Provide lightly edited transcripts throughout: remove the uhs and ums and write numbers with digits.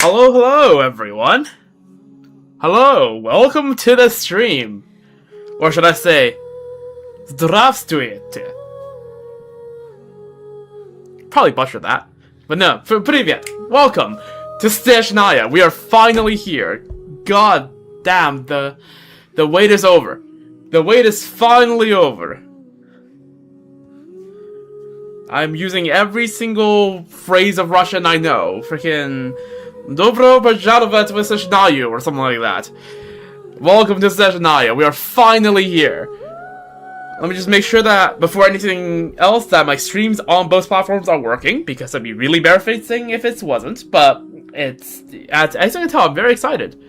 Hello, everyone. Hello, welcome to the stream. Or should I say, Здравствуйте. Probably butchered that. But no, привет. Welcome to SNEZHNAYA. We are finally here. God damn, the wait is over. The wait is finally over. I'm using every single phrase of Russian I know. Freaking Dobro Pожаловать в SNEZHNAYU or something like that. Welcome to SNEZHNAYA. We are finally here. Let me just make sure that before anything else that my streams on both platforms are working, because I'd be really barefacing if it wasn't. But it's, as you can tell, I'm very excited,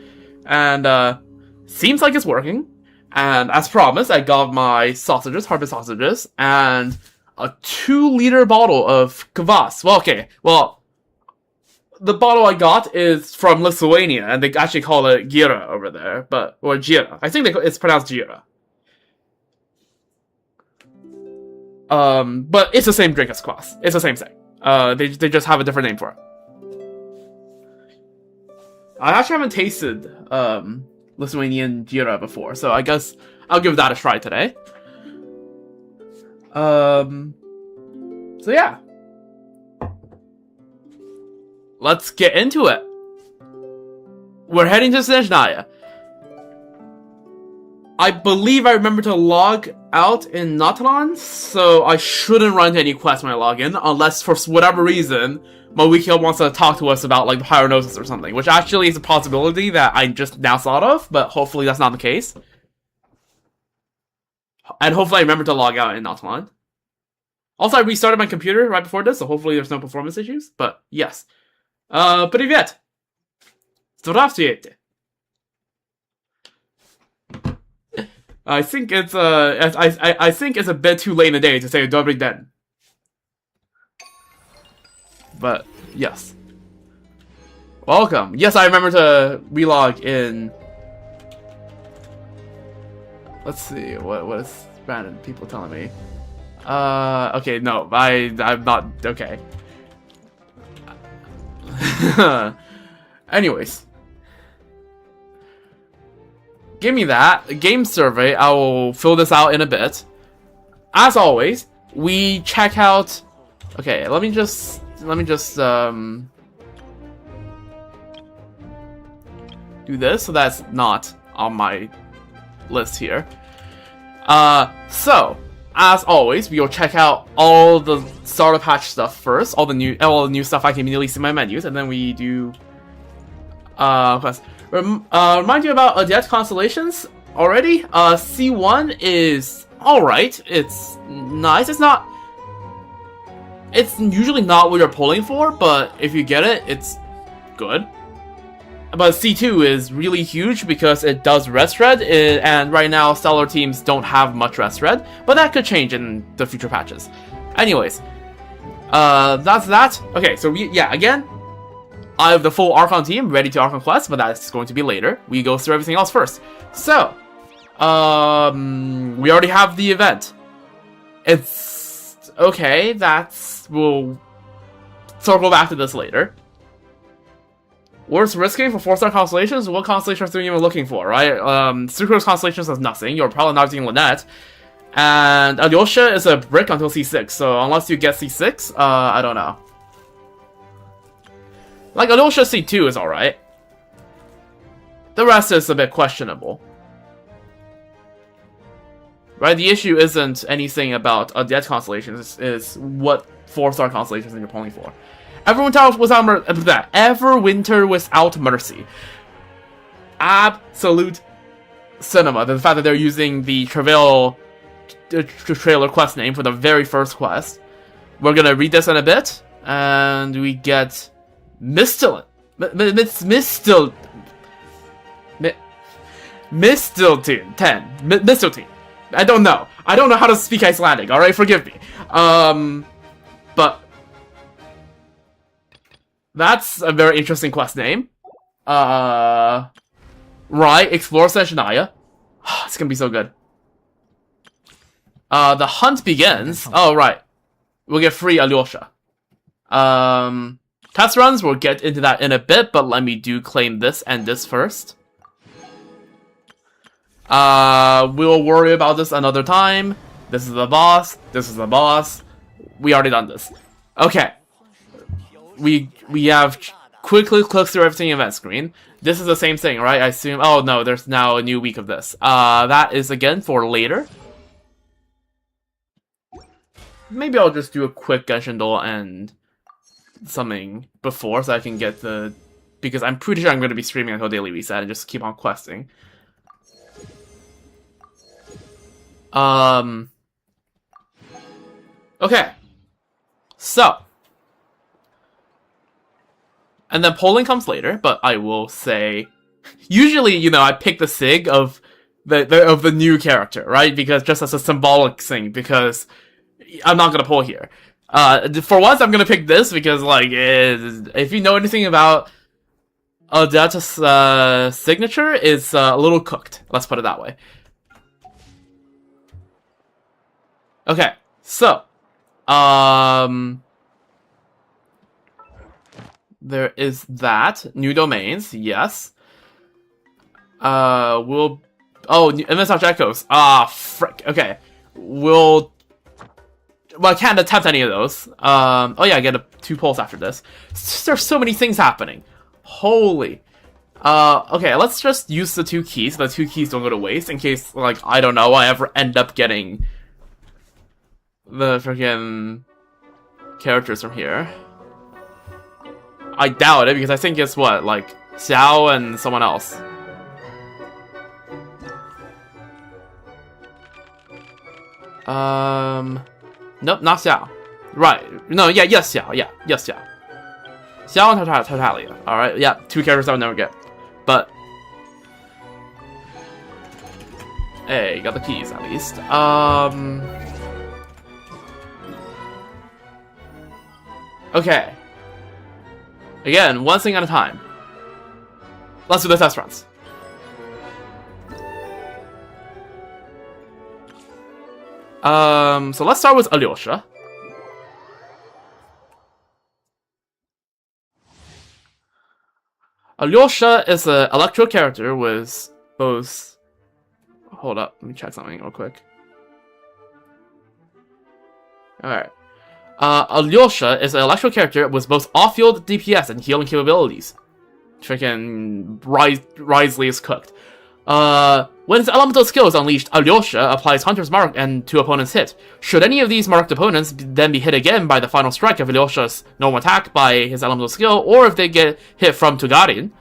and seems like it's working. And as promised, I got my sausages, harvest sausages, and a 2-liter bottle of kvass. Well, okay, well, the bottle I got is from Lithuania, and they actually call it gira over there, or gira. I think it's pronounced gira. But it's the same drink as kvass. It's the same thing. They just have a different name for it. I actually haven't tasted, Lithuanian gira before, so I guess I'll give that a try today. So yeah. Let's get into it. We're heading to SNEZHNAYA. I believe I remember to log out in Natron, so I shouldn't run into any quests when I log in, unless for whatever reason, Moikyo wants to talk to us about, like, the Pyronosis or something, which actually is a possibility that I just now thought of, but hopefully that's not the case. And hopefully I remember to log out in Natron. Also, I restarted my computer right before this, so hopefully there's no performance issues, but yes. Привет! Здравствуйте! I think it's I think it's a bit too late in the day to say Dobry Den. But yes. Welcome. Yes, I remember to relog in. Let's see, what is random people telling me? Okay, no, I'm not okay. Anyways. Give me that. Game survey. I will fill this out in a bit. As always, we check out... Okay, let me just do this, so that's not on my list here. So, as always, we will check out all the starter patch stuff first, all the new stuff I can immediately see in my menus, and then we do quests. Remind you about Adept Constellations already. C1 is alright. It's nice. It's usually not what you're pulling for, but if you get it, it's good. But C2 is really huge because it does rest red, and right now Stellar teams don't have much rest red, but that could change in the future patches. Anyways, that's that. Okay, so again, I have the full Archon team ready to Archon quest, but that's going to be later. We go through everything else first. So, we already have the event. It's okay. We'll circle back to this later. Worth risking for 4-star constellations? What constellations are you even looking for, right? Sucrose constellations is nothing. You're probably not using Lynette. And Alyosha is a brick until C6, so unless you get C6, I don't know. Like, Alyosha C2 is alright. The rest is a bit questionable. Right, the issue isn't anything about Dead Constellations, is what 4-star constellations you're pulling for. Everwinter without mercy. Absolute cinema. The fact that they're using the Travail trailer quest name for the very first quest. We're gonna read this in a bit, and we get Mistilton. Mistilton. I don't know. I don't know how to speak Icelandic, alright? Forgive me. But that's a very interesting quest name. Right, explore SNEZHNAYA. It's gonna be so good. The hunt begins. Oh, right. We'll get free Alyosha. test runs. We'll get into that in a bit, but let me claim this and this first. We'll worry about this another time. This is the boss. This is the boss. We already done this. Okay. We have quickly clicked through everything event screen. This is the same thing, right? I assume. Oh no, there's now a new week of this. That is again for later. Maybe I'll just do a quick Genshin duel and something before so I can get the... Because I'm pretty sure I'm going to be streaming until Daily Reset and just keep on questing. Okay. So. And then polling comes later, but I will say... Usually, you know, I pick the SIG of the new character, right? Because just as a symbolic thing, because... I'm not gonna pull here. For once, I'm gonna pick this because, like, if you know anything about Odeta's signature, it's a little cooked. Let's put it that way. Okay, so, there is that. New domains, yes. We'll... Oh, MSH Echoes. Ah, frick. Okay. Well, I can't attempt any of those. Oh yeah, I get 2 pulls after this. There's so many things happening. Holy. Okay, let's just use the 2 keys. So the 2 keys don't go to waste in case, like, I don't know, I ever end up getting the freaking characters from here. I doubt it because I think it's what, like, Xiao and someone else. Nope, not Xiao. Right. No, yeah, yes, Xiao. Yeah, yes, Xiao. Xiao and Tartaglia. Alright, yeah, 2 characters I would never get. But... Hey, got the keys, at least. Okay. Again, one thing at a time. Let's do the test runs. So let's start with Alyosha. Alyosha is an electro character with both... Hold up, let me check something real quick. Alright. Alyosha is an electro character with both off-field DPS and healing capabilities. Freaking Risley is cooked. When his elemental skill is unleashed, Alyosha applies Hunter's Mark and to opponents hit. Should any of these marked opponents then be hit again by the final strike of Alyosha's normal attack by his elemental skill, or if they get hit from Tugarin,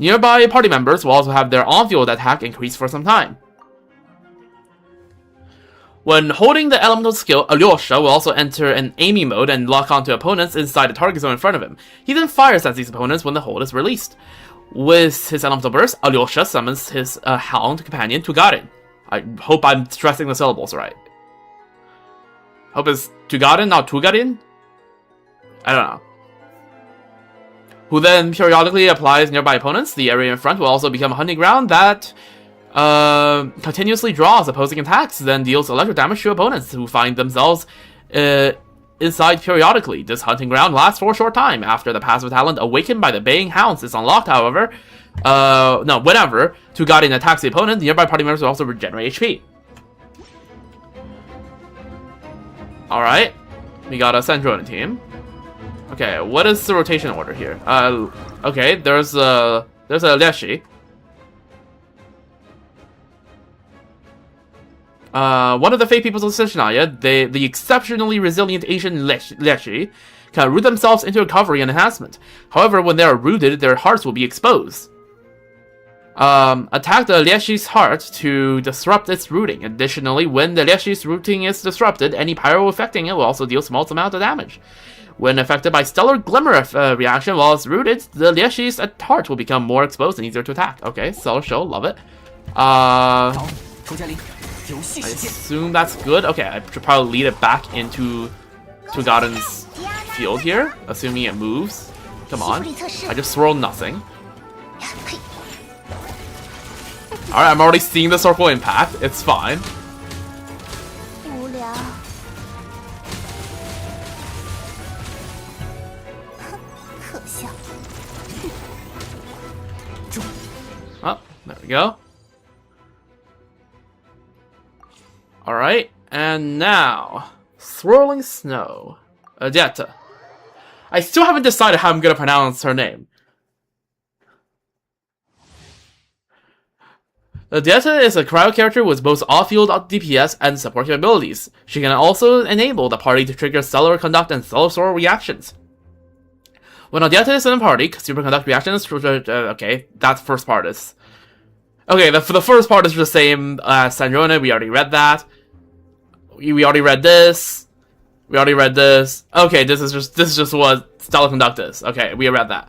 nearby party members will also have their on-field attack increase for some time. When holding the elemental skill, Alyosha will also enter an aiming mode and lock onto opponents inside the target zone in front of him. He then fires at these opponents when the hold is released. With his elemental burst, Alyosha summons his hound companion Tugarin. I hope I'm stressing the syllables right. Hope it's Tugarin, not Tugarin? I don't know. Who then periodically applies nearby opponents. The area in front will also become a hunting ground that continuously draws opposing attacks, then deals electric damage to opponents who find themselves inside periodically. This hunting ground lasts for a short time. After the passive talent Awakened by the Baying Hounds is unlocked, however, whenever Tugarin attacks the opponent, the nearby party members will also regenerate HP. Alright, we got a Sandrona team. Okay, what is the rotation order here? Okay, there's a Leshy. One of the Fey peoples of SNEZHNAYA, the exceptionally resilient Asian Leshy, can root themselves into recovery and enhancement. However, when they are rooted, their hearts will be exposed. Attack the Leshy's heart to disrupt its rooting. Additionally, when the Leshy's rooting is disrupted, any pyro affecting it will also deal small amount of damage. When affected by Stellar Glimmer reaction while it's rooted, the Leshy's heart will become more exposed and easier to attack. Okay, Stellar Show, love it. I assume that's good. Okay, I should probably lead it back into Tugarin's field here, assuming it moves. Come on. I just throw nothing. Alright, I'm already seeing the circle impact. It's fine. Oh, there we go. Alright, and now, Swirling Snow. Odetta. I still haven't decided how I'm gonna pronounce her name. Odetta is a cryo character with both off-field DPS and support capabilities. She can also enable the party to trigger stellar conduct and stellar swirl reactions. When Odetta is in a party, superconduct reactions, okay, that first part is... Okay, the first part is the same as SNEZHNAYA, we already read that. We already read this. We already read this. Okay, this is just what stellar conduct is. Okay, we read that.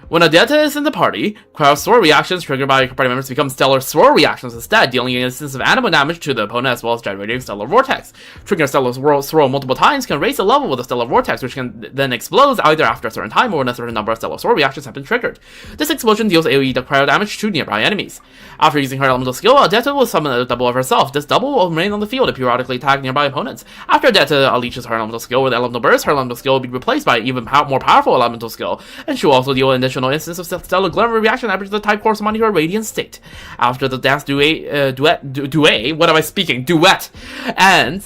When Odetta is in the party, cryo swirl reactions triggered by party members become stellar swirl reactions instead, dealing an instance of animo damage to the opponent as well as generating stellar vortex. Triggering a stellar swirl multiple times can raise the level with a stellar vortex, which can then explode either after a certain time or when a certain number of stellar swirl reactions have been triggered. This explosion deals AoE cryo damage to nearby enemies. After using her elemental skill, Odetta will summon a double of herself. This double will remain on the field and periodically attack nearby opponents. After Odetta unleashes her elemental skill with elemental burst, her elemental skill will be replaced by an even more powerful elemental skill, and she will also deal an additional instance of stellar glimmer reaction average the type corresponding to her radiant state. After the dance duet, what am I speaking? Duet! And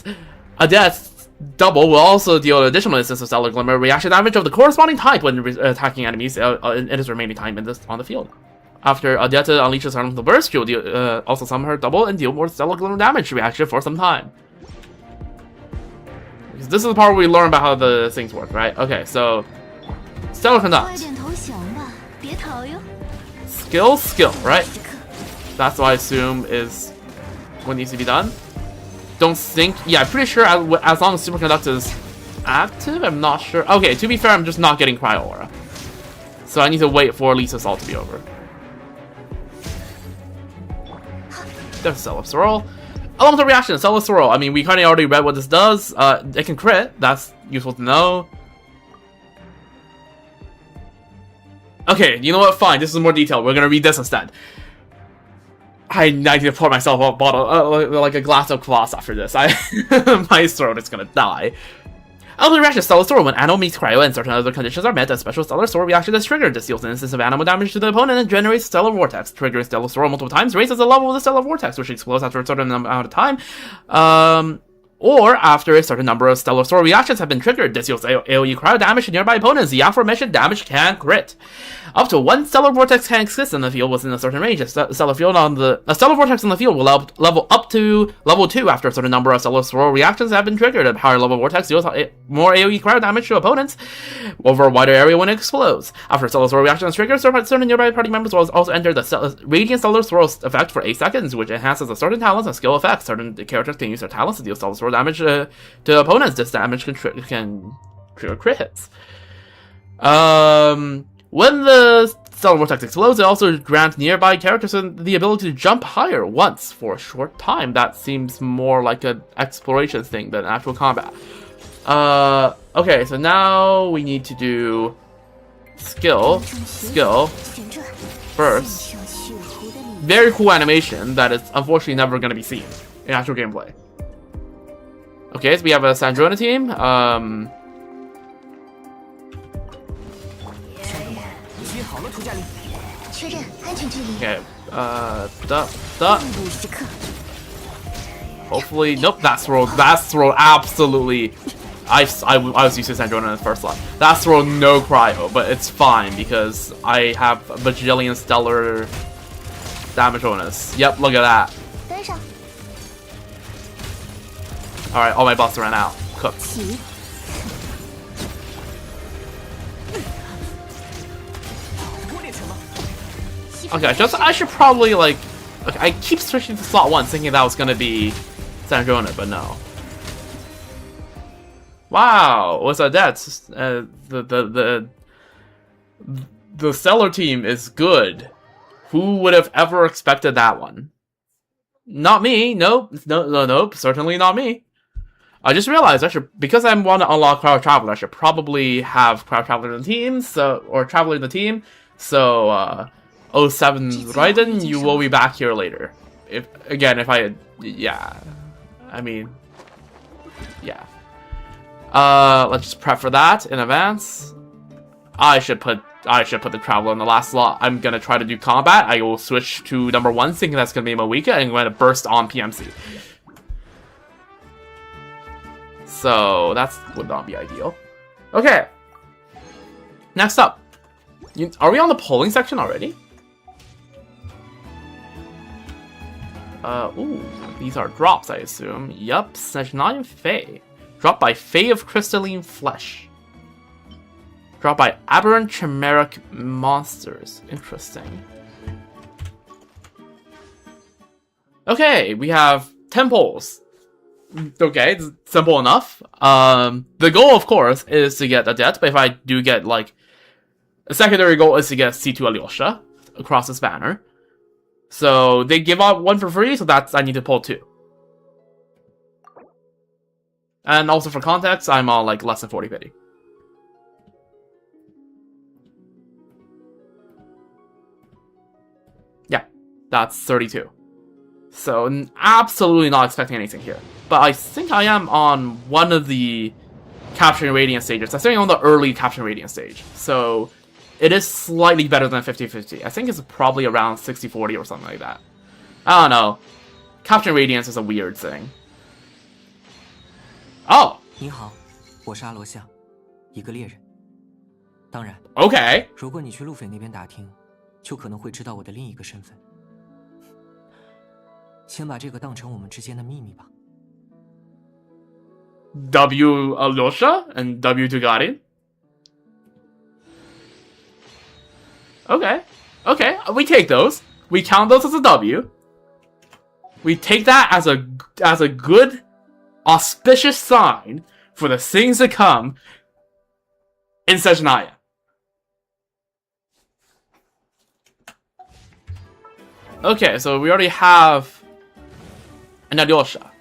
Odette's double will also deal an additional instance of stellar glimmer reaction damage of the corresponding type when attacking enemies in its remaining time on the field. After Odetta unleashes her elemental burst, she will also summon her double and deal more stellar glimmer damage reaction for some time. Because this is the part where we learn about how the things work, right? Okay, so stellar conduct. Skill, right? That's what I assume is what needs to be done. Don't think... Yeah, I'm pretty sure as long as superconduct is active, I'm not sure. Okay, to be fair, I'm just not getting cryo aura. So I need to wait for Lisa's ult to be over. There's stellar swirl. Elemental reaction, stellar swirl. I mean, we kind of already read what this does. It can crit. That's useful to know. Okay, you know what? Fine, this is more detailed. We're gonna read this instead. I need to pour myself a bottle, like a glass of kvass after this. My throat is gonna die. Elemental reaction, stellar swirl. When animo meets cryo and certain other conditions are met, a special stellar swirl reaction is triggered. This deals an instance of animo damage to the opponent and generates stellar vortex. Triggering stellar swirl multiple times raises the level of the stellar vortex, which explodes after a certain amount of time. Or after a certain number of stellar swirl reactions have been triggered. This deals AoE cryo damage to nearby opponents. The aforementioned damage can crit. Up to one stellar vortex can exist in the field within a certain range. A stellar vortex in the field will level up to level 2 after a certain number of stellar swirl reactions have been triggered. A higher level vortex deals more AoE cryo damage to opponents over a wider area when it explodes. After stellar swirl reaction is triggered, certain nearby party members will also enter the radiant stellar swirl effect for 8 seconds, which enhances a certain talents and skill effects. Certain characters can use their talents to deal stellar swirl damage to opponents. This damage can trigger crit hits. When the stellar vortex explodes, it also grants nearby characters the ability to jump higher once for a short time. That seems more like an exploration thing than actual combat. Okay, so now we need to do skill, burst. Very cool animation that is unfortunately never going to be seen in actual gameplay. Okay, so we have a SNEZHNAYA team. Okay, hopefully, nope, that's roll absolutely. I was used to SNEZHNAYA in the first slot. That's roll no cryo, but it's fine because I have a bajillion stellar damage bonus. Yep, look at that. Alright, all my buffs ran out. Cooked. Okay, I should probably, like... Okay, I keep switching to slot 1 thinking that was gonna be SNEZHNAYA, but no. Wow, what's that? The Stellar team is good. Who would have ever expected that one? Not me. Nope, certainly not me. I just realized I should, because I want to unlock Crowd Traveler, I should probably have Crowd Traveler in the team, or Traveler in the team. So, 07 Raiden, you will be back here later. Yeah. I mean, yeah. Let's just prep for that in advance. I should put the Traveler in the last slot. I'm gonna try to do combat. I will switch to number 1, thinking that's gonna be Moika, and I'm gonna burst on PMC. So that would not be ideal. Okay. Next up. Are we on the polling section already? Ooh, these are drops, I assume. Yup, SNEZHNAYA Fae. Dropped by Fae of Crystalline Flesh. Dropped by Aberrant Chimeric Monsters. Interesting. Okay, we have 10 polls. Okay, it's simple enough. The goal, of course, is to get a debt, but if I do get, like, a secondary goal is to get C2 Alyosha across this banner. So they give out 1 for free, so I need to pull 2. And also for context, I'm on like less than 40 pity. Yeah, that's 32. So absolutely not expecting anything here. But I think I am on one of the Capturing Radiant stages. I'm sitting on the early Capturing Radiant stage. So it is slightly better than 50-50. I think it's probably around 60-40 or something like that. I don't know. Capturing Radiance is a weird thing. Oh! 你好，我是阿罗夏，一个猎人。当然 Okay. 如果你去路匪那边打听，就可能会知道我的另一个身份。先把这个当成我们之间的秘密吧。W Alyosha and W2 Guardian. Okay. Okay, we take those. We count those as a W. We take that as a good, auspicious sign for the things to come in SNEZHNAYA. Okay, so we already have an Alyosha.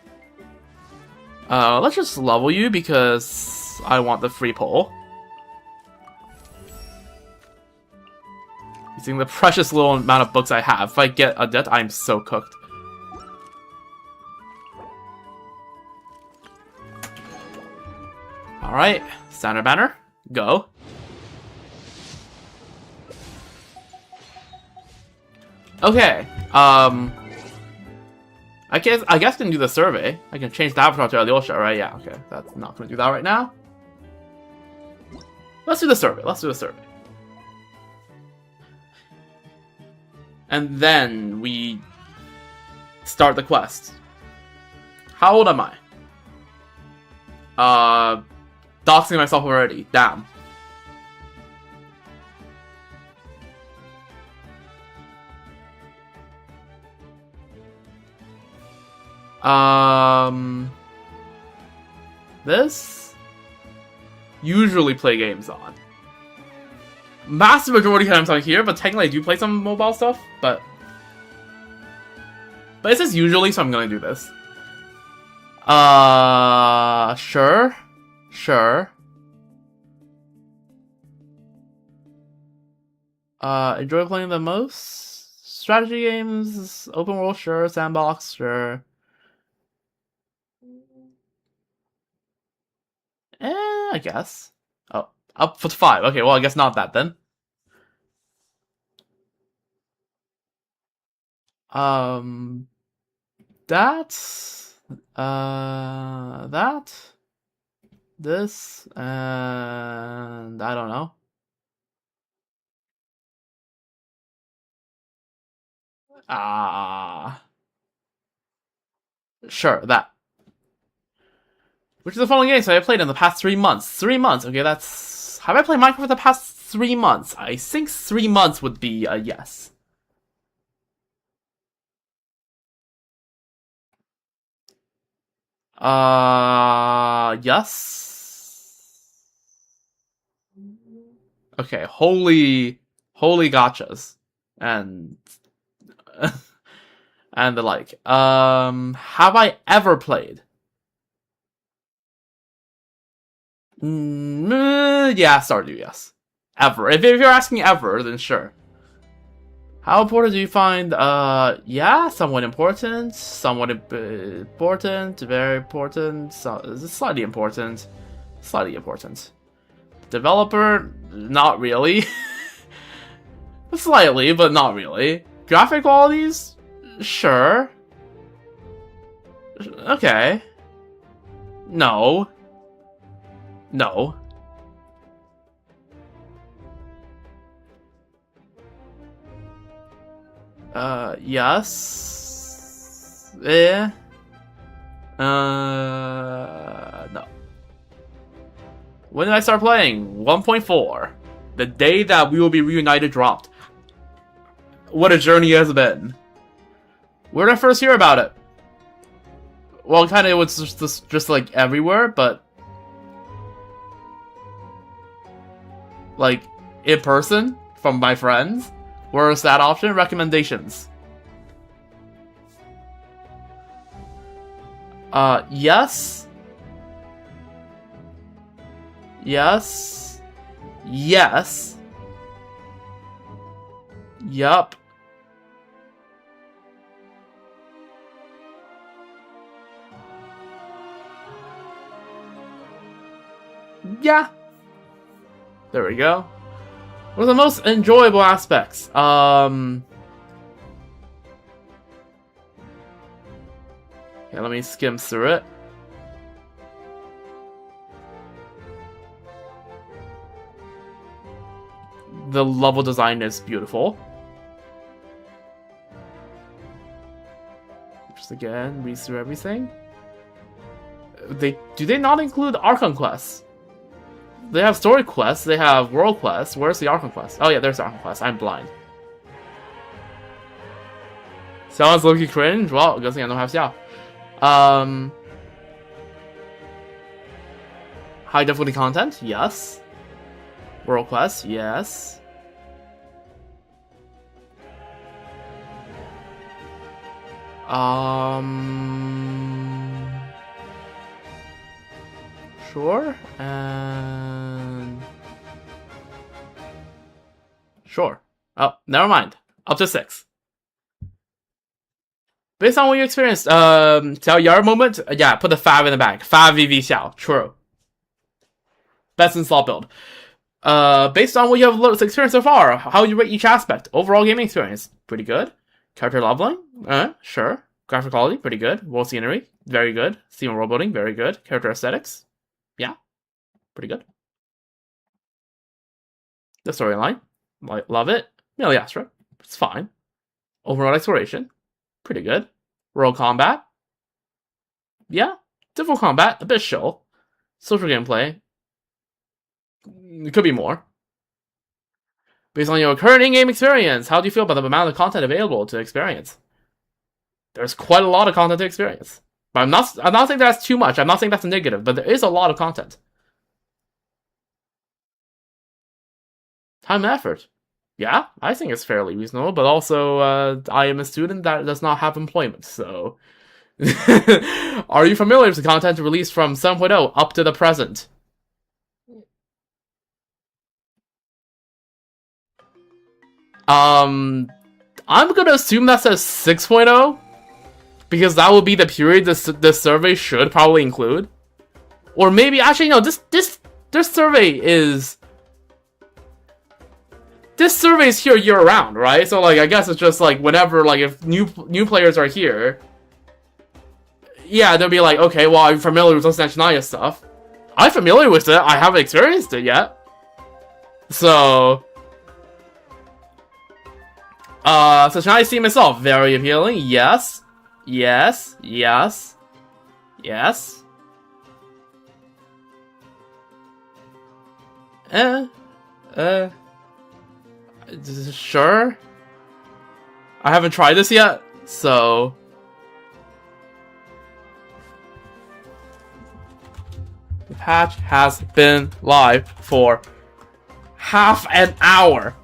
Let's just level you because I want the free pull. Using the precious little amount of books I have. If I get a debt, I'm so cooked. Alright, standard banner, go. Okay, I guess I can do the survey. I can change the avatar to Alyosha, right? Yeah, okay. That's not gonna do that right now. Let's do the survey. And then we start the quest. How old am I? Doxing myself already. Damn. This? Usually play games on. Massive majority of times I'm here, but technically I do play some mobile stuff, but it says usually, so I'm gonna do this. Sure. Enjoy playing the most? Strategy games, open world, sure. Sandbox, sure. I guess. Oh, up for 5. Okay, well, I guess not that then. This, and I don't know. Sure, that. Which is a following game, so I played in the past 3 months. 3 months, okay, that's... Have I played Minecraft for the past 3 months? I think 3 months would be a yes. Yes? Okay, holy gotchas. And... and the like. Have I ever played? Yeah, Stardew, yes. Ever. If you're asking ever, then sure. How important do you find? Yeah, somewhat important. Somewhat important. Very important. Slightly important. Slightly important. Developer, Not really. Slightly, but not really. Graphic qualities? Sure. Okay. No. No. Yes. No. When did I start playing? 1.4. The day that We Will Be Reunited dropped. What a journey it has been. Where did I first hear about it? Well, kind of it was just like everywhere, but like in person from my friends. Where's that option? Recommendations. Yes. Yes. Yes. Yup. Yeah. There we go. What are the most enjoyable aspects? Okay, let me skim through it. The level design is beautiful. Just again, read through everything. Do they not include Archon quests? They have story quests, they have world quests. Where's the Archon quest? Oh yeah, there's the Archon quest. I'm blind. Sounds low-key cringe? Well, good thing I don't have Xiao. High difficulty content? Yes. World quest? Yes. Sure, and... Sure. Oh, never mind. Up to 6. Based on what you experienced, Xiao Yar moment? Yeah, put the 5 in the bag. 5 VV Xiao. True. Best in slot build. Based on what you have experienced so far, how you rate each aspect? Overall gaming experience? Pretty good. Character leveling? Sure. Graphic quality? Pretty good. World scenery? Very good. Theme and world building? Very good. Character aesthetics? Yeah. Pretty good. The storyline? Love it. Miliastra? It's fine. Overall exploration? Pretty good. World combat? Yeah. Difficult combat? A bit chill. Social gameplay? It could be more. Based on your current in-game experience, how do you feel about the amount of content available to experience? There's quite a lot of content to experience. But I'm not saying that's too much. I'm not saying that's a negative, but there is a lot of content. Time and effort. Yeah, I think it's fairly reasonable, but also, I am a student that does not have employment, so... Are you familiar with the content released from 7.0 up to the present? I'm gonna assume that says 6.0, because that would be the period this survey should probably include. Or maybe, actually, no, this survey is... This survey is here year-round, right? So, like, I guess it's just, like, whenever, like, if new players are here... Yeah, they'll be like, okay, well, I'm familiar with SNEZHNAYA stuff. I'm familiar with it, I haven't experienced it yet. So... SNEZHNAYA theme itself, very appealing, yes. Yes, yes. Yes. Sure. I haven't tried this yet, so... The patch has been live for half an hour.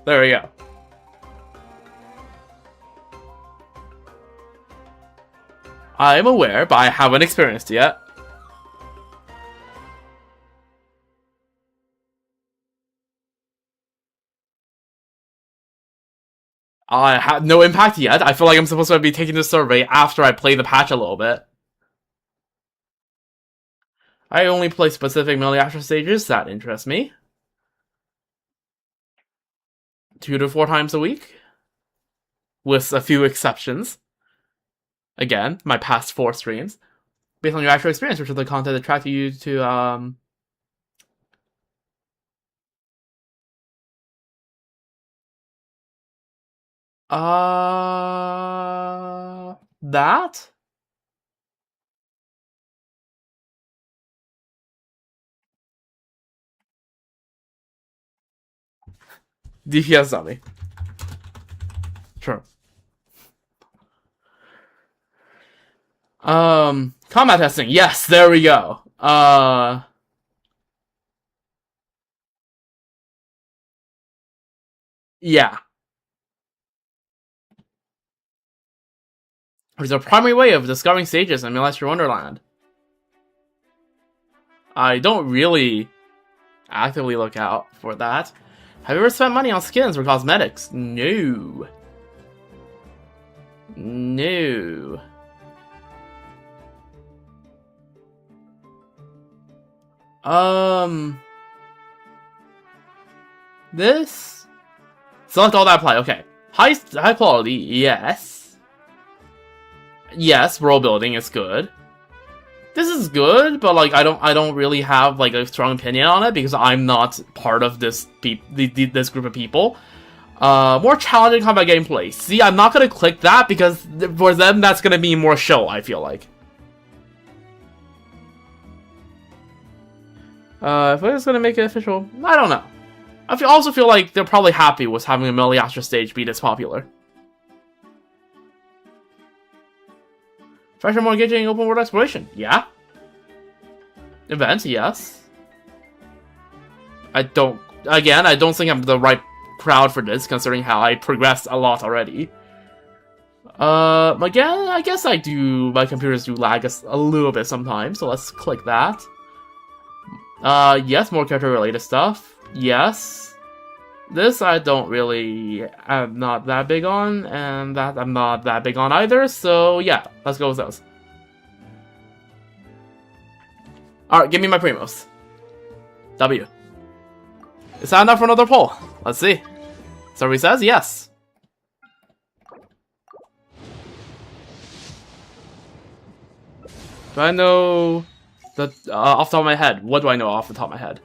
There we go. I am aware, but I haven't experienced it yet. I have no impact yet. I feel like I'm supposed to be taking this survey after I play the patch a little bit. I only play specific melee stages that interest me. 2 to 4 times a week. With a few exceptions. Again, my past 4 streams. Based on your actual experience, which is the content that attracted you to, that? DPS zombie. Sure. Combat testing. Yes, there we go. Yeah. There's a primary way of discovering stages in Milestone Wonderland. I don't really actively look out for that. Have you ever spent money on skins or cosmetics? No. No. This? Select all that apply, okay. High quality, yes. Yes, world building is good. This is good, but like I don't really have like a strong opinion on it because I'm not part of this this group of people. More challenging combat gameplay. See, I'm not gonna click that because for them that's gonna be more show, I feel like. If I was gonna make it official, I don't know. I also feel like they're probably happy with having a Melee Astra stage be this popular. Fresher, more engaging open world exploration. Yeah. Events, yes. I don't think I'm the right crowd for this, considering how I progressed a lot already. Again, I guess my computers do lag a little bit sometimes, so let's click that. Yes, more character-related stuff. Yes. This I'm not that big on, and that I'm not that big on either, so yeah, let's go with those. Alright, give me my primos. W. Is that enough for another poll? Let's see. Survey says yes. Do I know the off the top of my head? What do I know off the top of my head?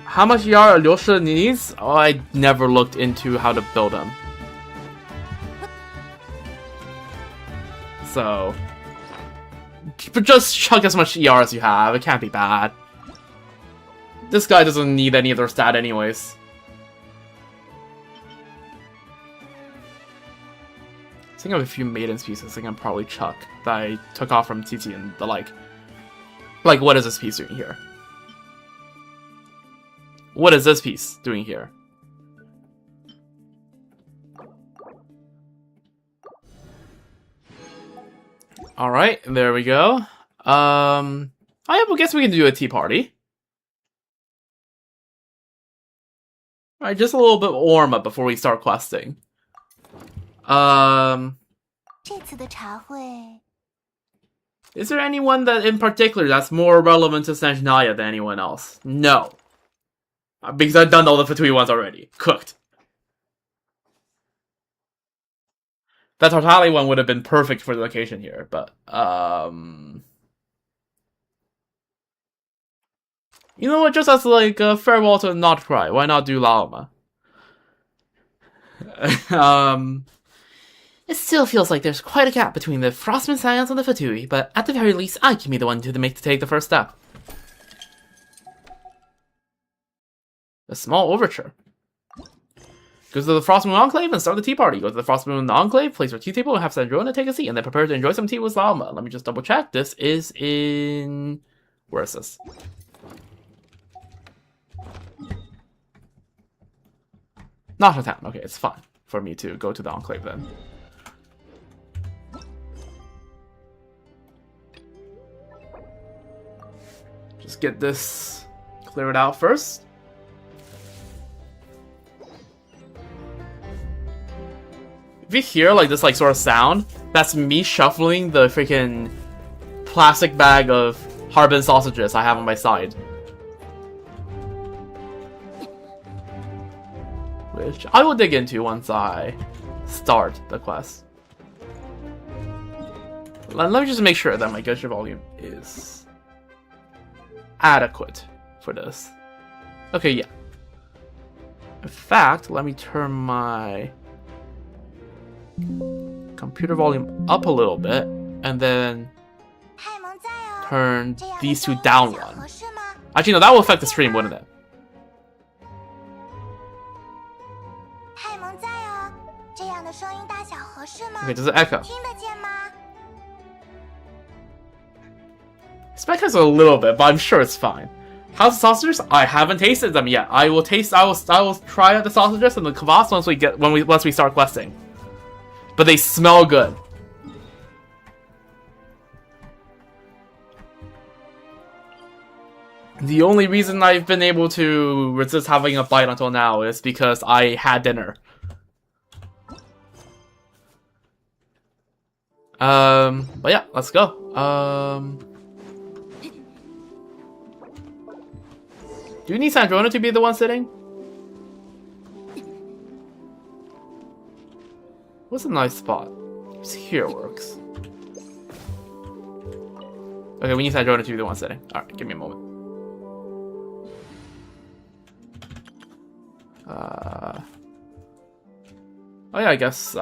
How much ER Alyosha needs? Oh, I never looked into how to build them. So, but just chuck as much ER as you have. It can't be bad. This guy doesn't need any other stat anyways. I think I have a few Maiden's pieces I think I'm probably chuck that I took off from TT and the like. Like, what is this piece doing here? What is this piece doing here? Alright, there we go. I guess we can do a tea party. Alright, just a little bit warm up before we start questing. Is there anyone that in particular that's more relevant to SNEZHNAYA than anyone else? No. Because I've done all the Fatui ones already. Cooked. That Tartali one would have been perfect for the location here, but, you know what, just as like a farewell to not cry, why not do Laoma? It still feels like there's quite a gap between the Frostman Science and the Fatui, but at the very least, I can be the one to take the first step. A small overture. Go to the Frostmoon Enclave and start the tea party. Go to the Frostmoon Enclave, place your tea table, and have Sandrona take a seat, and then prepare to enjoy some tea with Laoma. Let me just double check. This is in... Where is this? Not a town. Okay, it's fine for me to go to the Enclave then. Just get this cleared out first. you hear like this like sort of sound, that's me shuffling the freaking plastic bag of Harbin sausages I have on my side. Which I will dig into once I start the quest. Let me just make sure that my Genshin volume is adequate for this. Okay, yeah. In fact, let me turn my computer volume up a little bit, and then turn these two down one. Actually, no, that will affect the stream, wouldn't it? Okay, does it echo? Spec has a little bit, but I'm sure it's fine. How's the sausages? I haven't tasted them yet. I will try out the sausages and the kvass once we start questing. But they smell good. The only reason I've been able to resist having a bite until now is because I had dinner. But yeah, let's go. Do you need Sandrona to be the one sitting? What's a nice spot? Just here works. Okay, we need Sandrona to be the one sitting. Alright, give me a moment. Oh yeah, I guess,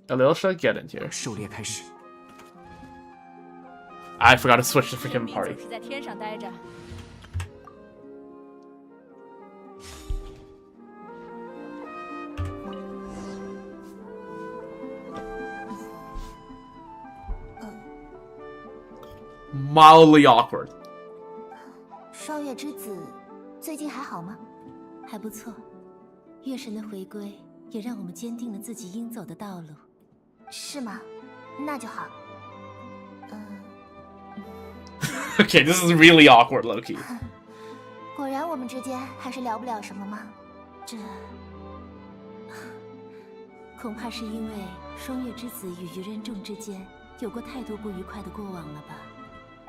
Alicia, get in here. I forgot to switch the freaking party. Mildly awkward. 霜月之子最近还好吗？还不错，月神的回归也让我们坚定了自己应走的道路。是吗？那就好。Okay, this is really awkward, Loki. 果然我们之间还是聊不了什么吗？这恐怕是因为霜月之子与愚人众之间有过太多不愉快的过往了吧。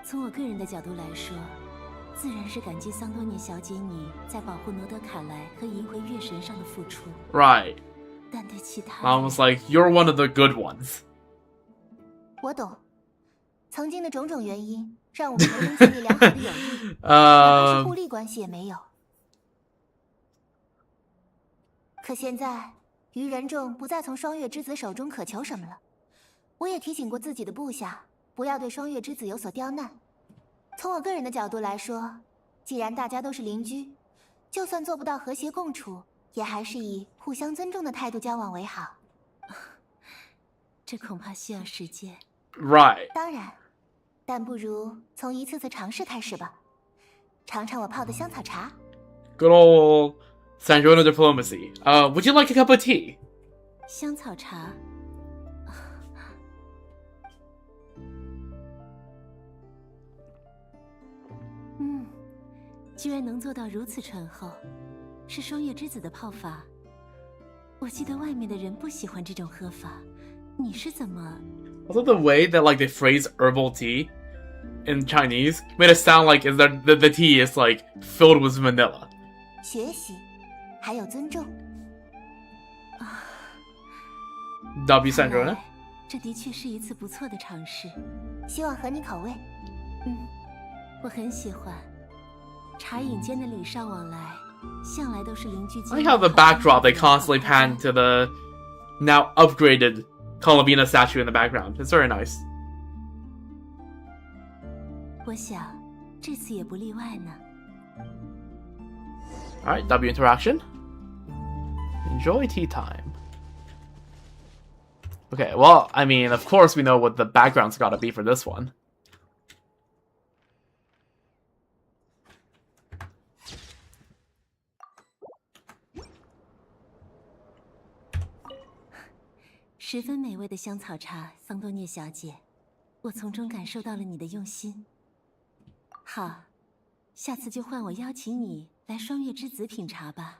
从我个人的角度来说，自然是感激桑多涅小姐你在保护罗德卡莱和赢回月神上的付出。Right. 但对其他 I was like, you're one of the good ones. 我懂，曾经的种种原因让我们没能建立良好的友谊，哪怕是互利关系也没有。可现在，愚人众不再从霜月之子手中渴求什么了。我也提醒过自己的部下，不要对霜月之子有所刁难。从我个人的角度来说，既然大家都是邻居，就算做不到和谐共处，也还是以互相尊重的态度交往为好。这恐怕需要时间。Right. 当然，但不如从一次次尝试开始吧。尝尝我泡的香草茶。Good old Sandrona diplomacy. Would you like a cup of tea? 香草茶。居然能做到如此醇厚，是霜月之子的泡法。我记得外面的人不喜欢这种喝法，你是怎么 Also, the way that like they phrase herbal tea in Chinese made it sound like is that the tea is like filled with vanilla. 学习，还有尊重。W Sandrona? 这的确是一次不错的尝试。希望合你口味。我很喜欢。茶饮间的礼尚往来，向来都是邻居间。I like how the backdrop they constantly pan to the now upgraded Columbina statue in the background. It's very nice. 我想这次也不例外呢。Alright, W interaction. Enjoy tea time. Okay, well, I mean, of course we know what the background's gotta be for this one. "十分美味的香草茶，桑多涅小姐，我从中感受到了你的用心。好，下次就换我邀请你来霜月之子品茶吧。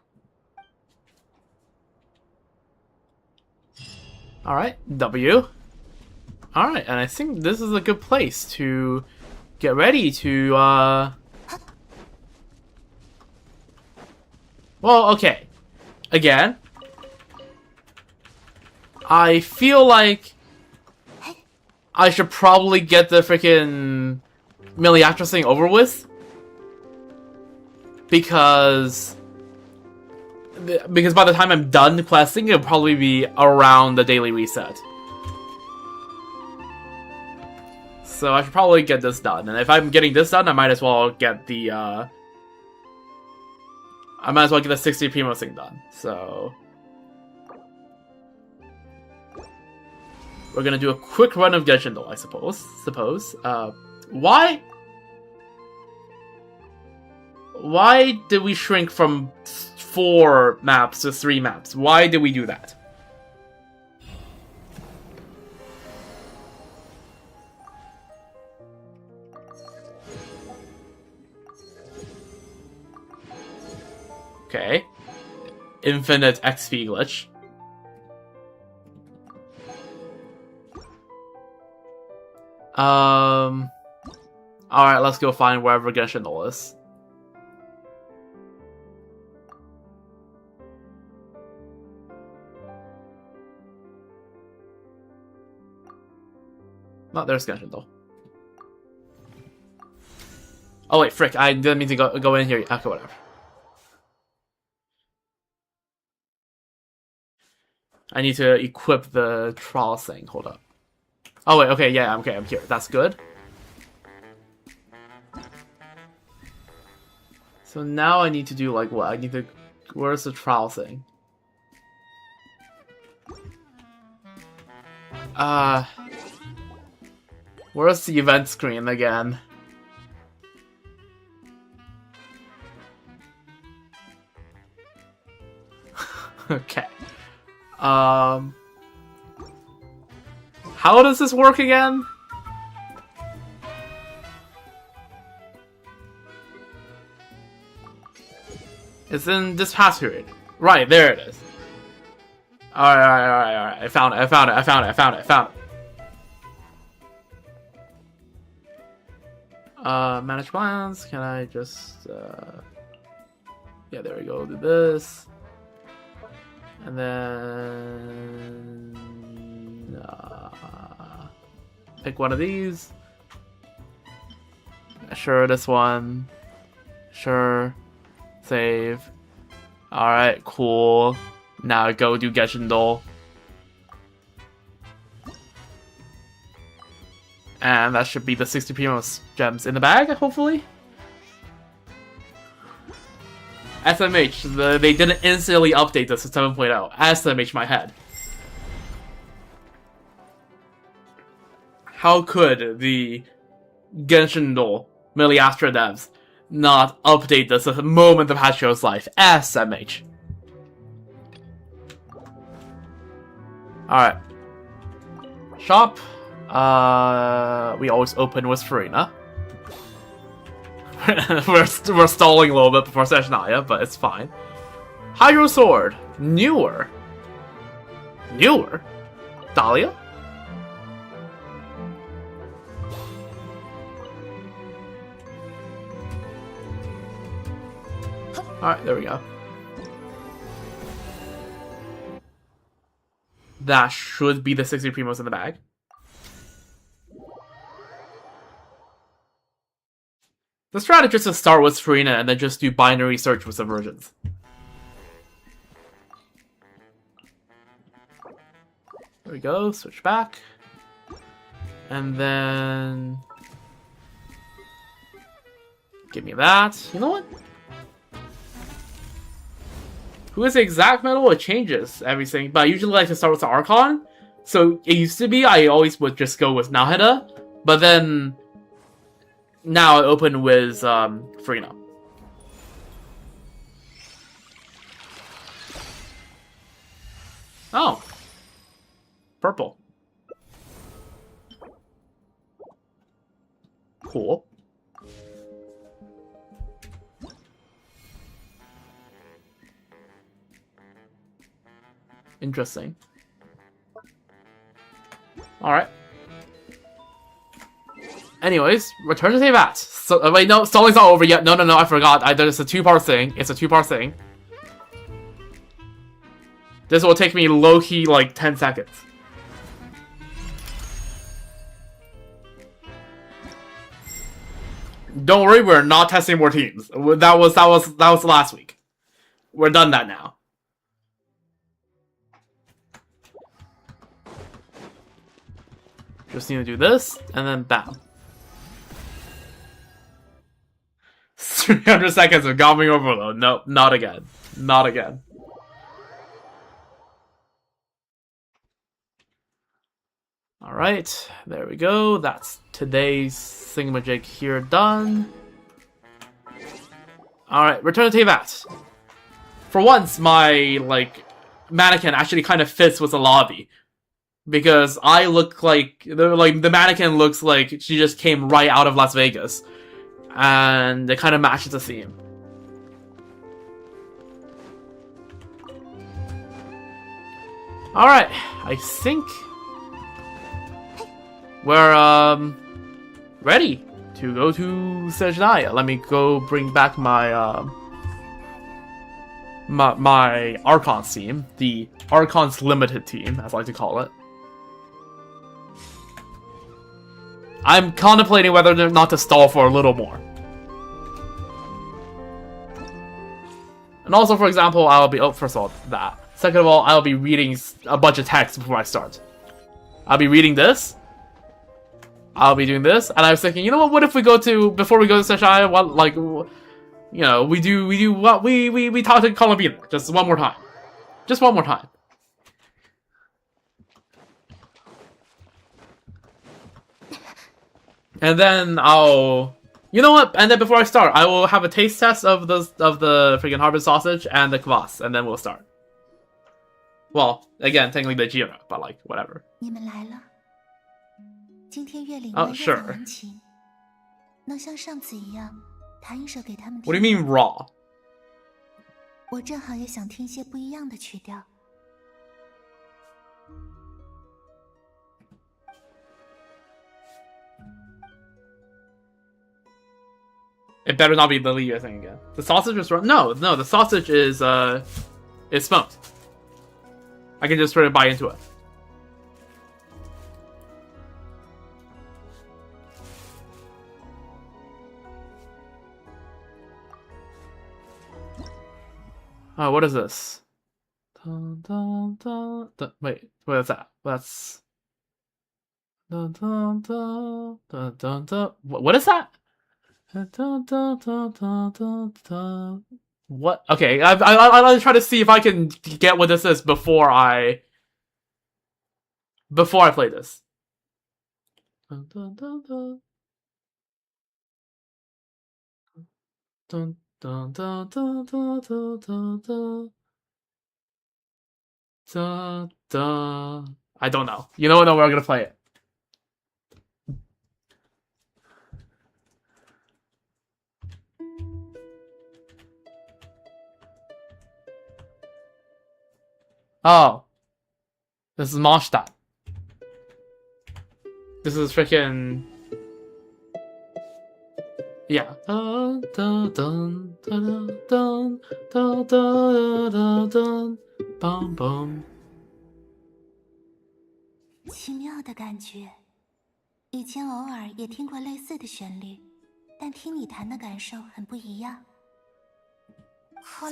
Alright, W. Alright, and I think this is a good place to get ready to, Well, okay. Again. I feel like I should probably get the freaking Milliactress thing over with. Because by the time I'm done questing, it'll probably be around the daily reset. So I should probably get this done. And if I'm getting this done, I might as well get the, I might as well get the 60 Primo thing done. So we're gonna do a quick run of Genshin though, I suppose. Why did we shrink from 4 maps to 3 maps? Why did we do that? Okay. Infinite XP glitch. Alright, let's go find wherever Genshin is. No, there's Genshin though. Oh wait, frick, I didn't mean to go in here. Okay, whatever. I need to equip the trial thing. Hold up. Oh wait, okay, yeah, okay, I'm here. That's good. So now I need to do like what? I need to... Where's the trial thing? Where's the event screen again? Okay. How does this work again? It's in this past period. Right, there it is. Alright. I found it. Manage plans. Can I just, yeah, there we go. Do this. And then pick one of these. Sure, this one. Sure. Save. Alright, cool. Now go do Genshin Doll. And that should be the 60 Primo gems in the bag, hopefully. SMH, they didn't instantly update this to 7.0. SMH my head. How could the Genshin Doll Milliastra devs not update this at the moment of Hachio's life? SMH. Alright. Shop. We always open with Farina. we're stalling a little bit before SNEZHNAYA, but it's fine. Hydro Sword. Newer. Dahlia? Alright, there we go. That should be the 60 Primos in the bag. The strategy is to start with Farina and then just do binary search with subversions. There we go, switch back. And then... give me that. You know what? Who is the exact medal? It changes everything, but I usually like to start with the Archon. So it used to be I always would just go with Nahida, but then now I open with Farina. Oh. Purple. Cool. Interesting. Alright. Anyways, return to Teyvat. So, wait, no, stalling's not over yet. No, I forgot. There's a two-part thing. It's a two-part thing. This will take me low-key, like, 10 seconds. Don't worry, we're not testing more teams. That was last week. We're done that now. Just need to do this, and then bam. 300 seconds of Goblin Overload. Nope, not again. Not again. Alright, there we go. That's today's thingamajig here done. Alright, return to Teyvat. For once, my, like, mannequin actually kind of fits with the lobby. Because I look like the mannequin looks like she just came right out of Las Vegas. And it kind of matches the theme. Alright, I think we're ready to go to SNEZHNAYA. Let me go bring back my my Archon team, the Archon's Limited team, as I like to call it. I'm contemplating whether or not to stall for a little more. And also, for example, I'll be... Oh, first of all, that. Second of all, I'll be reading a bunch of text before I start. I'll be reading this. I'll be doing this. And I was thinking, you know what if we go to... Before we go to SNEZHNAYA, what, like... You know, we do what... We talk to Columbina. Just one more time. Just one more time. And then I'll... You know what? And then before I start, I will have a taste test of the freaking harvest sausage and the kvass, and then we'll start. Well, again, technically the Jira, but like, whatever. Oh, sure. What do you mean raw? It better not be the Leo thing again. The sausage is raw? No, the sausage is smoked. I can just sort of buy into it. Oh, what is this? Dun, dun, dun, dun. Wait, what is that? That's... Dun, dun, dun, dun, dun, dun. What is that? Dun, dun, dun, dun, dun, dun. What? Okay, I'll try to see if I can get what this is before I play this. Dun, dun, dun, dun. Dun, dun, dun, dun, dun, dun, dun, dun. Dun, dun. I don't know. You know what? No, we're gonna play it. Oh. This is Mondstadt. This is freaking... Yeah. Dun, dun, dun, dun, dun, dun, dun, dun, dun, bum, bum. 奇妙的感觉，以前偶尔也听过类似的旋律，但听你弹的感受很不一样。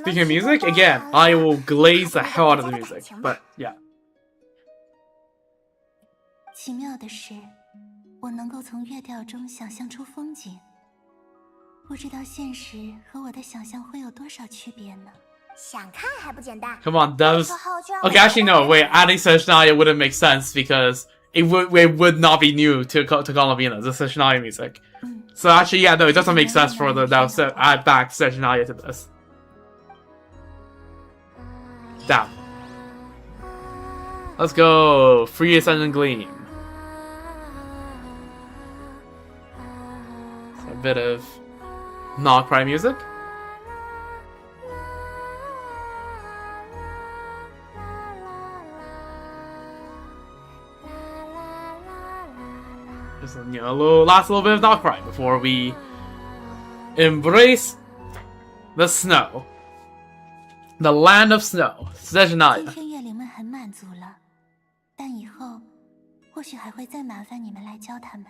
Speaking of music, again, I will glaze the hell out of the music, but yeah. 奇妙的是，我能够从乐调中想象出风景。不知道现实和我的想象会有多少区别呢？ Come on, that was... Okay, actually no, wait, adding SNEZHNAYA wouldn't make sense because it would not be new to Columbina, the SNEZHNAYA music. So actually, yeah, no, it doesn't make sense for the add back SNEZHNAYA to this. Damn. Let's go, Free Ascendant Gleam. So a bit of not-cry music. Just a last little bit of Darkrai before we embrace the snow, the land of snow, SNEZHNAYA. 今天月灵们很满足了，但以后或许还会再麻烦你们来教他们。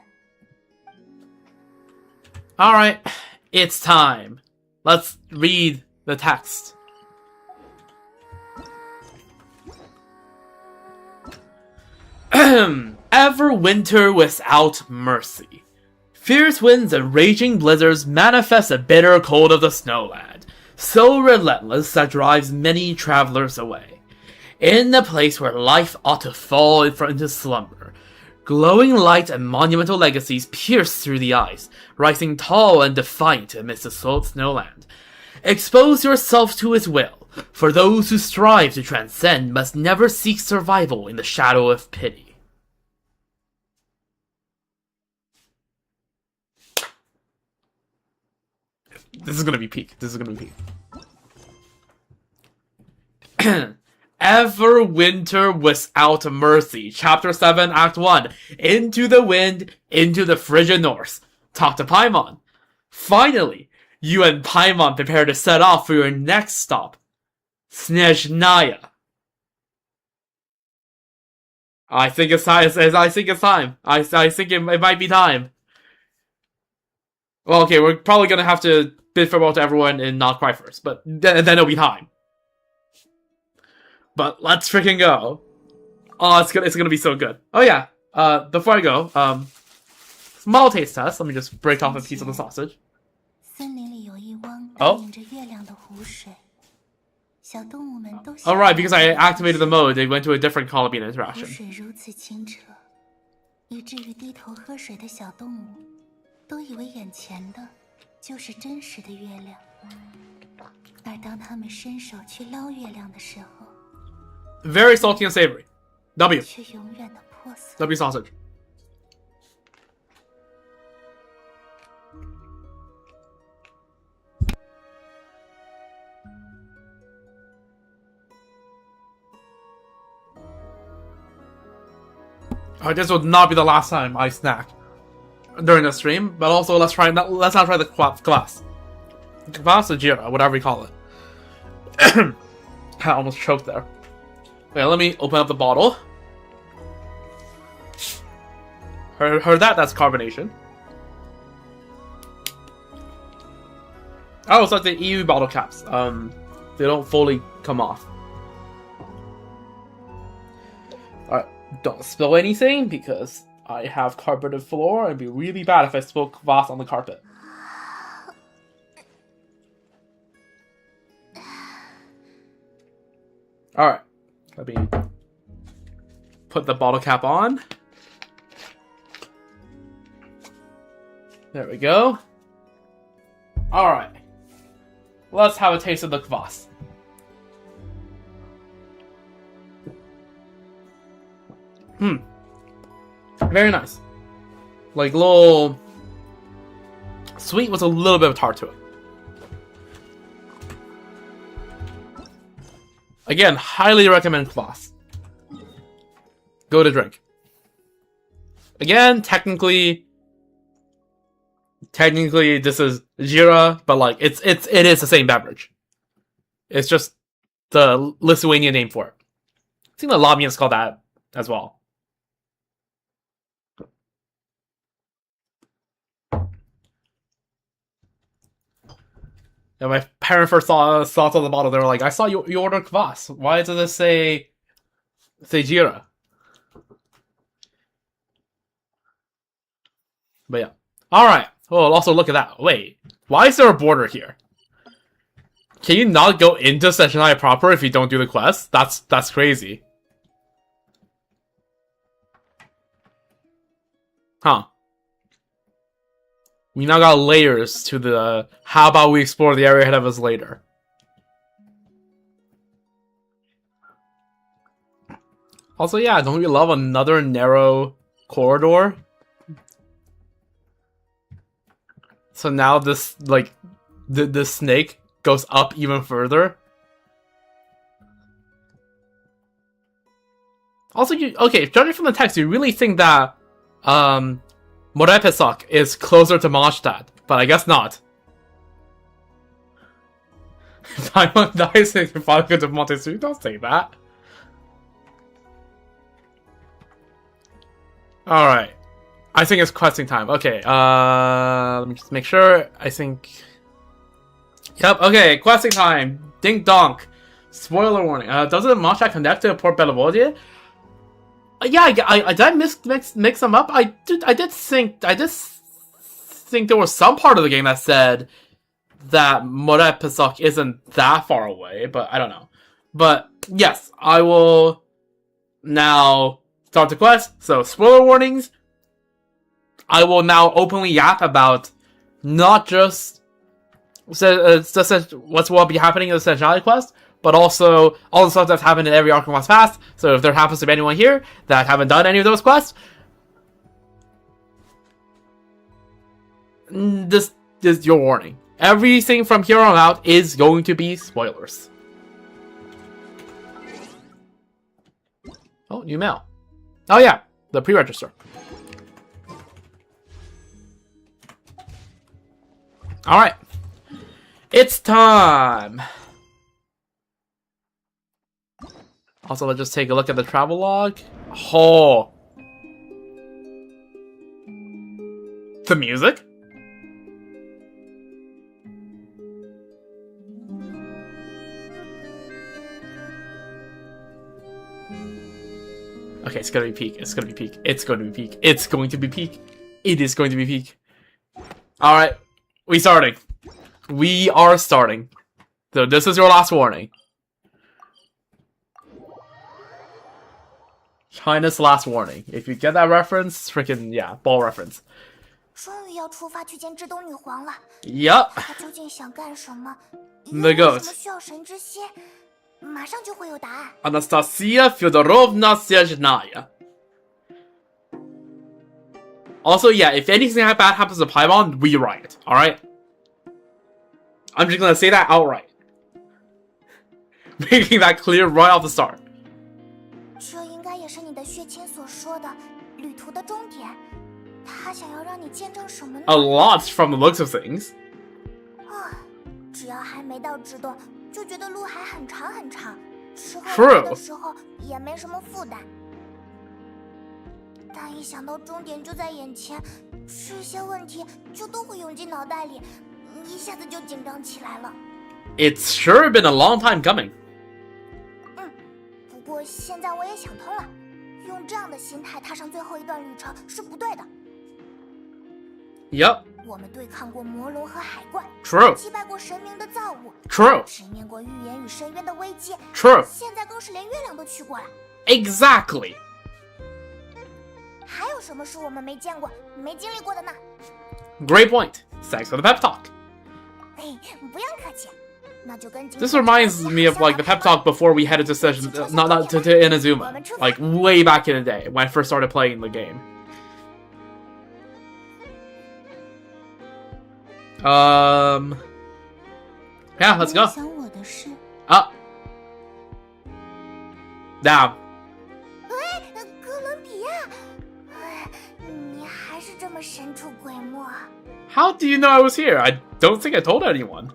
All right, it's time. Let's read the text. Everwinter without mercy. Fierce winds and raging blizzards manifest the bitter cold of the snowland, so relentless that drives many travelers away. In the place where life ought to fall into slumber, glowing light and monumental legacies pierce through the ice, rising tall and defiant amidst the snowland. Expose yourself to its will, for those who strive to transcend must never seek survival in the shadow of pity. This is gonna be peak. This is gonna be peak. Everwinter without mercy. Chapter 7, Act 1. Into the wind, into the frigid north. Talk to Paimon. Finally, you and Paimon prepare to set off for your next stop. SNEZHNAYA. I think it's time. I think it's time. I think it might be time. Well, okay, we're probably gonna have to bid farewell to everyone and not cry first, but then it'll be time. But let's freaking go. Oh, it's gonna be so good. Oh yeah, before I go, small taste test. Let me just break off a piece of the sausage. 森林里有一汪 Oh. 倒映着月亮的湖水，小动物们都 Alright, because I activated the mode, they went to a different Columbian 湖 interaction. 水如此清澈，以至于低头喝水的小动物都以为眼前的就是真实的月亮。而当他们伸手去捞月亮的时候， Very salty and savory. W. 却永远的破碎。 W sausage. Alright, this would not be the last time I snack during the stream, but also let's not try the glass. Glass or Jira, whatever you call it. I almost choked there. Okay, let me open up the bottle. Heard that? That's carbonation. Oh, it's like the EU bottle caps. They don't fully come off. Alright, don't spill anything because I have carpeted floor. It'd be really bad if I spill kvass on the carpet. Alright, let me put the bottle cap on. There we go. Alright. Let's have a taste of the kvass. Very nice. Like, little... Sweet with a little bit of tart to it. Again, highly recommend kvass. Go to drink. Again, technically this is Jira, but like it is the same beverage. It's just the Lithuanian name for it. I think the Latvians call that as well. And my parents first saw the bottle, they were like, I saw you ordered kvass. Why does it say Jira? But yeah. Alright. Oh, also look at that. Wait. Why is there a border here? Can you not go into SNEZHNAYA proper if you don't do the quest? That's crazy. Huh. We now got layers to the... How about we explore the area ahead of us later? Also, yeah, don't we love another narrow corridor? So now this, like, the snake goes up even further. Also, okay, judging from the text, you really think that, Morepisak is closer to Mondstadt, but I guess not. Paimon dies in Falcon to Montessu. Don't say that. Alright. I think it's questing time. Okay, let me just make sure. I think... Yep, okay, questing time. Ding donk. Spoiler warning. Doesn't Mondstadt connect to Port Bellevodie? Yeah, I did mix them up. I did think there was some part of the game that said that Morepisak isn't that far away, but I don't know. But yes, I will now start the quest. So spoiler warnings. I will now openly yap about not just what's will be happening in the SNEZHNAYA quest, but also all the stuff that's happened in every Archon quest past. So if there happens to be anyone here that haven't done any of those quests, this is your warning. Everything from here on out is going to be spoilers. Oh, new mail. Oh yeah, the pre-register. Alright. It's time! Also, let's just take a look at the travel log. Oh! The music? Okay, it's gonna be peak. It's gonna be peak. It's going to be peak. It's going to be peak. It is going to be peak. Alright. We starting. We are starting. So this is your last warning. China's last warning. If you get that reference, freaking yeah, ball reference. 终于要出发去见至东女皇了。 Yup. 她究竟想干什么？ The 有 goat. 什么需要神之心？马上就会有答案。 Anastasia Fyodorovna SNEZHNAYA. Also, yeah, if anything bad happens to Paimon, we riot, alright? I'm just gonna say that outright. Making that clear right off the start. 这应该也是你的血亲所说的旅途的终点。他想要让你见证什么呢？ A lot from the looks of things. 啊，只要还没到至东，就觉得路还很长很长。之后 True. 的时候也没什么负担。但一想到终点就在眼前，这些问题就都会涌进脑袋里，一下子就紧张起来了。 It's sure been a long time coming. 不过现在我也想通了，用这样的心态踏上最后一段旅程是不对的。 Yup. 我们对抗过魔龙和海怪 True. 击败过神明的造物 True. 直面过预言与深渊的危机 True. 现在更是连月亮都去过了。 Exactly. 还有什么是我们没见过、没经历过的呢？ Great point. Thanks for the pep talk. 哎，不用客气。那就跟 This reminds me of like the pep talk before we headed to session, not to Inazuma, like way back in the day when I first started playing the game. Yeah, let's go. 想我的事。 Up. Down. 哥伦比亚，你还是这么神出鬼没。 How do you know I was here? I don't think I told anyone.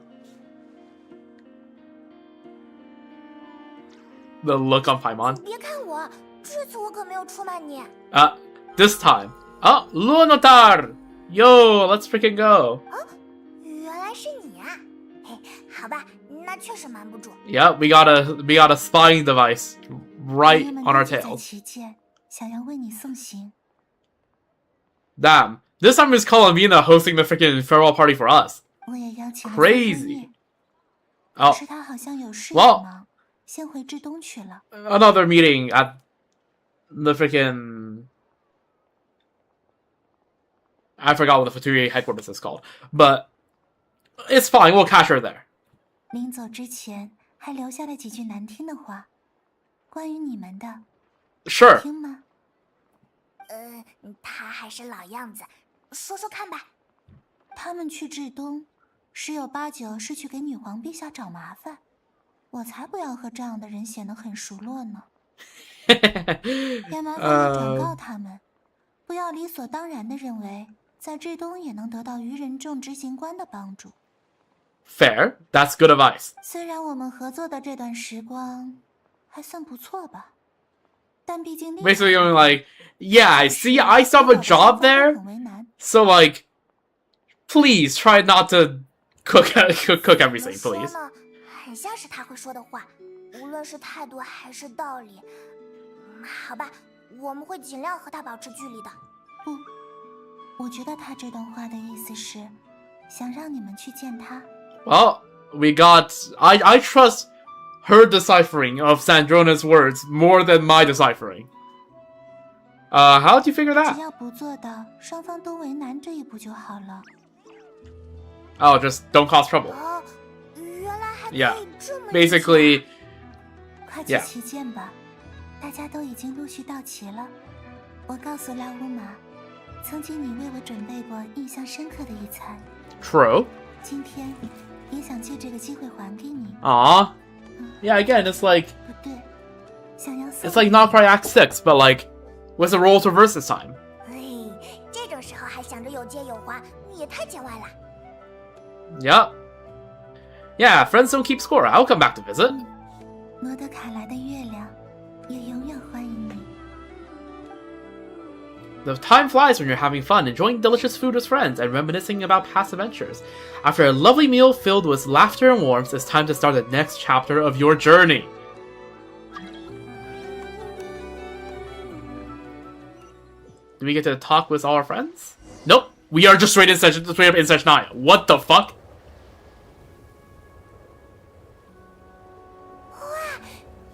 The look on Paimon. 别看我，这次我可没有出卖你。 This time. Oh, Lunotar! Yo, let's freaking go. 原来是你啊！嘿，好吧，那确实瞒不住。 Yeah, we got a spying device right 朋友们 on our 都在 tails. 旗舰，想要为你送行。 Damn. This time it's Columbina hosting the freaking farewell party for us. 我也邀请了 Crazy. 可 Oh, 是他好像有事 Well 要忙，先回至东去了。 another meeting at the freaking... I forgot what the Fatui headquarters is called. But it's fine, we'll catch her there. 临走之前还留下了几句难听的话，关于你们的， Sure. 听吗？他还是老样子，说说看吧。他们去至东，十有八九是去给女皇陛下找麻烦。我才不要和这样的人显得很熟络呢。要麻烦你转告他们，不要理所当然的认为，在至东也能得到愚人众执行官的帮助。Fair, that's good advice. 虽然我们合作的这段时光还算不错吧，但毕竟 Basically going like, yeah, I see, I still have a job there, so like, please try not to cook everything, please. 很像是他会说的话，无论是态度还是道理。好吧，我们会尽量和他保持距离的。不，我觉得他这段话的意思是想让你们去见他。Well, we got... I trust her deciphering of Sandrona's words more than my deciphering. How did you figure that? 只要不做到双方都为难这一步就好了。Oh, just don't cause trouble. 原来还可以 Yeah, 这么 basically... 快去旗舰吧，大家都已经陆续到齐了。我告诉拉乌玛，曾经你为我准备过印象深刻的一餐。True. 今天也想借这个机会还给你。Aww. Yeah, again, it's like... 不对，想要送 It's like not quite Act 6, but like, with the roles reversed this time. 这种时候还想着有借有还，你也太见外了。Yep. Yeah, friends don't keep score. I'll come back to visit. 罗德卡来的月亮也永远欢迎你。The time flies when you're having fun, enjoying delicious food with friends, and reminiscing about past adventures. After a lovely meal filled with laughter and warmth, it's time to start the next chapter of your journey. Do we get to talk with all our friends? Nope. We are just straight up in SNEZHNAYA. What the fuck? 哇，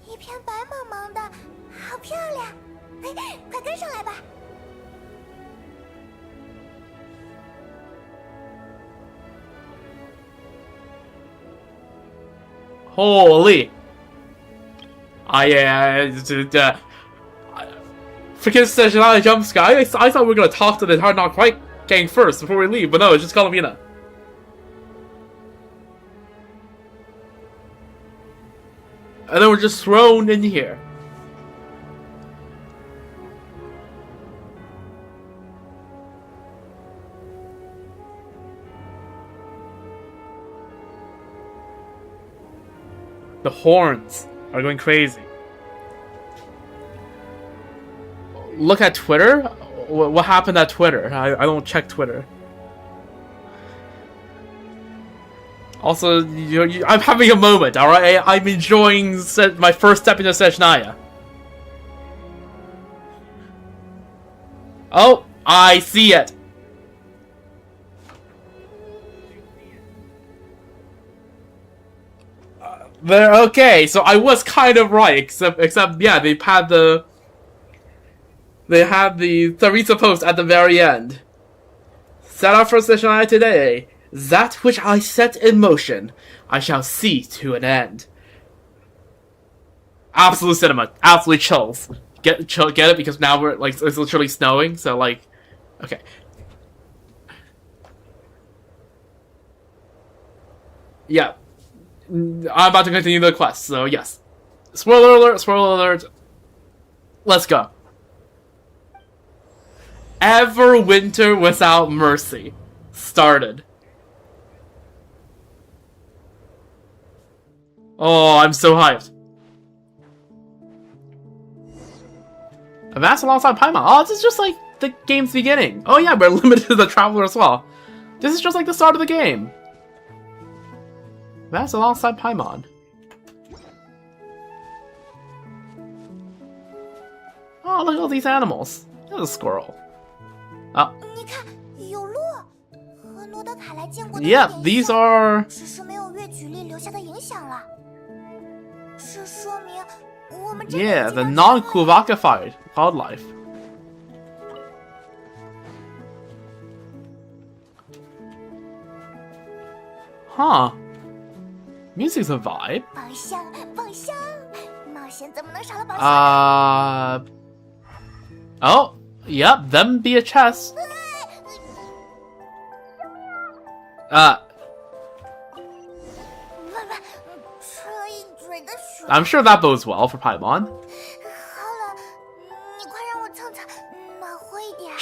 一片白茫茫的，好漂亮！快跟上来吧。Holy! Freaking SNEZHNAYA jump sky. I thought we were gonna talk to the Hard Knock Fight gang first before we leave, but no, it's just Calamina. And then we're just thrown in here. The horns are going crazy. Look at Twitter? What happened at Twitter? I don't check Twitter. Also, I'm having a moment, alright? I'm enjoying my first step into SNEZHNAYA. Oh, I see it. There, okay, so I was kind of right, except yeah, they had the Theresa post at the very end. Set out for SNEZHNAYA today. That which I set in motion, I shall see to an end. Absolute cinema, absolute chills. Get it? Because now we're like it's literally snowing, so like, okay. Yeah, I'm about to continue the quest, so yes. Spoiler alert! Spoiler alert! Let's go. Everwinter without mercy started. Oh, I'm so hyped. Advance alongside Paimon. Oh, this is just like the game's beginning. Oh yeah, we're limited to the Traveler as well. This is just like the start of the game. Advance alongside Paimon. Oh, look at all these animals. There's a squirrel. Oh. Yeah, these are... Yeah, the non-Kuvakified wildlife. Huh. Music's a vibe. Oh, yep, them be a chest. I'm sure that bodes well for Paimon.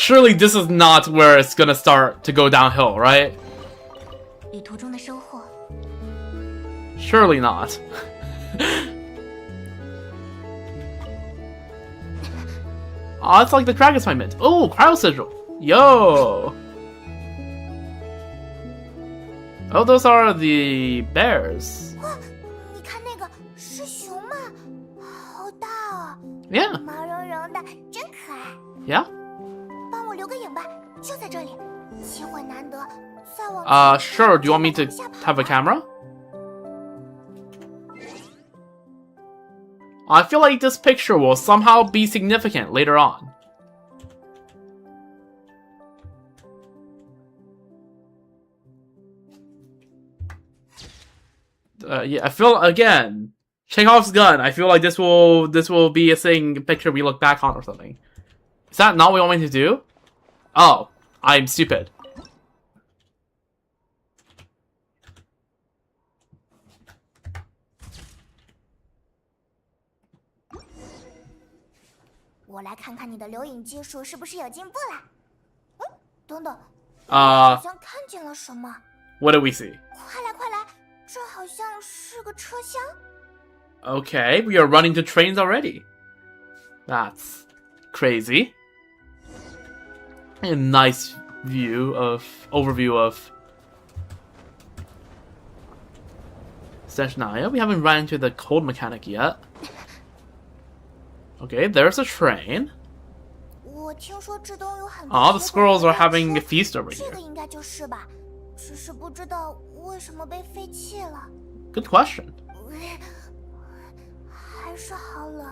Surely this is not where it's gonna start to go downhill, right? 旅途中的收获。 Surely not. Oh, it's like the Dragon's Mint. Oh, Cryo Sigil. Yo. Oh, those are the bears. 哇，你看那个是熊吗？好大哦， Yeah. 毛茸茸的，真可爱。 Yeah. 帮我留个影吧，就在这里。机会难得，再往 Sure. Do you want me to have a camera? I feel like this picture will somehow be significant later on. Yeah, I feel again, Chekhov's gun. I feel like this will be a picture we look back on or something. Is that not what you want me to do? Oh, I'm stupid. 我来看看你的留影技术是不是有进步了。嗯，等等，我 Uh, 好像看见了什么。 what do we see? 快来，快来，这好像是个车厢。 Okay, we are running to trains already. That's crazy. A nice overview of SNEZHNAYA. We haven't run into the cold mechanic yet. Okay, there's a train. 我听说这东有很多。 Oh, the squirrels are having a feast over 这 here. 个应该就是吧，只是不知道为什么被废弃了。 Good question. 还是好冷。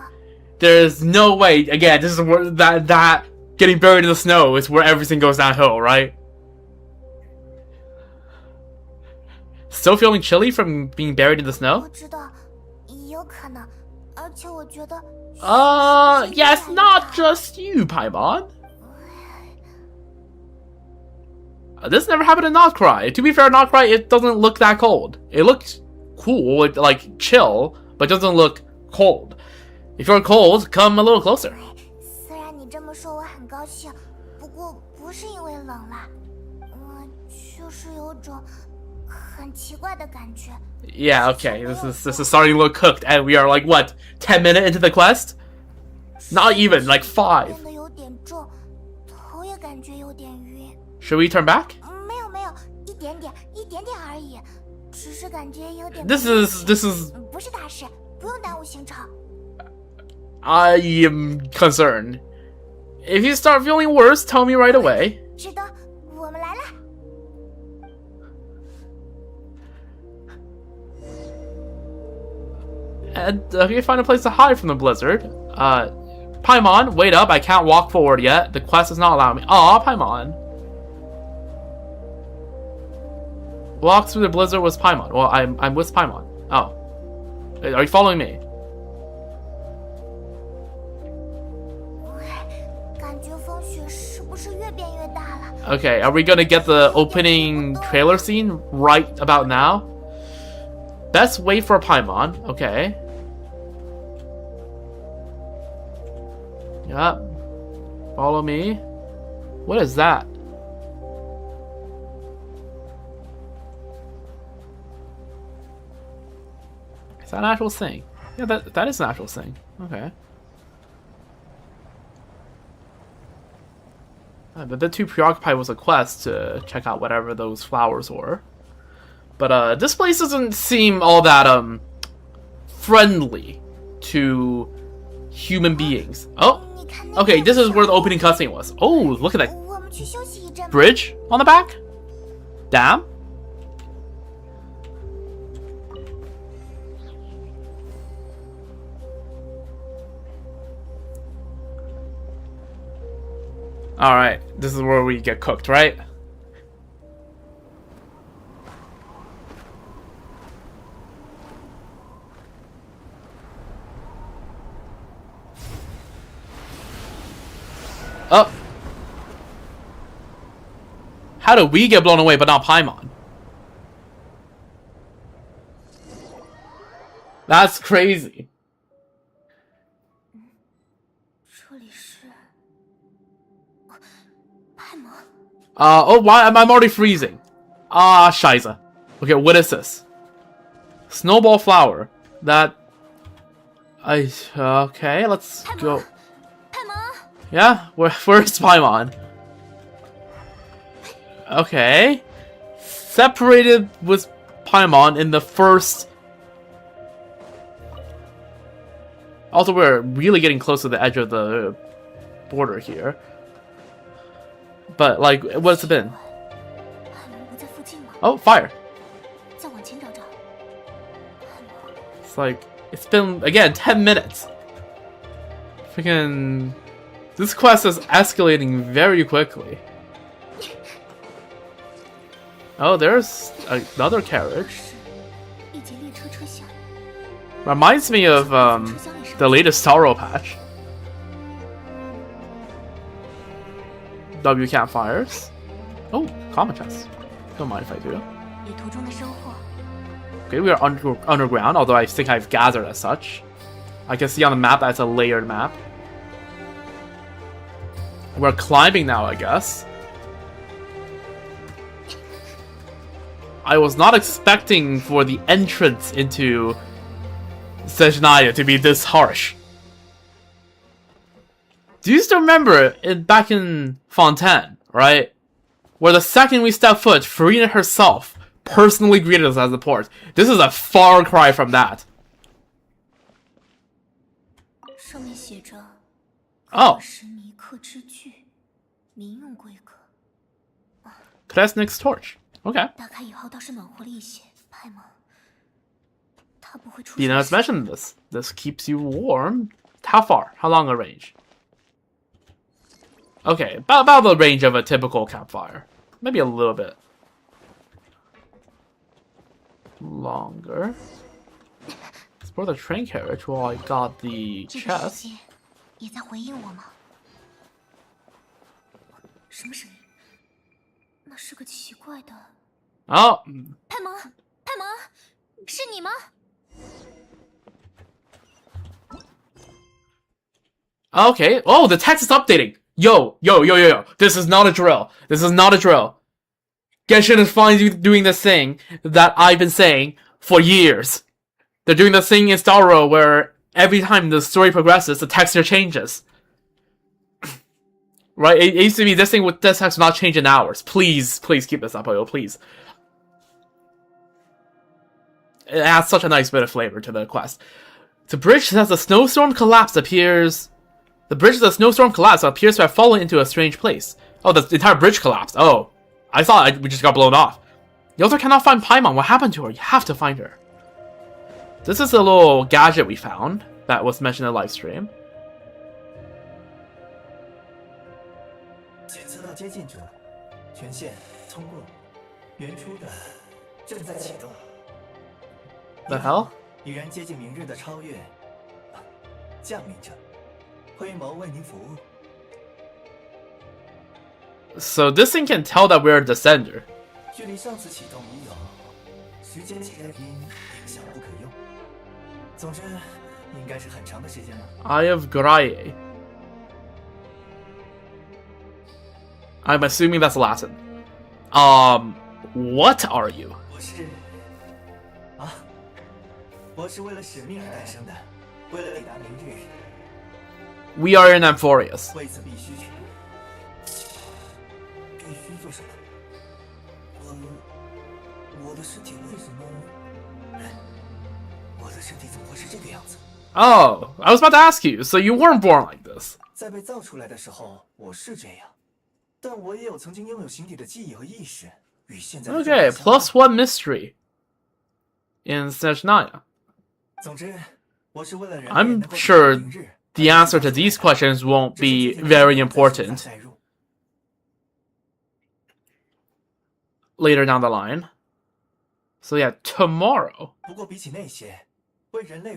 There's no way. Again, this is where that getting buried in the snow is where everything goes downhill, right? Still feeling chilly from being buried in the 不 snow? 知道，有可能，而且我觉得。 Yes, not just you, Paimon. This never happened in Notcry. To be fair, Notcry, it doesn't look that cold. It looks cool, like chill, but doesn't look cold. If you're cold, come a little closer. 虽然你这么说我很高兴，不过不是因为冷啦，就是有种很奇怪的感觉。 Yeah, okay. This is starting to look cooked, and we are like what, 10 minutes into the quest? Not even, like 5. 变得有点重，头也感觉有点晕。 Should we turn back? 没有，一点点而已，只是感觉有点。 This is. 不是大事，不用耽误行程。 I am concerned. If you start feeling worse, tell me right away. 知道，我们来了。 And okay, find a place to hide from the blizzard. Paimon, wait up. I can't walk forward yet. The quest does not allow me. Aw, Paimon. Walk through the blizzard with Paimon. Well, I'm with Paimon. Oh. Are you following me? 感觉风雪是不是越变越大了？ Okay, are we gonna get the opening trailer scene right about now? Best wait for Paimon. Okay. Yep. Follow me. What is that? Is that an actual thing? Yeah, that is an actual thing. Okay. I'm a bit too preoccupied with the quest to check out whatever those flowers were. But this place doesn't seem all that friendly to human beings. Oh, okay, this is where the opening cutscene was. Oh, look at that 我们去休息一阵吧。 bridge on the back. Damn. Alright, this is where we get cooked, right? Oh. How did we get blown away but not Paimon? That's crazy. 这里是， Oh, why am I already freezing? Ah, scheiße. Okay, what is this? Snowball flower. That... Okay, let's go. Yeah, where's Paimon? Okay. Separated with Paimon in the first... Also, we're really getting close to the edge of the border here. But, like, what's it been? Oh, fire. It's like, it's been, again, 10 minutes. Freaking... This quest is escalating very quickly. Oh, there's another carriage. Reminds me of, the latest Sorrow patch. W campfires. Oh, common chest. Don't mind if I do. Okay, we are underground, although I think I've gathered as such. I can see on the map that it's a layered map. We're climbing now, I guess. I was not expecting for the entrance into SNEZHNAYA to be this harsh. Do you still remember back in Fontaine, right? Where the second we step foot, Farina herself personally greeted us as the port. This is a far cry from that. Oh. Kresnik's torch. Okay. Dina has mentioned this. This keeps you warm. How far? How long a range? Okay, about the range of a typical campfire. Maybe a little bit longer. Explore the train carriage while I got the chest. Oh. Okay. Oh, the text is updating. Yo. This is not a drill. This is not a drill. Genshin is finally doing this thing that I've been saying for years. They're doing this thing in Starro where every time the story progresses, the texture changes. Right? It used to be this thing with this text will not change in hours. Please keep this up, Oyo, please. It adds such a nice bit of flavor to the quest. The bridge says the snowstorm collapse appears... The bridge of the snowstorm collapse appears to have fallen into a strange place. Oh, the entire bridge collapsed. Oh. I thought we just got blown off. You also cannot find Paimon. What happened to her? You have to find her. This is a little gadget we found that was mentioned in the live stream. The hell? So this thing can tell that we're a descender. Eye of Graye. I'm assuming that's Latin. What are you? We are in Amphorius. Oh, I was about to ask you, so you weren't born like this. Okay, +1 mystery in SNEZHNAYA. I'm sure the answer to these questions won't be very important later down the line. So yeah, tomorrow.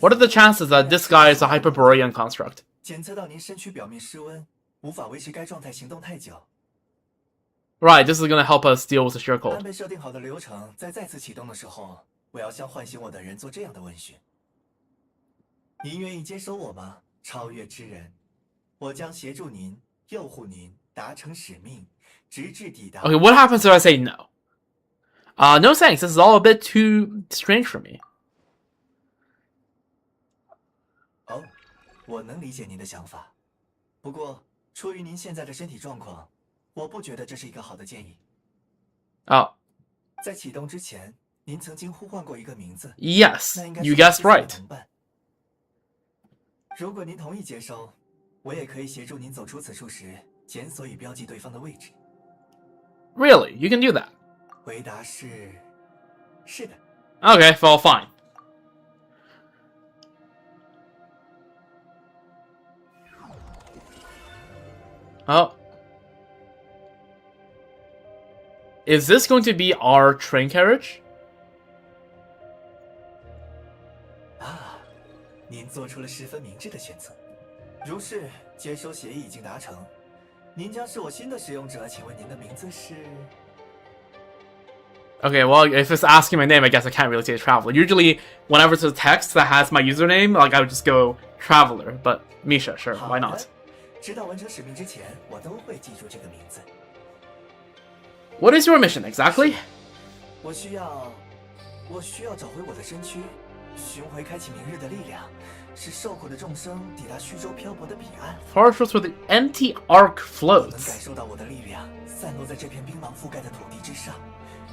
What are the chances that this guy is a Hyperborean construct? Right, this is gonna help us deal with the sheer cold. Okay, what happens if I say no? No thanks. This is all a bit too strange for me. 哦，我能理解您的想法，不过出于您现在的身体状况，我不觉得这是一个好的建议。Oh. 在启动之前，您曾经呼唤过一个名字。 Yes, 那应该 you 是 guessed 自己的 right. 同伴。如果您同意接收，我也可以协助您走出此处时检索与标记对方的位置。 Really? You can do that? 回答是，是的。 Okay, well, fine. Oh. Is this going to be our train carriage? 啊，您做出了十分明智的选择。如是，接收协议已经达成，您将是我新的使用者。请问您的名字是？ Okay, well, if it's asking my name, I guess I can't really say Traveler. Usually, whenever it's a text that has my username, like I would just go Traveler. But Misha, sure, why not? 直到完成使命之前，我都会记住这个名字。 What is your mission exactly? 我需要找回我的身躯，寻回开启明日的力量，使受苦的众生抵达虚舟漂泊的彼岸。 Partials where the empty arc 我能感 floats. 受到我的力量散落在这片冰芒覆盖的土地之上，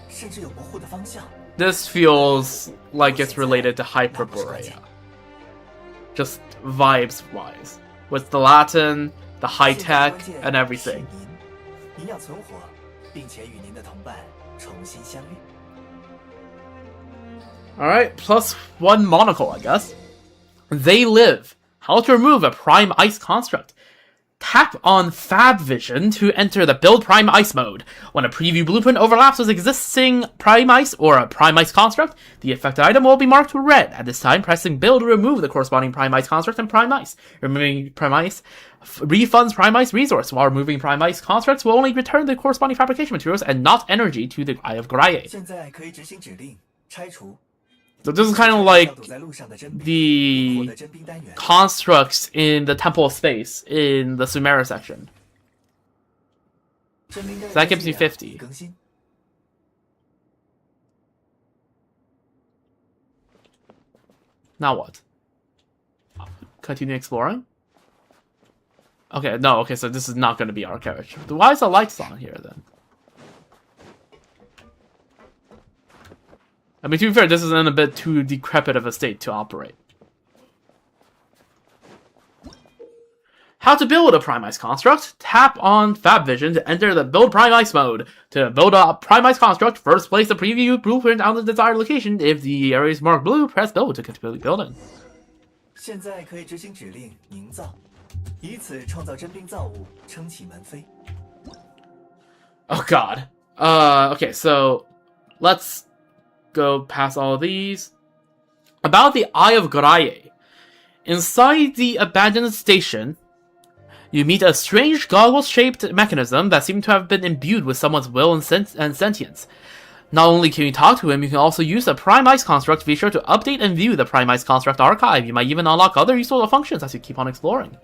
甚至有模糊的方向。 This feels like it's related to Hyperborea. Just vibes-wise. With the Latin, the high tech, and everything. 您要存活，并且与您的同伴重新相遇。 Alright, plus one monocle, I guess. They live. How to remove a Prime Ice construct. Tap on Fab Vision to enter the Build Prime Ice mode. When a preview blueprint overlaps with existing Prime Ice or a Prime Ice construct, the affected item will be marked red. At this time, pressing Build will remove the corresponding Prime Ice construct and Prime Ice. Removing Prime Ice refunds Prime Ice resource, while removing Prime Ice constructs will only return the corresponding fabrication materials and not energy to the Eye of Graye. 现在可以执行指令拆除。 So this is kind of like 堵在路上的真冰， the 获得真冰单元。 constructs in the Temple of Space in the Sumeria section. 真冰单元 So that gives me 数量 50. 已更新。 Now what? Continue exploring? Okay, no, okay, so this is not going to be our carriage. Why is the lights on here, then? I mean, to be fair, this is in a bit too decrepit of a state to operate. How to build a Prime Ice construct? Tap on Fab Vision to enter the Build Prime Ice mode. To build a Prime Ice construct, first place the preview blueprint on the desired location. If the area is marked blue, press Build to continue building. 现在可以执行指令凝造，以此创造真冰造物，撑起门扉。 Oh god. Okay, so let's go past all of these. About the Eye of Graye. Inside the abandoned station, you meet a strange goggle-shaped mechanism that seems to have been imbued with someone's will and sentience. Not only can you talk to him, you can also use the Prime Ice construct feature to update and view the Prime Ice construct archive. You might even unlock other useful functions as you keep on exploring.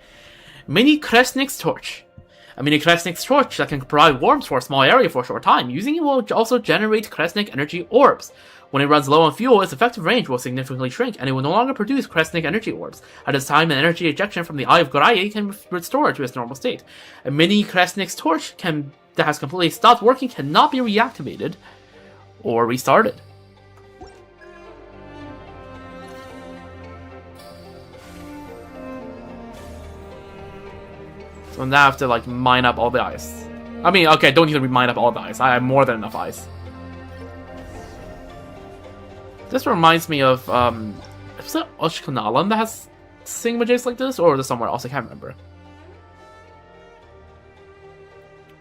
Mini Kresnik's Torch. A mini Kresnik's torch that can provide warmth for a small area for a short time. Using it will also generate Kresnik energy orbs. When it runs low on fuel, its effective range will significantly shrink, and it will no longer produce Kresnik energy orbs. At this time, an energy ejection from the Eye of Graye can restore it to its normal state. A mini Kresnik's torch that has completely stopped working cannot be reactivated or restarted. So now I have to, like, mine up all the ice. I mean, okay, don't need to mine up all the ice. I have more than enough ice. This reminds me of, is it Oshkanalan that has thingamajigs like this? Or is it somewhere else? I can't remember.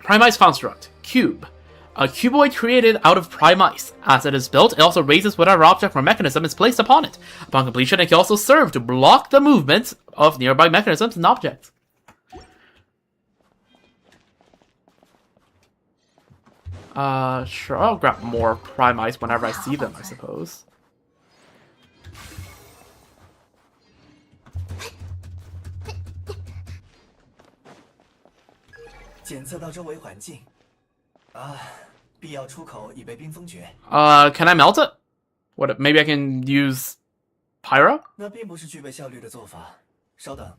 Prime Ice Construct. Cube. A cuboid created out of Prime Ice. As it is built, it also raises whatever object or mechanism is placed upon it. Upon completion, it can also serve to block the movement of nearby mechanisms and objects. Sure, I'll grab more Prime Ice whenever I see them, I suppose. 啊，必要出口已被冰封绝。Can I melt it? What? Maybe I can use pyro? 那并不是具备效率的做法。稍等，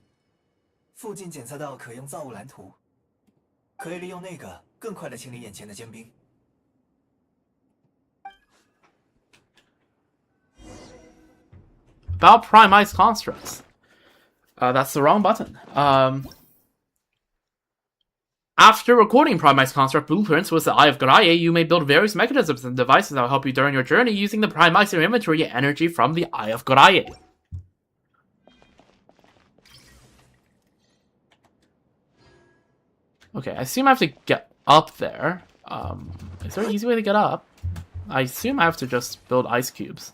附近检测到可用造物蓝图，可以利用那个更快的清理眼前的坚冰。About Prime Ice constructs. That's the wrong button. After recording Prime Ice construct blueprints with the Eye of Graye, you may build various mechanisms and devices that will help you during your journey using the Prime Ice inventory energy from the Eye of Graye. Okay, I assume I have to get up there. Is there an easy way to get up? I assume I have to just build ice cubes.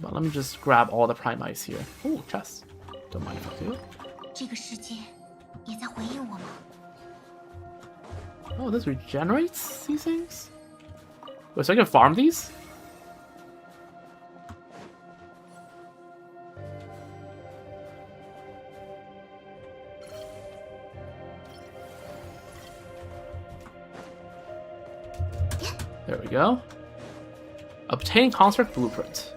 But let me just grab all the Prime Ice here. Ooh, chest. Don't mind if I do. 这个世界也在回应我吗？ Oh, this regenerates these things? Wait, so I can farm these? There we go. Obtain construct blueprint.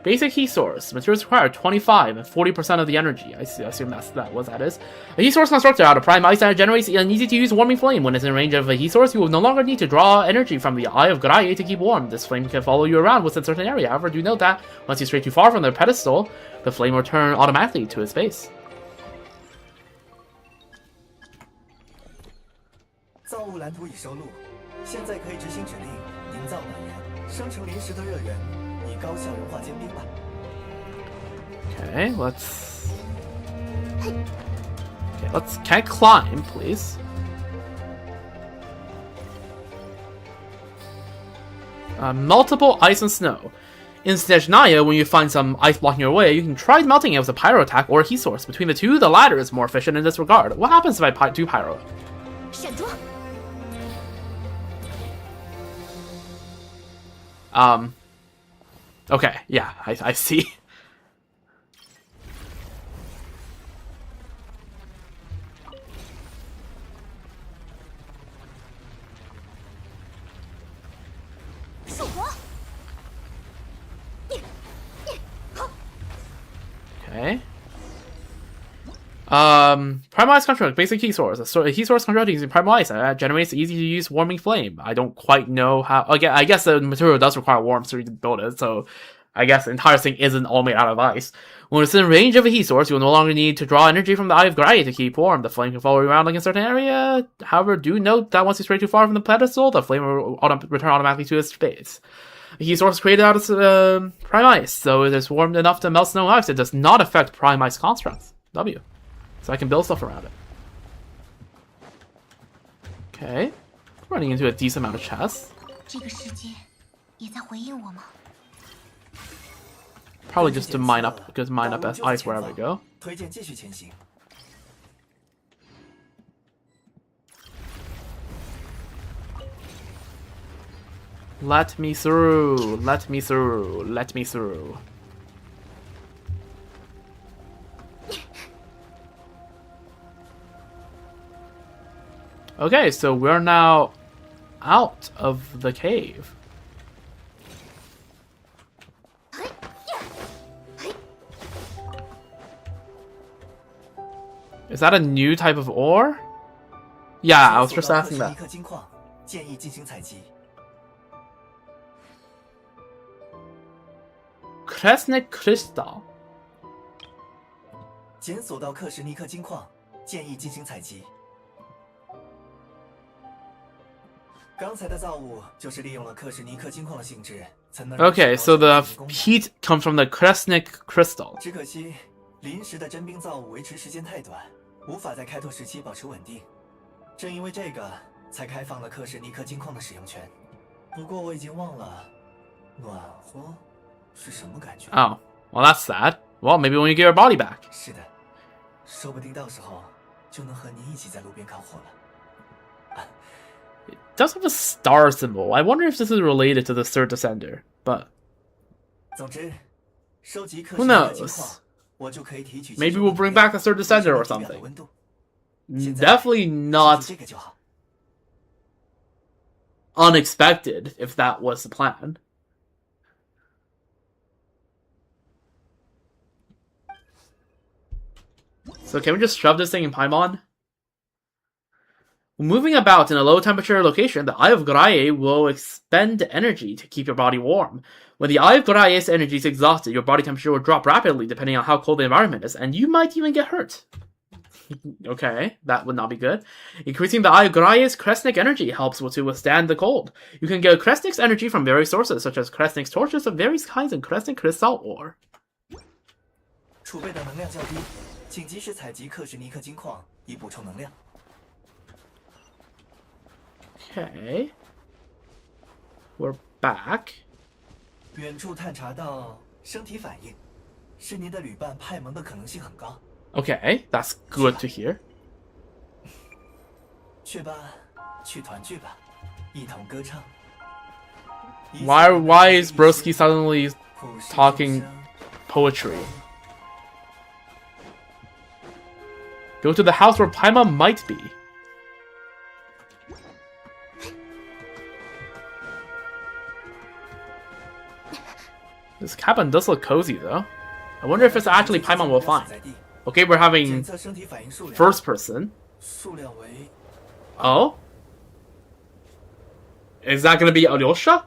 Basic heat source. Materials required 25 and 40% of the energy. I assume that's what that is. A heat source constructor out of prime ice that generates an easy-to-use warming flame. When it's in range of a heat source, you will no longer need to draw energy from the Eye of Graye to keep warm. This flame can follow you around within a certain area. However, do note that once you stray too far from the pedestal, the flame will return automatically to its base. 造物蓝图已收录，现在可以执行指令，营造暖源，生成临时的热源，以高效融化坚冰吧。Okay, let's. Okay, let's. Can I climb, please? Multiple ice and snow. In SNEZHNAYA, when you find some ice blocking your way, you can try melting it with a pyro attack or a heat source. Between the two, the latter is more efficient in this regard. What happens if I do pyro? 闪躲！ Okay, yeah, I see. Okay. Primal Ice Construct, basic key source. A key source construct using Primal Ice generates easy to use warming flame. I don't quite know how. Again, I guess the material does require warmth to build it, so I guess the entire thing isn't all made out of ice. When it's in range of a heat source, you will no longer need to draw energy from the Eye of Graye to keep warm. The flame can follow you around like a certain area. However, do note that once you stray too far from the pedestal, the flame will return automatically to its base. The heat source is created out of Prime Ice, so it is warmed enough to melt snow and ice. It does not affect Prime Ice constructs. W. So I can build stuff around it. Okay. Running into a decent amount of chests. 这个世界也在回应我吗？ Probably just to mine up as ice wherever I go. 推荐继续前行。 Let me through. Let me through. Let me through. Okay, so we're now out of the cave. Is that a new type of ore? Yeah, I was just asking that. 金矿，建议进行采集。 Kresnik Crystal. 检索到克什尼克金矿，建议进行采集。刚才的造物就是利用了克什尼克金矿的性质，才能。Okay, so the heat comes from the Kresnik Crystal. 只可惜，临时的真冰造物维持时间太短，无法在开拓时期保持稳定。正因为这个，才开放了克什尼克金矿的使用权。不过我已经忘了，暖和。 是什么感觉？ Oh, well, that's sad. Well, maybe when you get your body back. 是的，说不定到时候就能和您一起在路边烤火了。 It does have a star symbol. I wonder if this is related to the third descender, but 总之，收集克 who 什尼克金 knows? 矿，我就可以提取。 Maybe we'll bring back the third descender or something. definitely 记住 not 这个就好。 unexpected if that was the plan. So can we just shove this thing in Paimon? Moving about in a low temperature location, the Eye of Graye will expend energy to keep your body warm. When the Eye of Graye's energy is exhausted, your body temperature will drop rapidly depending on how cold the environment is, and you might even get hurt. Okay, that would not be good. Increasing the Eye of Graye's Kresnik energy helps to withstand the cold. You can get Kresnik's energy from various sources, such as Kresnik's torches of various kinds and Kresnik crystal ore. 储备的能量较低，请及时采集克什尼克金矿以补充能量。 Okay. We're back. 远处探查到生体反应，是您的旅伴派蒙的可能性很高。 Okay, that's good to hear. 去吧，去团聚吧，一同歌唱。 Why is Broski suddenly talking poetry? Go to the house where Paimon might be. This cabin does look cozy, though. I wonder if it's actually Paimon we'll find. Okay, we're having 检测生体反应数量， first person. 数量为 Oh? Is that gonna be Alyosha?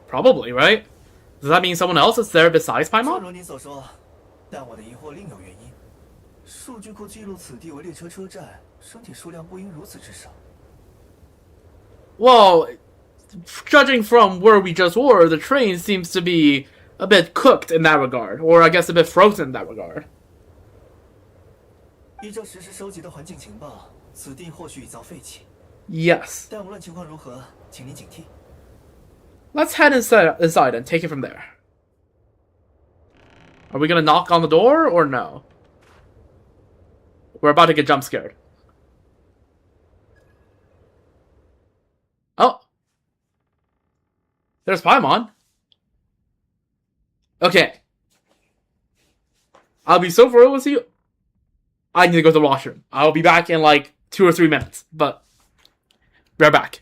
Probably, right? Does that mean someone else is there besides 正 Paimon? 如您所说，但我的疑惑另有原因。数据库记录此地为列车车站，生体数量不应如此之少。 Well, judging from where we just were, the train seems to be a bit cooked in that regard, or I guess a bit frozen in that regard. 依照实时收集的环境情报，此地或许已遭废弃。 Yes. 但无论情况如何，请您警惕。 Let's head inside and take it from there. Are we gonna knock on the door, or no? We're about to get jump scared. Oh. There's Paimon. Okay. I'll be so real with you. I need to go to the washroom. I'll be back in like 2 or 3 minutes, but we're back.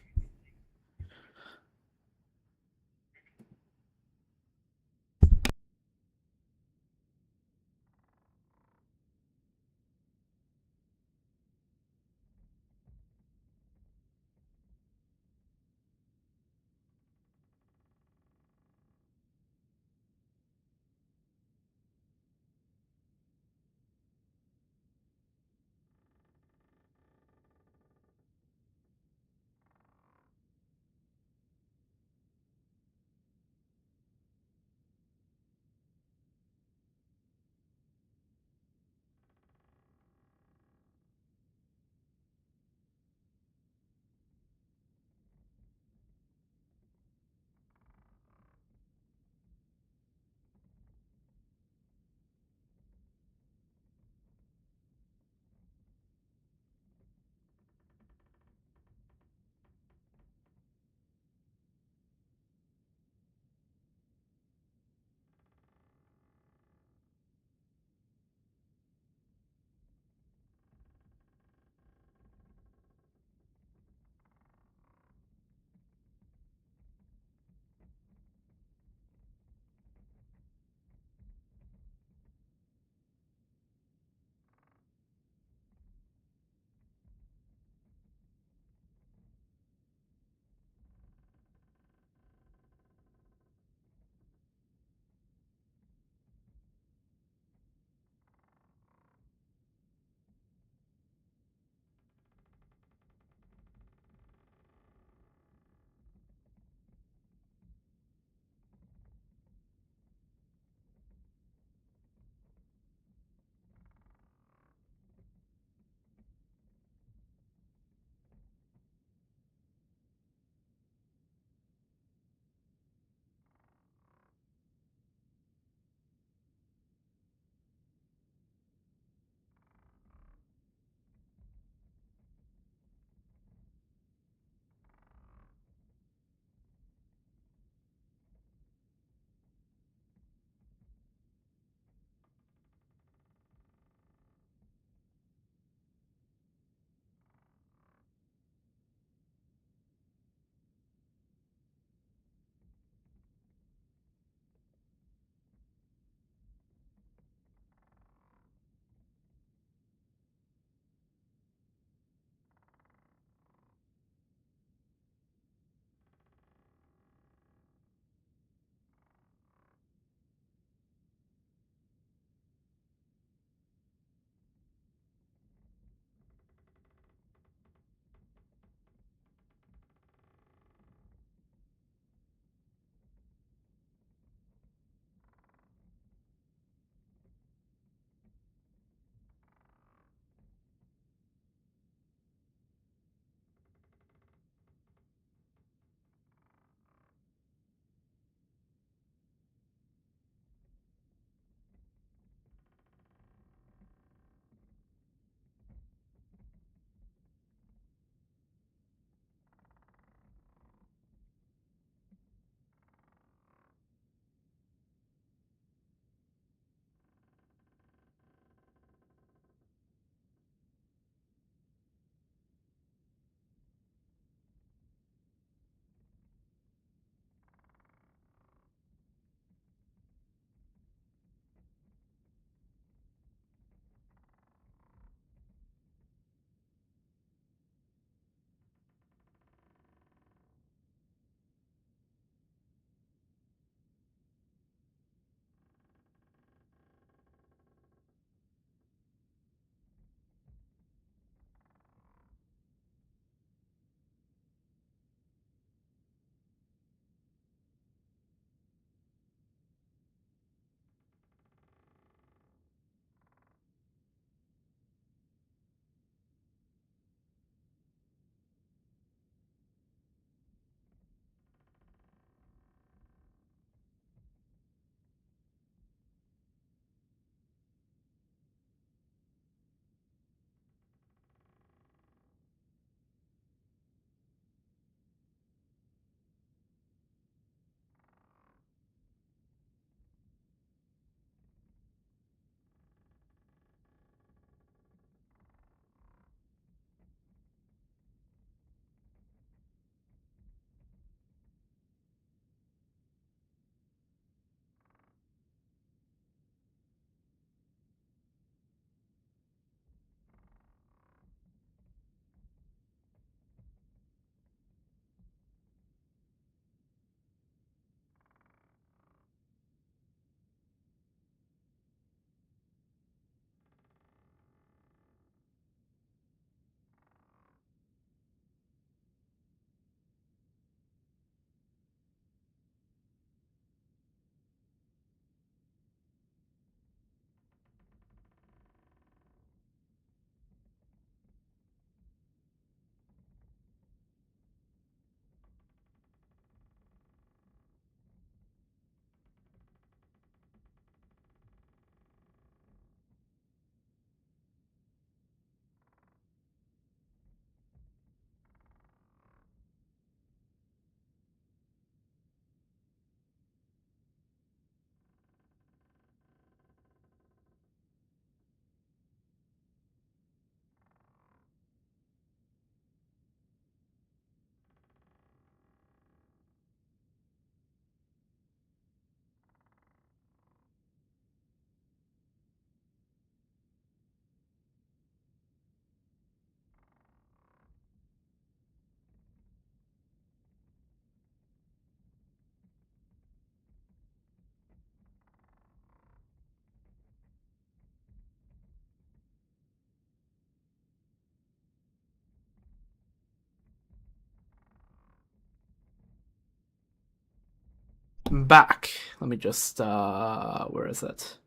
I'm back. Let me just, where is it?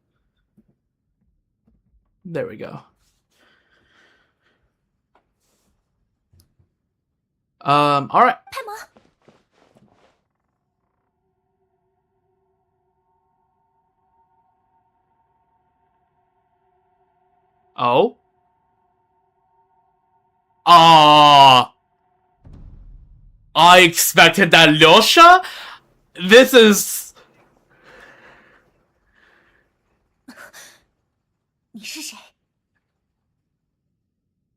There we go. Alright. 派魔， Oh? I expected that, Lyosha? This is... 你是谁？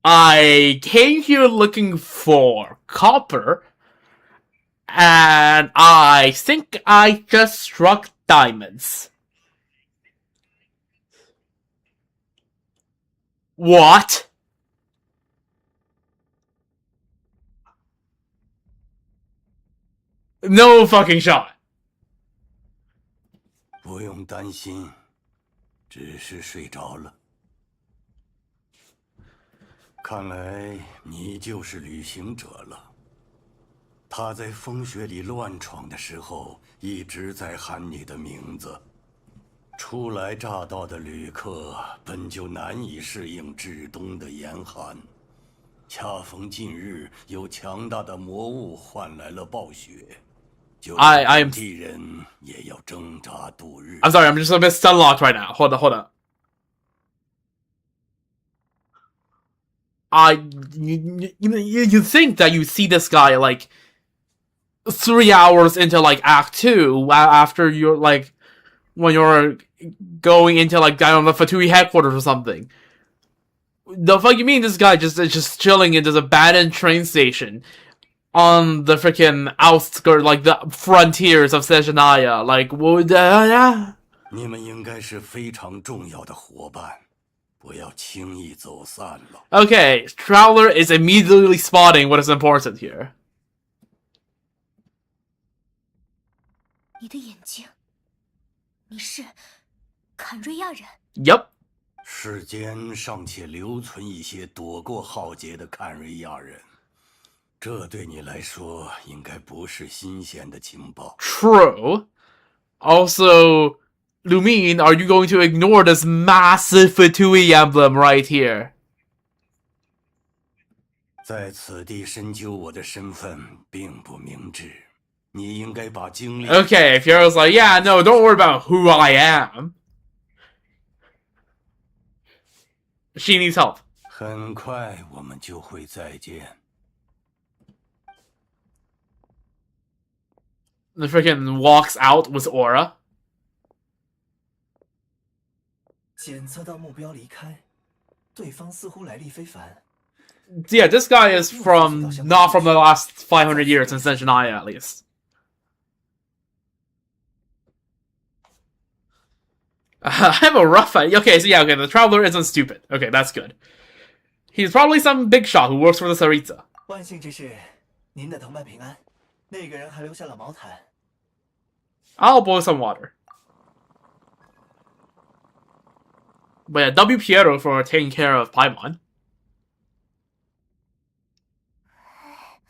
I came here looking for copper, and I think I just struck diamonds. What? No fucking shot. 不用担心，只是睡着了。看来你就是旅行者了。他在风雪里乱闯的时候，一直在喊你的名字。初来乍到的旅客本就难以适应至冬的严寒，恰逢近日有强大的魔物换来了暴雪。 I'm 地人也要挣扎度日。 I'm sorry, I'm just a bit stun-locked right now. Hold on. You think that you see this guy like 3 hours into like Act 2 after you're like when you're going into like I don't know the Fatui headquarters or something. The fuck you mean this guy is just chilling in this abandoned train station on the freaking outskirts, like the frontiers of SNEZHNAYA, like would 你们应该是非常重要的伙伴，不要轻易走散了。 Okay, Traveler is immediately spotting what is important here. 你的眼睛，你是坎瑞亚人。 Yep. 世间尚且留存一些躲过浩劫的坎瑞亚人，这对你来说应该不是新鲜的情报。 True. Also, Lumine, are you going to ignore this massive Fatui emblem right here? 在此地深究我的身份并不明智，你应该把精力。 Okay, Fiero's like, yeah, no, don't worry about who I am. She needs help. 很快我们就会再见。 The freaking walks out with aura. 检测到目标离开，对方似乎来历非凡。 Yeah, this guy is not from the last 500 years in SNEZHNAYA, at least. I have a rough idea. Okay, so yeah, okay, the Traveler isn't stupid. Okay, that's good. He's probably some big shot who works for the Saritsa. 万幸之是，您的同伴平安，那个人还留下了毛毯。 I'll boil some water. But yeah, W. Piero for taking care of Paimon.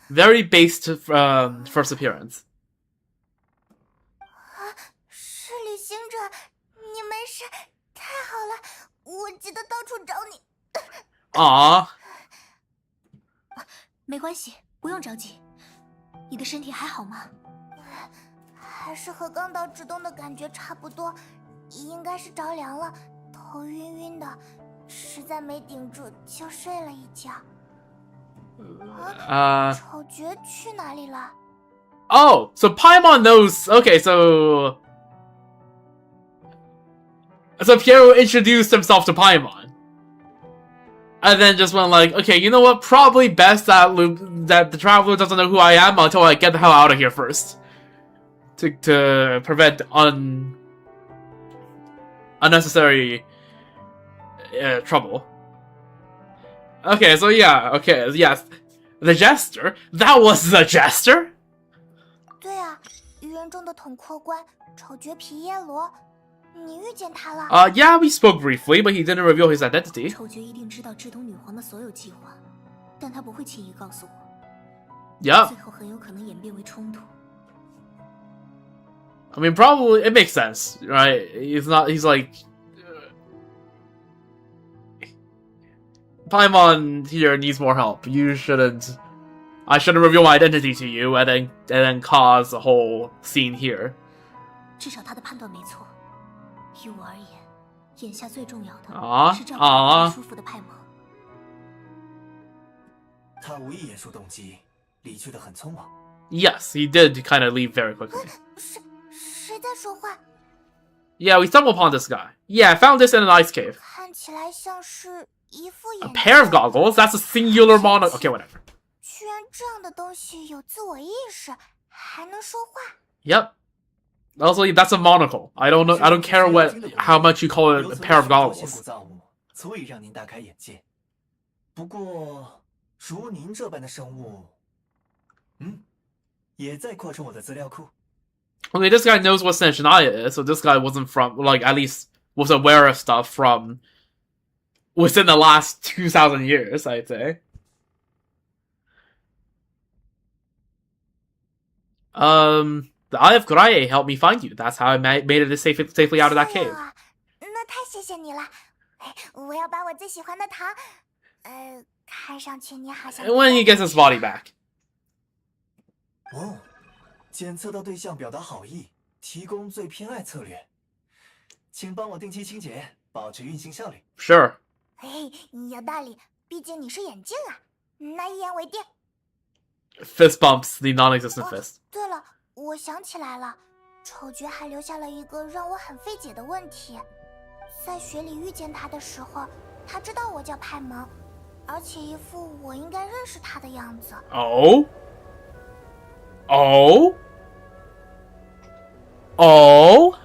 Very based first appearance. 是旅行者，你没事，太好了，我记得到处找你。 Aww. 没关系，不用着急。你的身体还好吗？还是和刚到直东的感觉差不多，应该是着凉了，头晕晕的，实在没顶住就睡了一觉。丑角去哪里了？ Oh, so Paimon knows. Okay, so Piero introduced himself to Paimon, and then just went like, okay, you know what? Probably best that the Traveler doesn't know who I am until I get the hell out of here first, to prevent unnecessary trouble. Okay, so yeah, okay, yes, the Jester. That was the Jester. 对啊，愚人中的统括官丑角皮耶罗，你遇见他了？ Yeah, we spoke briefly, but he didn't reveal his identity. 丑角一定知道至东女皇的所有计划，但他不会轻易告诉我。 Yeah. 最后很有可能演变为冲突。I mean, probably it makes sense, right? He's like Paimon here needs more help. I shouldn't reveal my identity to you and then cause a whole scene here. 至少他的判断没错。于我而言，眼下最重要啊的是照顾好舒服的派蒙。他无意言述动机，离去的很匆忙。Yes, he did kind of leave very quickly. 谁在说话？ Yeah, we stumbled upon this guy. Yeah, I found this in an ice cave. 看起来像是一副 A 眼镜。 pair of goggles? That's a singular mono. Okay, whatever. 居然这样的东西有自我意识，还能说话。 Yep. Also, that's a monocle. I don't know. I don't care how much you call it a pair of goggles. 造物，足以让您大开眼界。不过，如您这般的生物，也在扩充我的资料库。 Okay, this guy knows what SNEZHNAYA is, so this guy wasn't from, like, at least was aware of stuff from within the last 2,000 years, I'd say. The Eye of Graye helped me find you. That's how I made it safely out of that cave. 那太谢谢你了。我要把我最喜欢的糖，看上去你好像。 And when he gets his body back. 哦，检测到对象表达好意，提供最偏爱策略，请帮我定期清洁，保持运行效率。Sure. 有道理，毕竟你是眼镜啊。那一言为定。 Fist bumps the non-existent fist. 对了，我想起来了，丑角还留下了一个让我很费解的问题。在雪里遇见他的时候，他知道我叫派蒙，而且一副我应该认识他的样子。Oh? Oh? Oh?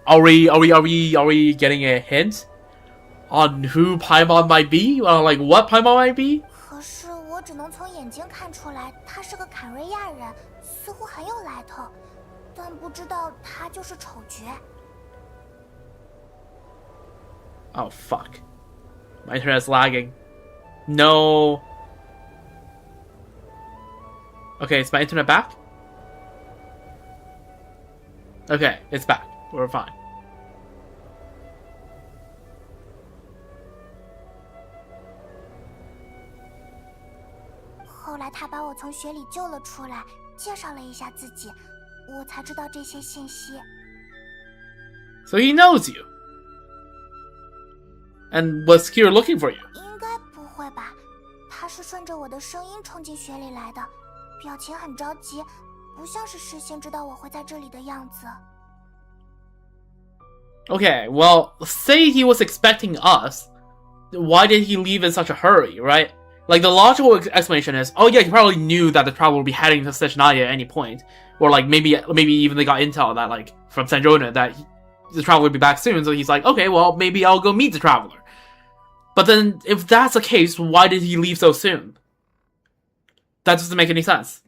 Are we getting a hint on who Paimon might be? Like what Paimon might be? 可是我只能从眼睛看出来，他是个坎瑞亚人，似乎很有来头，但不知道他就是丑角。 Oh fuck. My internet's lagging. No. Okay, is my internet back? Okay, it's back. We're fine. 后来他把我从雪里救了出来，介绍了一下自己，我才知道这些信息。 So he knows you. And was here looking for you. 应该不会吧？他是顺着我的声音冲进雪里来的，表情很着急，不像是事先知道我会在这里的样子。 Okay, well, say he was expecting us. Why did he leave in such a hurry, right? Like, the logical explanation is, oh yeah, he probably knew that the traveler would be heading to SNEZHNAYA at any point. Or, like, maybe even they got intel that, like, from SNEZHNAYA that the traveler would be back soon, so he's like, okay, well, maybe I'll go meet the traveler. But then, if that's the case, why did he leave so soon? That doesn't make any sense.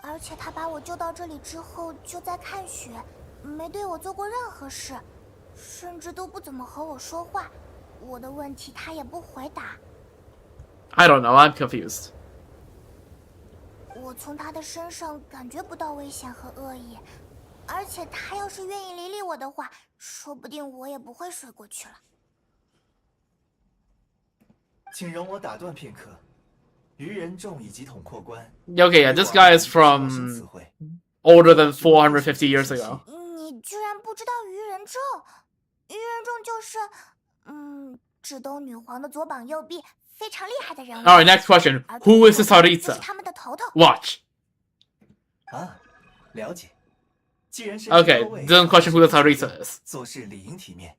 而且他把我救到这里之后，就在看雪，没对我做过任何事，甚至都不怎么和我说话。我的问题他也不回答。 I don't know, I'm confused. 我从他的身上感觉不到危险和恶意，而且他要是愿意理理我的话，说不定我也不会睡过去了。 请容我打断片刻，愚人众以及统括官。 Okay, yeah, this guy is from older than 450 years ago. 你居然不知道愚人众？愚人众就是，指东女皇的左膀右臂，非常厉害的人物。Alright, next question. Who is this Haritsa? 他们的头头。 Watch. 啊，了解。既然是 Okay, then question who this Haritsa is. 做事理应体面。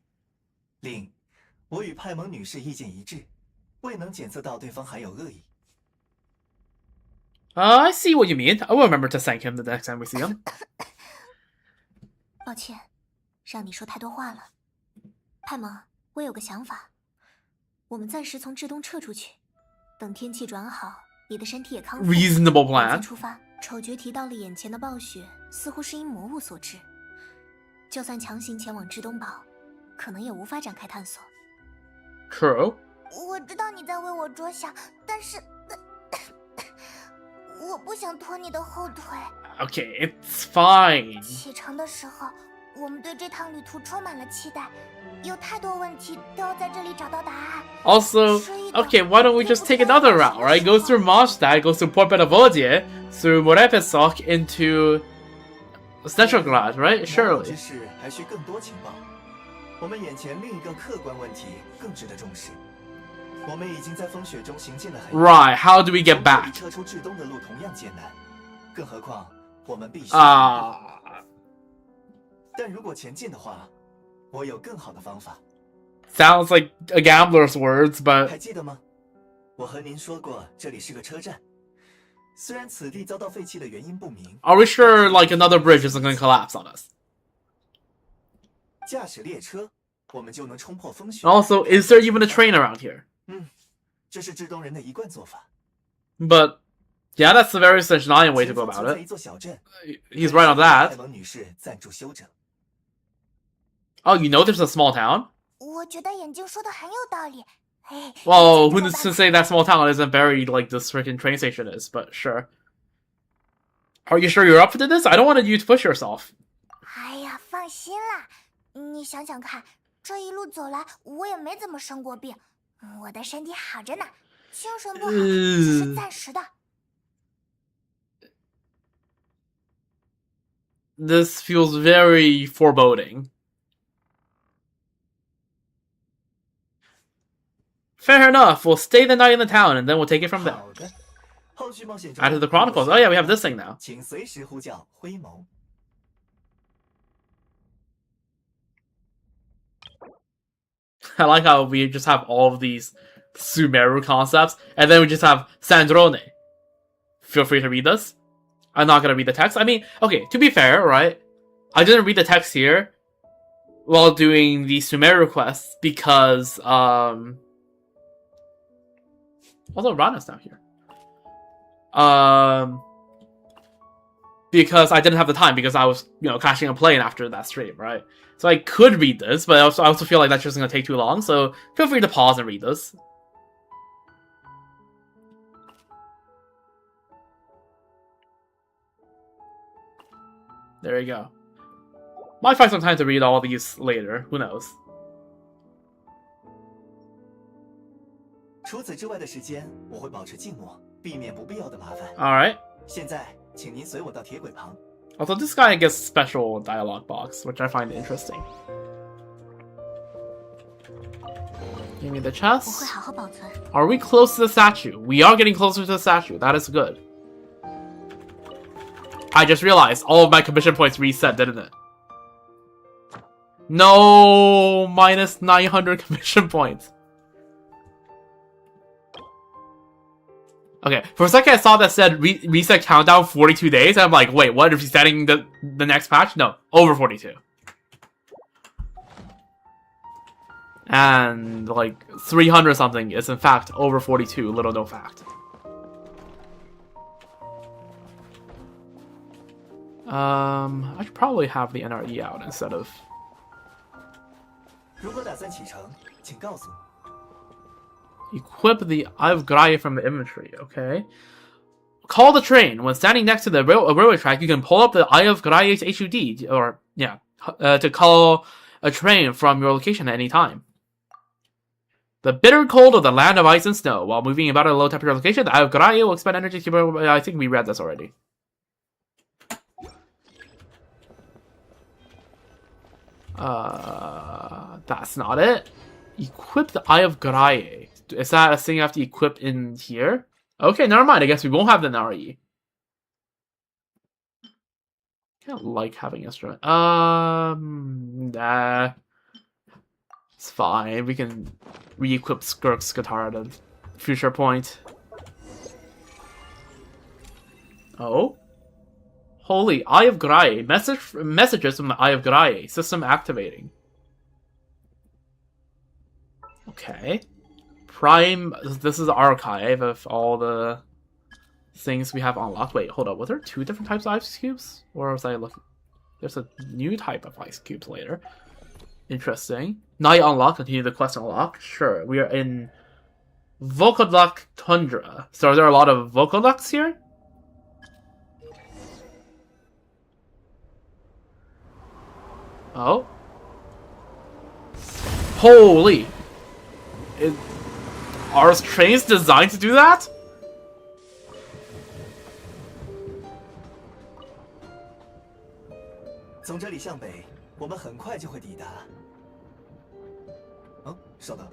另，我与派蒙女士意见一致，未能检测到对方含有恶意。 I see what you mean. I will remember to thank him the next time we see him. 抱歉，让你说太多话了。派蒙，我有个想法，我们暂时从至东撤出去，等天气转好，你的身体也康复， Reasonable 我们再 plan. 出发。丑角提到了眼前的暴雪，似乎是因魔物所致。就算强行前往至东堡，可能也无法展开探索。 True. 我知道你在为我着想，但是我不想拖你的后腿。 Okay, it's fine. 启程的时候，我们对这趟旅途充满了期待，有太多问题都要在这里找到答案。 Also, okay, why don't we just take another route, right? Go through Mondstadt, go through Port Benevodia, through Morepesok into Stetrograd, right? 之 Surely. 事还需更多情报。我们眼前另一个客观问题更值得重视。我们已经在风雪中行进了很久。 Right, how do we get back? 撤出至东的路同样艰难，更何况我们必须。但如果前进的话，我有更好的方法。 Sounds like a gambler's words, but 还记得吗？我和您说过，这里是个车站。虽然此地遭到废弃的原因不明。 are we sure like another bridge isn't going to collapse on us? 驾驶列车，我们就能冲破风雪。 Also, is there even a train around here? 这是至东人的一贯做法。 But yeah, that's the very SNEZHNAYA way to go 前方 about 存在 it. 一座小镇， He's right on that. 泰蒙女士暂住休整。 Oh, you know there's a small town? 我觉得眼镜说的很有道理。哎， Well, who needs to say that small town isn't buried like this freaking train station is, but sure. Are you sure you're up for this? I don't want you to push yourself. 哎呀，放心啦，你想想看，这一路走来，我也没怎么生过病，我的身体好着呢，精神不好只是暂时的。 This feels very foreboding. Fair enough, we'll stay the night in the town and then we'll take it from there. 好的，后续冒险中 Add to the Chronicles. Oh yeah, we have this thing now. 请随时呼叫灰眸。 I like how we just have all of these Sumeru concepts, and then we just have Sandrone. Feel free to read this. I'm not gonna read the text. I mean, okay, to be fair, right? I didn't read the text here while doing the Sumeru quests because, although Rana's not here. Because I didn't have the time because I was, catching a plane after that stream, right? So I could read this, but I also feel like that's just gonna take too long, so feel free to pause and read this. There you go. Might find some time to read all these later, who knows. 除此之外的时间，我会保持静默，避免不必要的麻烦。 Alright. 现在，请您随我到铁轨旁。 Also, this guy gets special dialogue box, which I find interesting. Give me the 我会 chest. 好好保存。 Are we close to the statue? We are getting closer to the statue. That is good. I just realized all of my commission points reset, didn't it? No, minus 900 commission points. Okay, for a second I saw that said reset countdown 42 days, and I'm like, wait, what? If he's setting the next patch? No, over 42. And, like, 300 something is in fact over 42, little known fact. I should probably have the NRE out instead of... 如果打算启程，请告诉我。 Equip the Eye of Graia from the inventory, okay. Call the train. When standing next to the railway track, you can pull up the Eye of Graia's HUD, or, yeah, to call a train from your location at any time. The bitter cold of the land of ice and snow. While moving about at a low temperature location, the Eye of Graia will expend energy to... I think we read this already. That's not it. Equip the Eye of Graia. Is that a thing you have to equip in here? Okay, never mind. I guess we won't have the NRE. I don't like having instrument. Nah. It's fine. We can re-equip Skirk's guitar at a future point. Oh? Holy, Eye of Graia. Messages from the Eye of Graia. System activating. Okay. Prime, this is the archive of all the things we have unlocked. Wait, hold up. Was there two different types of ice cubes? Or was I looking? There's a new type of ice cubes later. Interesting. Night unlock, continue the quest unlock. Sure, we are in Volkodok Tundra. So are there a lot of Volkodoks here? Oh. Holy. Are trains designed to do that?从这里向北，我们很快就会抵达。稍等，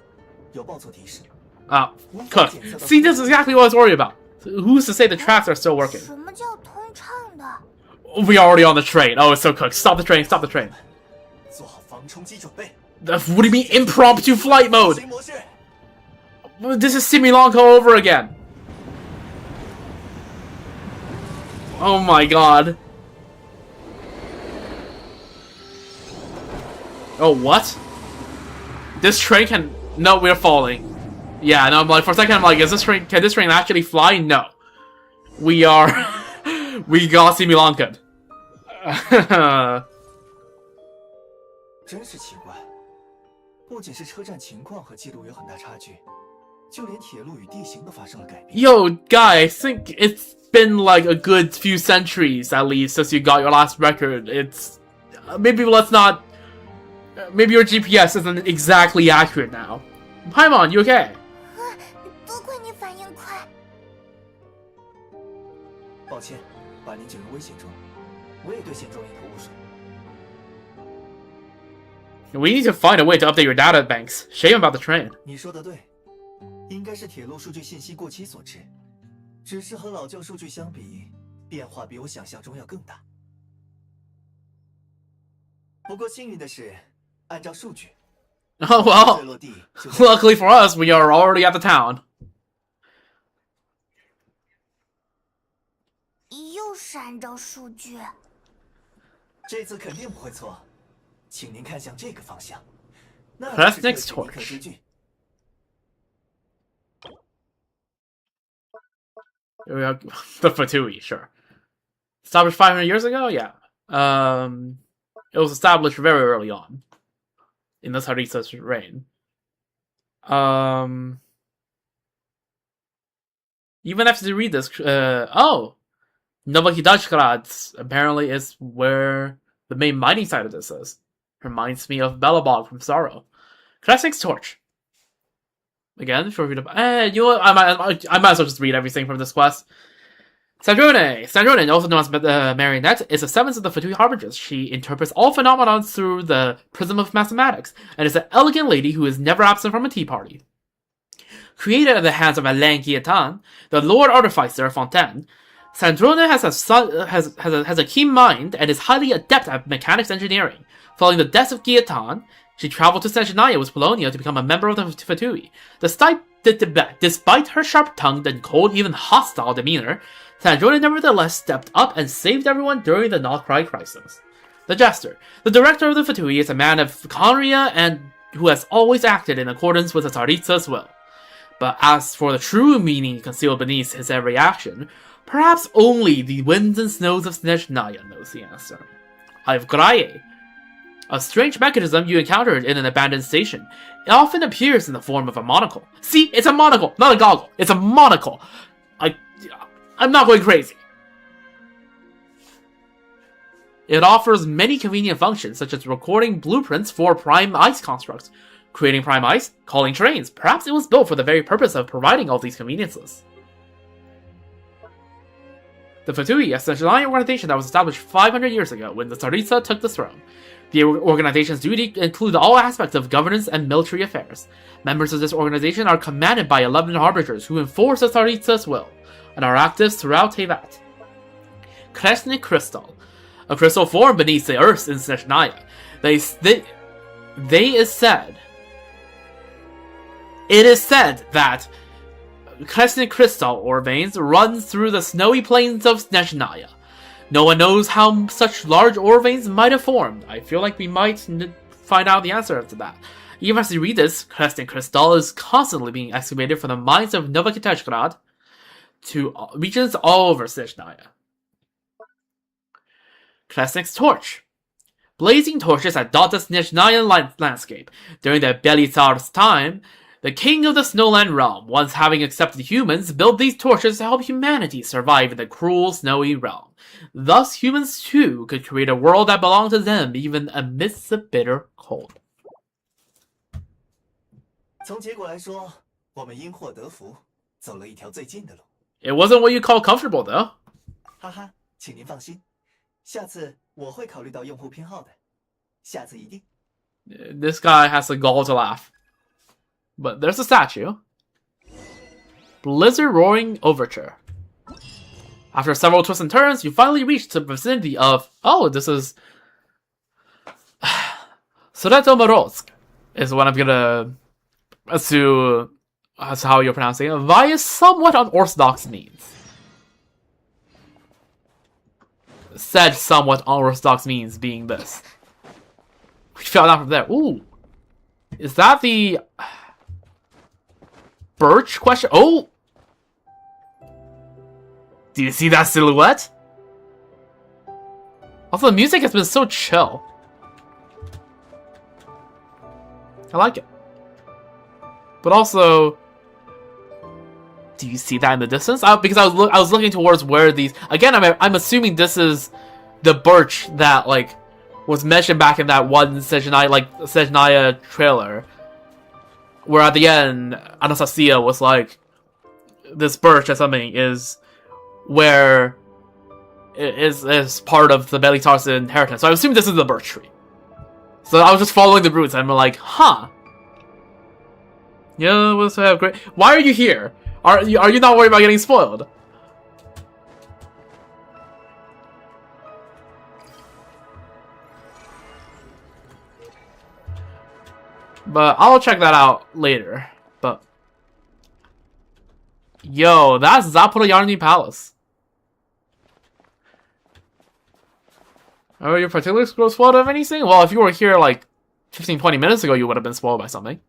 有报错提示。Cook. See, this is exactly what I was worried about. Who's to say the tracks are still working? 什么叫通畅的？ We are already on the train. Oh, it's so cooked. Stop the train. Stop the train. 做好防冲击准备。 What do you mean impromptu flight mode? 行模式。 This is Similanka over again. Oh my god. Oh, what? This train can... No, we're falling. Yeah, no, I'm like, for a second, I'm like, is this train... Can this train actually fly? No. We are... we got Similanka. 真是奇怪，不仅是车站情况和记录有很大差距，就连铁路与地形都发生了改变。 Yo, guy, I think it's been like a good few centuries, at least, since you got your last record. It's... maybe let's not... maybe your GPS isn't exactly accurate now. Paimon, you okay? 多亏你反应快。抱歉，把您卷入危险中，我也对现状一头雾水。 We need to find a way to update your data banks. Shame about the train. 你说的对，应该是铁路数据信息过期所致。只是和老旧数据相比，变化比我想象中要更大。不过幸运的是，按照数据， Oh well. 坠落地就在 Luckily for us, we are already at the town. 又是按照数据。这次肯定不会错，请您看向这个方向。那 Press 就是 next 铁尼克 torch. 之距。 We have the Fatui, sure. Established 500 years ago? Yeah. It was established very early on in the Tsaritsa's reign. Even after you read this, oh! Novakidashgrad apparently is where the main mining site of this is. Reminds me of Belobog from Sorrow. Classic's Torch. Again, for you know what? I might as well just read everything from this quest. Sandrone, also known as Marionette, is the seventh of the Fatui Harbingers. She interprets all phenomena through the prism of mathematics, and is an elegant lady who is never absent from a tea party. Created at the hands of Alain Guillotin, the Lord Artificer Fontaine, Sandrone has a keen mind and is highly adept at mechanics engineering. Following the death of Guillotin, she traveled to SNEZHNAYA with Polonia to become a member of the Fatui. Despite her sharp-tongued and cold, even hostile demeanor, Sandrone nevertheless stepped up and saved everyone during the Notcry crisis. The Jester. The director of the Fatui is a man of Conria and who has always acted in accordance with the Tsaritsa's will. But as for the true meaning concealed beneath his every action, perhaps only the winds and snows of SNEZHNAYA knows the answer. Ivgraye. A strange mechanism you encountered in an abandoned station. It often appears in the form of a monocle. See, it's a monocle, not a goggle. It's a monocle. I'm not going crazy. It offers many convenient functions, such as recording blueprints for prime ice constructs, creating prime ice, calling trains. Perhaps it was built for the very purpose of providing all these conveniences. The Fatui, a SNEZHNAYA organization that was established 500 years ago when the Tsaritsa took the throne. The organization's duty includes all aspects of governance and military affairs. Members of this organization are commanded by 11 harbingers who enforce the Tsaritsa's will, and are active throughout Teyvat. Kresnik Crystal. A crystal formed beneath the earth in SNEZHNAYA. It is said that Kresnik Crystal ore veins run through the snowy plains of SNEZHNAYA. No one knows how such large ore veins might have formed. I feel like we might find out the answer to that. Even as you read this, Kresnik Crystal is constantly being excavated from the mines of Novakiteshgrad to regions all over SNEZHNAYA. Kresnik's Torch. Blazing torches that dot the SNEZHNAYA landscape. During the Bely Tsar's time, The king of the Snowland realm, once having accepted humans, built these torches to help humanity survive in the cruel, snowy realm. Thus, humans too could create a world that belonged to them, even amidst the bitter cold. 从结果来说，我们因祸得福，走了一条最近的路。It wasn't what you call comfortable, though. 哈哈，请您放心，下次我会考虑到用户偏好的，下次一定。This guy has the gall to laugh. But there's a statue. Blizzard Roaring Overture. After several twists and turns, you finally reach the vicinity of... Oh, this is... Sretomorozk is what I'm gonna assume as how you're pronouncing it, via somewhat unorthodox means. Said somewhat unorthodox means being this. We fell down from there. Ooh. Is that the... Birch question? Oh! Do you see that silhouette? Also, the music has been so chill. I like it. But also... Do you see that in the distance? Because I was looking towards where these... Again, I'm assuming this is the birch that, like, was mentioned back in that one SNEZHNAYA trailer. Where at the end, Anastasia was like, this birch or something is where it is part of the Belitar's inheritance. So I assume this is the birch tree. So I was just following the roots and I'm like, huh. Yeah, we'll have great... Why are you here? Are you not worried about getting spoiled? But I'll check that out later. But yo, that's Zaporozhye Palace. Are you particularly spoiled of anything? Well, if you were here like 15-20 minutes ago, you would have been spoiled by something.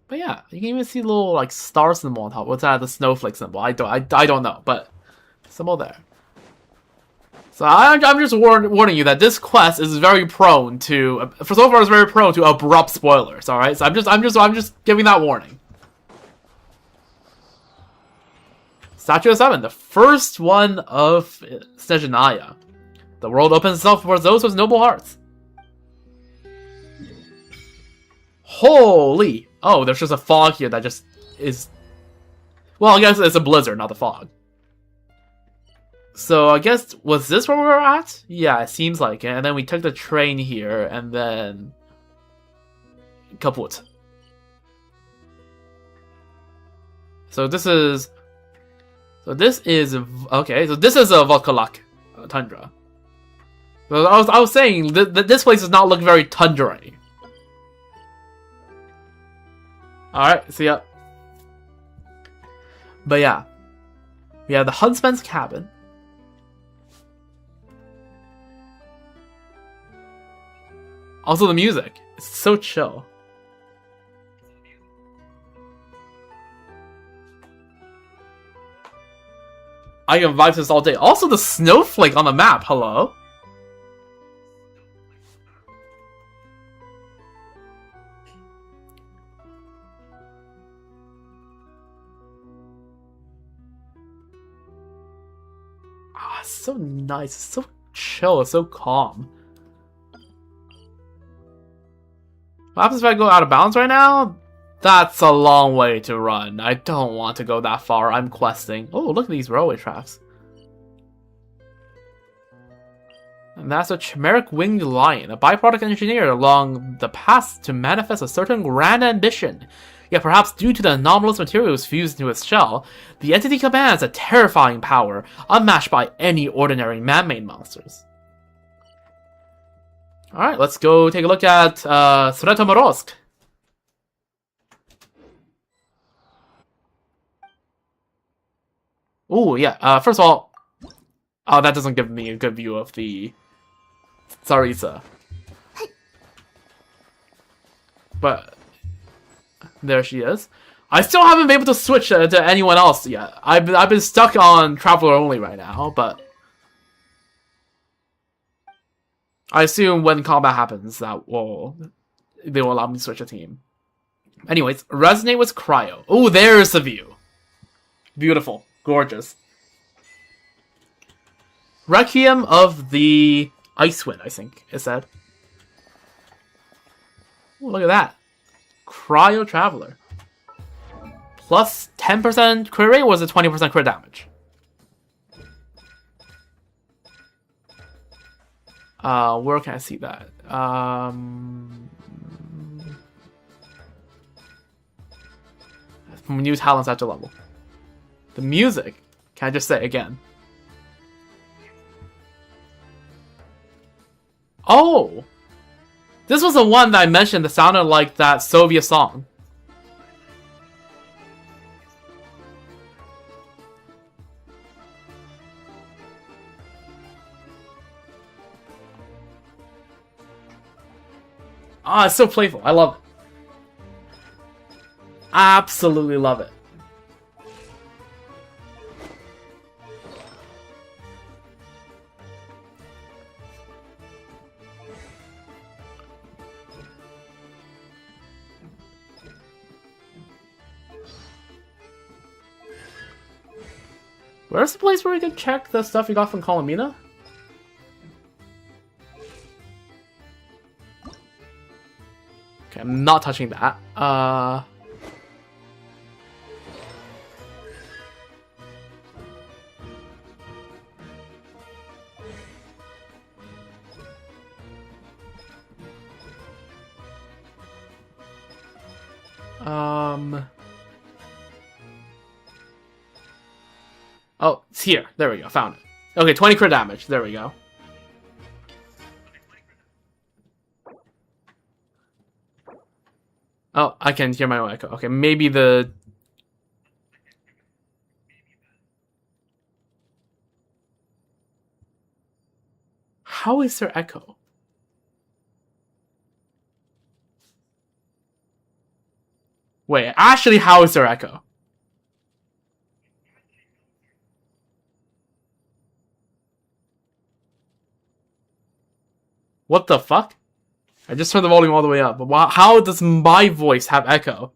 But yeah, you can even see the little like star symbol on top. What's that? The snowflake symbol. I don't know, but symbol there. So I'm just warning you that this quest is very prone to, for so far, it's very prone to abrupt spoilers. All right, so I'm just giving that warning. Statue of 7, the first one of SNEZHNAYA. The world opens itself for those with noble hearts. Holy! Oh, there's just a fog here that just is... Well, I guess it's a blizzard, not the fog. So, I guess, was this where we were at? Yeah, it seems like it. And then we took the train here, and then... Kaput. So this is... Okay, so this is a Volkolak tundra. So I was saying, this place does not look very tundra-y. Alright, see ya. But yeah. We have the Huntsman's Cabin. Also the music. It's so chill. I can vibe to this all day. Also the snowflake on the map, hello? It's so nice, it's so chill, it's so calm. What happens if I go out of bounds right now? That's a long way to run. I don't want to go that far. I'm questing. Oh, look at these railway tracks. And that's a chimeric winged lion, a byproduct engineered along the path to manifest a certain grand ambition. Yet perhaps due to the anomalous materials fused into its shell, the entity commands a terrifying power, unmatched by any ordinary man-made monsters. Alright, let's go take a look at Sretomorozk. Ooh, yeah, first of all... Oh, that doesn't give me a good view of the Tsaritsa. But... there she is. I still haven't been able to switch to anyone else yet. I've been stuck on Traveler only right now, but I assume when combat happens they will allow me to switch a team. Anyways, resonate with Cryo. Oh, there's the view. Beautiful, gorgeous. Requiem of the Icewind, I think it said. Ooh, look at that. Cryo Traveler. Plus 10% crit rate, or was it 20% crit damage? Where can I see that? New talents at the level. The music, can I just say again? Oh! This was the one that I mentioned that sounded like that Soviet song. Ah, it's so playful. I love it. Absolutely love it. Where's the place where we can check the stuff you got from Colomina? Okay, I'm not touching that. Oh, it's here. There we go. Found it. Okay, 20 crit damage. There we go. Oh, I can hear my own echo. Okay, maybe the... How is there echo? Wait, actually, how is there echo? What the fuck? I just turned the volume all the way up, but how does my voice have echo?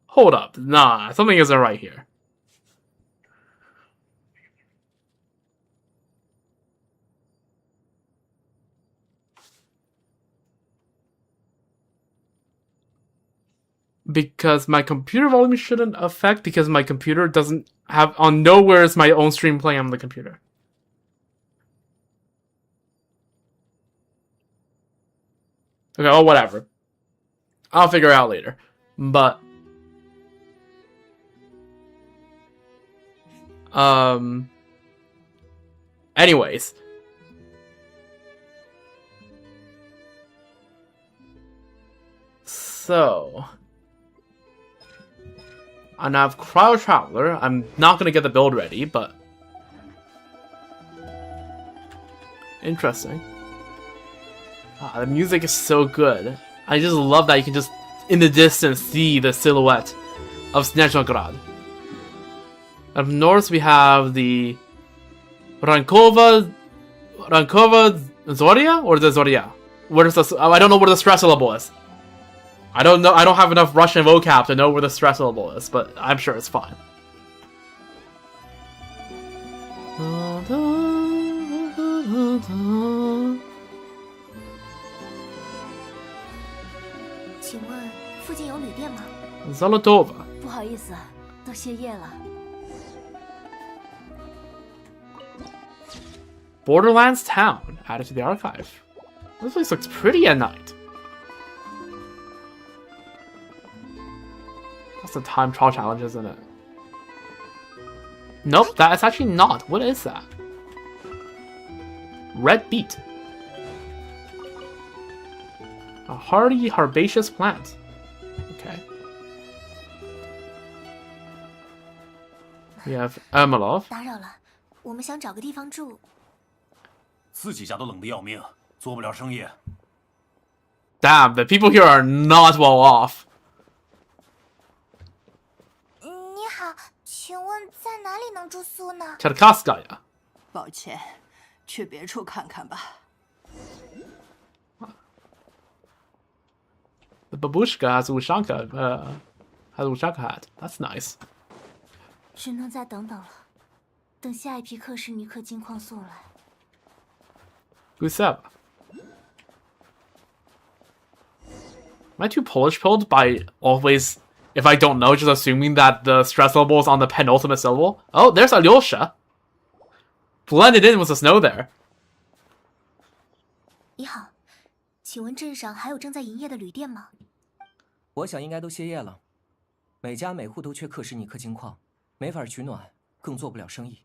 Hold up, nah, something isn't right here. Because my computer volume shouldn't affect, because my computer doesn't have, on nowhere is my own stream playing on the computer. Okay, oh, whatever. I'll figure it out later. But, anyways. So, I now have Cryo Traveler. I'm not gonna get the build ready, but interesting. Ah, the music is so good. I just love that you can just, in the distance, see the silhouette of SNEZHNAYA. Up north, we have the Rankova Zoria, or the Zoria? Where's the? I don't know where the stress syllable is. I don't know. I don't have enough Russian vocab to know where the stress syllable is, but I'm sure it's fine. 请问附近有旅店吗？ Zolotova. 不好意思，都歇业了。 Borderlands Town added to the archive. This place looks pretty at night. That's a time trial challenge, isn't it? Nope, that is actually not. What is that? Red beet. A hardy herbaceous plant. Okay. We have Ermolov. 打扰了，我们想找个地方住。自己家都冷得要命，做不了生意。Damn, the people here are not well off. 你好，请问在哪里能住宿呢？ Cherkasskaya. 抱歉，去别处看看吧。 The babushka has a Ushanka hat. That's nice. 只能再等等了，等下一批克什尼克金矿送来。 Gusev. Am I too Polish pilled by always, if I don't know, just assuming that the stress level is on the penultimate syllable? Oh, there's Alyosha. Blended in with the snow there. 你好，请问镇上还有正在营业的旅店吗？我想应该都歇业了，每家每户都缺克什尼克金矿，没法取暖，更做不了生意。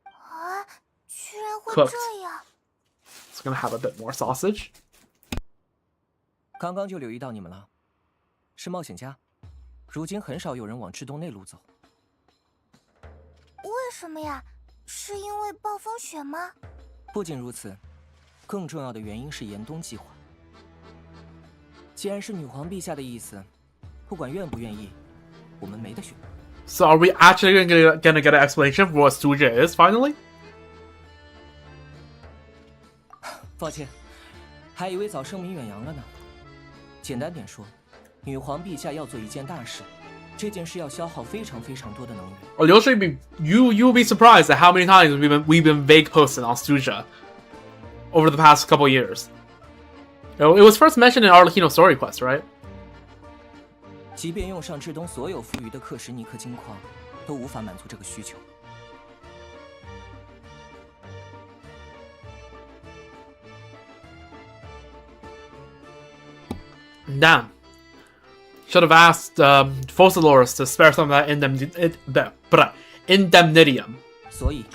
啊，居然会 Cooked. 这样！ It's gonna have a bit more sausage. 刚刚就留意到你们了，是冒险家，如今很少有人往至东内陆走。为什么呀？是因为暴风雪吗？不仅如此，更重要的原因是严冬计划。既然是女皇陛下的意思，不管愿不愿意，我们没得选。So are we actually gonna get an explanation for what Suja is finally? 抱歉，还以为早声名远扬了呢。简单点说，女皇陛下要做一件大事，这件事要消耗非常非常多的能源。Alyosha, you'll be surprised at how many times we've been vague posting on Suja over the past couple years. It was first mentioned in Arlecchino Story Quest, right? 即便用上至东所有富余的克什尼克金矿，都无法满足这个需求。Damn. Should have asked Focalors to spare some of that indemnitium. 所以，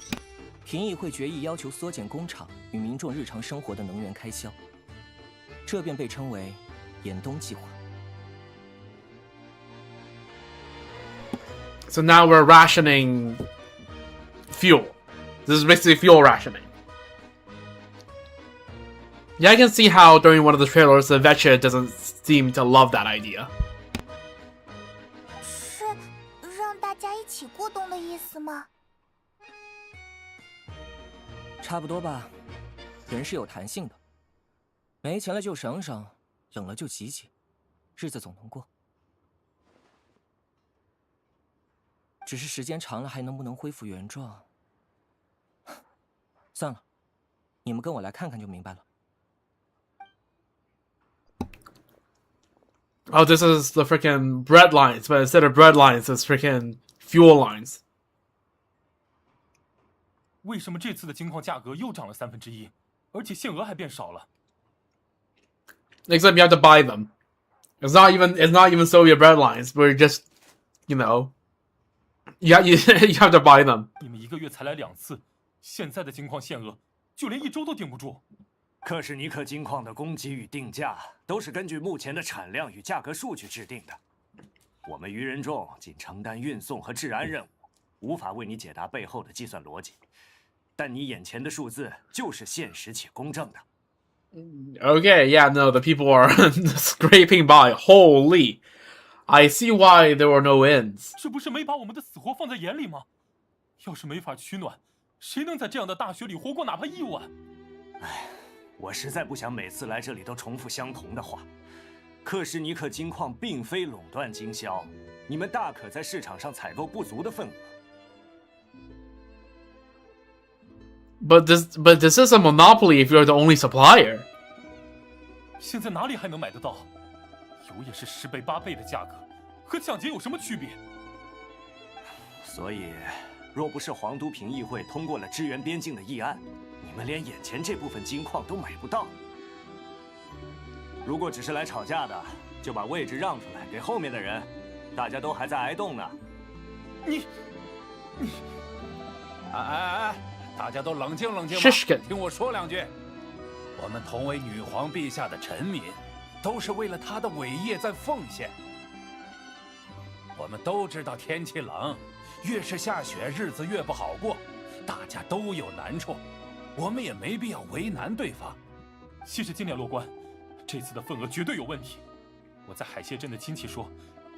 评议会决议要求缩减工厂与民众日常生活的能源开销，这便被称为严冬计划。So now we're rationing fuel. This is basically fuel rationing. Yeah, I can see how during one of the trailers, the Vetcha doesn't seem to love that idea. 是让大家一起过冬的意思吗？差不多吧，人是有弹性的，没钱了就省省，冷了就挤挤，日子总能过。只是时间长了，还能不能恢复原状？算了，你们跟我来看看就明白了。 Oh, this is the freaking bread lines, but instead of bread lines, it's freaking fuel lines. 为什么这次的金矿价格又涨了1/3，而且限额还变少了？ Except you have to buy them. It's not even Soviet bread lines. We're just, you know, you have to buy them. 你们1个月才来2次，现在的金矿限额就连1周都顶不住。 克什尼克金矿的供给与定价都是根据目前的产量与价格数据制定的。我们愚人众仅承担运送和治安任务，无法为你解答背后的计算逻辑。但你眼前的数字就是现实且公正的。Okay, yeah, no, the people are scraping by. Holy, I see why there were no ends. 这不是没把我们的死活放在眼里吗？要是没法取暖，谁能在这样的大雪里活过哪怕1晚？唉。 我实在不想每次来这里都重复相同的话。克什尼克金矿并非垄断经销，你们大可在市场上采购不足的份额。But this is a monopoly if you're the only supplier. 现在哪里还能买得到？油也是10倍8倍的价格，和抢劫有什么区别？所以，若不是皇都评议会通过了支援边境的议案， 你们连眼前这部分金矿都买不到。如果只是来吵架的，就把位置让出来给后面的人，大家都还在挨冻呢。你，哎，大家都冷静冷静吧，听我说2句。我们同为女皇陛下的臣民，都是为了她的伟业在奉献。我们都知道天气冷，越是下雪，日子越不好过，大家都有难处。我们也没必要为难对方。谢谢金莲落官，这次的份额绝对有问题。我在海蟹镇的亲戚说，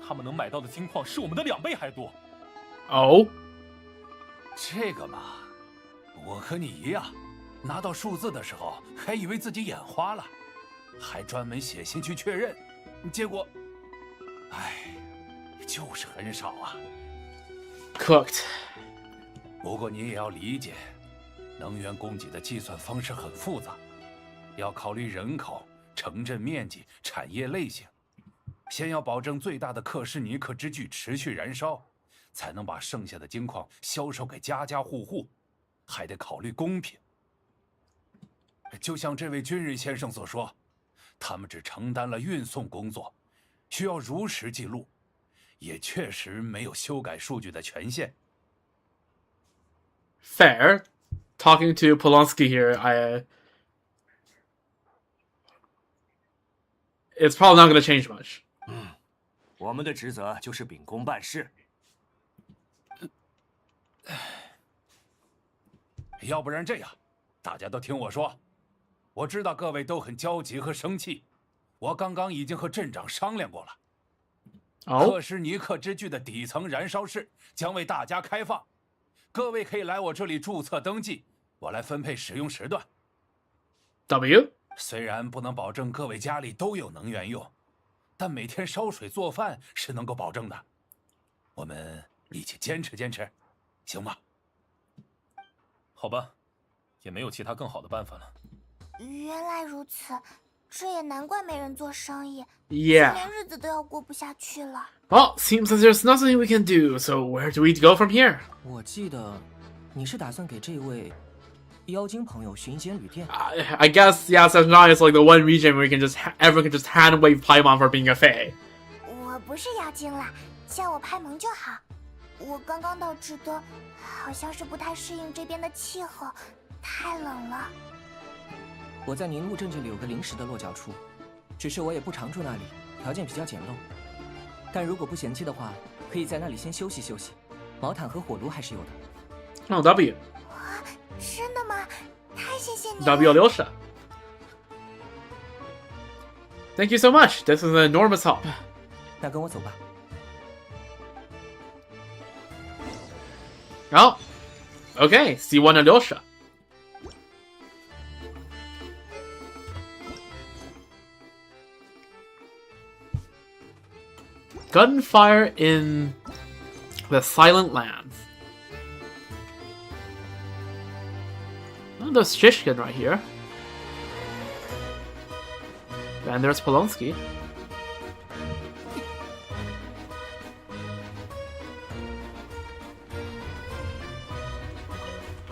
他们能买到的金矿是我们的2倍还多。哦，这个嘛，我和你一样，拿到数字的时候还以为自己眼花了，还专门写信去确认，结果，就是很少啊。Cooked。不过你也要理解，能源供给的计算方式很复杂，要考虑人口、城镇面积、产业类型。先要保证最大的克什尼克之巨持续燃烧，才能把剩下的金矿销售给家家户户，还得考虑公平。就像这位军人先生所说，他们只承担了运送工作，需要如实记录，也确实没有修改数据的权限。Fair. Talking to Polonsky here, it's probably not going to change much. 我们的职责就是秉公办事。要不然这样，大家都听我说。我知道各位都很焦急和生气，我刚刚已经和镇长商量过了。克什尼克之巨的底层燃烧室将为大家开放，各位可以来我这里注册登记，我来分配使用时段。W？ 虽然不能保证各位家里都有能源用，但每天烧水做饭是能够保证的。我们一起坚持坚持，行吗？好吧，也没有其他更好的办法了。原来如此，这也难怪没人做生意， Yeah. 连日子都要过不下去了。Well, seems like there's nothing we can do, so where do we go from here? 我记得你是打算给这位妖精朋友寻一间旅店。I guess, yeah, SNEZHNAYA is like the one region where everyone can just hand wave Paimon for being a fae. 我不是妖精啦，叫我派蒙就好。我刚刚到智多，好像是不太适应这边的气候，太冷了。我在宁路镇这里有个临时的落脚处，只是我也不常住那里，条件比较简陋。但如果不嫌弃的话，可以在那里先休息休息，毛毯和火炉还是有的。Oh, W. 哇，真的吗？太谢谢你了。 W Alyosha. Thank you so much. This is an enormous help. 那跟我走吧。Oh, okay. C1 Alyosha. Gunfire in the Silent Lands. Oh, there's Shishkin right here. And there's Polonsky.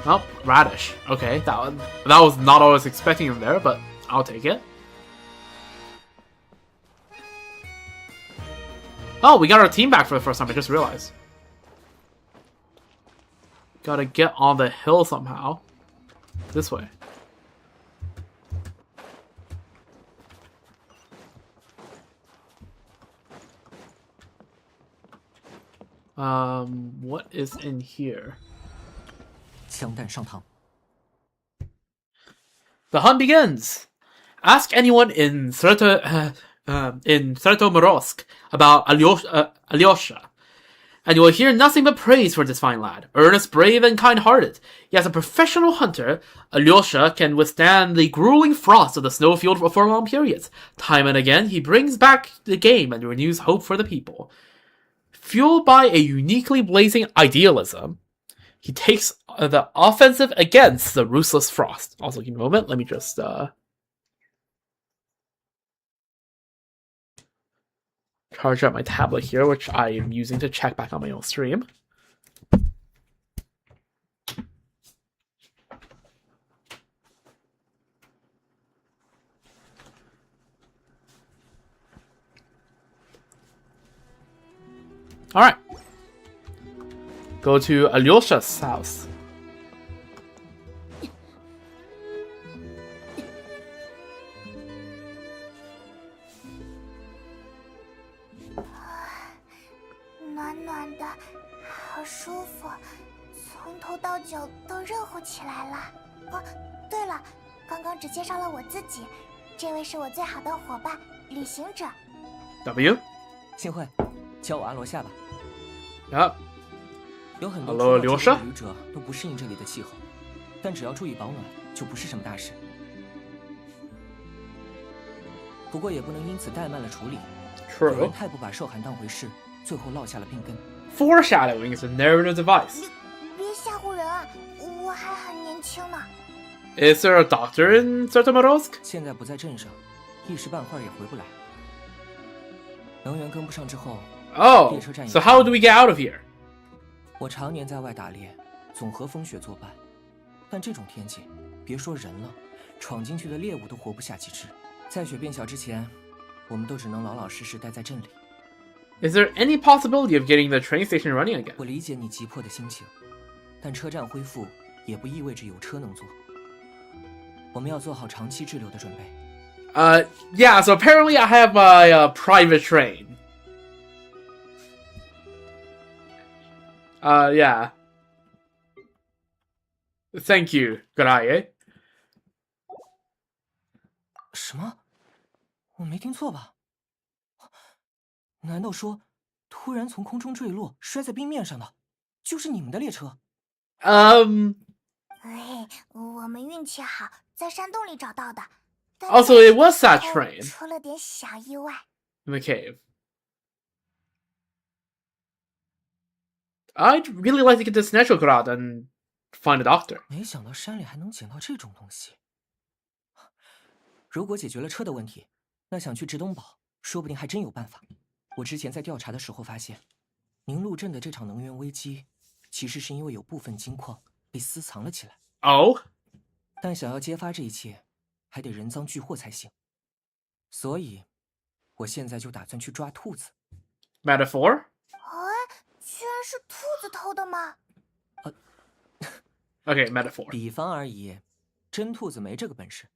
Oh, Radish. Okay, that was not what I was expecting him there, but I'll take it. Oh, we got our team back for the first time, I just realized. Gotta get on the hill somehow. This way. What is in here? 枪弹上膛。 The hunt begins. Ask anyone in Sertomorsk about Alyosha, and you will hear nothing but praise for this fine lad. Earnest, brave, and kind-hearted. He as a professional hunter, Alyosha can withstand the grueling frost of the snowfield for long periods. Time and again, he brings back the game and renews hope for the people. Fueled by a uniquely blazing idealism, he takes the offensive against the ruthless frost. Also, give me a moment. Let me just charge up my tablet here, which I am using to check back on my own stream. Alright. Go to Alyosha's house. 对了，刚刚只介绍了我自己，这位是我最好的伙伴，旅行者。W。幸会，叫我阿罗夏吧。Yep。有很多Hello，流沙旅者都不适应这里的气候，但只要注意保暖，就不是什么大事。不过也不能因此怠慢了处理。有人太不把受寒当回事，最后落下了病根。Foreshadowing is a narrative device. 别吓唬人啊，我还很年轻呢。Is there a doctor in Sertomorovsk? 现在不在镇上，一时半会儿也回不来。能源跟不上之后， Oh, 列车站 so how do we get out of here? 我常年在外打猎，总和风雪作伴，但这种天气，别说人了，闯进去的猎物都活不下几只。在雪变小之前，我们都只能老老实实待在镇里。Is there any possibility of getting the train station running again? 我理解你急迫的心情，但车站恢复也不意味着有车能坐。我们要做好长期滞留的准备。Yeah, so apparently I have a private train. Yeah. Thank you, Graye. 什么？我没听错吧？难道说，突然从空中坠落，摔在冰面上的，就是你们的列车？哎，我们运气好，在山洞里找到的。Also, it was that train. 出了点小意外。In the cave. I'd really like to get to SNEZHNAYA and find a doctor. 没想到山里还能捡到这种东西。如果解决了车的问题，那想去直东堡，说不定还真有办法。我之前在调查的时候发现，宁路镇的这场能源危机，其实是因为有部分金矿被私藏了起来。Oh? 但想要揭发这一切，还得人赃俱获才行。所以，我现在就打算去抓兔子。Metaphor? 居然是兔子偷的吗Okay, metaphor. 比方而已，真兔子没这个本事。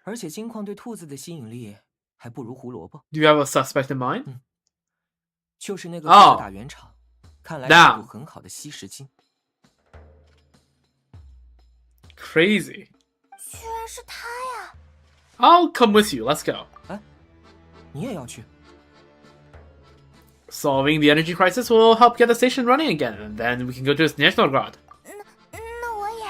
而且金矿对兔子的吸引力还不如胡萝卜。 Do you have a suspect in mind? 就是那个负责打圆场，看来是股很好的吸食金。Crazy. 居然是他呀！ I'll come with you. Let's go. 哎，你也要去？ Solving the energy crisis will help get the station running again, and then we can go to SNEZHNAYA. 那我也。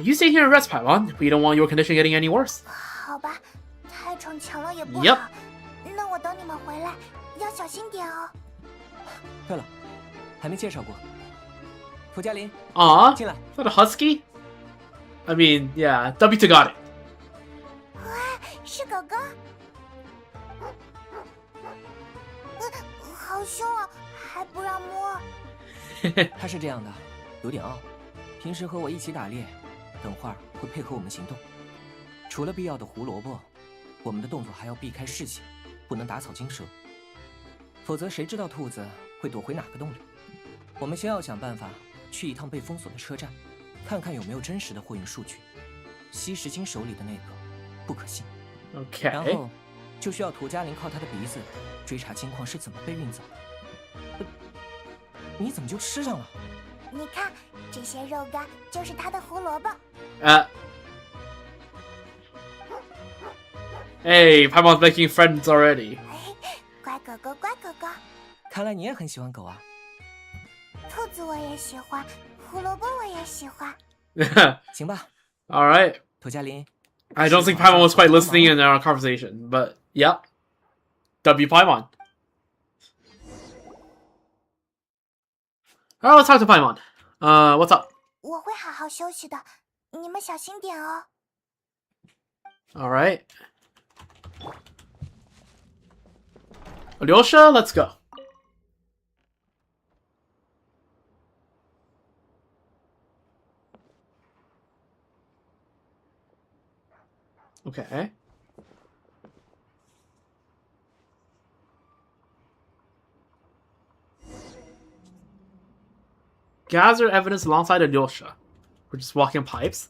You stay here and rest, Paimon. We don't want your condition getting any worse. 好吧，太逞强了也不好。 Yep. 那我等你们回来，要小心点哦。对了，还没介绍过，涂嘉林。进来。Is that a husky? I mean, yeah, W2 got it. 是狗狗。好凶啊，还不让摸。他是这样的，有点傲。平时和我一起打猎，等会儿会配合我们行动。除了必要的胡萝卜，我们的动作还要避开视线，不能打草惊蛇。否则谁知道兔子会躲回哪个洞里？我们先要想办法去一趟被封锁的车站，看看有没有真实的货运数据。吸食金手里的那个不可信。Okay. 然后就需要涂嘉林靠他的鼻子追查金矿是怎么被运走的。你怎么就吃上了？你看，这些肉干就是他的胡萝卜。Hey, Paimon's making friends already. 乖狗狗，乖狗狗。看来你也很喜欢狗啊。兔子我也喜欢，胡萝卜我也喜欢。行吧。All right. 涂嘉林。I don't think Paimon was quite listening in our conversation, but yeah. W Paimon. Alright, let's talk to Paimon. What's up? 我会好好休息的，你们小心点哦。Alright. Alyosha, let's go. Okay. Gather evidence alongside Alyosha. We're just walking pipes.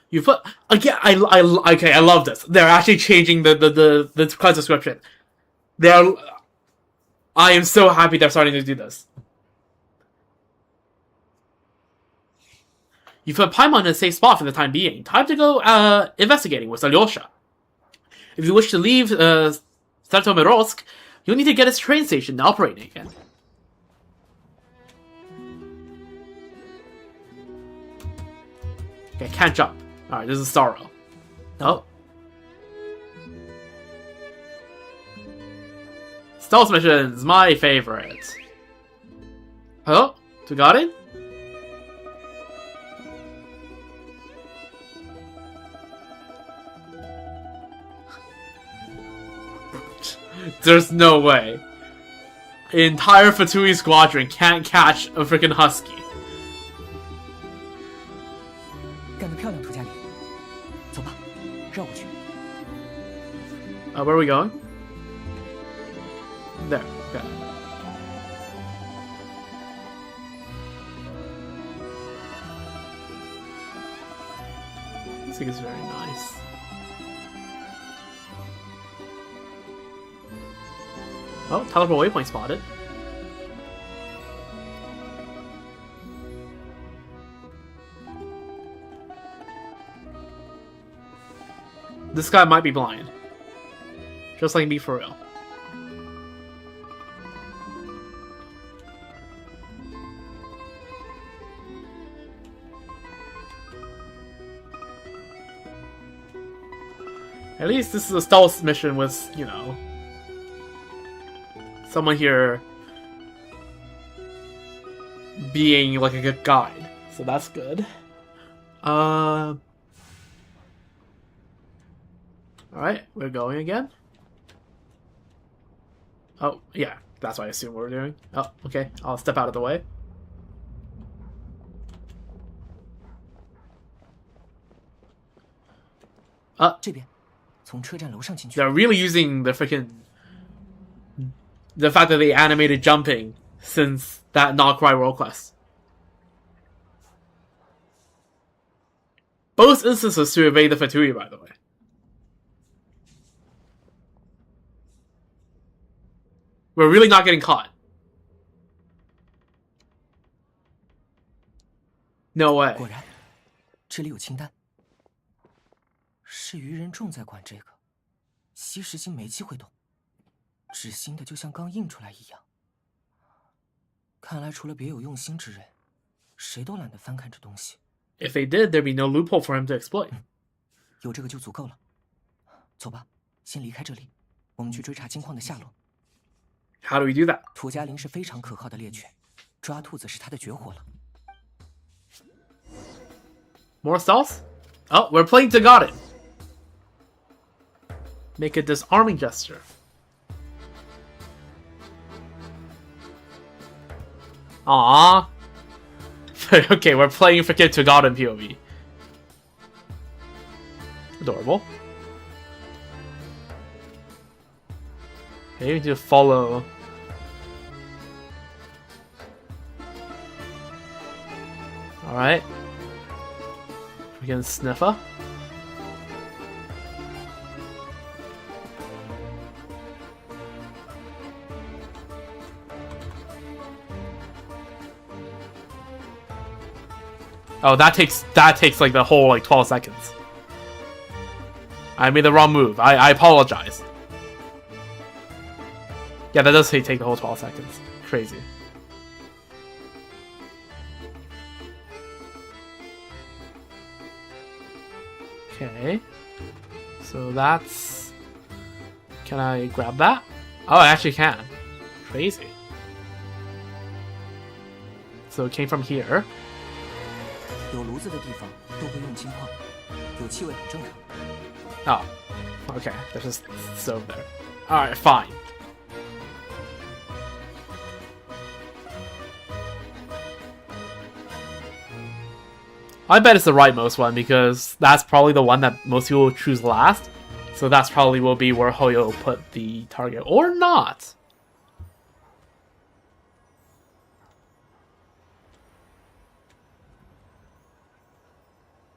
You put again. Okay. I love this. They're actually changing the class description. I am so happy they're starting to do this. You put Paimon in a safe spot for the time being. Time to go investigating with Alyosha. If you wish to leave Startomirovsk, you'll need to get its train station operating again. Okay, can't jump. Alright, this is Starro. Oh. Stealth missions, my favorite. Oh, Tugarin? There's no way. An entire Fatui squadron can't catch a freaking husky. 干得漂亮，涂家里。走吧，绕过去。Where are we going? There. Okay. This thing is very nice. Oh, teleport waypoint spotted. This guy might be blind. Just like me for real. At least this is a stealth mission with, you know, someone here being like a good guide. So that's good. Alright, we're going again. Oh, yeah, that's what I assume we're doing. Oh, okay, I'll step out of the way. They're really using the freaking the fact that they animated jumping since that Not Cry World Quest. Both instances to evade the Fatui, by the way. We're really not getting caught. No way. 果然，这里有清单。是愚人众在管这个，吸食星没机会动，纸新的就像刚印出来一样。看来除了别有用心之人，谁都懒得翻看这东西。If they did, there'd be no loophole for him to exploit. 有这个就足够了。走吧，先离开这里，我们去追查金矿的下落。How do we do that? 土加林是非常可靠的猎犬，抓兔子是他的绝活了。More stealth? Oh, we're playing Togadin. Make a disarming gesture. Aww. Okay, we're playing freaking Togadin POV. Adorable. Okay, we need to follow. Alright. Freaking Sniffer. Oh, that takes like the whole like 12 seconds. I made the wrong move. I apologize. Yeah, that does take the whole 12 seconds. Crazy. Okay. So that's... Can I grab that? Oh, I actually can. Crazy. So it came from here. 有炉子的地方都会用金矿，有气味很正常。Oh, okay. There's just stove there. Alright, fine. I bet it's the rightmost one because that's probably the one that most people will choose last. So that's probably will be where Hoyo put the target. Or not.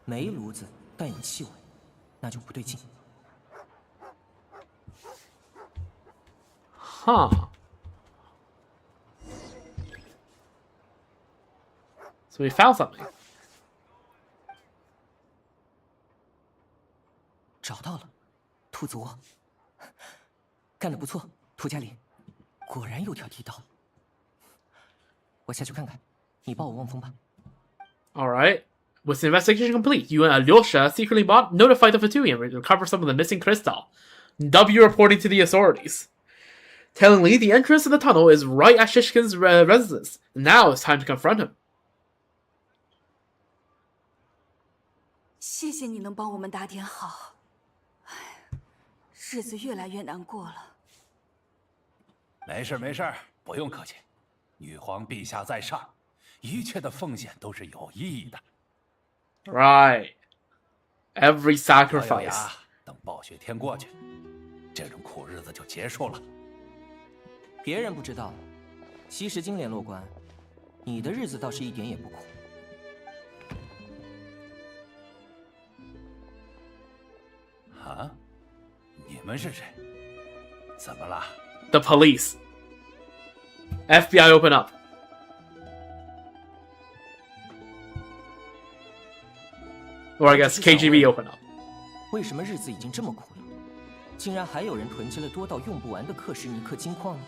煤炉子但有气味，那就不对劲。Huh. So we found something. 找到了，兔子窝。干得不错，涂家林，果然有条地道。我下去看看，你报我望风吧。All right. With the investigation complete, you and Alyosha secretly notified the Fatui and recovered some of the missing crystal. W reporting to the authorities. Tellingly, the entrance to the tunnel is right at Shishkin's residence. Now it's time to confront him. 谢谢你能帮我们打点好，日子越来越难过了。没事没事，不用客气。女皇陛下在上，一切的奉献都是有意义的。Right. Every sacrifice. 等暴雪天过去，这种苦日子就结束了。别人不知道，西什京联络官，你的日子倒是一点也不苦。啊？你们是谁？怎么了？ The police. FBI open up. Or I guess KGB open up. 为什么日子已经这么苦了，竟然还有人囤积了多到用不完的克什尼克金矿呢？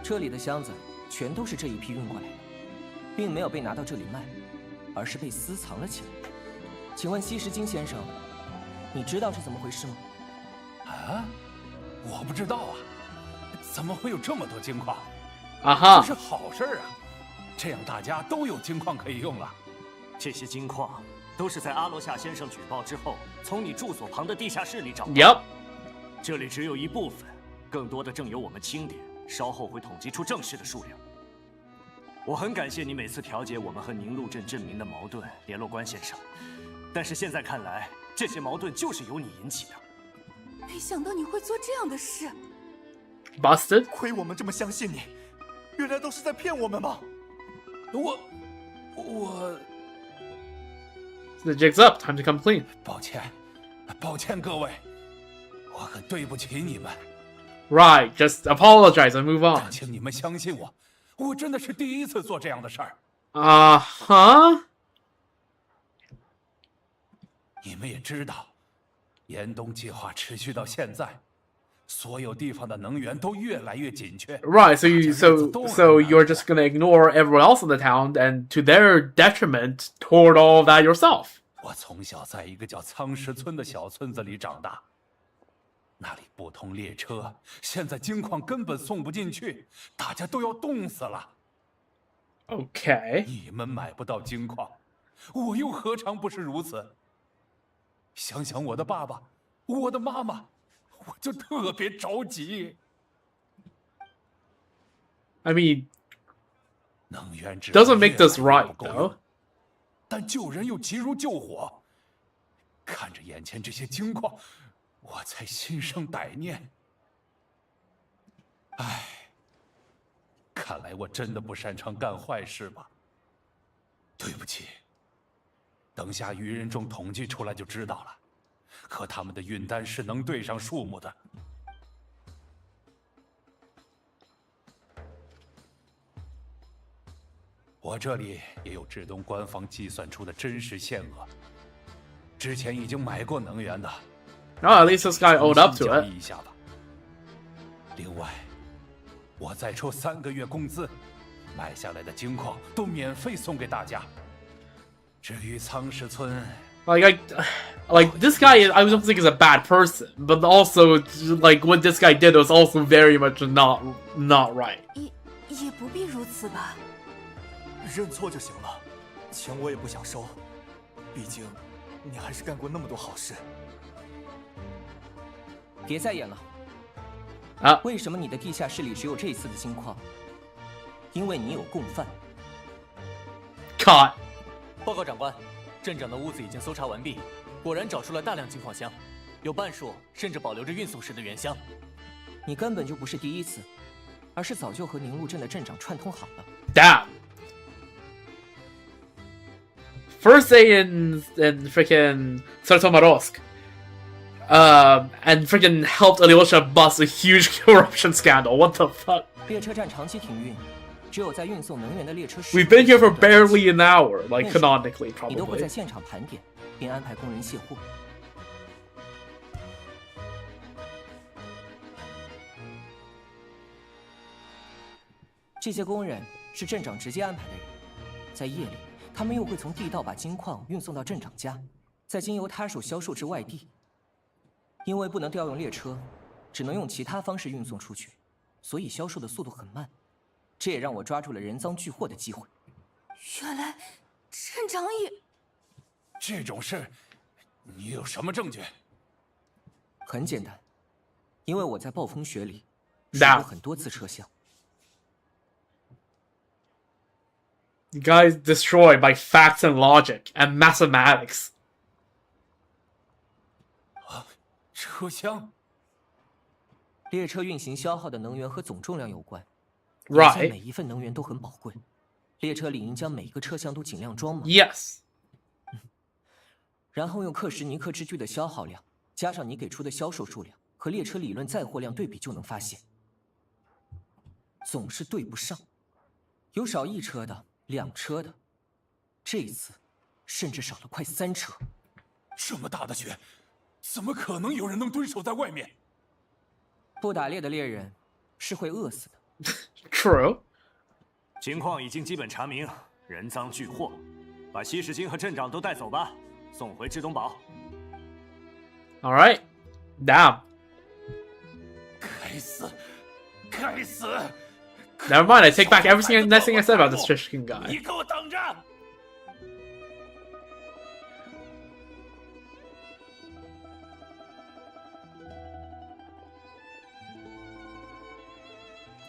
这里的箱子全都是这一批运过来的，并没有被拿到这里卖，而是被私藏了起来。请问西什京先生，你知道是怎么回事吗？啊，我不知道啊，怎么会有这么多金矿？啊哈，这是好事啊，这样大家都有金矿可以用了。这些金矿都是在阿罗夏先生举报之后，从你住所旁的地下室里找到。Yep. 这里只有一部分，更多的正由我们清点，稍后会统计出正式的数量。我很感谢你每次调解我们和宁路镇镇民的矛盾，联络官先生。但是现在看来，这些矛盾就是由你引起的。没想到你会做这样的事。Busted. 亏我们这么相信你，原来都是在骗我们吗？我 The jig's up. Time to come clean. 抱歉各位，我很对不起你们。Right. Just apologize and move on. 请你们相信我，我真的是第一次做这样的事儿。huh? 你们也知道，严冬计划持续到现在，所有地方的能源都越来越紧缺。Right. So you're just gonna ignore everyone else in the town, and to their detriment, toward all of that yourself. 我从小在一个叫苍石村的小村子里长大，那里不通列车，现在金矿根本送不进去，大家都要冻死了。Okay. 你们买不到金矿，我又何尝不是如此？想想我的爸爸，我的妈妈，我就特别着急。I mean, 能源质 doesn't make this right, though. 但救人又急如救火，看着眼前这些金矿，我才心生歹念。唉，看来我真的不擅长干坏事吧？对不起，等下愚人众统计出来就知道了，和他们的运单是能对上数目的。我这里也有至东官方计算出的真实限额，之前已经买过能源的。No, at least this guy owned up to 交 it. 易一下吧。另外，我再抽3个月工资，买下来的金矿都免费送给大家。至于苍石村， Like this guy, I don't think is a bad person, but also like what this guy did was also very much not right. 也不必如此吧。认错就行了，钱我也不想收，毕竟你还是干过那么多好事。别再演了。啊？为什么你的地下室里只有这次的金矿？因为你有共犯。Caught. 报告长官，镇长的屋子已经搜查完毕，果然找出了大量金矿箱，有半数甚至保留着运送时的原箱。你根本就不是第一次，而是早就和宁路镇的镇长串通好了。Damn. First day in freaking Sartomarovsk, and freaking helped Alyosha bust a huge corruption scandal. What the fuck? 列车站长期停运，只有在运送能源的列车。We've been here for barely an hour, like canonically, 你都会在 probably. 现场盘点，并安排工人卸货。这些工人是镇长直接安排的人，在夜里，他们又会从地道把金矿运送到镇长家，再经由他手销售至外地。因为不能调用列车，只能用其他方式运送出去，所以销售的速度很慢。这也让我抓住了人赃俱获的机会。原来镇长也……这种事，你有什么证据？很简单，因为我在暴风雪里试过很多次车厢。You guys destroyed by facts and logic and mathematics. 车厢。列车运行消耗的能源和总重量有关。Right. 每一份能源都很宝贵，列车理应将每个车厢都尽量装满。Yes. 然后用克什尼克之具的消耗量，加上你给出的销售数量和列车理论载货量对比，就能发现，总是对不上，有少1车的、2车的，这一次甚至少了快3车。这么大的雪，怎么可能有人能蹲守在外面？不打猎的猎人是会饿死的。True. 情况已经基本查明，人赃俱获，把西什金和镇长都带走吧，送回至东堡。All right. Damn. 该死！该死！ Never mind. I take back everything I said about this Shishkin guy. 你给我等着！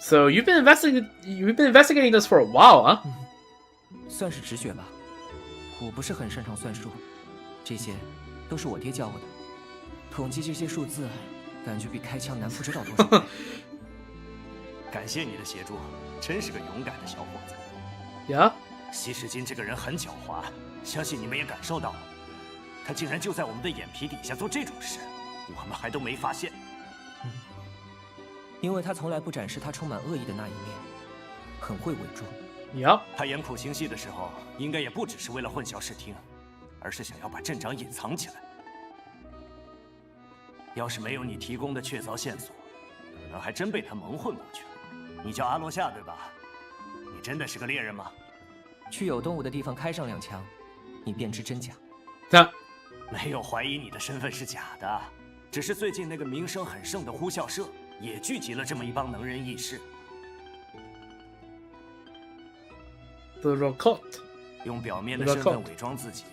So you've been investigating this for a while, huh? 算是直觉吧，我不是很擅长算数，这些都是我爹教我的。统计这些数字，感觉比开枪难不知道多少倍。感谢你的协助，真是个勇敢的小伙子。Yeah. 西什金这个人很狡猾，相信你们也感受到了，他竟然就在我们的眼皮底下做这种事，我们还都没发现。因为他从来不展示他充满恶意的那一面，很会伪装。Yep. 他演苦行戏的时候，应该也不只是为了混淆视听，而是想要把镇长隐藏起来。要是没有你提供的确凿线索，可能还真被他蒙混过去了。你叫阿罗夏对吧？你真的是个猎人吗？去有动物的地方开上2枪，你便知真假。没有怀疑你的身份是假的，只是最近那个名声很盛的呼啸社也聚集了这么一帮能人异士。The Rokot. 用表面的身份伪装自己，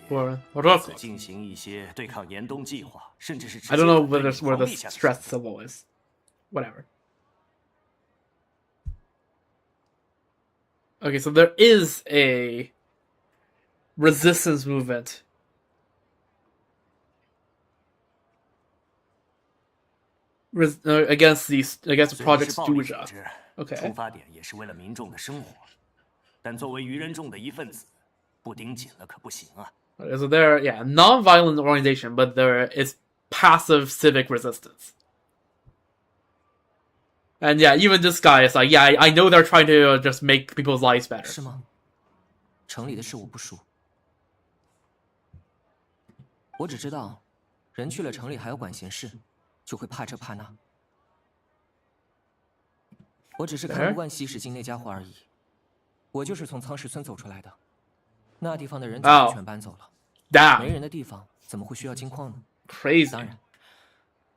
进行一些对抗严冬计划，甚至是直接 I don't know where the stress symbol is. Whatever. Okay, so there is a resistance movement. Against Project Stuja. Okay. 出发点也是为了民众的生活，但作为愚人众的一份子，不盯紧了可不行啊。Okay, so they're non-violent organization, but there is passive civic resistance. And yeah, even this guy is like, yeah, I know they're trying to just make people's lives better. 是吗？城里的事我不熟，我只知道，人去了城里还要管闲事，就会怕这怕那。我只是看不惯西什金那家伙而已。我就是从苍石村走出来的，那地方的人早就全搬走了。没人的地方怎么会需要金矿呢 ？Crazy。当然，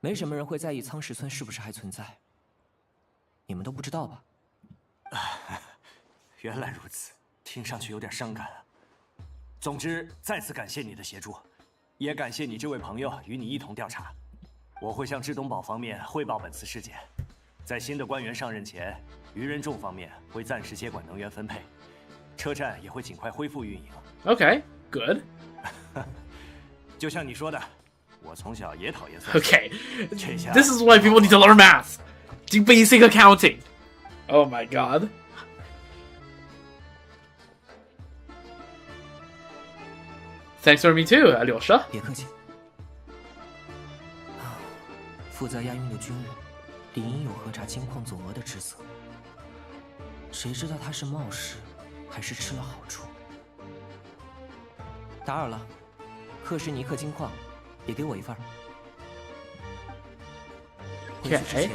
没什么人会在意苍石村是不是还存在。你们都不知道吧？原来如此，听上去有点伤感啊。总之，再次感谢你的协助，也感谢你这位朋友与你一同调查。我会向至东堡方面汇报本次事件。在新的官员上任前，愚人众方面会暂时接管能源分配，车站也会尽快恢复运营。Okay, good. 就像你说的，我从小也讨厌算术。Okay, this is why people need to learn math. Do basic accounting. Oh my god. Thanks for me too, Alyosha. 别客气。负责押运的军人理应有核查金矿总额的职责。谁知道他是冒失，还是吃了好处？打扰了，克什尼克金矿也给我一份。回去之前，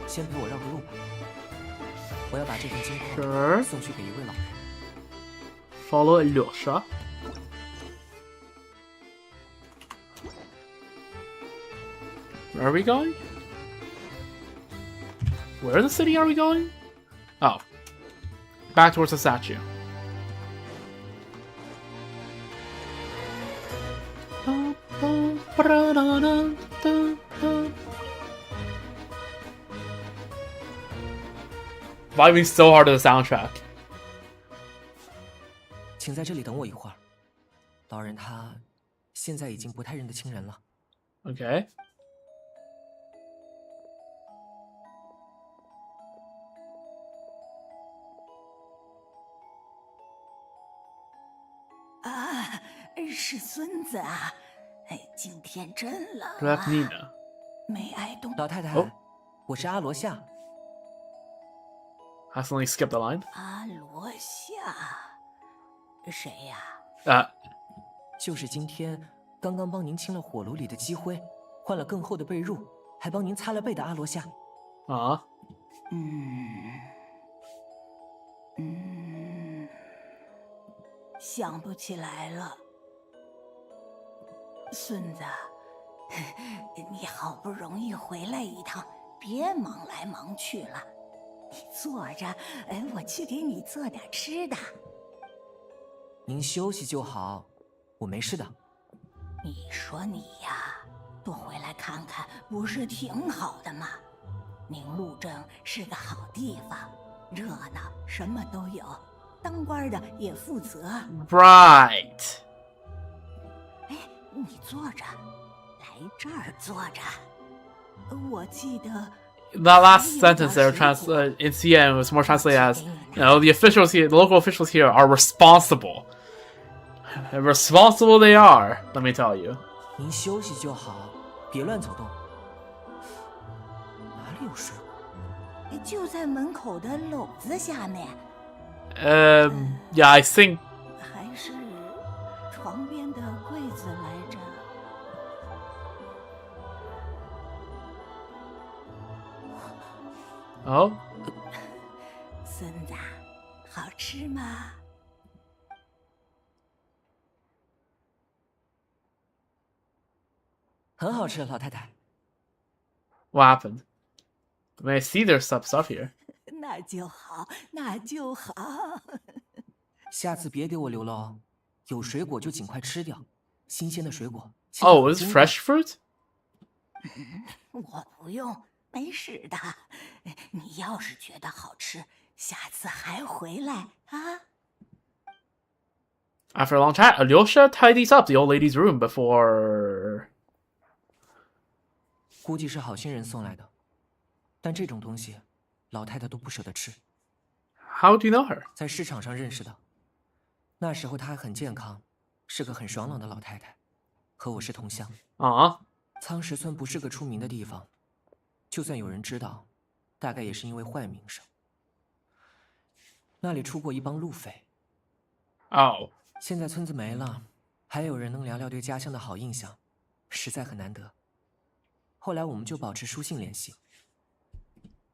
先陪我绕个路吧。我要把这份金矿 Sure. 送去给一位老人。 Follow Alyosha. Where are we going? Where in the city are we going? Oh. Back towards the statue. Vibing so hard to the soundtrack. 请在这里等我一会儿。老人他现在已经不太认得亲人了。 Okay. 啊，是孙子啊！哎，今天真冷 Good 啊！ Nina. 没挨冻。老太太，哦我是阿罗夏。 Accidentally skipped the line. 阿罗夏，谁呀？ 就是今天刚刚帮您清了火炉里的积灰，换了更厚的被褥，还帮您擦了背的阿罗夏。啊。想不起来了。孙子，你好不容易回来一趟，别忙来忙去了。你坐着，我去给你做点吃的。您休息就好，我没事的。你说你呀，多回来看看，不是挺好的吗？宁路镇是个好地方，热闹，什么都有，当官的也负责。Right. 哎，你坐着，来这儿坐着。我记得。 That last sentence there in CN was more translated as, the officials here, the local officials here are responsible. And responsible they are, let me tell you. 您休息就好，别乱走动。哪里有水果？就在门口的篓子下面。Yeah, I think. 还是床边的柜子来着。 Oh? 孙子，好吃吗？很好吃，老太太。 What happened? I mean, I see there's some stuff here. 那就好，那就好。下次别给我留了哦，有水果就尽快吃掉，新鲜的水果。 Oh, is this fresh fruit? 我不用。 没事的，你要是觉得好吃，下次还回来啊。After a long chat, Alyosha tidies up the old lady's room before. 估计是好心人送来的，但这种东西，老太太都不舍得吃。How do you know her? 在市场上认识的，那时候她还很健康，是个很爽朗的老太太，和我是同乡。苍石村不是个出名的地方。 就算有人知道，大概也是因为坏名声。那里出过一帮路匪。哦，现在村子没了，还有人能聊聊对家乡的好印象，实在很难得。后来我们就保持书信联系。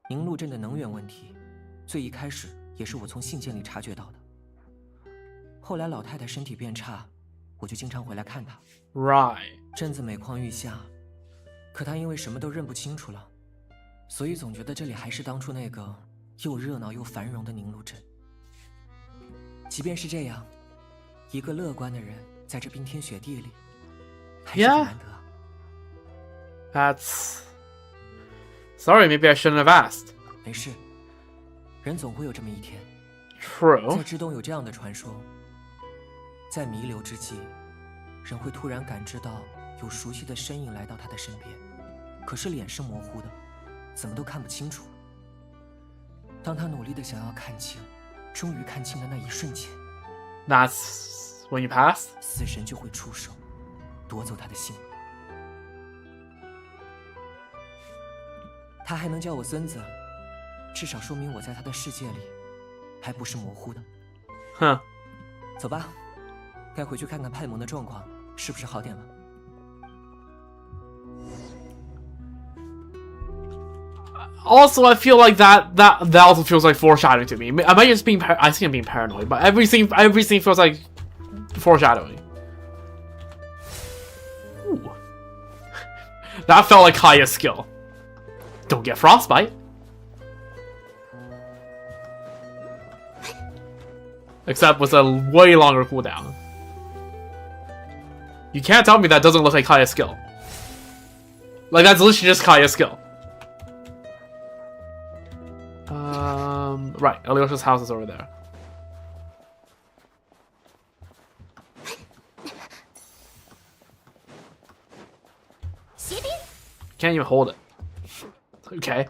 宁路镇的能源问题，最一开始也是我从信件里察觉到的。后来老太太身体变差，我就经常回来看她。Right。镇子每况愈下，可她因为什么都认不清楚了。 所以总觉得这里还是当初那个又热闹又繁荣的宁路镇。即便是这样，一个乐观的人在这冰天雪地里，还是很难得。That's. Sorry, maybe I shouldn't have asked. 没事，人总会有这么一天。True. 在之东有这样的传说，在弥留之际，人会突然感知到有熟悉的身影来到他的身边，可是脸是模糊的。 怎么都看不清楚。当他努力的想要看清，终于看清的那一瞬间 ，That's when you pass。死神就会出手，夺走他的心。他还能叫我孙子，至少说明我在他的世界里还不是模糊的。哼，走吧，该回去看看派蒙的状况是不是好点了。Also, I feel like that also feels like foreshadowing to me. I might just being I think I'm being paranoid, but everything feels like foreshadowing. Ooh. That felt like Kaya's skill. Don't get frostbite. Except with a way longer cooldown. You can't tell me that doesn't look like Kaya's skill. Like, that's literally just Kaya's skill. Right, Alyosha's house is over there. Can't even hold it. Okay.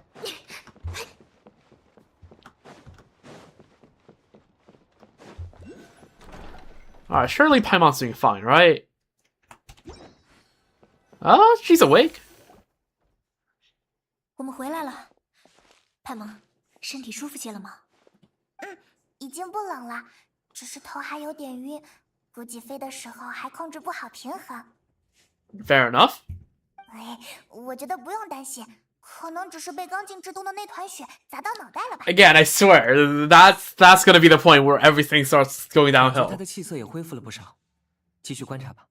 Alright, surely Paimon's doing fine, right? Oh, she's awake. 我们回来了，派蒙，身体舒服些了吗？已经不冷了，只是头还有点晕，估计飞的时候还控制不好平衡。Fair enough. 哎，我觉得不用担心，可能只是被刚进制冬的那团雪砸到脑袋了吧。Again, I swear, that's gonna be the point where everything starts going downhill. 他的气色也恢复了不少，继续观察吧。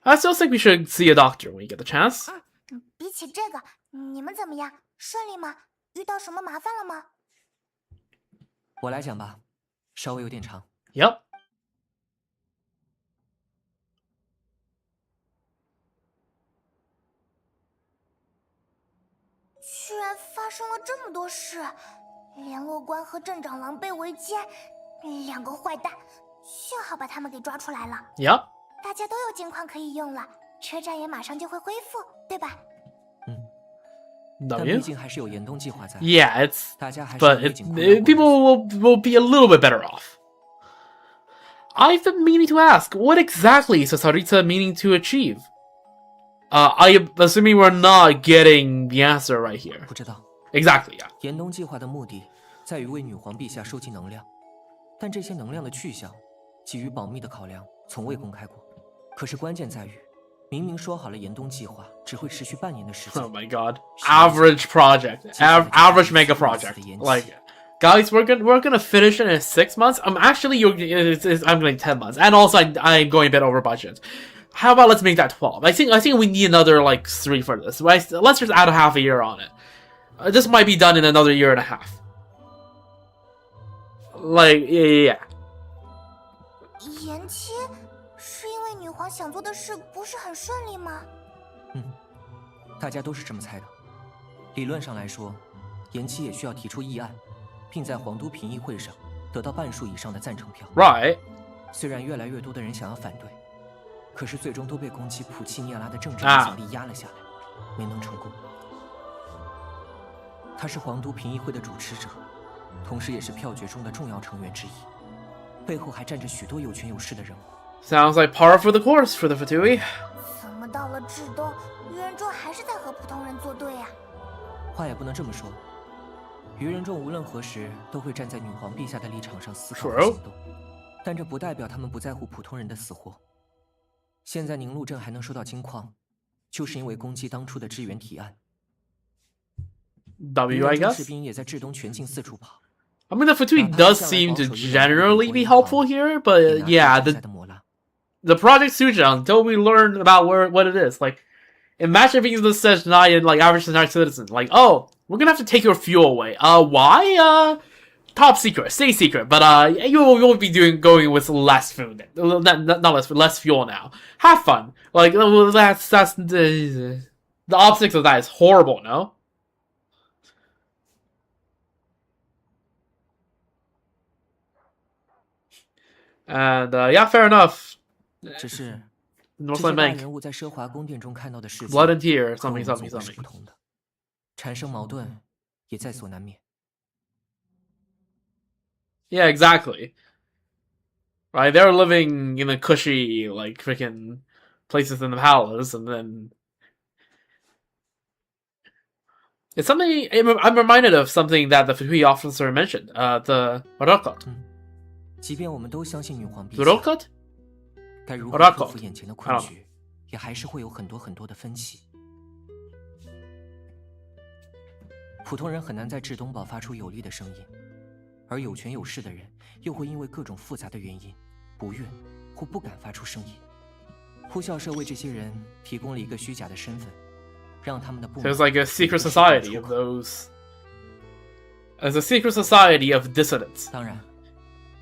I still think we should see a doctor when you get the chance. 比起这个，你们怎么样？顺利吗？遇到什么麻烦了吗？我来讲吧，稍微有点长。Yep. 居然发生了这么多事，联络官和镇长狼狈为奸，两个坏蛋，幸好把他们给抓出来了。Yep. 大家都有金矿可以用了，车站也马上就会恢复，对吧？但毕竟还是有严冬计划在。Yeah, it's 大家还是 but people will be a little bit better off. I've been meaning to ask, what exactly is Sarita meaning to achieve? I'm assuming we're not getting the answer right here. 不知道。Exactly, yeah. 严冬计划的目的在于为女皇陛下收集能量，但这些能量的去向，基于保密的考量，从未公开过。可是关键在于，明明说好了严冬计划只会持续半年的时间。Oh my god. Average project. Average mega project. Like, guys, we're gonna finish it in 6 months. I'm going 10 months. And also, I'm going a bit over budget. How about let's make that 12? I think we need another, like, 3 for this. Right? Let's just add a half a year on it. This might be done in another year and a half. Like, yeah. 延期是因为女皇想做的事不是很顺利吗？大家都是这么猜的。理论上来说，延期也需要提出议案，并在皇都评议会上得到半数以上的赞成票。Right. 虽然越来越多的人想要反对，可是最终都被攻击普契涅拉的政治影响力压了下来，没能成功。他是皇都评议会的主持者，同时也是票决中的重要成员之一，背后还站着许多有权有势的人物。Sounds like par for the course for the Fatui. 怎么到了至东，愚人众还是在和普通人作对啊？话也不能这么说，愚人众无论何时都会站在女皇陛下的立场上思考和行动，但这不代表他们不在乎普通人的死活。现在宁路镇还能收到金矿，就是因为攻击当初的支援提案。W, I guess. 士兵也在至东全境四处跑。I mean, the Fatui does seem to generally be helpful here, but yeah, the Project Suja, until we learn about what it is, like, imagine being the SNEZHNAYA, like, average SNEZHNAYA citizen, like, oh, we're gonna have to take your fuel away. Why? Top secret, stay secret, but, you'll be going with less food, not less food, less fuel now. Have fun. Like, that's, the optics of that is horrible, no? And, yeah, fair enough. 只是 Northland Bank. 人物在奢华宫殿中看到的事情 Blood and tear, 和我们 something. 是不同的，产生矛盾也在所难免。Yeah, exactly. Right, they're living in a cushy, like, freaking places in the palace, and then it's something. I'm reminded of something that the Fatui officer mentioned. The Rokot. 即便我们都相信女皇陛 Rokot? 下，该如何克服眼前的困局，也还是会有很多的分歧。普通人很难在至东堡发出有力的声音，而有权有势的人又会因为各种复杂的原因，不愿或不敢发出声音。呼啸社为这些人提供了一个虚假的身份，让他们的部门 There's like a secret society of those. As a secret society of dissidents. 当然，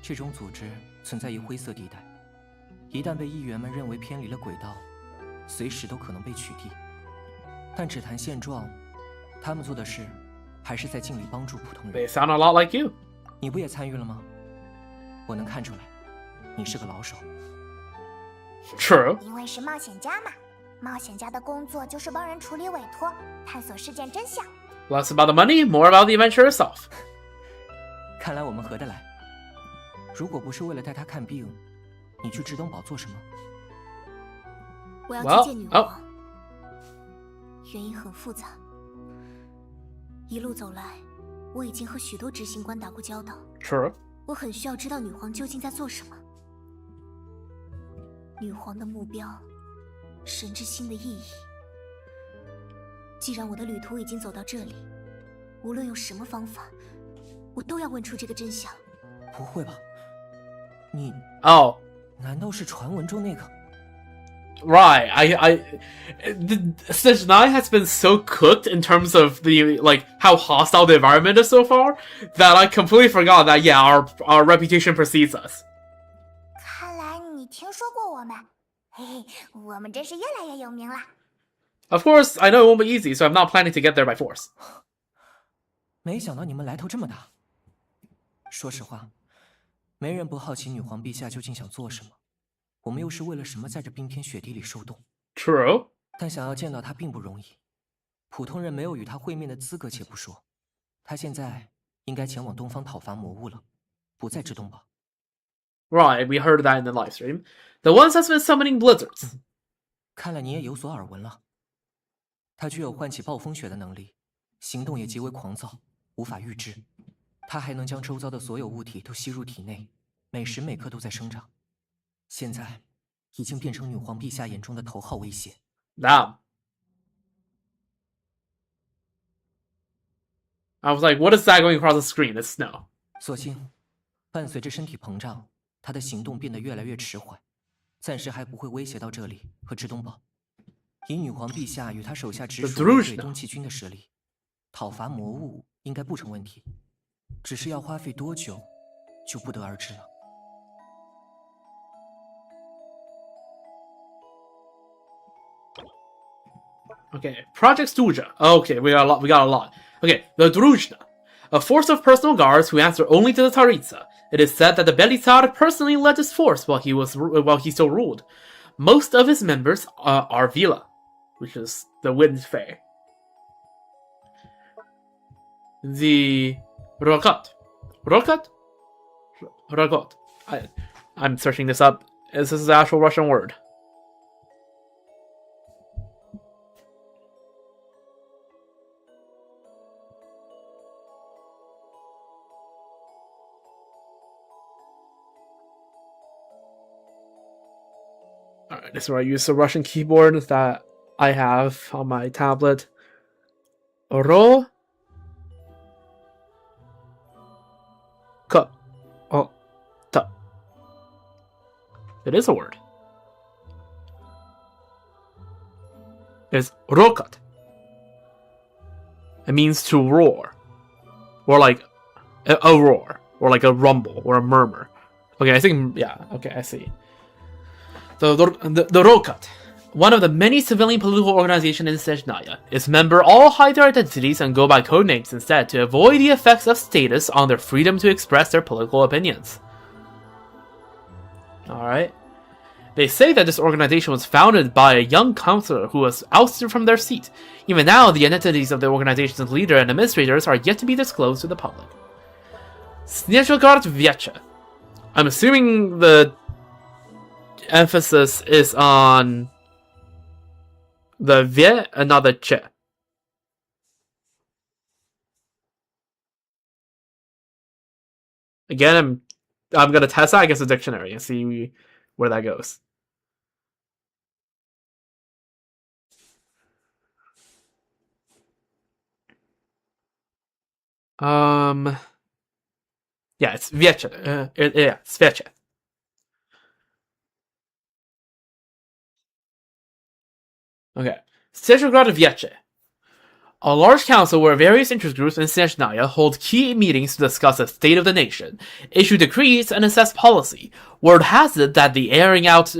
这种组织存在于灰色地带，一旦被议员们认为偏离了轨道，随时都可能被取缔。但只谈现状，他们做的事还是在尽力帮助普通人。 They sound a lot like you. 你不也参与了吗？我能看出来，你是个老手。 True. 因为是冒险家嘛，冒险家的工作就是帮人处理委托，探索事件真相。 Less about the money, more about the adventure itself. 看来我们合得来。如果不是为了带他看病，你去至东堡做什么？我要去见女王。哦原因很复杂。一路走来，我已经和许多执行官打过交道。True. 我很需要知道女皇究竟在做什么。女皇的目标，神之心的意义。既然我的旅途已经走到这里，无论用什么方法，我都要问出这个真相。不会吧？你 Oh. 难道是传闻中那个？ Right. SNEZHNAYA has been so cooked in terms of the like how hostile the environment is so far that I completely forgot that yeah, our reputation precedes us. 看来你听说过我们，嘿嘿，我们真是越来越有名了。 Of course, I know it won't be easy, so I'm not planning to get there by force. 没想到你们来头这么大。说实话，没人不好奇女皇陛下究竟想做什么。我们又是为了什么在这冰天雪地里受冻？ True. 但想要见到她并不容易，普通人没有与她会面的资格且不说，她现在应该前往东方讨伐魔物了，不在至东堡。 Right, we heard that in the live stream. The ones that's been summoning blizzards. 看来你也有所耳闻了。她具有唤起暴风雪的能力，行动也极为狂躁，无法预知。她还能将周遭的所有物体都吸入体内，每时每刻都在生长。现在已经变成女皇陛下眼中的头号威胁。 Damn. I was like, what is that going across the screen? It's snow. 所幸，伴随着身体膨胀，她的行动变得越来越迟缓，暂时还不会威胁到这里和至东堡。以女皇陛下与她手下直属卫队东骑军的实力，讨伐魔物应该不成问题。只是要花费多久，就不得而知了。 Okay, Project Stuja. Okay, we got a lot. Okay, the Druzhna, a force of personal guards who answer only to the Tsaritsa. It is said that the Belitsar personally led this force while he still ruled. Most of his members are Vila, which is the Wind Fae. The Rokat. I'm searching this up. This is the actual Russian word. Alright, this is where I use the Russian keyboard that I have on my tablet. Ro. Ka. Oh. Ta. It is a word. It's rokat. It means to roar. Or like a roar. Or like a rumble. Or a murmur. Okay, I think, yeah, okay, I see. The Rokat, one of the many civilian political organizations in SNEZHNAYA, its members all hide their identities and go by codenames instead to avoid the effects of status on their freedom to express their political opinions. Alright. They say that this organization was founded by a young councillor who was ousted from their seat. Even now, the identities of the organization's leader and administrators are yet to be disclosed to the public. SNEZHNAYA. I'm assuming the emphasis is on the Vye and not the Che. Again, I'm gonna test that against the dictionary and see where that goes. Yeah, it's Vieche. Yeah, it's Vieche. Okay. SNEZHNAYA Vieche. A large council where various interest groups in SNEZHNAYA hold key meetings to discuss the state of the nation, issue decrees, and assess policy. Word has it that airing out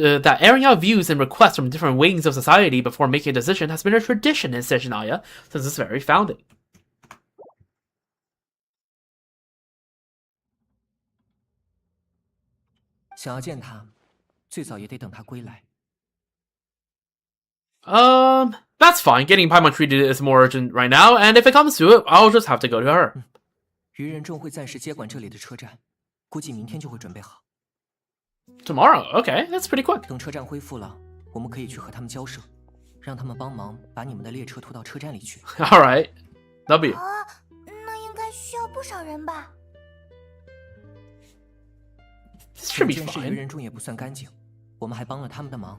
views and requests from different wings of society before making a decision has been a tradition in SNEZHNAYA since its very founding. That's fine. Getting Paimon treated is more urgent right now, and if it comes to it, I'll just have to go to her. 愚人众会暂时接管这里的车站，估计明天就会准备好。Tomorrow, okay, that's pretty quick. 等车站恢复了，我们可以去和他们交涉，让他们帮忙把你们的列车拖到车站里去。All right, W. 那应该需要不少人吧 Should be 这件事愚 fine. 人众也不算干净，我们还帮了他们的忙，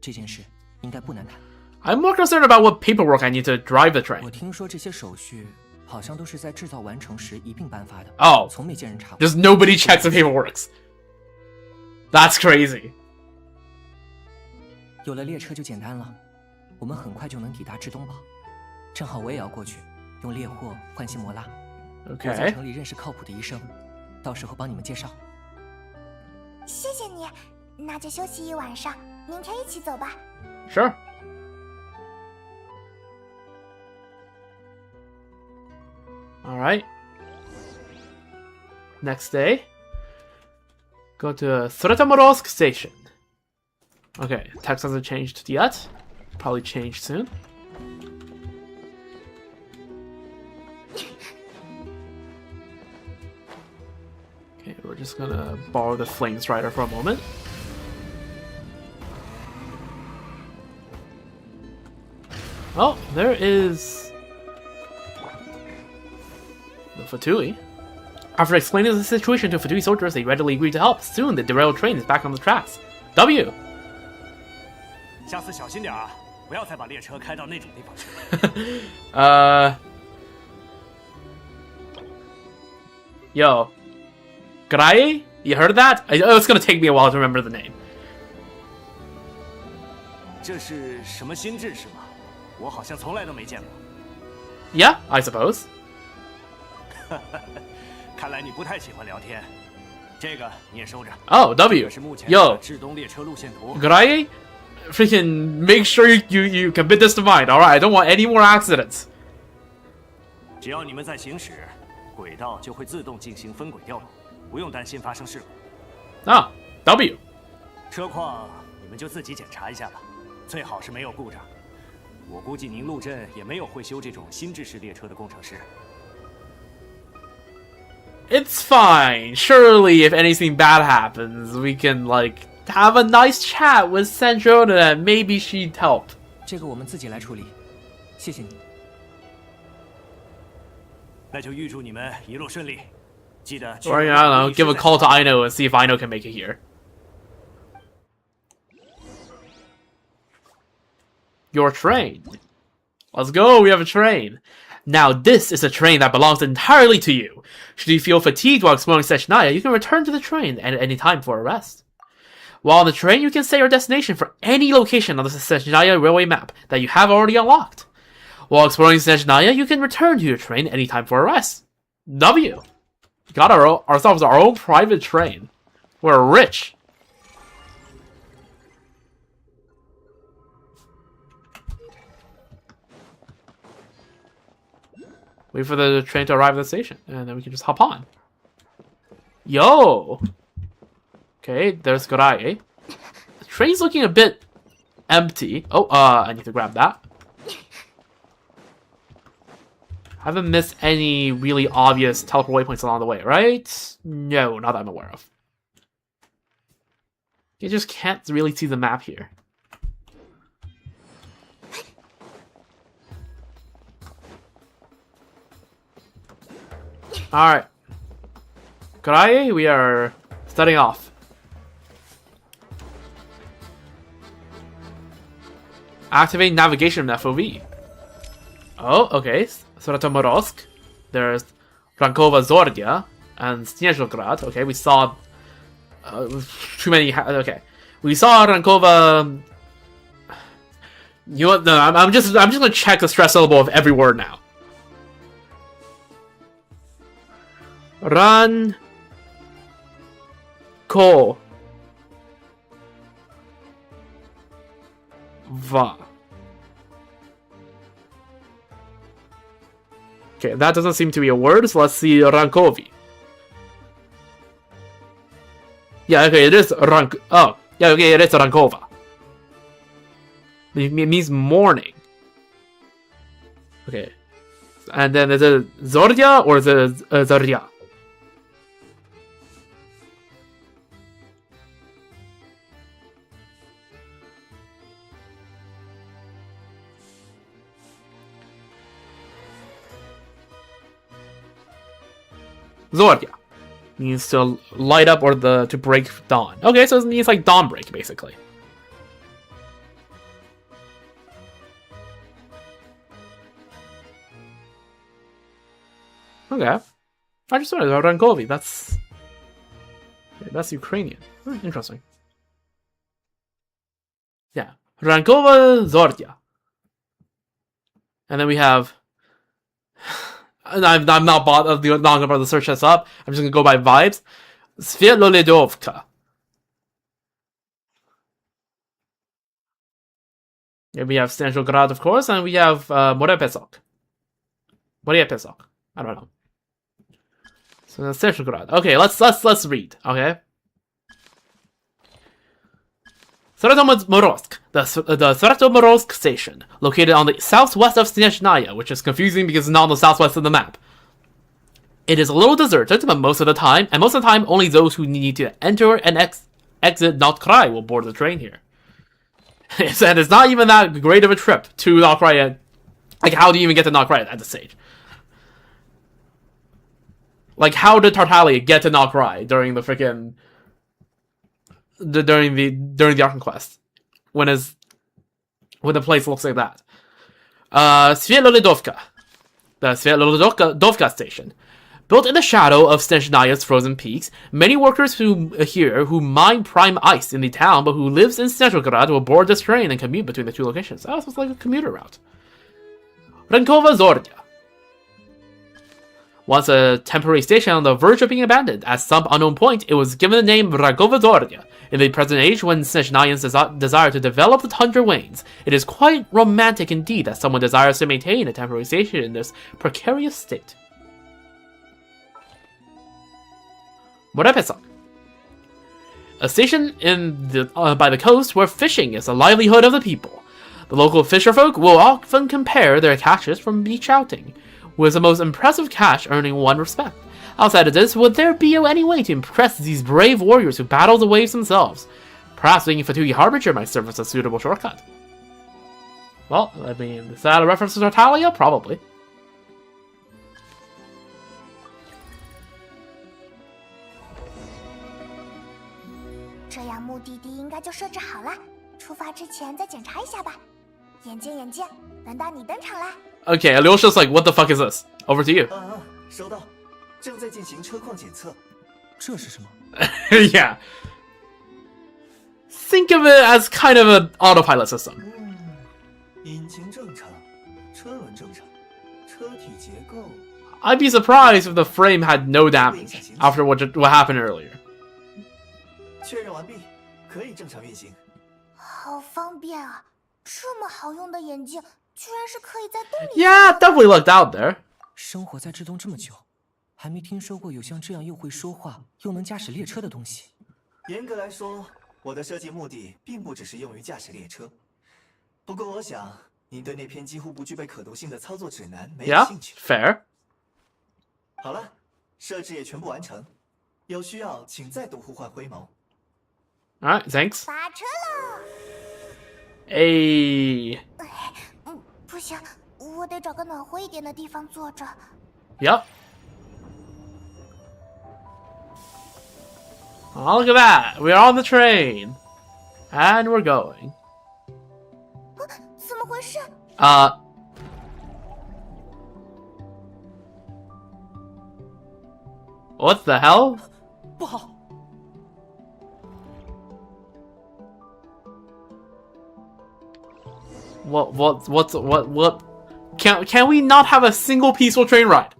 这件事应该不难谈。 I'm more concerned about what paperwork I need to drive the train. 我听说这些手续好像都是在制造完成时一并颁发的。Oh, 从没见人查过。 just nobody checks the paperwork. That's crazy. 有了列车就简单了，我们很快就能抵达至东堡。正好我也要过去，用猎货换新摩拉。我在 Okay. 城里认识靠谱的医生，到时候帮你们介绍。谢谢你，那就休息一晚上，明天一起走吧。 Sure. All right. Next day, go to Sretamorsk Station. Okay, text hasn't changed yet. Probably change soon. Okay, we're just gonna borrow the Flame Strider for a moment. Oh, there is the Fatui. After explaining the situation to Fatui soldiers, they readily agreed to help. Soon, the derailed train is back on the tracks. W. 下次小心点啊，不要再把列车开到那种地方去。Yo. Grai? You heard that? It's gonna take me a while to remember the name. 这是什么新制是吗？我好像从来都没见过。Yeah, I suppose. 看来你不太喜欢聊天。这个你也收着。 Oh, W. 这是目前 Yo. 的至东列车路线图。 Grai? Freaking make sure you commit this to mind, alright? I don't want any more accidents. 只要你们在行驶，轨道就会自动进行分轨调度，不用担心发生事故。Ah, W. 车况你们就自己检查一下吧，最好是没有故障。我估计宁路镇也没有会修这种新制式列车的工程师。 It's fine. Surely, if anything bad happens, we can, like, have a nice chat with SNEZHNAYA and maybe she'd help. 这个我们自己来处理，谢谢你。那就预祝你们一路顺利，记得。Or, I don't know, give a call to Aino and see if Aino can make it here. Your train. Let's go, we have a train. Now this is a train that belongs entirely to you. Should you feel fatigued while exploring SNEZHNAYA, you can return to the train at any time for a rest. While on the train, you can set your destination for any location on the SNEZHNAYA railway map that you have already unlocked. While exploring SNEZHNAYA, you can return to your train anytime for a rest. W. Got ourselves our own private train. We're rich. Wait for the train to arrive at the station, and then we can just hop on. Yo! Okay, there's Gorai. The train's looking a bit empty. Oh, I need to grab that. Haven't missed any really obvious teleport waypoints along the way, right? No, not that I'm aware of. You just can't really see the map here. Alright. Gorai, we are starting off. Activate navigation FOV. Oh, okay. Sretamorsk. There's Rankova Zordia and SNEZHNAYA. Okay, we saw too many. Okay, we saw Rankova. You know what? No, I'm just gonna check the stress syllable of every word now. Ran. Ko. Va. Okay, that doesn't seem to be a word, so let's see Rankovi. Yeah, okay, it is Rank. Oh, yeah, okay, it is Rankova. It means morning. Okay. And then is it Zordia or is it Zordia? Zordia means to light up or to break dawn. Okay, so it means like dawn break, basically. Okay. I just wanted Rankovi. That's Ukrainian. Interesting. Yeah. Rankova Zordia. And then we have... I'm not not gonna bother to search this up. I'm just gonna go by vibes. Svietlolidovka. Yeah, we have SNEZHNAYA, of course, and we have Morepesok. I don't know. So that's SNEZHNAYA. Okay, let's read. Okay. Saratomorsk, the Saratomorsk station, located on the southwest of SNEZHNAYA, which is confusing because it's not on the southwest of the map. It is a little deserted, but most of the time only those who need to enter and exit Notkrai will board the train here. And it's not even that great of a trip to Notkrai. Like, how do you even get to Notkrai at this stage? Like, how did Tartaglia get to Notkrai during the freaking... during the Archon quest, when the place looks like that. Svietlolidovka, the Svietlolidovka station, built in the shadow of SNEZHNAYA's frozen peaks. Many workers who mine prime ice in the town, but who lives in SNEZHNAYA will board this train and commute between the two locations. Oh, so it's like a commuter route. Rankova Zordia. Once a temporary station on the verge of being abandoned, at some unknown point, it was given the name Rankova Zordia. In the present age, when SNEZHNAYA's desire to develop the tundra wanes, it is quite romantic indeed that someone desires to maintain a temporary station in this precarious state. Morepesok. A station by the coast where fishing is the livelihood of the people. The local fisherfolk will often compare their catches from beach outing, with the most impressive catch earning one respect. Outside of this, would there be any way to impress these brave warriors who battle the waves themselves? Perhaps being Fatuhi Harbinger might serve as a suitable shortcut. Well, I mean, is that a reference to Tartaglia? Probably. Okay, Alyosha's like, what the fuck is this? Over to you. 收到，正在进行车况检测。这是什么？ Yeah. Think of it as kind of an autopilot system. 引擎正常，车轮正常，车体结构。I'd be surprised if the frame had no damage after what happened earlier. 确认完毕，可以正常运行。好方便啊！这么好用的眼镜，居然是可以在洞里。Yeah, definitely looked out there. 生活在之中这么久，还没听说过有像这样又会说话又能驾驶列车的东西。严格来说，我的设计目的并不只是用于驾驶列车。不过，我想你对那篇几乎不具备可读性的操作指南没有兴趣。Fair. 好了，设置也全部完成，有需要请再度呼唤灰毛。Alright, thanks. 发车喽！ Hey. 不行，我得找个暖和一点的地方坐着。Yep. Oh, look at that. We're on the train. And we're going. 怎么回事？ What the hell? 不好！ What? Can we not have a single peaceful train ride?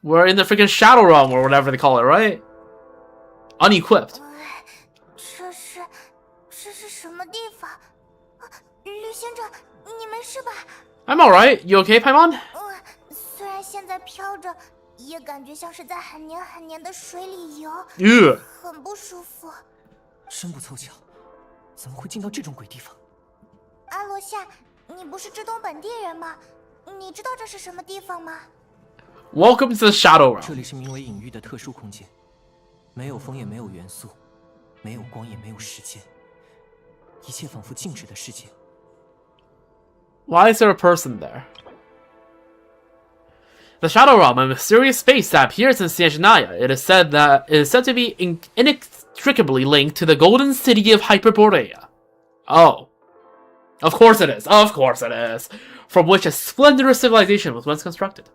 We're in the freaking Shadow Realm or whatever they call it, right? Unequipped. 这是什么地方？旅行者，你没事吧？ I'm alright. You okay, Paimon? 虽然现在飘着，也感觉像是在很黏的水里游， 很不舒服。真不凑巧，怎么会进到这种鬼地方？ 阿罗夏，你不是知东本地人吗？你知道这是什么地方吗？ Welcome to the Shadow Realm. 这里是名为隐域的特殊空间，没有风也没有元素，没有光也没有时间，一切仿佛静止的世界。 Why is there a person there? The Shadow Realm, a mysterious space that appears in SNEZHNAYA. It is said to be inextricably linked to the golden city of Hyperborea. Oh. Of course it is. Of course it is. From which a splendorous civilization was once constructed.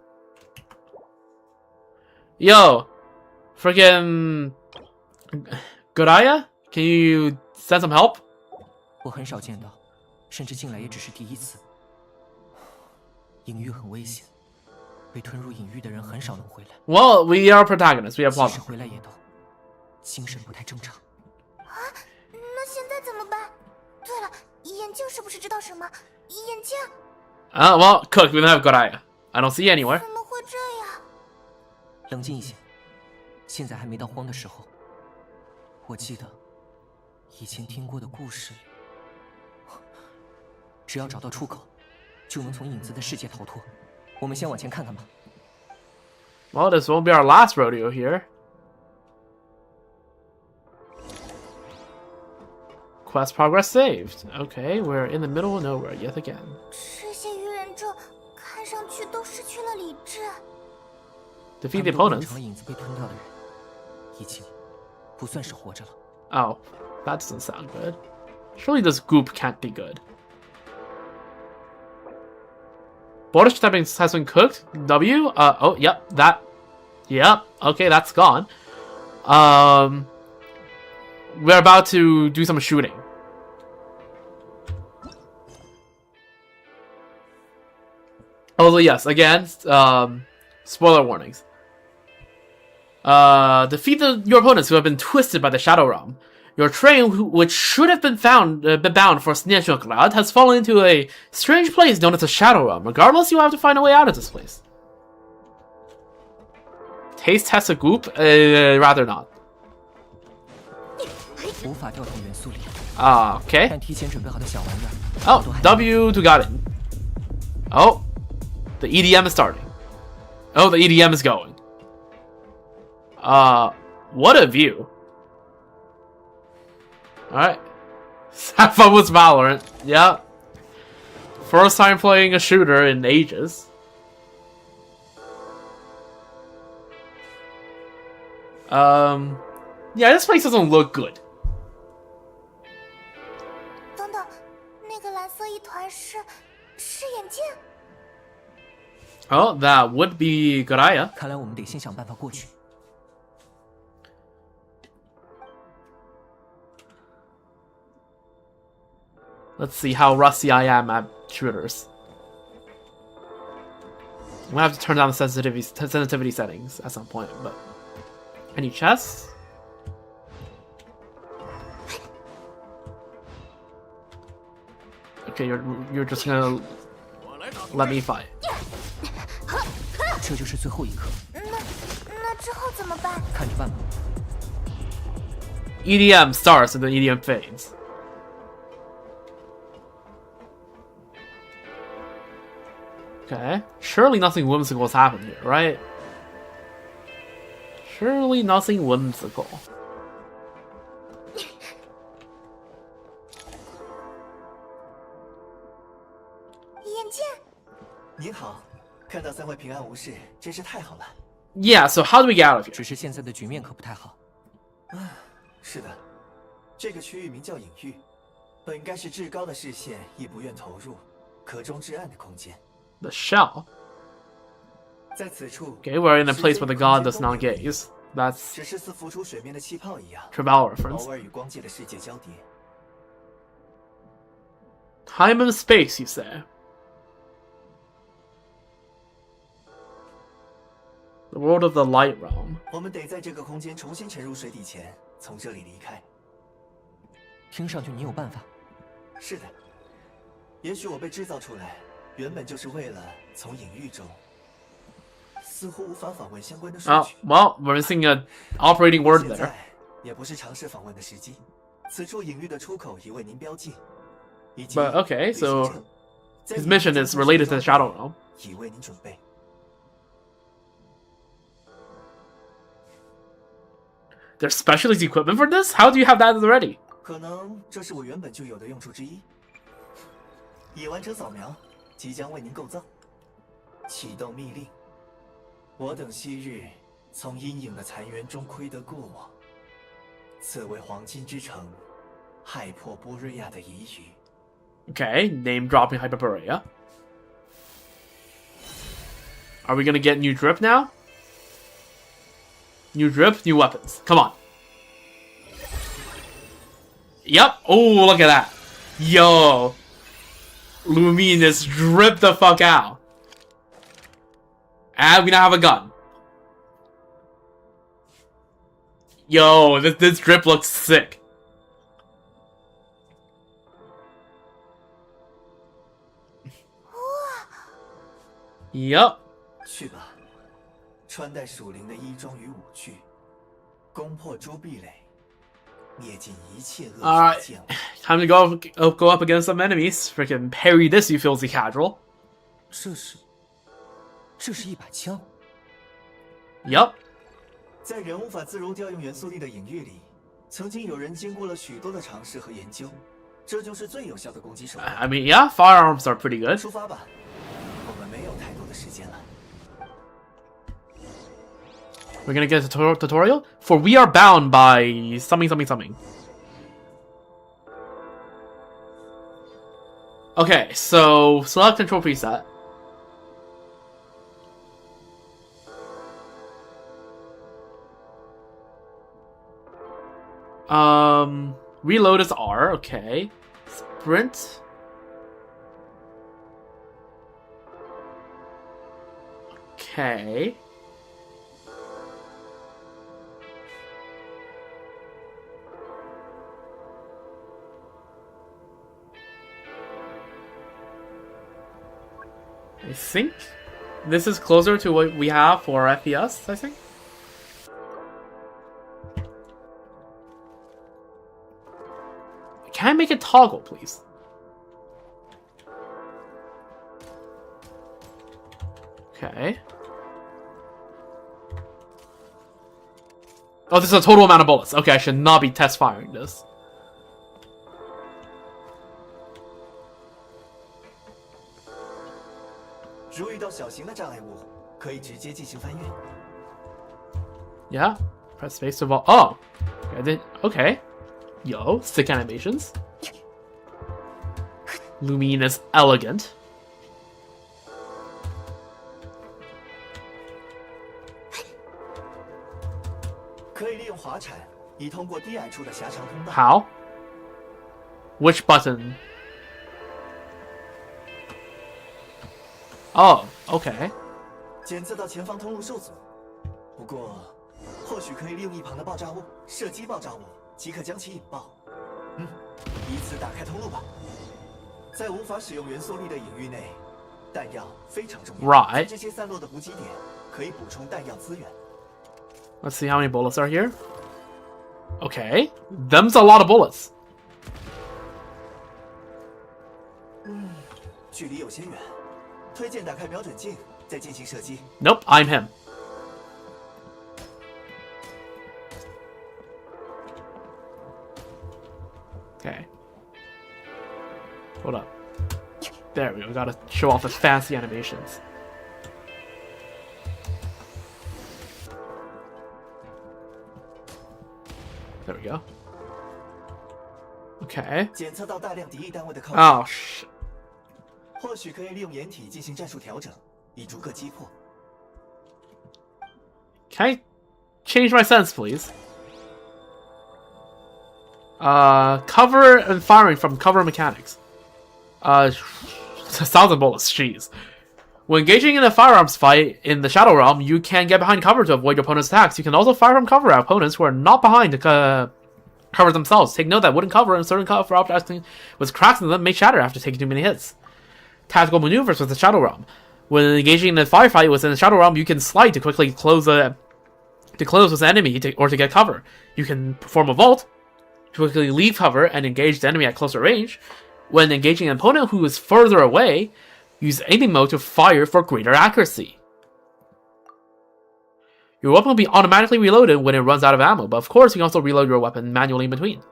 Yo. Friggin... Goraya? Can you send some help? 我很少见到，甚至进来也只是第一次。隐域很危险，被吞入隐域的人很少能回来。Well, we are protagonists. We have 即使 problems. 回来也都精神不太正常。那现在怎么办？对了，眼镜是不是知道什么？眼镜？ Well, Cook, we don't have Goraya. I don't see you anywhere. 怎么会这样？冷静一些，现在还没到慌的时候。我记得以前听过的故事里，只要找到出口，就能从影子的世界逃脱。我们先往前看看吧。Well, this won't be our last rodeo here. Quest progress saved. Okay, we're in the middle of nowhere yet again. 这些愚人众看上去都失去了理智。 Defeat the opponents. 影子被吞掉的人，已经不算是活着了。 Oh, that doesn't sound good. Surely this goop can't be good. Bordish typing has been cooked. W. Oh, yep. That. Yep. Okay, that's gone. We're about to do some shooting. Also, yes. Again, spoiler warnings. Defeat your opponents who have been twisted by the Shadow Realm. Your train, which should have been bound for SNEZHNAYA, has fallen into a strange place known as the Shadow Realm. Regardless, you have to find a way out of this place. Taste test a goop? Rather not. Okay. Oh, W to got it. Oh, the EDM is starting. Oh, the EDM is going. What a view. Alright. Have fun with Valorant. Yeah. First time playing a shooter in ages. Yeah, this place doesn't look good. 等等，那个蓝色一团是眼镜。 Oh, that would be Goraya. 看来我们得先想办法过去。 Let's see how rusty I am at shooters. I'm gonna have to turn down the sensitivity settings at some point, but... Any chests? Okay, you're just gonna let me fight. 这就是最后一刻。那之后怎么办？看着办吧。 EDM starts and then EDM fades. Okay. Surely nothing whimsical has happened here, right? Surely nothing whimsical. 眼镜。您好，看到三位平安无事，真是太好了。Yeah, so how do we get out of here? 只是现在的局面可不太好。是的，这个区域名叫隐域，本该是至高的视线亦不愿投入，可中至暗的空间。The shell. 在此处 Okay, we're in a place where the god does not gaze. That's 只是似浮出水面的气泡一样， Tribal reference. 偶尔与光界的世界交叠。 Time and space, you say? The world of the light realm. 我们得在这个空间重新沉入水底前，从这里离开。听上去你有办法。是的，也许我被制造出来，原本就是为了从隐喻中，似乎无法访问相关的数 Oh, 据。 well, we're missing an operating word 现 there. 在也不是尝试访问的时机。此处隐喻的出口已为您标记，以及 But okay, 旅行 so 者在 his mission is related to the Shadow Realm. 已为您准备。 There's specialist equipment for this? How do you have that already? 可能这是我原本就有的用处之一。已完成扫描，即将为您构造。启动密令。我等昔日从阴影的残垣中窥得过往，此为黄金之城，害破波瑞亚的遗语。 Okay, name dropping Hyperborea. Are we gonna get new drip now? New drip, new weapons. Come on. Yep. Oh, look at that. Yo. Luminous drip the fuck out. And we now have a gun. Yo, this drip looks sick. Yup. 去吧，穿戴属灵的衣装与武具，攻破诸壁垒，灭尽一切恶Alright, 剑物。 time to go up against some enemies. Freaking parry this, you filthy casual. 这是一把枪。 Yup. 在人无法自如调用元素力的隐喻里，曾经有人经过了许多的尝试和研究，这就是最有效的攻击手段。 I mean, yeah, firearms are pretty good. 出发吧，我们没有太多的时间了。 We're gonna get a tutorial? For we are bound by something, something, something. Okay, so select control preset. Reload is R, okay. Sprint. Okay. I think this is closer to what we have for FPS, I think. Can I make it toggle, please? Okay. Oh, this is a total amount of bullets. Okay, I should not be test firing this. Yeah, press space to vault. Oh, I did. Okay. Yo, stick animations. Luminous elegant. How? Which button? Oh, okay. 检测到前方通路受阻，不过或许可以利用一旁的爆炸物射击爆炸物，即可将其引爆。以此打开通路吧。在无法使用元素力的隐喻内，弹药非常重要。 Right. 这些散落的补给点可以补充弹药资源。 Let's see how many bullets are here. Okay, them's a lot of bullets. 距离有些远，推荐打开瞄准镜，再进行射击。 Nope, I'm him. Okay. Hold up. There we go. Gotta show off the fancy animations. There we go. Okay. 检测到大量敌意单位的靠近。 Oh, shit. 或许可以利用掩体进行战术调整，以逐个击破。Can I change my sense, please? Cover and firing from cover mechanics. 1,000 bullets, jeez. When engaging in a firearms fight in the Shadow Realm, you can get behind cover to avoid your opponent's attacks. You can also fire from cover at opponents who are not behind to cover themselves. Take note that wooden cover and certain cover objects with cracks in them may shatter after taking too many hits. Tactical maneuvers with the Shadow Realm. When engaging in a firefight within the Shadow Realm, you can slide to quickly close with an enemy or to get cover. You can perform a vault to quickly leave cover and engage the enemy at closer range. When engaging an opponent who is further away, use aiming mode to fire for greater accuracy. Your weapon will be automatically reloaded when it runs out of ammo, but of course you can also reload your weapon manually in between.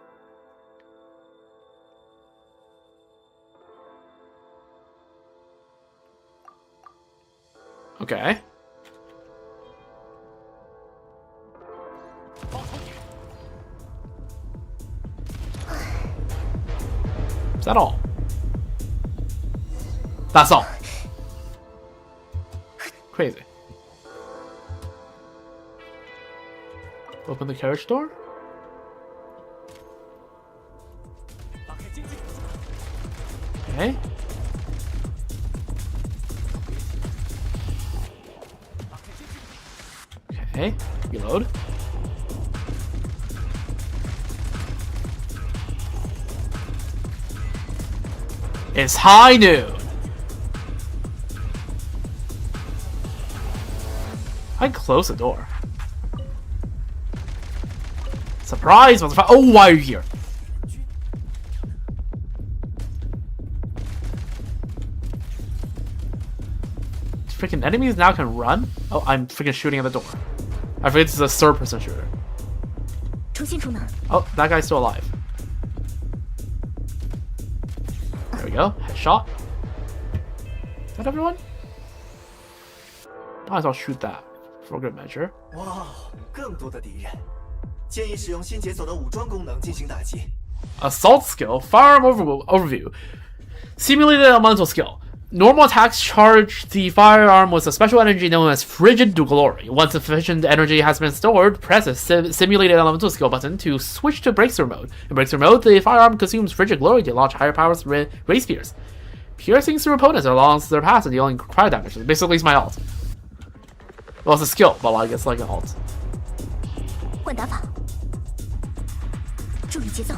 Okay. Is that all? That's all. Crazy. Open the carriage door? Okay. Okay, reload. It's high noon. I close the door. Surprise, motherfucker! Oh, why are you here? Freaking enemies now can run? Oh, I'm freaking shooting at the door. I forget this is a third-person shooter. Oh, that guy's still alive. There we go. Headshot. Is that everyone? Might as well shoot that for good measure. Wow, 更多的敌人，建议使用新解锁的武装功能进行打击。 Assault skill, firearm overview. Simulated elemental skill. Normal attacks charge the firearm with a special energy known as Frigid Glory. Once sufficient energy has been stored, press the Simulated Elemental Skill button to switch to Breakthrough Mode. In Breakthrough Mode, the firearm consumes Frigid Glory to launch higher powers ray spears, piercing through opponents along their path and dealing cryo damage. Basically, it's my ult. Well, it's a skill, but like it's like an ult. 换打法，注意节奏。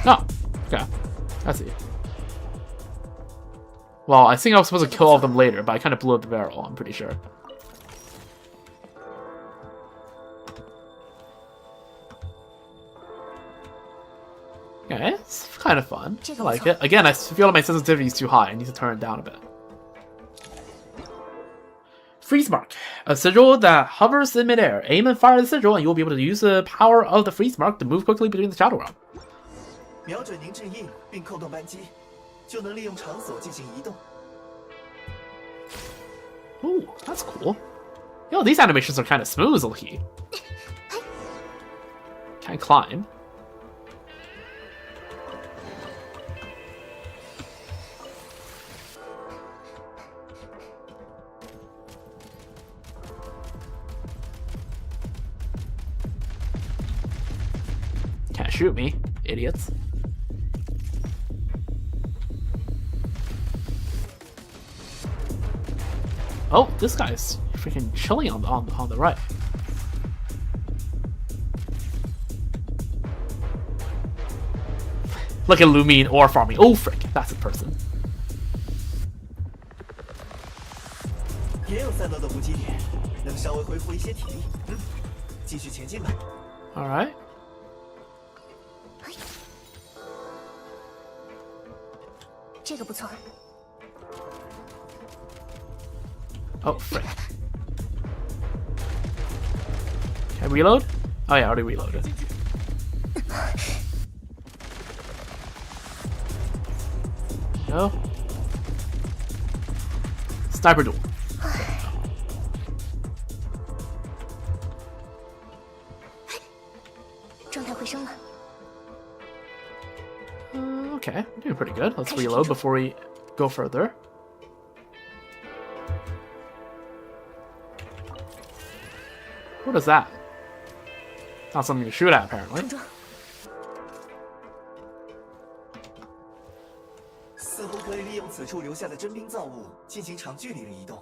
Oh, okay. I see. Well, I think I was supposed to kill all of them later, but I kind of blew up the barrel, I'm pretty sure. Okay, it's kind of fun. I like it. Again, I feel like my sensitivity is too high. I need to turn it down a bit. Freeze Mark. A sigil that hovers in midair. Aim and fire the sigil, and you'll be able to use the power of the Freeze Mark to move quickly between the Shadow Realm. 瞄准凝滞印并扣动扳机，就能利用场所进行移动。 Ooh, that's cool. Yo, these animations are kind of smooth, looky. Can't climb. Can't shoot me, idiots. Oh, this guy's freaking chilling on the right. Look at Lumine ore farming. Oh, frick, that's a person. 也有3楼的补给点，能稍微恢复一些体力。继续前进吧。All right. 这个不错。 Oh, frick. Can I reload? Oh yeah, I already reloaded. Go. Sniper duel. Okay, we're doing pretty good. Let's reload before we go further. What is that? Not something to shoot at, apparently. 似乎可以利用此处留下的真冰造物进行长距离的移动。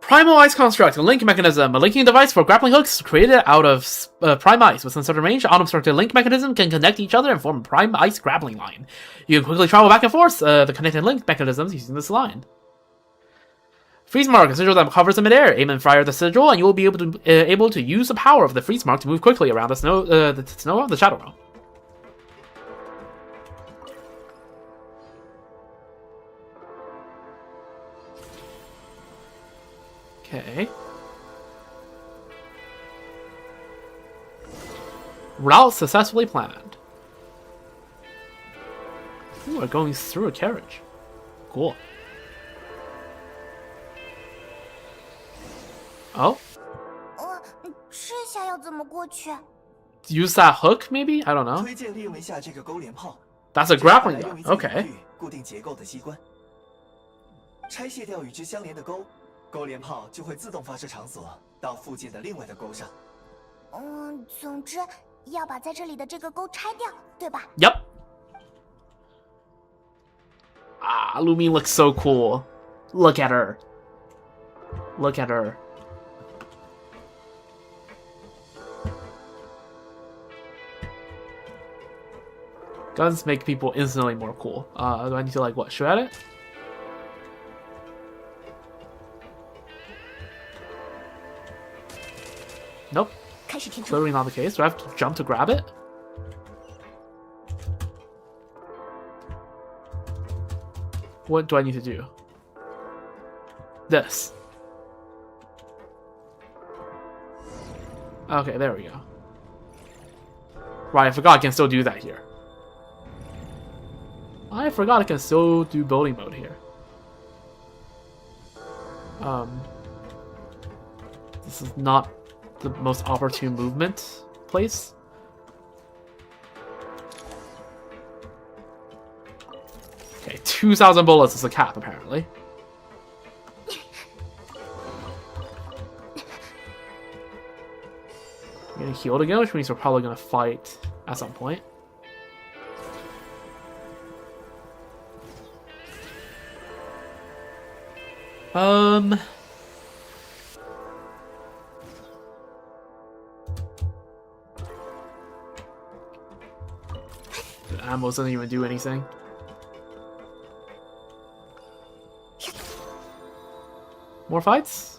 Primal Ice Construct, a link mechanism, a linking device for grappling hooks created out of prime ice. Within certain range, unobstructed link mechanism can connect each other and form a prime ice grappling line. You can quickly travel back and forth the connected link mechanisms using this line. Freeze Mark, a sigil that hovers in midair. Aim and fire the sigil, and you will be able to use the power of the Freeze Mark to move quickly around the snow of the Shadow Realm. Okay. Route successfully planned. Ooh, we're going through a carriage. Cool. Oh? Use that hook, maybe? I don't know. That's a grappling gun. Okay. 钩镰炮就会自动发射场所到附近的另外的钩上。总之要把在这里的这个钩拆掉，对吧？ Yep. Ah, Lumi looks so cool. Look at her. Look at her. Guns make people instantly more cool. Do I need to, like, what, shoot at it? Nope. Clearly not the case. Do I have to jump to grab it? What do I need to do? This. Okay, there we go. Right, I forgot I can still do that here. I forgot I can still do building mode here. This is not the most opportune movement place. Okay, 2,000 bullets is the cap, apparently. I'm getting healed again, which means we're probably gonna fight at some point. The ammo doesn't even do anything. More fights?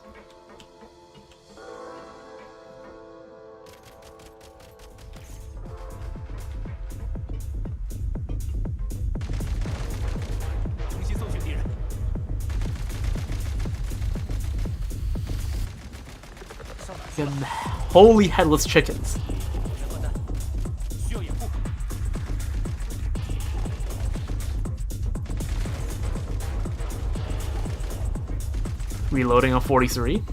Holy headless chickens. Reloading on 43.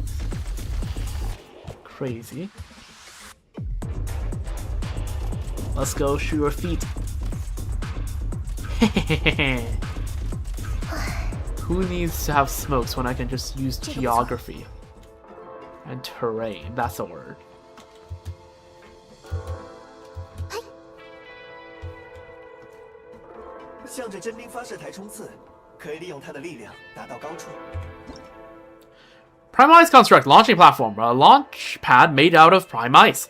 Crazy. Let's go, shoot your feet. Who needs to have smokes when I can just use geography? And terrain, that's a word. Prime Ice Construct, launching platform. A launch pad made out of prime ice.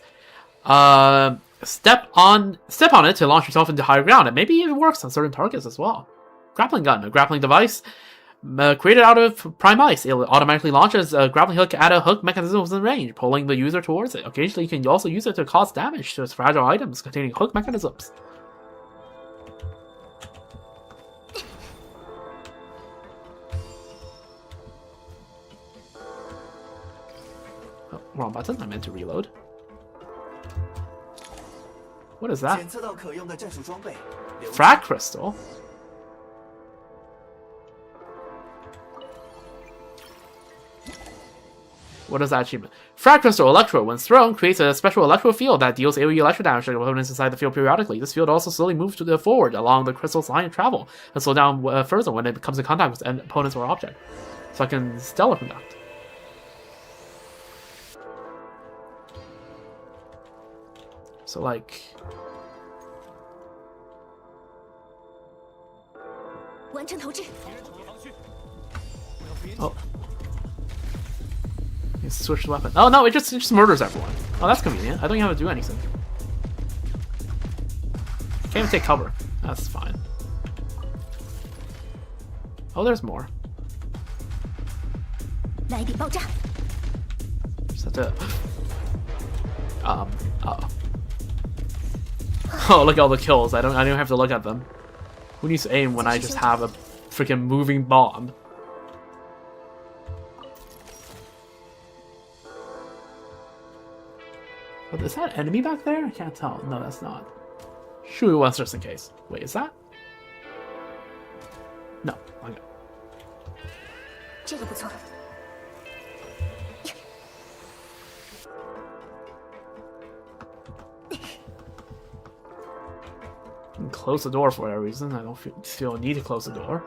Step on it to launch yourself into higher ground. It maybe even works on certain targets as well. Grappling gun, a grappling device created out of prime ice. It automatically launches a grappling hook at a hook mechanism within range, pulling the user towards it. Occasionally, you can also use it to cause damage to fragile items containing hook mechanisms. Oh, wrong button. I meant to reload. What is that? Frag crystal? What is that achievement? Frag Crystal Electro, when thrown, creates a special electro field that deals AoE electro damage to opponents inside the field periodically. This field also slowly moves to the forward along the crystal's line of travel, and slow down further when it comes in contact with an opponent or object. So I can Stellar Conduct. So like. 完成投掷。 Oh. You switch the weapon. Oh no, it just murders everyone. Oh, that's convenient. I don't even have to do anything. Can't even take cover. That's fine. Oh, there's more. 来一点爆炸。 Just have to. Oh, look at all the kills. I don't have to look at them. Who needs to aim when I just have a freaking moving bomb? But is that enemy back there? I can't tell. No, that's not. Shoot it once just in case. Wait, is that? No. Okay. 这个不错。 Close the door for whatever reason. I don't feel a need to close the door.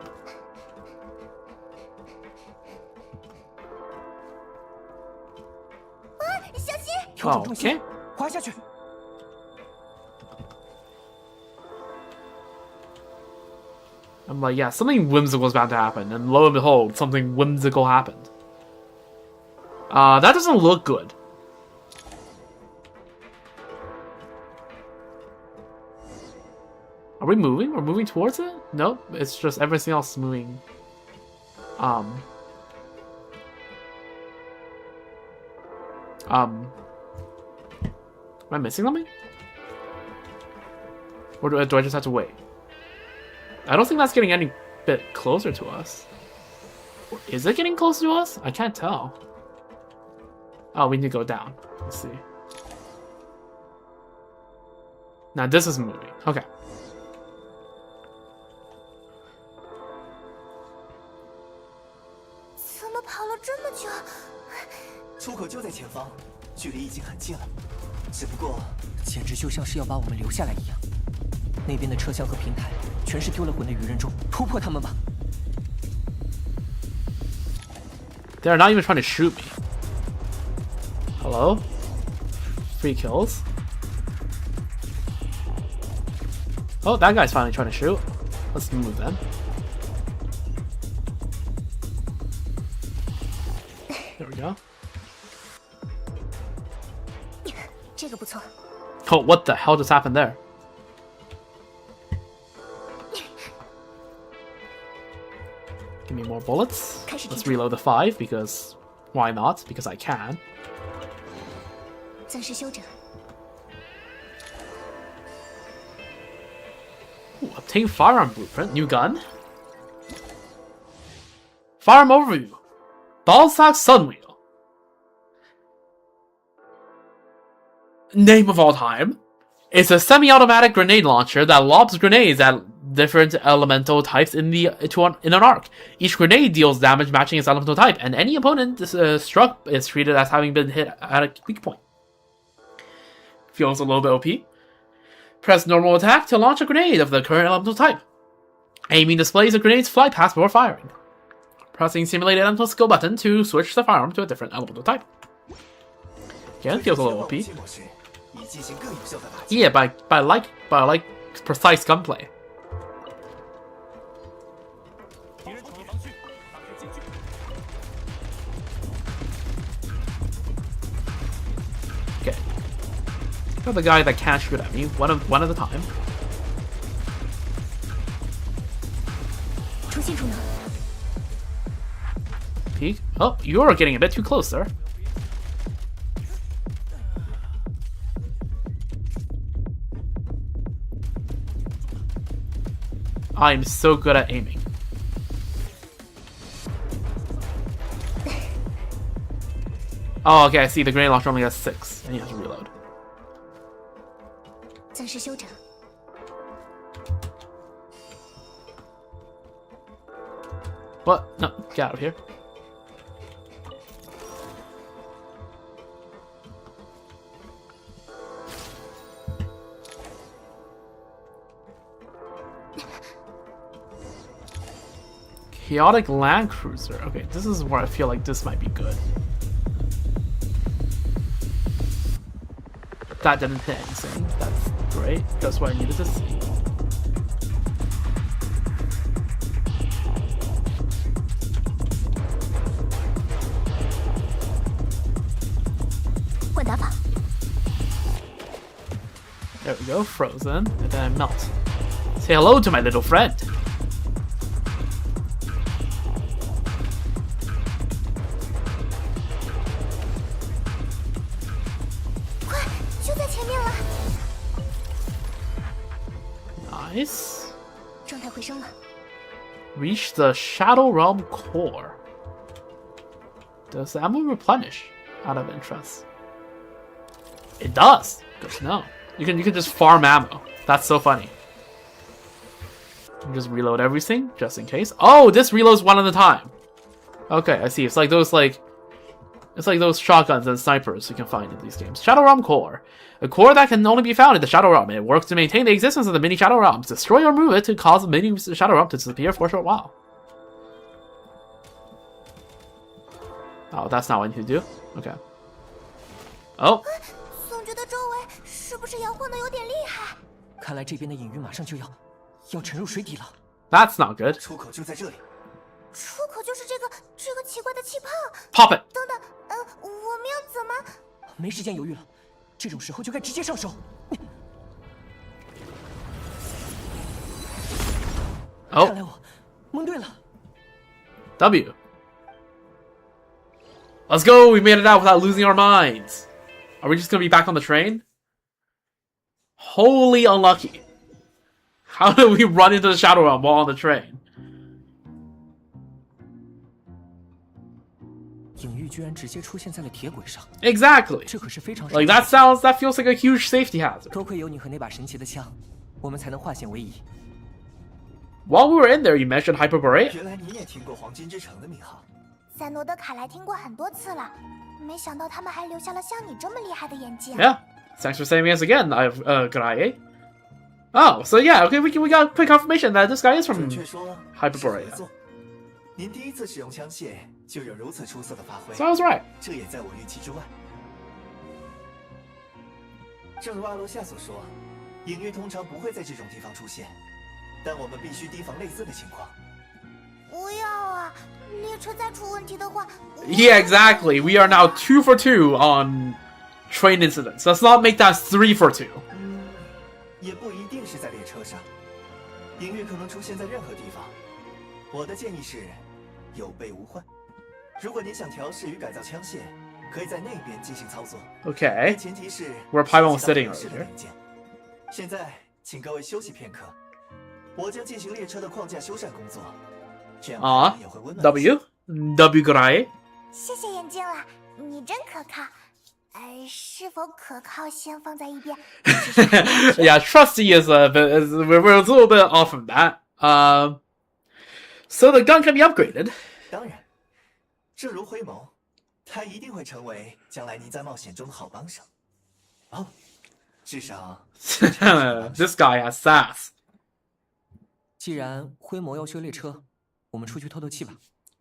Oh, okay. 滑下去。 I'm like, yeah, something whimsical is about to happen, and lo and behold, something whimsical happened. That doesn't look good. Are we moving? We're moving towards it? Nope, it's just everything else is moving. Am I missing something? Or do I just have to wait? I don't think that's getting any bit closer to us. Or is it getting closer to us? I can't tell. Oh, we need to go down. Let's see. Now this is moving. Okay. 怎么跑了这么久？出口就在前方，距离已经很近了。只不过，简直就像是要把我们留下来一样。那边的车厢和平台全是丢了魂的鱼人众，突破他们吧！ They're not even trying to shoot me. Hello? 3 kills. Oh, that guy's finally trying to shoot. Let's move then. There we go. 这个不错。 Oh, what the hell just happened there? Give me more bullets. Let's reload the 5 because why not? Because I can. 暂时休整。 Ooh, obtain firearm blueprint. New gun. Firearm overview. Ballsack Sunwheel. Name of all time. It's a semi-automatic grenade launcher that lobs grenades at different elemental types in an arc. Each grenade deals damage matching its elemental type, and any opponent struck is treated as having been hit at a weak point. Feels a little bit OP. Press normal attack to launch a grenade of the current elemental type. Aiming displays the grenade's flight path before firing. Pressing simulated elemental skill button to switch the firearm to a different elemental type. Again, feels a little OP. Yeah, but I like precise gunplay. Okay. Got the guy that can't shoot at me, one at a time. 出现处呢？ Peek. Oh, you're getting a bit too close, sir. I'm so good at aiming. Oh, okay, I see. The grenade launcher only has 6, and you have to reload. 暂时休整。 What? No, get out of here. Chaotic Land Cruiser. Okay, this is where I feel like this might be good. That didn't hit anything. That's great. That's what I needed to see. There we go, frozen, and then melt. Say hello to my little friend. Nice. Reach the Shadow Realm core. Does the ammo replenish? Out of interest. It does. Good to know. You can just farm ammo. That's so funny. You just reload everything just in case. Oh, this reloads one at a time. Okay, I see. It's like those those shotguns and snipers you can find in these games. Shadow Realm core. A core that can only be found in the Shadow Realm. It works to maintain the existence of the mini Shadow Realms. Destroy or move it to cause the mini Shadow Realm to disappear for a short while. Oh, that's not what you do? Okay. Oh. 总觉得周围是不是摇晃的有点厉害？看来这边的隐喻马上就要沉入水底了。That's not good. 出口就在这里。出口就是这个奇怪的气泡。Pop it. 等等，我们要怎么？没时间犹豫了，这种时候就该直接上手。哦，看来我蒙对了。W. Let's go! We made it out without losing our minds. Are we just gonna be back on the train? Wholly unlucky. How did we run into the Shadow Realm while on the train? 隐喻居然直接出现在了铁轨上。Exactly. 这可是非常 Like that feels like a huge safety hazard. 多亏有你和那把神奇的枪，我们才能化险为夷。While we were in there, you mentioned Hyperborea. 原来你也听过黄金之城的名号。赛诺德卡莱听过很多次了，没想到他们还留下了像你这么厉害的眼睛。Yeah. Thanks for saving us again, Graye. Oh, so yeah, okay, we got quick confirmation that this guy is from 准确说 Hyperborea. 是合作。您第一次使用枪械就有如此出色的发挥， So I was right. 这也在我预期之外。正如阿罗夏所说，隐喻通常不会在这种地方出现，但我们必须提防类似的情况。不要啊！列车再出问题的话。Yeah, exactly. We are now 2 for 2 on train incidents. Let's not make that 3 for 2. 也不一定是在列车上，隐喻可能出现在任何地方。我的建议是，有备无患。如果您想调试与改造枪械，可以在那边进行操作。Okay. 前提是 Where Paimon was sitting 是 earlier. 现在，请各位休息片刻，我将进行列车的框架修缮工作。这样也会温暖。W Graye. 谢谢眼镜了，你真可靠。是否可靠先放在一边。Yeah, trusty is we're a little bit off from that. So the gun can be upgraded. 当然，正如灰眸，他一定会成为将来您在冒险中的好帮手。哦，至少This guy has sass. 既然灰魔要修列车，我们出去透透气吧。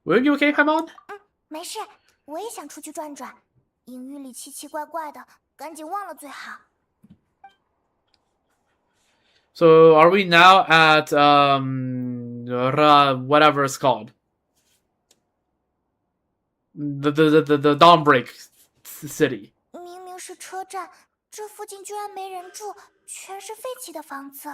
Will you okay, Paimon? 没事，我也想出去转转。隐喻里奇奇怪怪的，赶紧忘了最好。So are we now at whatever it's called? The Dawnbreak city. 明明是车站，这附近居然没人住，全是废弃的房子。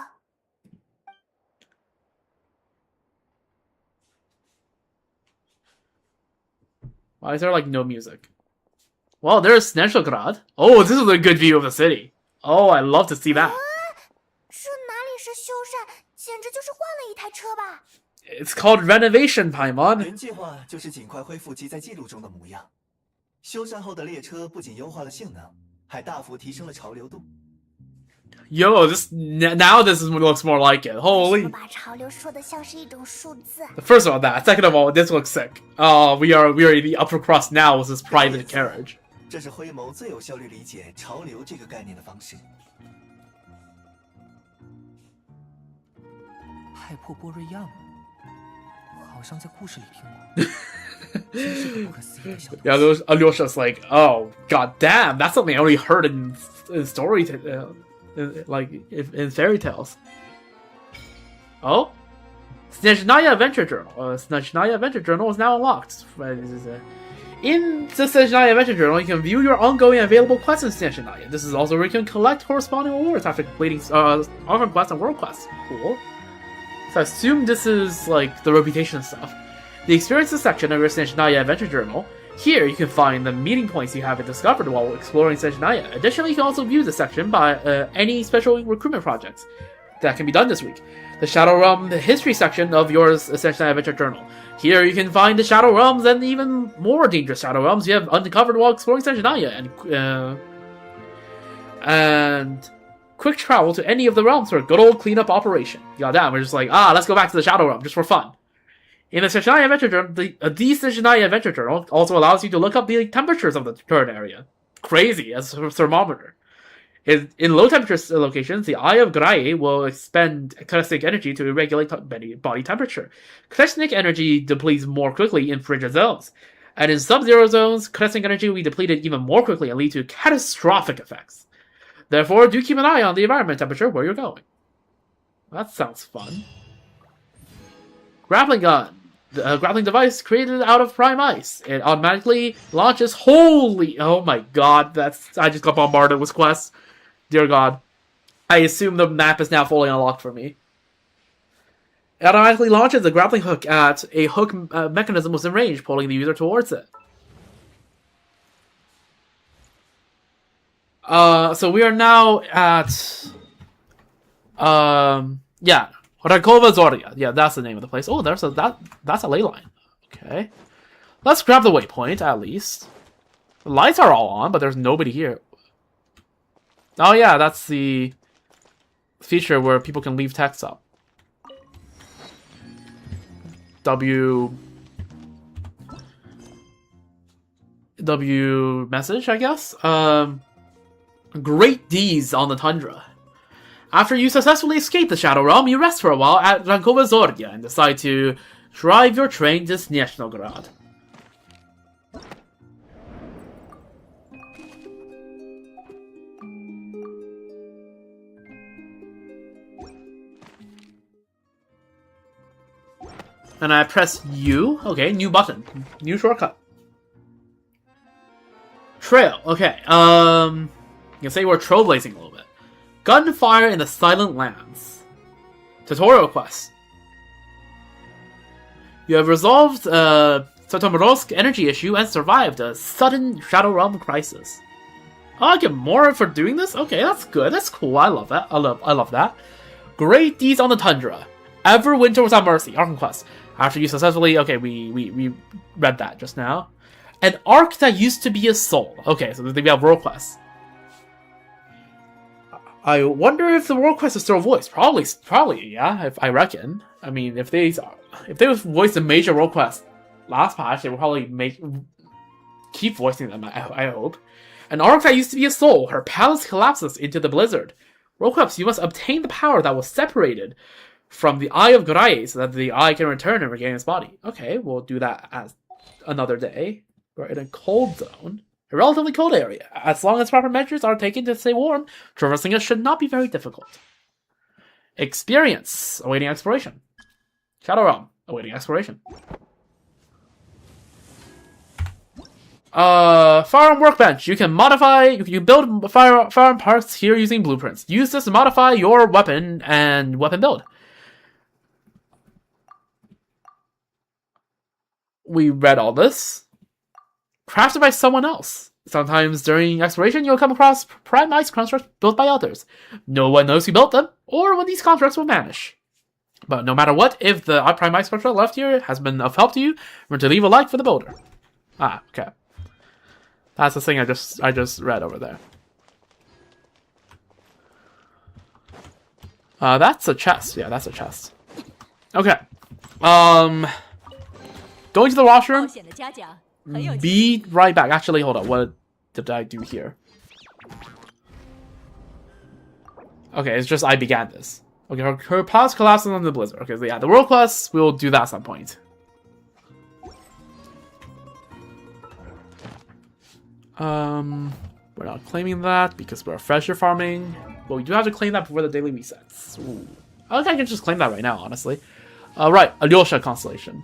Why is there like no music? Well, there's SNEZHNAYA. Oh, this is a good view of the city. Oh, I love to see that. 这哪里是修缮，简直就是换了一台车吧 It's called renovation, Paimon. 原计划就是尽快恢复其在记录中的模样。修缮后的列车不仅优化了性能，还大幅提升了潮流度。Yo, now this looks more like it. Holy. 把潮流说的像是一种数字。 First of all, that. Second of all, this looks sick. We are in the upper crust now with this private carriage. 这是灰眸最有效率理解潮流这个概念的方式。害破波瑞亚吗？好像在故事里听过。Yeah, Alyosha's like, oh, god damn, that's something I only heard in story, like, in fairy tales. Oh? SNEZHNAYA Adventure Journal. SNEZHNAYA Adventure Journal is now unlocked. In the SNEZHNAYA Adventure Journal, you can view your ongoing available quests in SNEZHNAYA. This is also where you can collect corresponding rewards after completing Archon quests and world quests. Cool. So I assume this is, like, the reputation stuff. The experiences section of your SNEZHNAYA Adventure Journal. Here, you can find the meeting points you haven't discovered while exploring SNEZHNAYA. Additionally, you can also view the section by any special recruitment projects that can be done this week. The Shadow Realm, the history section of your SNEZHNAYA Adventure Journal. Here, you can find the Shadow Realms and even more dangerous Shadow Realms you have uncovered while exploring SNEZHNAYA, and quick travel to any of the realms for a good old cleanup operation. Goddamn, we're just like, let's go back to the Shadow Realm just for fun. In the SNEZHNAYA Adventure Journal, the SNEZHNAYA Adventure Journal also allows you to look up the temperatures of the current area. Crazy, as a thermometer. In low temperature locations, the Eye of Grae will expend kinetic energy to regulate body temperature. Kinetic energy depletes more quickly in frigid zones. And in sub-zero zones, kinetic energy will be depleted even more quickly and lead to catastrophic effects. Therefore, do keep an eye on the environment temperature where you're going. That sounds fun. Grappling gun. The grappling device created out of prime ice. It automatically launches. Holy! Oh my god, I just got bombarded with quests. Dear god. I assume the map is now fully unlocked for me. It automatically launches the grappling hook at a hook mechanism within range, pulling the user towards it. So we are now at... yeah. Rakova Zoria. Yeah, that's the name of the place. Oh, that's a ley line. Okay. Let's grab the waypoint, at least. The lights are all on, but there's nobody here. Oh yeah, that's the feature where people can leave text up. W message, I guess? Great deeds on the tundra. After you successfully escape the Shadow Realm, you rest for a while at Rakova Zoria and decide to drive your train to Snezhnograd. And I press U. Okay, new button. New shortcut. Trail. Okay, you can say we're trailblazing a little bit. Gunfire in the Silent Lands. Tutorial quest. You have resolved Sotomorosk energy issue and survived a sudden Shadow Realm crisis. Oh, I get more for doing this? Okay, that's good. That's cool. I love that. I love that. Great deeds on the tundra. Everwinter without mercy. Archon quest. After you successfully... Okay, we read that just now. An arc that used to be a soul. Okay, so we have world quests. I wonder if the world quest is still voiced. Probably, yeah. I reckon. I mean, if they voiced a major world quest last patch, they will probably keep voicing them. I hope. An arc that used to be a soul. Her palace collapses into the blizzard. World quest: you must obtain the power that was separated from the Eye of Grae so that the eye can return and regain its body. Okay, we'll do that as another day. We're in a cold zone. A relatively cold area. As long as proper measures are taken to stay warm, traversing it should not be very difficult. Experience. Awaiting exploration. Shadow Realm. Awaiting exploration. Firearm workbench. You can build firearm parts here using blueprints. Use this to modify your weapon and weapon build. We read all this. Crafted by someone else. Sometimes during exploration, you'll come across prime ice constructs built by others. No one knows who built them, or when these constructs will vanish. But no matter what, if the prime ice construct left here has been of help to you, remember to leave a like for the builder. Ah, okay. That's the thing I just read over there. That's a chest. Yeah, that's a chest. Okay. Going to the washroom. Be right back. Actually, hold on. What did I do here? Okay, it's just I began this. Okay, her palace collapses on the blizzard. Okay, so yeah, the world quest, we'll do that at some point. We're not claiming that because we're fresher farming. But we do have to claim that before the daily resets. Ooh. I think I can just claim that right now, honestly. Right, Alyosha Constellation.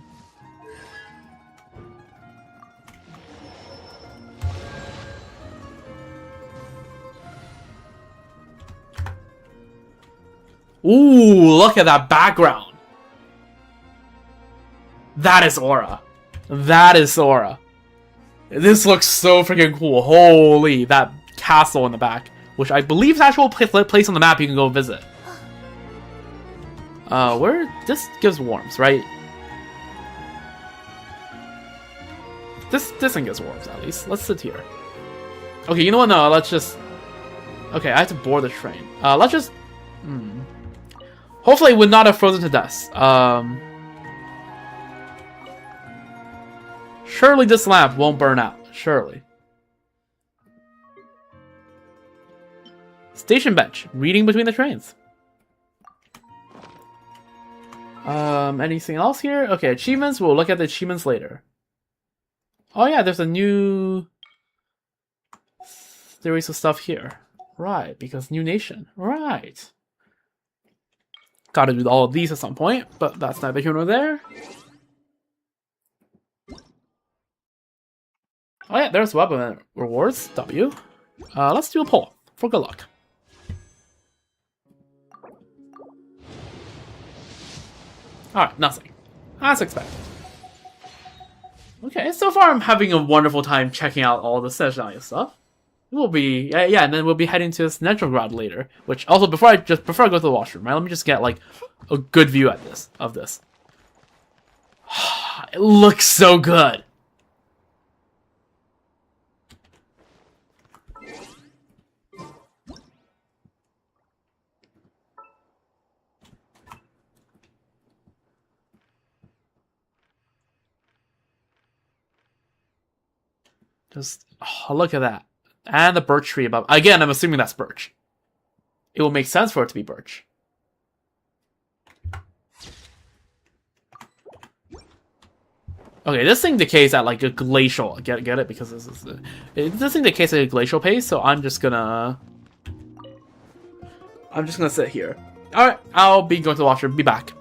Ooh, look at that background. That is Aura. That is Aura. This looks so freaking cool. Holy, that castle in the back, which I believe is actual place on the map you can go visit. Where this gives warms, right? This thing gives warms at least. Let's sit here. Okay, you know what? No, let's just. Okay, I have to board the train. Let's just. Hopefully, it would not have frozen to death. Surely this lamp won't burn out. Surely. Station bench. Reading between the trains. Anything else here? Okay, achievements. We'll look at the achievements later. Oh yeah, there's a new series of stuff here. Right, because new nation. Right. Gotta do all of these at some point, but that's neither here nor there. Oh yeah, there's weapon rewards. W. Let's do a poll for good luck. Alright, nothing. As expected. Okay, so far I'm having a wonderful time checking out all the SNEZHNAYA stuff. We'll be yeah, and then we'll be heading to SNEZHNAYA later. Which also before I go to the washroom, right? Let me just get like a good view at this of this. It looks so good. Just look at that. And the birch tree above. Again, I'm assuming that's birch. It will make sense for it to be birch. Okay, this thing decays at like a glacial. Get it? Because this thing decays at a glacial pace, so I'm just gonna sit here. Alright, I'll be going to the washroom. Be back.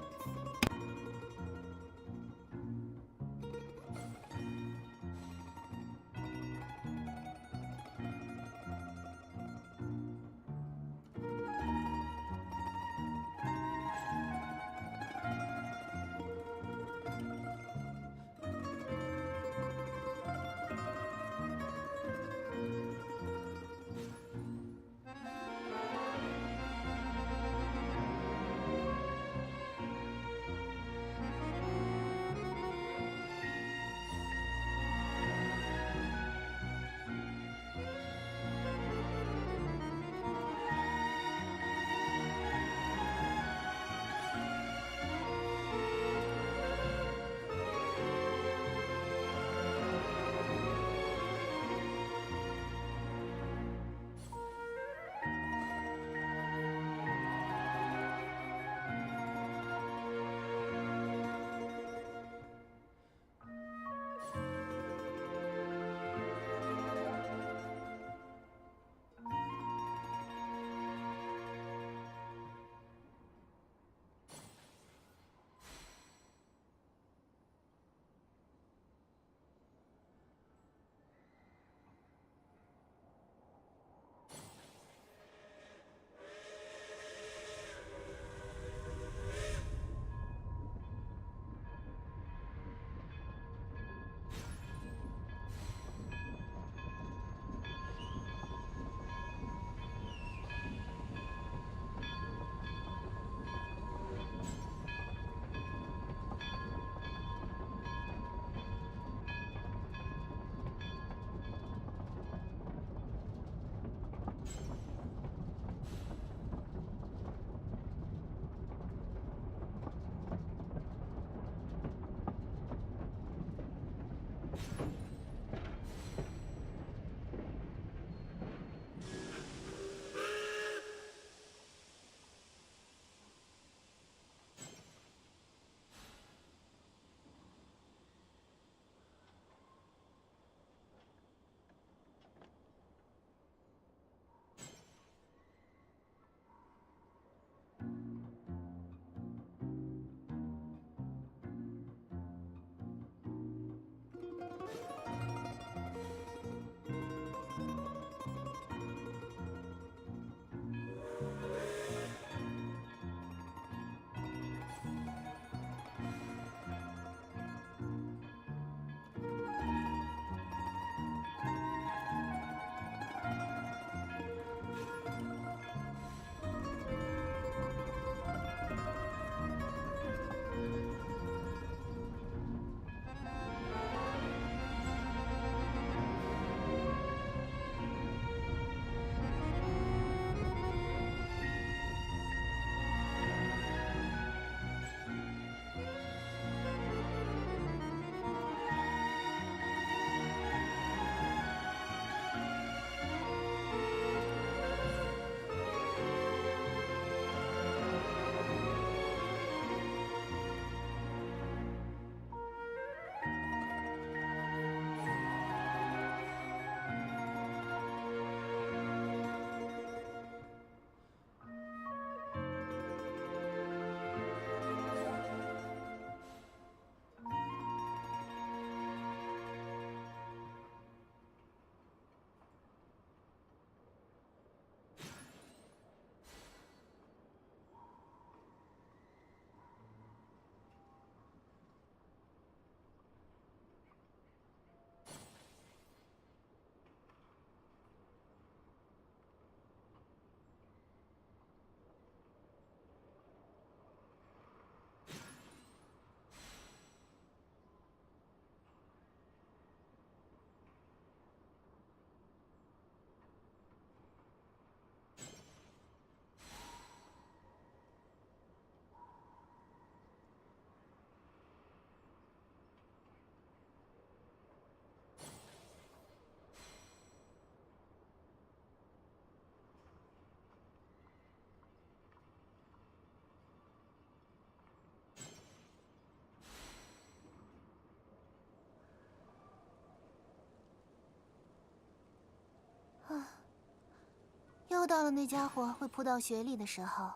又到了那家伙会扑到雪里的时候。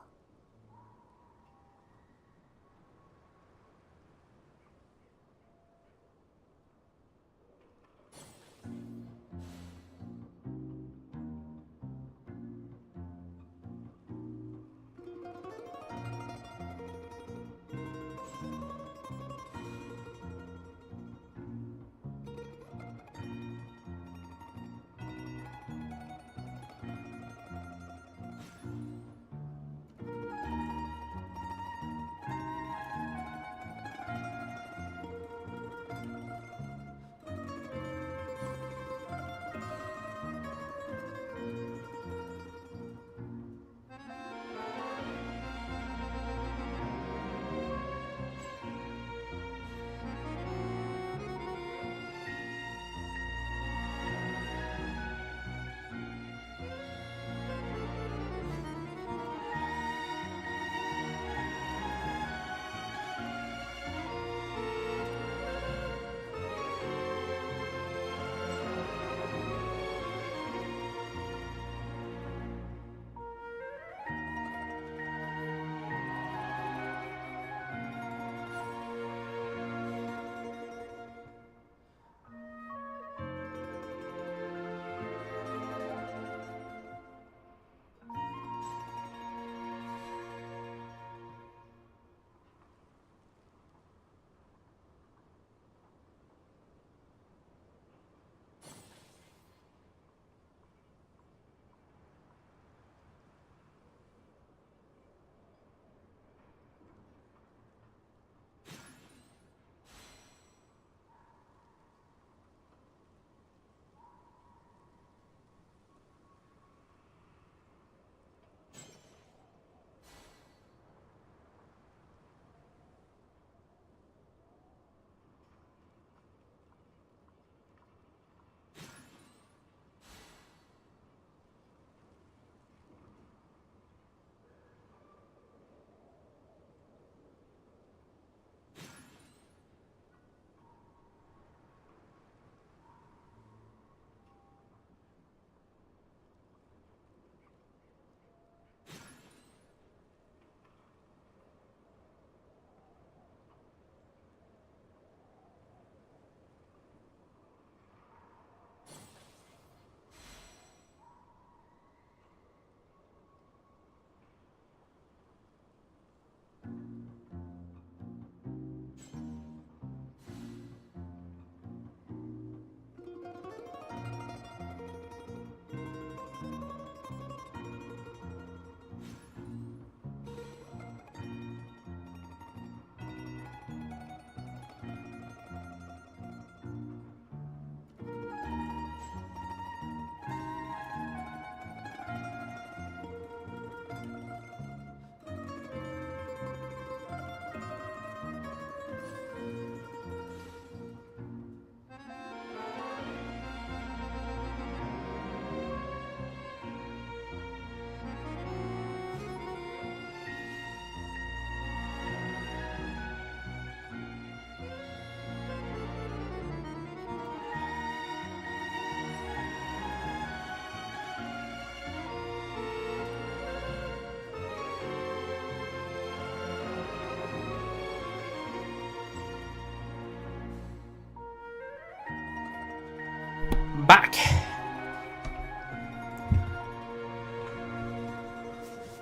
Back.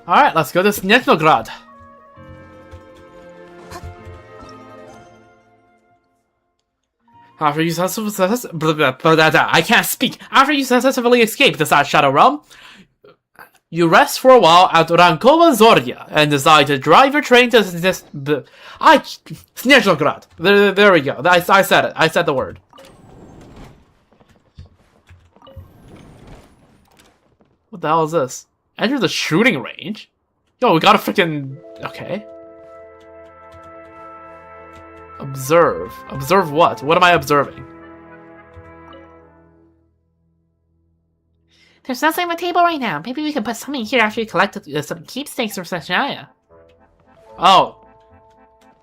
Alright, let's go to SNEZHNAYA. After you I can't speak. After you successfully escape the Shadow Realm, you rest for a while at Rankova Zorya and decide to drive your train to SNEZHNAYA. There we go. I said it. I said the word. What the hell is this? Enter the shooting range? Yo, we got a freaking... Okay. Observe. Observe what? What am I observing? There's nothing on the table right now. Maybe we can put something here after you collect some keepsakes from SNEZHNAYA. Oh.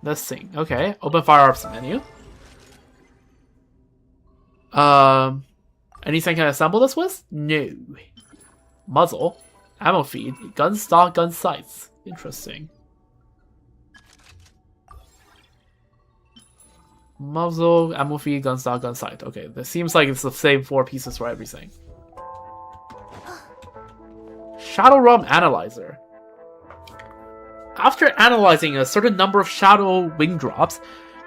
This thing. Okay. Open firearms menu. Anything I can assemble this with? No. Muzzle. Ammo feed. Gun stock, gun sights. Interesting. Muzzle, ammo feed, gun stock, gun sight. Okay, this seems like it's the same 4 pieces for everything. Shadow Realm Analyzer. After analyzing a certain number of Shadow Wing drops,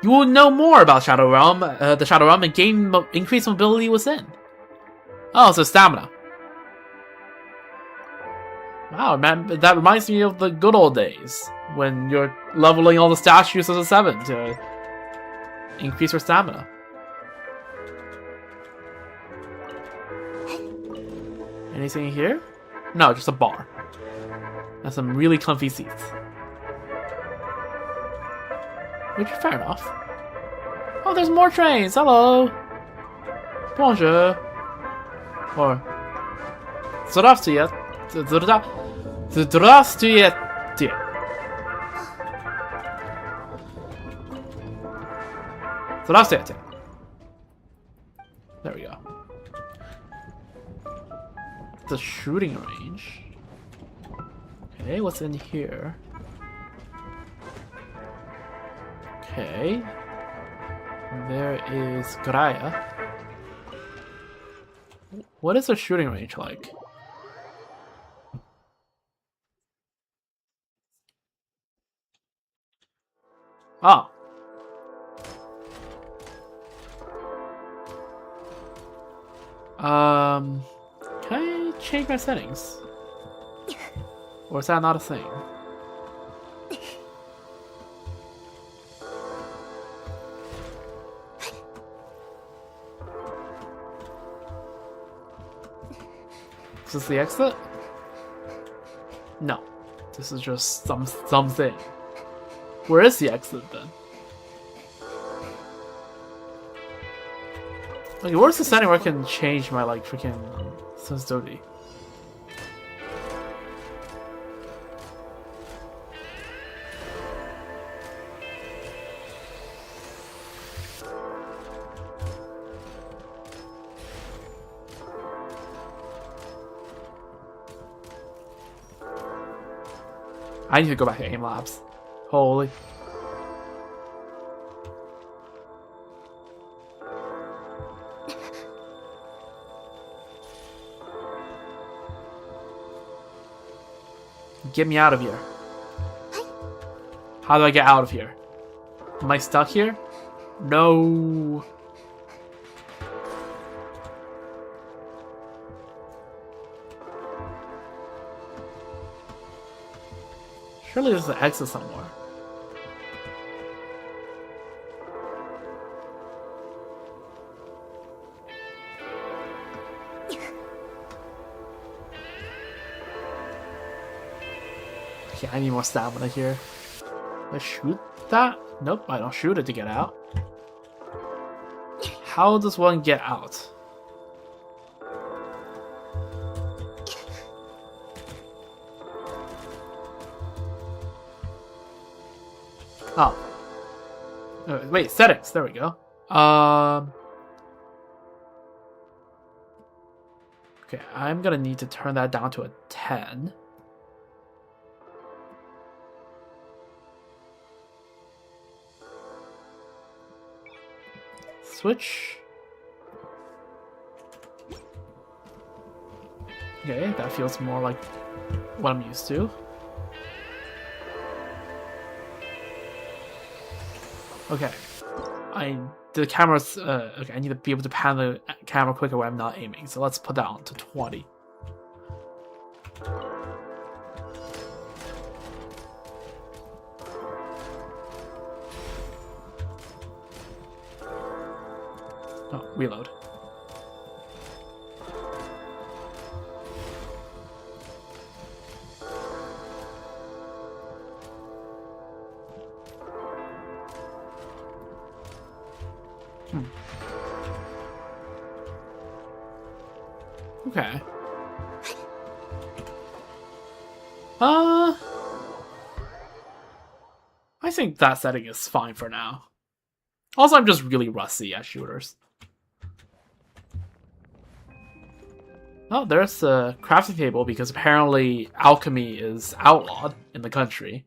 you will know more about Shadow Realm, the Shadow Realm, and gain increased mobility within. Oh, so stamina. Wow, man, that reminds me of the good old days when you're leveling all the statues as a 7 to increase your stamina. Anything here? No, just a bar. And some really comfy seats. Which, fair enough. Oh, there's more trains! Hello! Bonjour! Or... Здравствуйте! Здравствуйте! Здравствуйте! There we go. The shooting range. Okay, what's in here? Okay. There is Graya. What is the shooting range like? Ah. Can I change my settings? Or is that not a thing? Is this the exit? No. This is just something. Where is the exit then? Okay, where's the setting where I can change my like freaking sensitivity? I need to go back to aim labs. Holy. Get me out of here. How do I get out of here? Am I stuck here? No. Surely there's an exit somewhere. Okay, I need more stamina here. Let's shoot that? Nope, I don't shoot it to get out. How does one get out? Oh. Wait, settings. There we go. Okay, I'm gonna need to turn that down to a 10. Switch. Okay, that feels more like what I'm used to. Okay, the camera's okay. I need to be able to pan the camera quicker when I'm not aiming. So let's put that on to 20. Oh, reload. Okay. I think that setting is fine for now. Also, I'm just really rusty at shooters. Oh, there's a crafting table because apparently alchemy is outlawed in the country.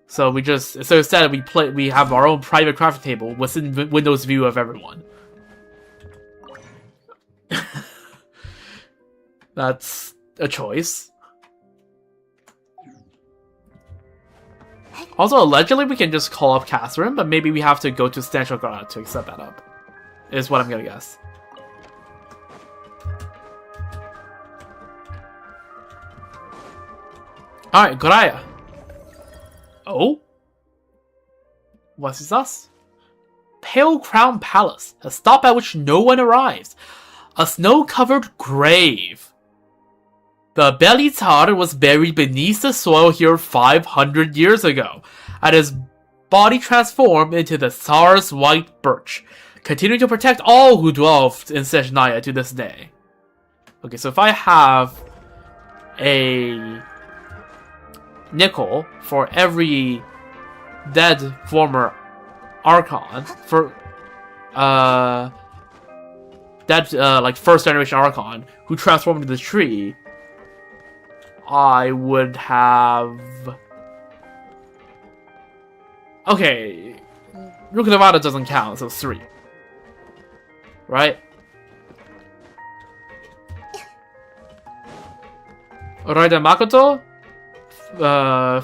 So instead we have our own private crafting table within Windows view of everyone. That's a choice. Also, allegedly we can just call up Catherine, but maybe we have to go to SNEZHNAYA to set that up. Is what I'm gonna guess. Alright, Goraya. Oh? What is this? Pale Crown Palace, a stop at which no one arrives. A snow-covered grave. The Beli Tsar was buried beneath the soil here 500 years ago, and his body transformed into the Tsar's white birch, continuing to protect all who dwelt in SNEZHNAYA to this day. Okay, so if I have a nickel for every dead former Archon, for like first generation Archon who transformed into the tree, I would have... Okay, Ruka Nevada doesn't count, so 3. Right? Raida Makoto?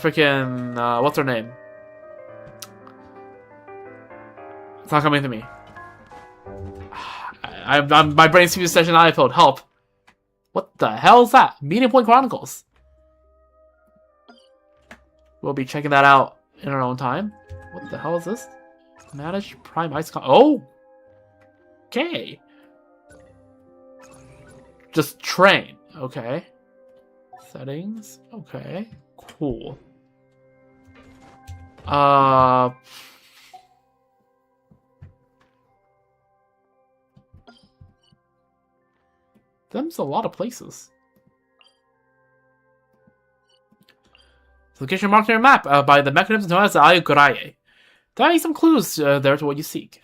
Freaking, what's her name? It's not coming to me. My brain seems to SNEZHNAYA iPod. Help. What the hell is that? Meeting Point Chronicles. We'll be checking that out in our own time. What the hell is this? Manage Prime Ice Con. Oh! Okay. Just train. Okay. Settings. Okay. Cool. Them's a lot of places. Location marked on your map by the mechanism known as the Eye Goraye. There are some clues there to what you seek.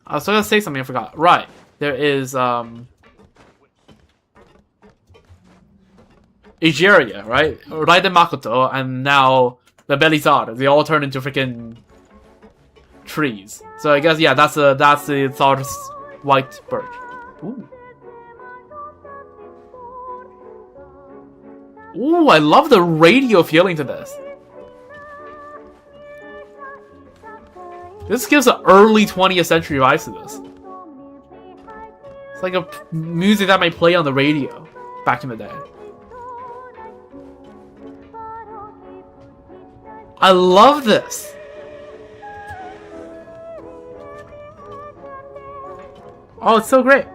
I was gonna say something I forgot. Right. There is Igeria, right? Raiden Makoto and now the Belizar. They all turn into freaking trees. So I guess yeah, that's the Tsar's white birch. Ooh. Ooh, I love the radio feeling to this. This gives an early 20th century vibes to this. It's like a music that might play on the radio back in the day. I love this. Oh, it's so great.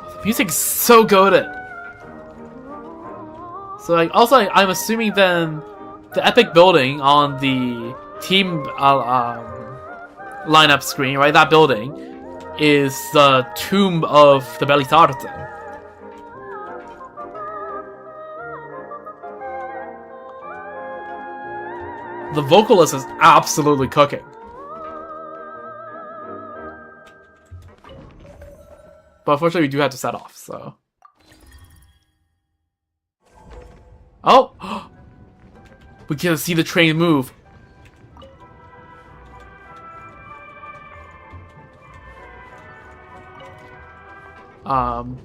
The music's so goated. So like, also I'm assuming then the epic building on the team lineup screen, right? That building is the tomb of the Belizar thing. The vocalist is absolutely cooking. But unfortunately, we do have to set off, so... Oh! We can see the train move.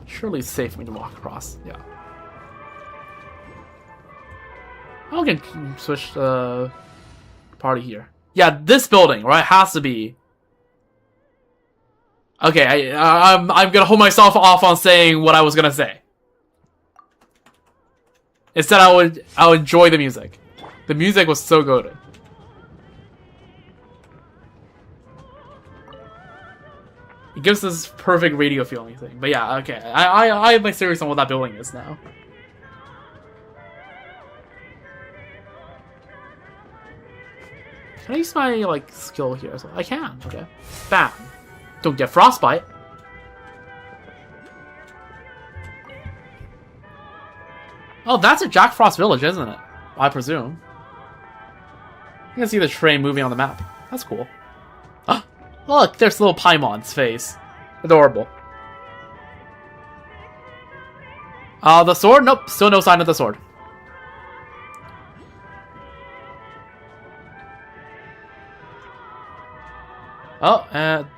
Surely it's safe for me to walk across, yeah. I can switch the party here. Yeah, this building, right, has to be... Okay, I'm gonna hold myself off on saying what I was gonna say. Instead, I'll enjoy the music. The music was so good. It gives this perfect radio feeling thing. But yeah, okay, I have my theories on what that building is now. Can I use my like skill here as well? I can. Okay, bam. Don't get frostbite. Oh, that's at Jack Frost Village, isn't it? I presume. You can see the train moving on the map. That's cool. Ah, look, there's little Paimon's face. Adorable. The sword? Nope, still no sign of the sword. Oh,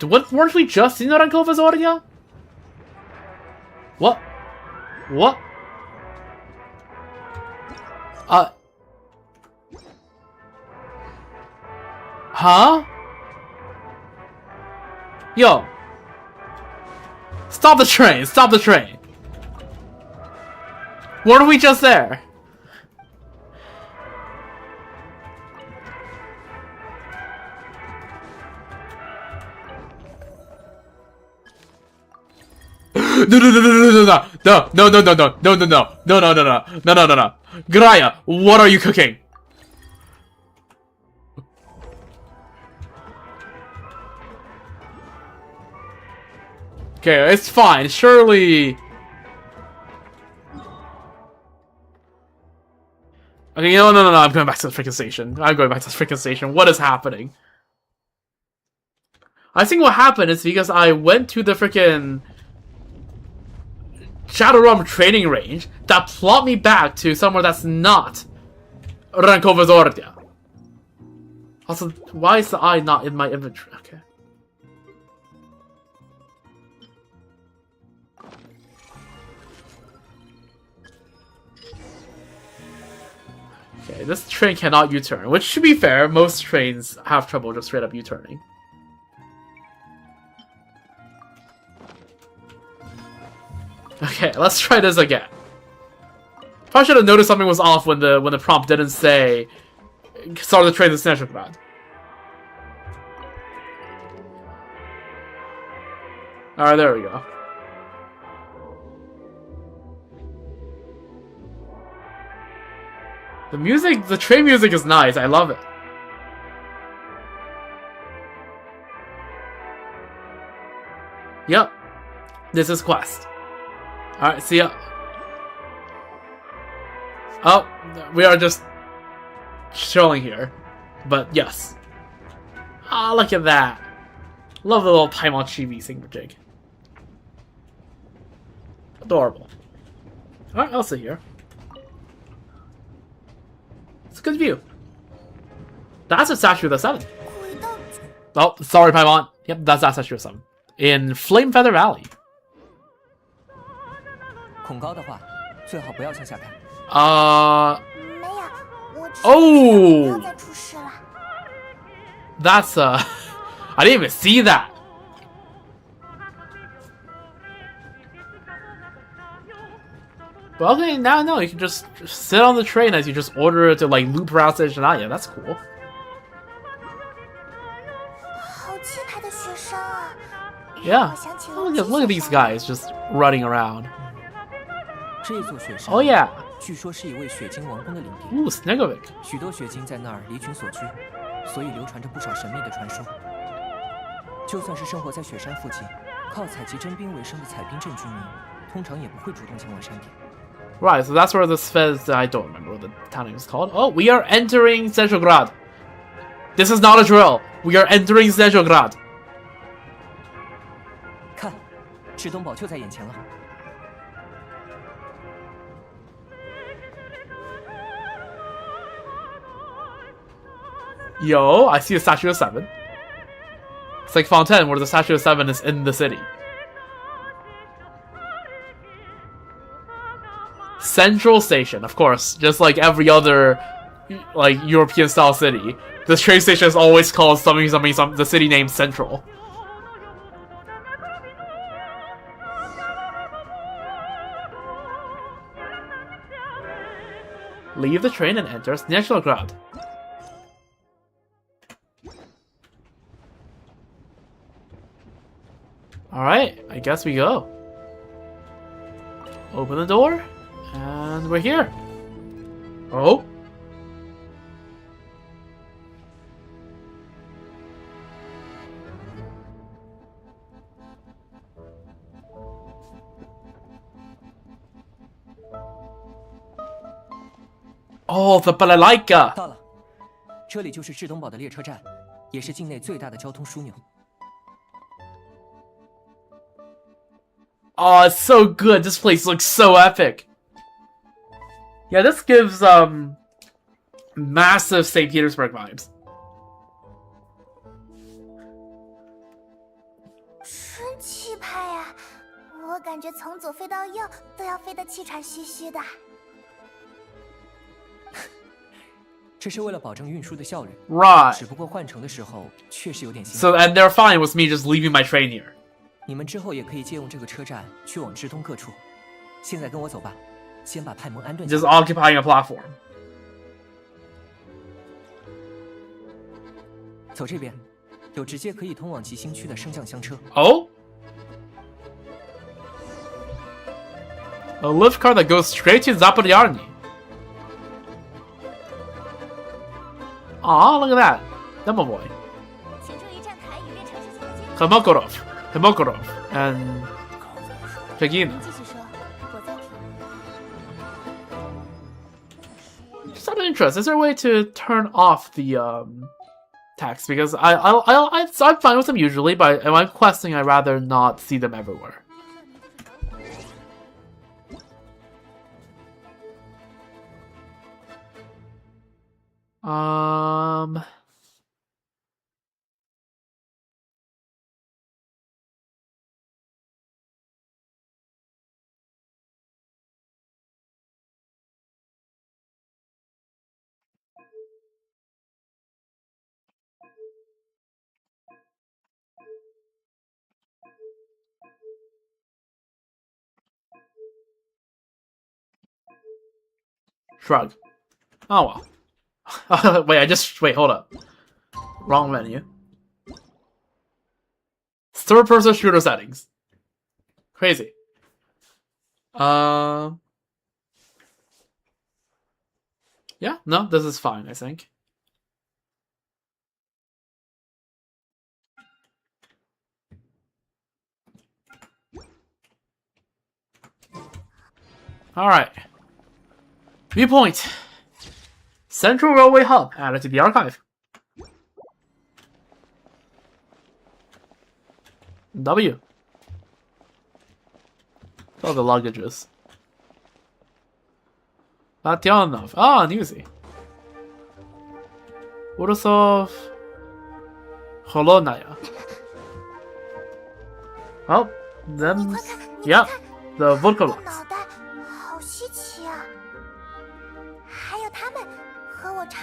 weren't we just in Rankova's Orgia? What? What? Huh? Yo. Stop the train, stop the train. Weren't we just there? No. Graya, what are you cooking? Okay, it's fine. Surely. Okay, no. I'm going back to the freaking station. What is happening? I think what happened is because I went to the freaking Shadow Realm training range that plopped me back to somewhere that's not Rankova's Ordia. Also, why is the eye not in my inventory? Okay. Okay, this train cannot U-turn, which, to be fair, most trains have trouble just straight up U-turning. Okay, let's try this again. Probably should have noticed something was off when the prompt didn't say start the train to SNEZHNAYA. Alright, there we go. The music, the train music is nice. I love it. Yep. This is quest. Alright, see ya. Oh, we are just chilling here. But yes. Ah, look at that. Love the little Paimon chibi thingamajig. Adorable. Alright, I'll sit here. It's a good view. That's a statue of the 7. Oh, sorry, Paimon. Yep, that's that statue of 7. In Flame Feather Valley. 恐高的话，最好不要向下看。没有，我只是不要再出事了。 That's I didn't even see that. But okay, now no, you can just sit on the train as you just order it to like loop around SNEZHNAYA. That's cool. 好气派的学生啊！ Yeah. Look at these guys just running around. 这座雪山 Oh yeah. 据说是一位雪晶王宫的领地。 Ooh, Snegovic. 许多雪晶在那儿离群索居，所以流传着不少神秘的传说。就算是生活在雪山附近，靠采集真冰为生的采冰镇居民，通常也不会主动前往山顶。 Right, so that's where the Svez... I don't remember what the town name is called. Oh, we are entering SNEZHNAYA. This is not a drill. We are entering SNEZHNAYA. 看，赤东堡就在眼前了。 Yo, I see a statue of 7. It's like Fontaine, where the statue of 7 is in the city. Central Station, of course, just like every other, like, European-style city. The train station is always called something, the city name Central. Leave the train and enter SNEZHNAYA. Alright, I guess we go. Open the door, and we're here. Oh. Oh, the balalaika. 到了，这里就是至东堡的列车站，也是境内最大的交通枢纽。Oh, it's so good. This place looks so epic. Yeah, this gives massive St. Petersburg vibes. 真气派呀！我感觉从左飞到右都要飞得气喘吁吁的。这是为了保证运输的效率。Right. 只不过换乘的时候确实有点辛苦。So, and they're fine with me just leaving my train here. 你们之后也可以借用这个车站去往直通各处。现在跟我走吧，先把派蒙安顿下。Just occupying a platform. 走这边，有直接可以通往极星区的升降箱车。Oh? A lift car that goes straight to Zaporyarny. Aw, look at that. Demo boy. Himokorov, and Pegina. Just out of interest, is there a way to turn off the text? Because I'm fine with them usually, but when I'm questing, I'd rather not see them everywhere. Shrug. Oh well. Wait, hold up. Wrong menu. Third person shooter settings. Crazy. Yeah, no, this is fine, I think. Alright. Viewpoint. Central Railway Hub added to the archive. W. All the luggages. Bationov. Ah, Newsy. Urusov. Holonaya. Oh, them. Yeah, the Volkolovs.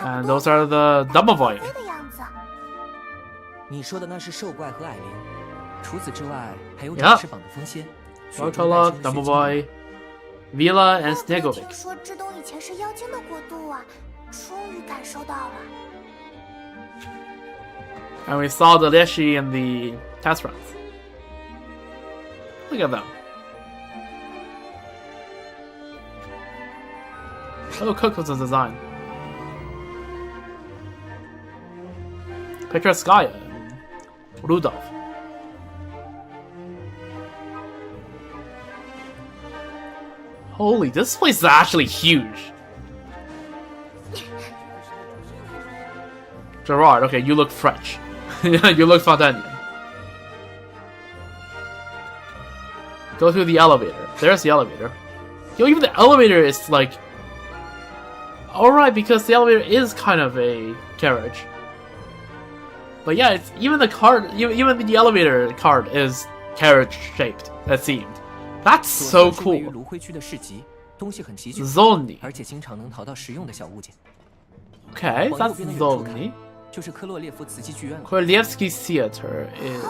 And those are the Domovoy. 你说的那是兽怪和矮灵，除此之外，还有长翅膀的风仙。Volkolov, Domovoy, Vila, and Snegovic. 听说至东以前是妖精的国度啊，终于感受到了。And we saw the Leshy in the test runs. Look at them. Oh, Cook was the design. Petroskaya and Rudolph. Holy, this place is actually huge. Gerard, okay, you look French. You look Fontanier. Go through the elevator. There's the elevator. Yo, even the elevator is like... Alright, because the elevator is kind of a carriage. But yeah, it's even the card, even the elevator card is carriage-shaped, it seemed. That's so cool. Zolny. Okay, that's Zolny. Korolievsky Theater is...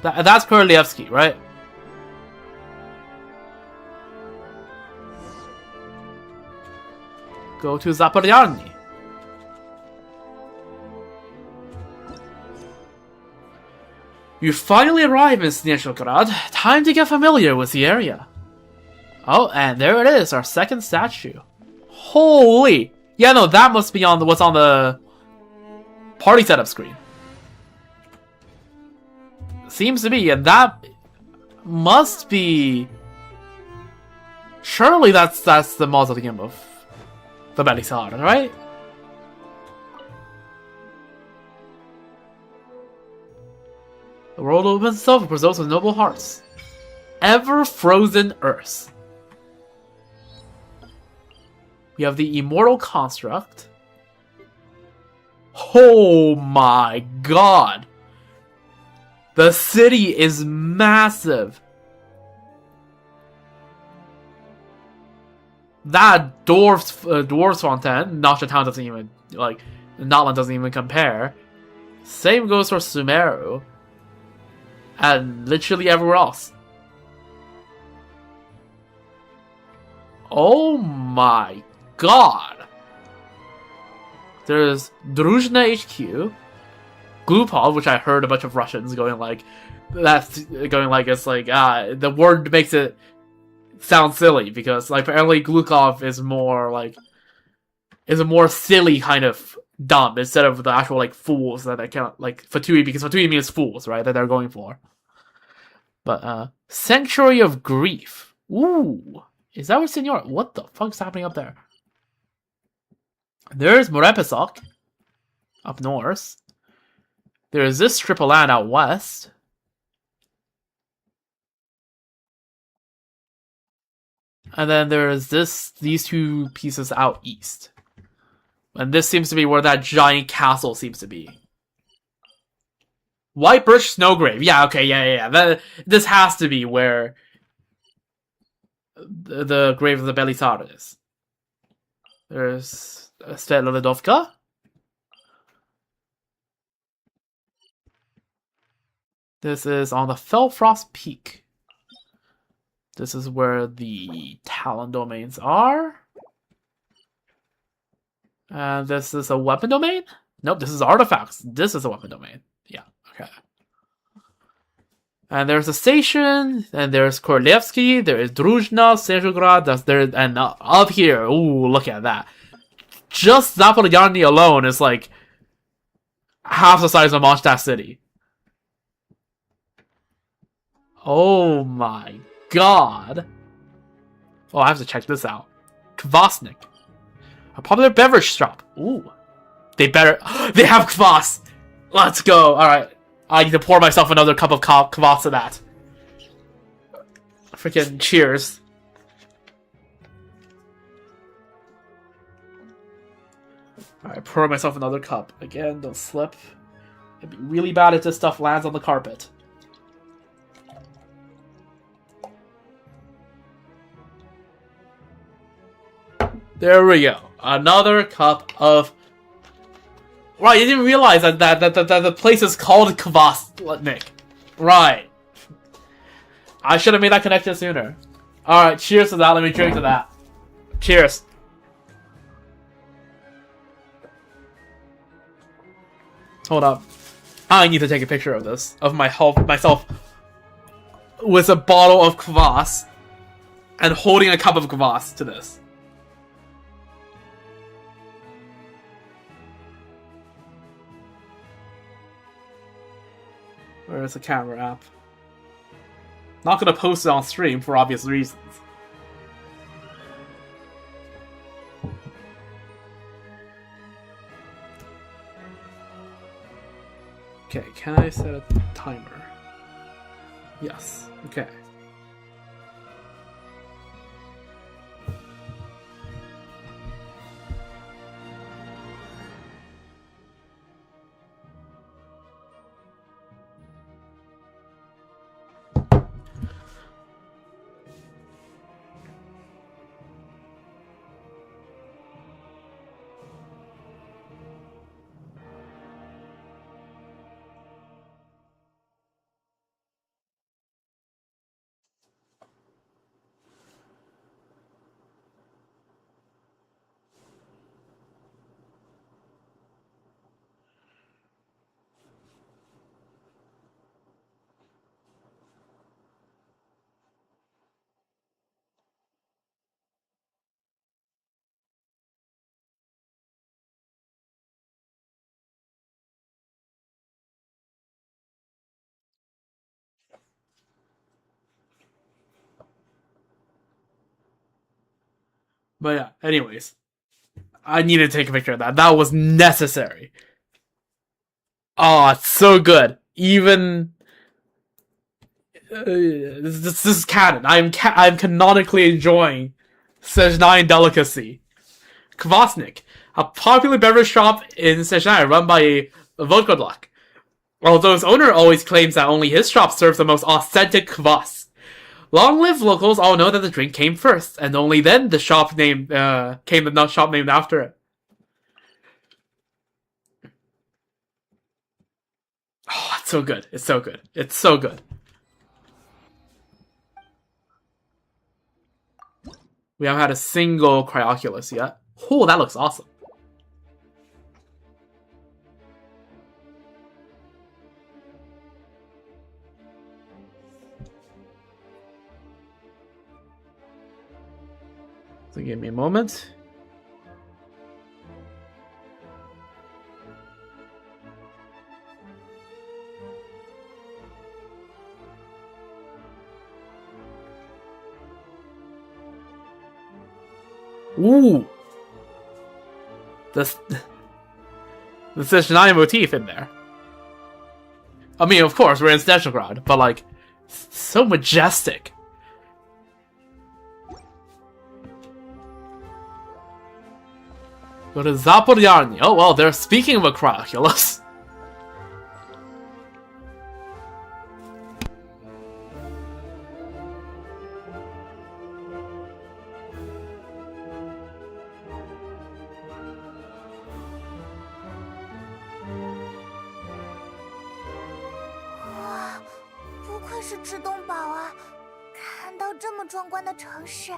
That's Korolievsky, right? Go to Zaporyarny. You finally arrive in SNEZHNAYA. Time to get familiar with the area. Oh, and there it is, our second statue. Holy! Yeah, no, that must be on what's on the party setup screen. Seems to be, and that must be Surely that's the mausoleum of the Belisar, right? The world opens itself for those with noble hearts. Ever frozen earth. We have the immortal construct. Oh my god! The city is massive. That dwarf's fontaine, Nasha Town doesn't even like. Notland doesn't even compare. Same goes for Sumeru. And literally everywhere else. Oh my god! There's Druzhna HQ, Glupov, which I heard a bunch of Russians going like, it's like, the word makes it sound silly because like apparently Glukov is more like, is a more silly kind of dumb instead of the actual like fools that I can't like Fatui, because Fatui means fools, right? That they're going for. But Sanctuary of Grief. Ooh. Is that what Senor? What the fuck's happening up there? There's Morepisok up north. There's this strip of land out west. And then there's these two pieces out east. And this seems to be where that giant castle seems to be. White Birch Snowgrave. Yeah, okay, yeah. This has to be where the grave of the Belisar is. There's Stella Ledovka. This is on the Felfrost Peak. This is where the Talon domains are. And this is a weapon domain? Nope, this is artifacts. This is a weapon domain. Yeah, okay. And there's a station, and there's Korolevsky, there is Druzhna, Sezhograd, and up here, ooh, look at that. Just Zapolyarny alone is like half the size of Mondstadt City. Oh my god. Oh, I have to check this out. Kvasnik. A popular beverage shop. Ooh. They have kvass. Let's go. Alright. I need to pour myself another cup of kvass of that. Freaking cheers. Alright, pour myself another cup. Again, don't slip. It'd be really bad if this stuff lands on the carpet. There we go. Another cup of... Right, you didn't realize that the place is called Kvasnik. Right. I should have made that connection sooner. Alright, cheers to that. Let me drink to that. Cheers. Hold up. I need to take a picture of this. Of myself with a bottle of kvass and holding a cup of kvass to this. Where's the camera app? Not gonna post it on stream for obvious reasons. Okay, can I set a timer? Yes, okay. But yeah, anyways. I need to take a picture of that. That was necessary. Oh, it's so good. Even... this is canon. I'm canonically enjoying SNEZHNAYA delicacy. Kvasnik, a popular beverage shop in SNEZHNAYA run by Vodkodlak. Although its owner always claims that only his shop serves the most authentic kvass. Long-lived locals all know that the drink came first, and only then the shop named after it. Oh, it's so good. It's so good. It's so good. We haven't had a single Cryoculus yet. Oh, that looks awesome. So give me a moment. Ooh! The SNEZHNAYA motif in there. I mean, of course, we're in Snezhnograd, but like, so majestic. Go to Zaporyarny. Oh well, they're speaking of a Cryoculus.哇，不愧是至东堡啊！看到这么壮观的城市，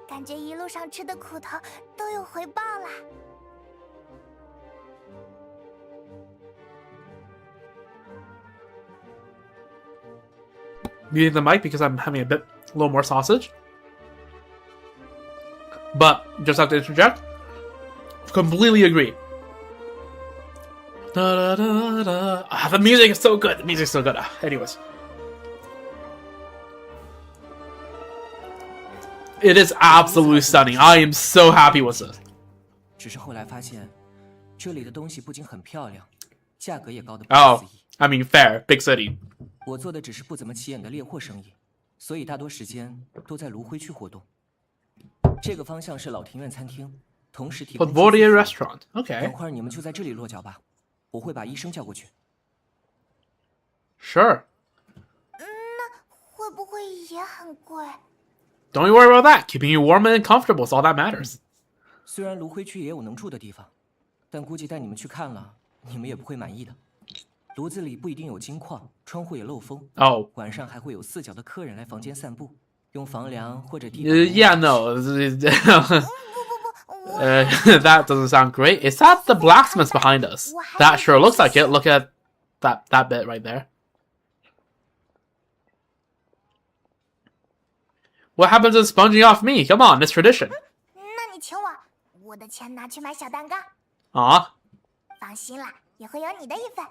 感觉一路上吃的苦头都有回报了。 Muting the mic because I'm having a little more sausage. But, just have to interject. Completely agree. Da, da, da, da. Ah, the music is so good. The music's so good. Anyways. It is absolutely stunning. I am so happy with this. 只是后来发现，这里的东西不仅很漂亮，价格也高得不 Oh, 可思议。 I mean, fair. Big city. 我做的只是不怎么起眼的猎货生意，所以大多时间都在芦灰区活动。这个方向是老庭院餐厅，同时提供。Podvorye Restaurant. Okay. 等会儿你们就在这里落脚吧，我会把医生叫过去。Sure. 那会不会也很贵？ Don't you worry about that. Keeping you warm and comfortable is all that matters. 虽然芦灰区也有能住的地方，但估计带你们去看了，你们也不会满意的。 炉子里不一定有金矿，窗户也漏风。Oh. 晚上还会有4脚的客人来房间散步，用房梁或者地。Yeah, no. That doesn't sound great. Is that the blacksmith behind us? That sure looks like it. Look at that bit right there. What happens to sponging off me? Come on, it's tradition. 那你请我，我的钱拿去买小蛋糕。啊？放心啦，也会有你的一份。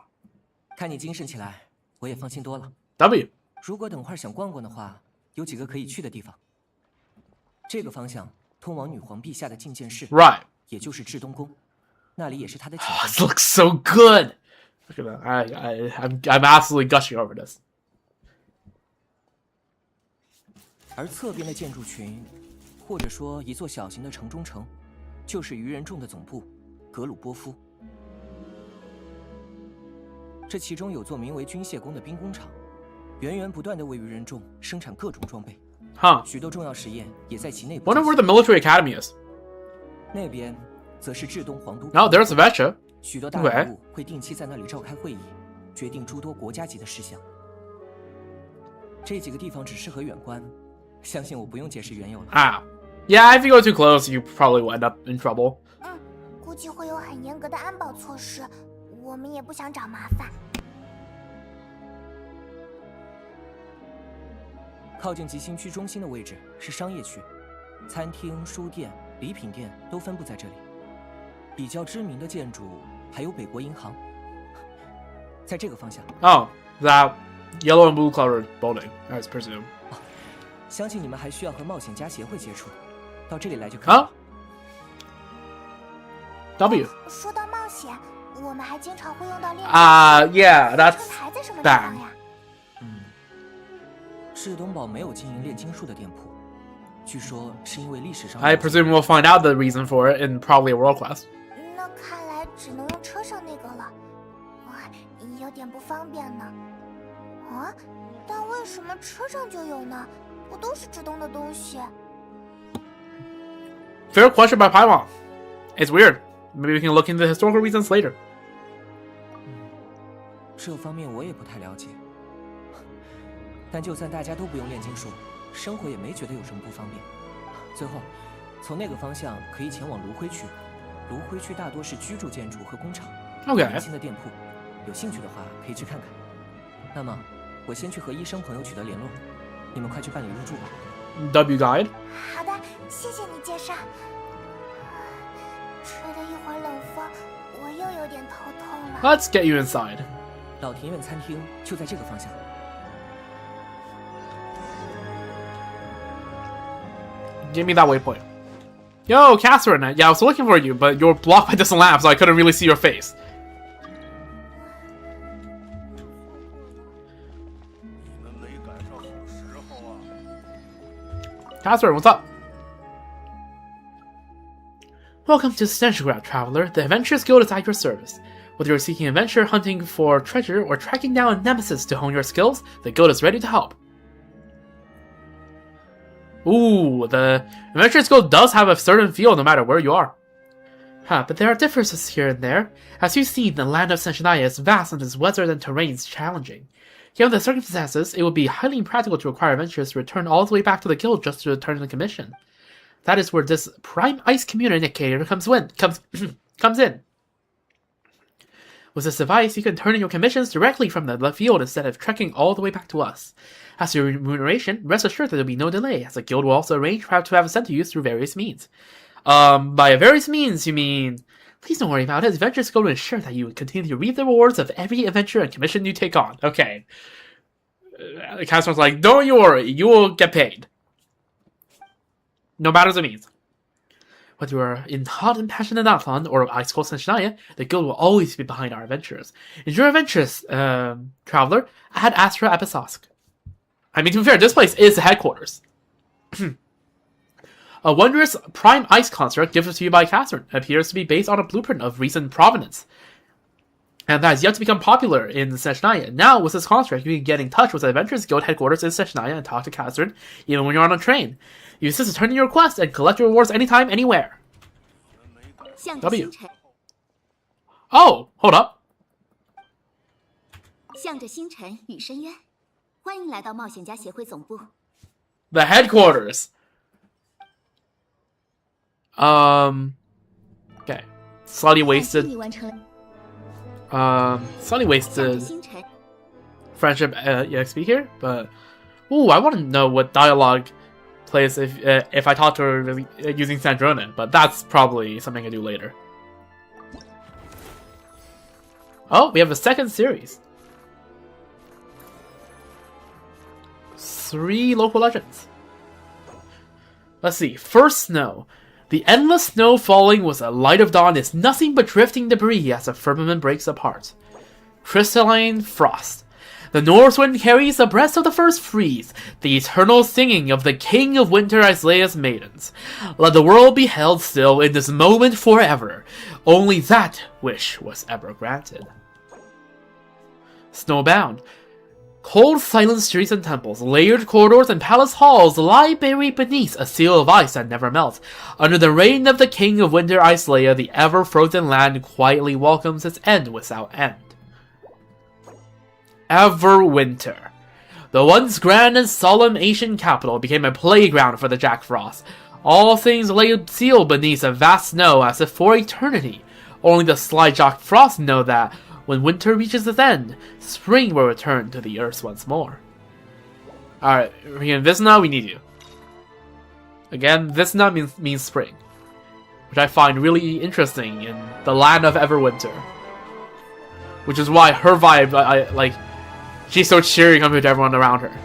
看你精神起来，我也放心多了。W。如果等会儿想逛逛的话，有几个可以去的地方。这个方向通往女皇陛下的觐见室 ，right， 也就是至东宫，那里也是她的寝宫。This looks so good. Look at that. I'm absolutely gushing over this. 而侧边的建筑群，或者说一座小型的城中城，就是愚人众的总部格鲁波夫。 这其中有座名为军械宫的兵工厂，源源不断的为愚人众生产各种装备。许多重要实验也在其内部。 Wonder where the military academy is. 那边则是至东皇都。Oh, there's Vecha. 许多大人物会定期在那里召开会议，决定诸多国家级的事项。这几个地方只适合远观，相信我不用解释缘由了。Ah, yeah. If you go too close, you probably will end up in trouble. 估计会有很严格的安保措施。 我们也不想找麻烦。靠近集兴区中心的位置是商业区，餐厅、书店、礼品店都分布在这里。比较知名的建筑还有北国银行，在这个方向。Oh, that yellow and blue colored building, I presume. 相信你们还需要和冒险家协会接触，到这里来就可以了。W. 说到冒险，我们还经常会用到炼金术。Yeah, that's 台在什么地 bad. 方呀？赤东堡没有经营炼金术的店铺，据说是因为历史上。I presume we'll find out the reason for it in probably a world quest. 那看来只能用车上那个了，有点不方便呢。啊？但为什么车上就有呢？不都是直通的东西？ Fair question by Paimon. It's weird. Maybe we can look into the historical reasons later. 这方面我也不太了解。但就算大家都不用炼金术，生活也没觉得有什么不方便。最后，从那个方向可以前往芦灰区。芦灰区大多是居住建筑和工厂，年轻的店铺。有兴趣的话可以去看看。那么，我先去和医生朋友取得联络，你们快去办理入住吧。W guide. 好的，谢谢你介绍。吹了一会儿冷风，我又有点头痛了。Let's get you inside. 老田院餐厅就在这个方向。Give me that waypoint. Yo, Catherine. Yeah, I was looking for you, but you're blocked by this lamp, so I couldn't really see your face. Catherine, what's up? Welcome to SNEZHNAYA, traveler. The Adventurers Guild is at your service. Whether you're seeking adventure, hunting for treasure, or tracking down a nemesis to hone your skills, the guild is ready to help. Ooh, the Adventurers Guild does have a certain feel no matter where you are. But there are differences here and there. As you've seen, the land of SNEZHNAYA is vast and its weather and terrains challenging. Given the circumstances, it would be highly impractical to require adventurers to return all the way back to the guild just to return the commission. That is where this Prime Ice Communicator comes in. With this device, you can turn in your commissions directly from the field instead of trekking all the way back to us. As for your remuneration, rest assured that there will be no delay, as the guild will also arrange to have it sent to you through various means. By various means, you mean... Please don't worry about it. Adventurers Guild will ensure that you continue to reap the rewards of every adventure and commission you take on. Okay. The customer's like, don't you worry, you will get paid. No matter the means. Whether you are in hot and passionate Nathan or ice cold SNEZHNAYA, the guild will always be behind our adventures. Enjoy your adventures, traveler, at Astra Episosk. I mean, to be fair, this place is the headquarters. A wondrous prime ice construct given to you by Catherine appears to be based on a blueprint of recent provenance, and that has yet to become popular in SNEZHNAYA. Now, with this construct, you can get in touch with the Adventurers Guild headquarters in SNEZHNAYA and talk to Catherine, even when you're on a train. You assist in turning your request and collect your rewards anytime, anywhere. W. Oh, hold up. 向着星辰与深渊，欢迎来到冒险家协会总部。 The headquarters. Okay. Slightly wasted. Slightly wasted friendship EXP here, but ooh, I want to know what dialogue plays if I talk to her using Sandrona, but that's probably something I do later. Oh, we have a second series. 3 local legends. Let's see. First snow. The endless snow falling with the light of dawn is nothing but drifting debris as the firmament breaks apart. Crystalline frost. The north wind carries the breath of the first freeze, the eternal singing of the King of Winter Isaiah's maidens. Let the world be held still in this moment forever. Only that wish was ever granted. Snowbound. Cold, silent streets and temples, layered corridors and palace halls lie buried beneath a seal of ice that never melts. Under the reign of the King of Winter Isaiah, the ever-frozen land quietly welcomes its end without end. Everwinter. The once grand and solemn ancient capital became a playground for the Jack Frost. All things lay sealed beneath a vast snow as if for eternity. Only the sly Jack Frost know that, when winter reaches its end, spring will return to the earth once more. Alright, in Visna, we need you. Again, Visna means spring, which I find really interesting in the land of Everwinter. Which is why her vibe, I like, she's so cheery compared to everyone around her.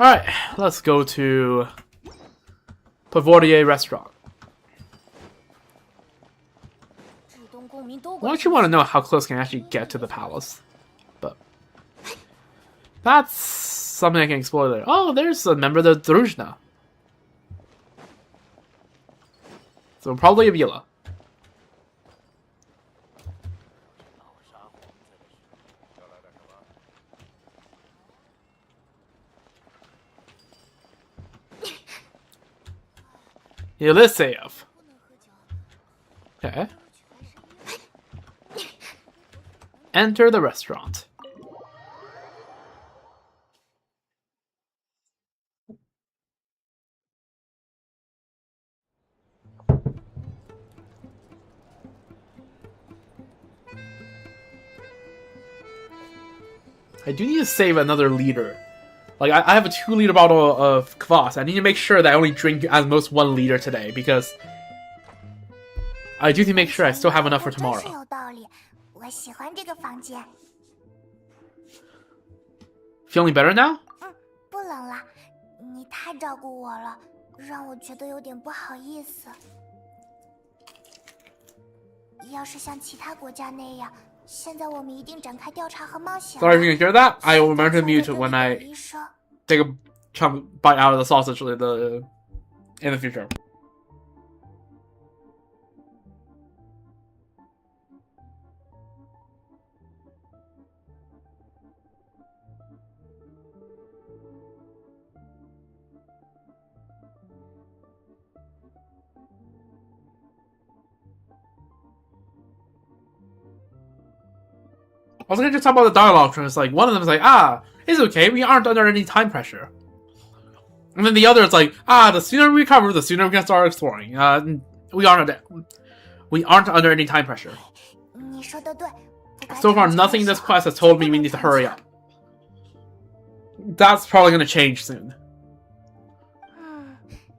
Alright, let's go to Pavotier Restaurant. I actually want to know how close can I actually get to the palace. But that's something I can explore there. Oh, there's a member of the SNEZHNAYA. So probably a villa. Eliseyev. Okay. Enter the restaurant. I do need to save another liter. Like, I have a 2-liter bottle of kvass. I need to make sure that I only drink at most 1 liter today, because I do need to make sure I still have enough for tomorrow. Feeling better now? 不冷了，你太照顾我了，让我觉得有点不好意思。要是像其他国家那样，现在我们一定展开调查和冒险。Sorry if you can hear that. I will remember to mute when I take a chunk bite out of the sausage in the future. I was gonna just talk about the dialogue, and it's like one of them is like, it's okay, we aren't under any time pressure. And then the other is like, the sooner we recover, the sooner we can start exploring. We aren't under any time pressure. So far, nothing in this quest has told me we need to hurry up. That's probably gonna change soon.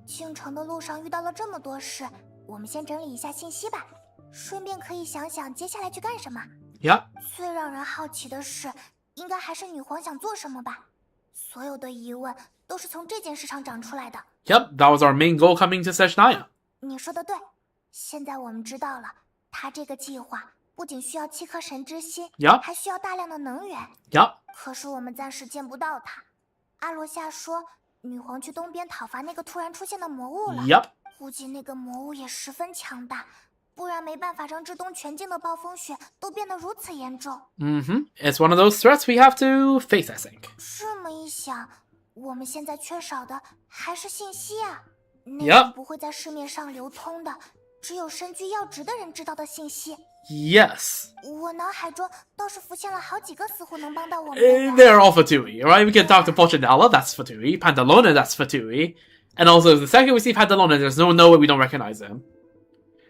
进城的路上遇到了这么多事，我们先整理一下信息吧，顺便可以想想接下来去干什么。Yep. 最让人好奇的是，应该还是女皇想做什么吧？所有的疑问都是从这件事上长出来的。Yep, that was our main goal coming to SNEZHNAYA. 你说的对，现在我们知道了，他这个计划不仅需要7颗神之心， Yep. 还需要大量的能源。Yep. 可是我们暂时见不到他。阿罗夏说，女皇去东边讨伐那个突然出现的魔物了。Yep. 估计那个魔物也十分强大。不然没办法让至东全境的暴风雪都变得如此严重。It's one of those threats we have to face, I think. 这么一想，我们现在缺少的还是信息啊，那 Yep. 种不会在市面上流通的，只有身居要职的人知道的信息。Yes. 我脑海中倒是浮现了好几个似乎能帮到我们的。They're all Fatui, right? We can talk to Fortunella, that's Fatui. Pantalona, that's Fatui. And also, the second we see Pantalona, there's no way we don't recognize him.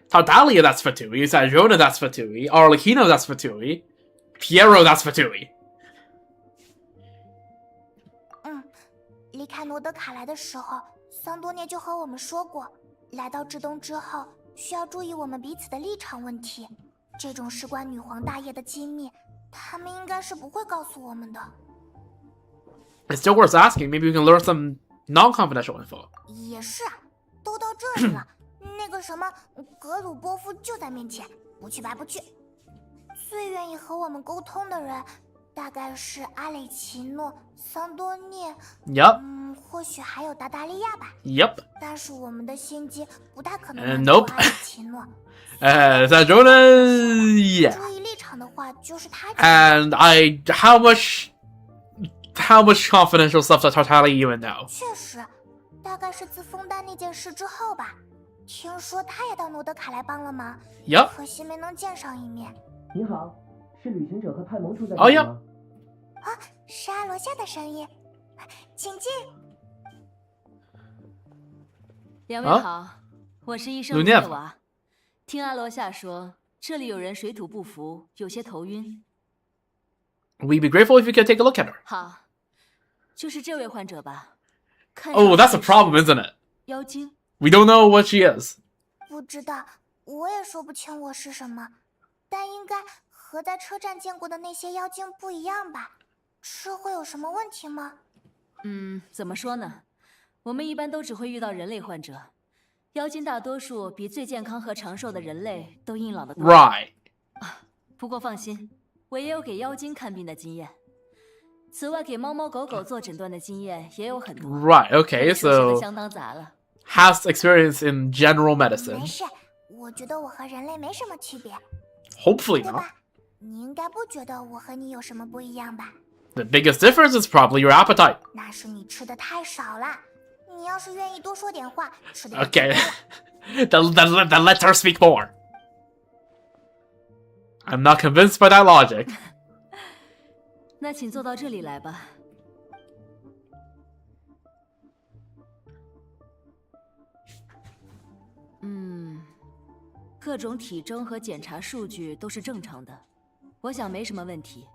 Tardalia, that's Fatui. SNEZHNAYA, that's Fatui. Arlecchino, that's Fatui. Piero, that's Fatui. 离开诺德卡莱的时候，桑多涅就和我们说过，来到至东之后，需要注意我们彼此的立场问题。这种事关女皇大业的机密，他们应该是不会告诉我们的。It's still worth asking. Maybe we can learn some non-confidential info. 也是啊，都到这里了。那个什么，格鲁波夫就在面前，不去白不去。最愿意和我们沟通的人，大概是阿雷奇诺、桑多涅， Yep. 或许还有达达利亚吧。Yep. 但是我们的心机不大可能 Nope. 阿雷奇诺。SNEZHNAYA, yeah. 注意立场的话，就是他。And how much confidential stuff does Tartaglia even know? 确实，大概是自枫丹那件事之后吧。听说他也到诺德卡来帮了忙， Yep. 可惜没能见上一面。你好，是旅行者和派蒙住在这里吗？啊，是阿罗夏的声音，请进。两位好，我是医生卢涅娃。听阿罗夏说，这里有人水土不服，有些头晕。We'd be grateful if you could take a look at her. 好，就是这位患者吧。Oh, that's a problem, isn't it? 妖精。We don't know what she is. 不知道，我也说不清我是什么，但应该和在车站见过的那些妖精不一样吧？是会有什么问题吗？怎么说呢？我们一般都只会遇到人类患者，妖精大多数比最健康和长寿的人类都硬朗得多。Right. 不过放心，我也有给妖精看病的经验。此外，给猫猫狗狗做诊断的经验也有很多。Right. Okay. 说的 So 相当杂了。has experience in general medicine. 没事，我觉得我和人类没什么区别， Hopefully 对 not. 吧？你应该不觉得我和你有什么不一样吧？ The biggest difference is probably your appetite. 那是你吃的太少了。你要是愿意多说点话，吃的 Okay. then let her speak more. I'm not convinced by that logic. 那请坐到这里来吧。各种体征和检查数据都是正常的，我想没什么问题，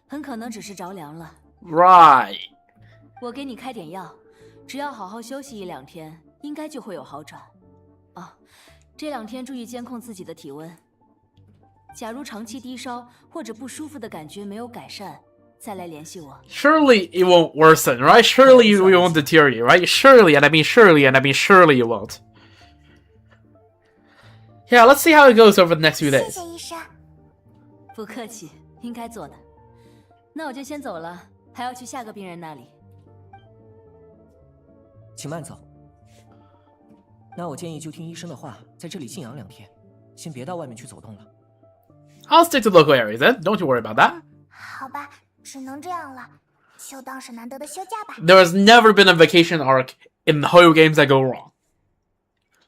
很可能只是着凉了。Right. 我给你开点药，只要好好休息1-2天，应该就会有好转。这2天注意监控自己的体温。假如长期低烧或者不舒服的感觉没有改善，再来联系我。Surely it won't worsen, right? Surely you won't deteriorate, right? Surely, and I mean surely, and I mean surely you won't. Yeah, let's see how it goes over the next few 谢 days. 谢医生。不客气，应该做的。那我就先走了，还要去下个病人那里。请慢走。那我建议就听医生的话，在这里静养2天，先别到外面去走动了。I'll stick to local areas then. Don't you worry about that. 好吧，只能这样了，就当是难得的休假吧。 There has never been a vacation arc in the Hoyo games that go wrong.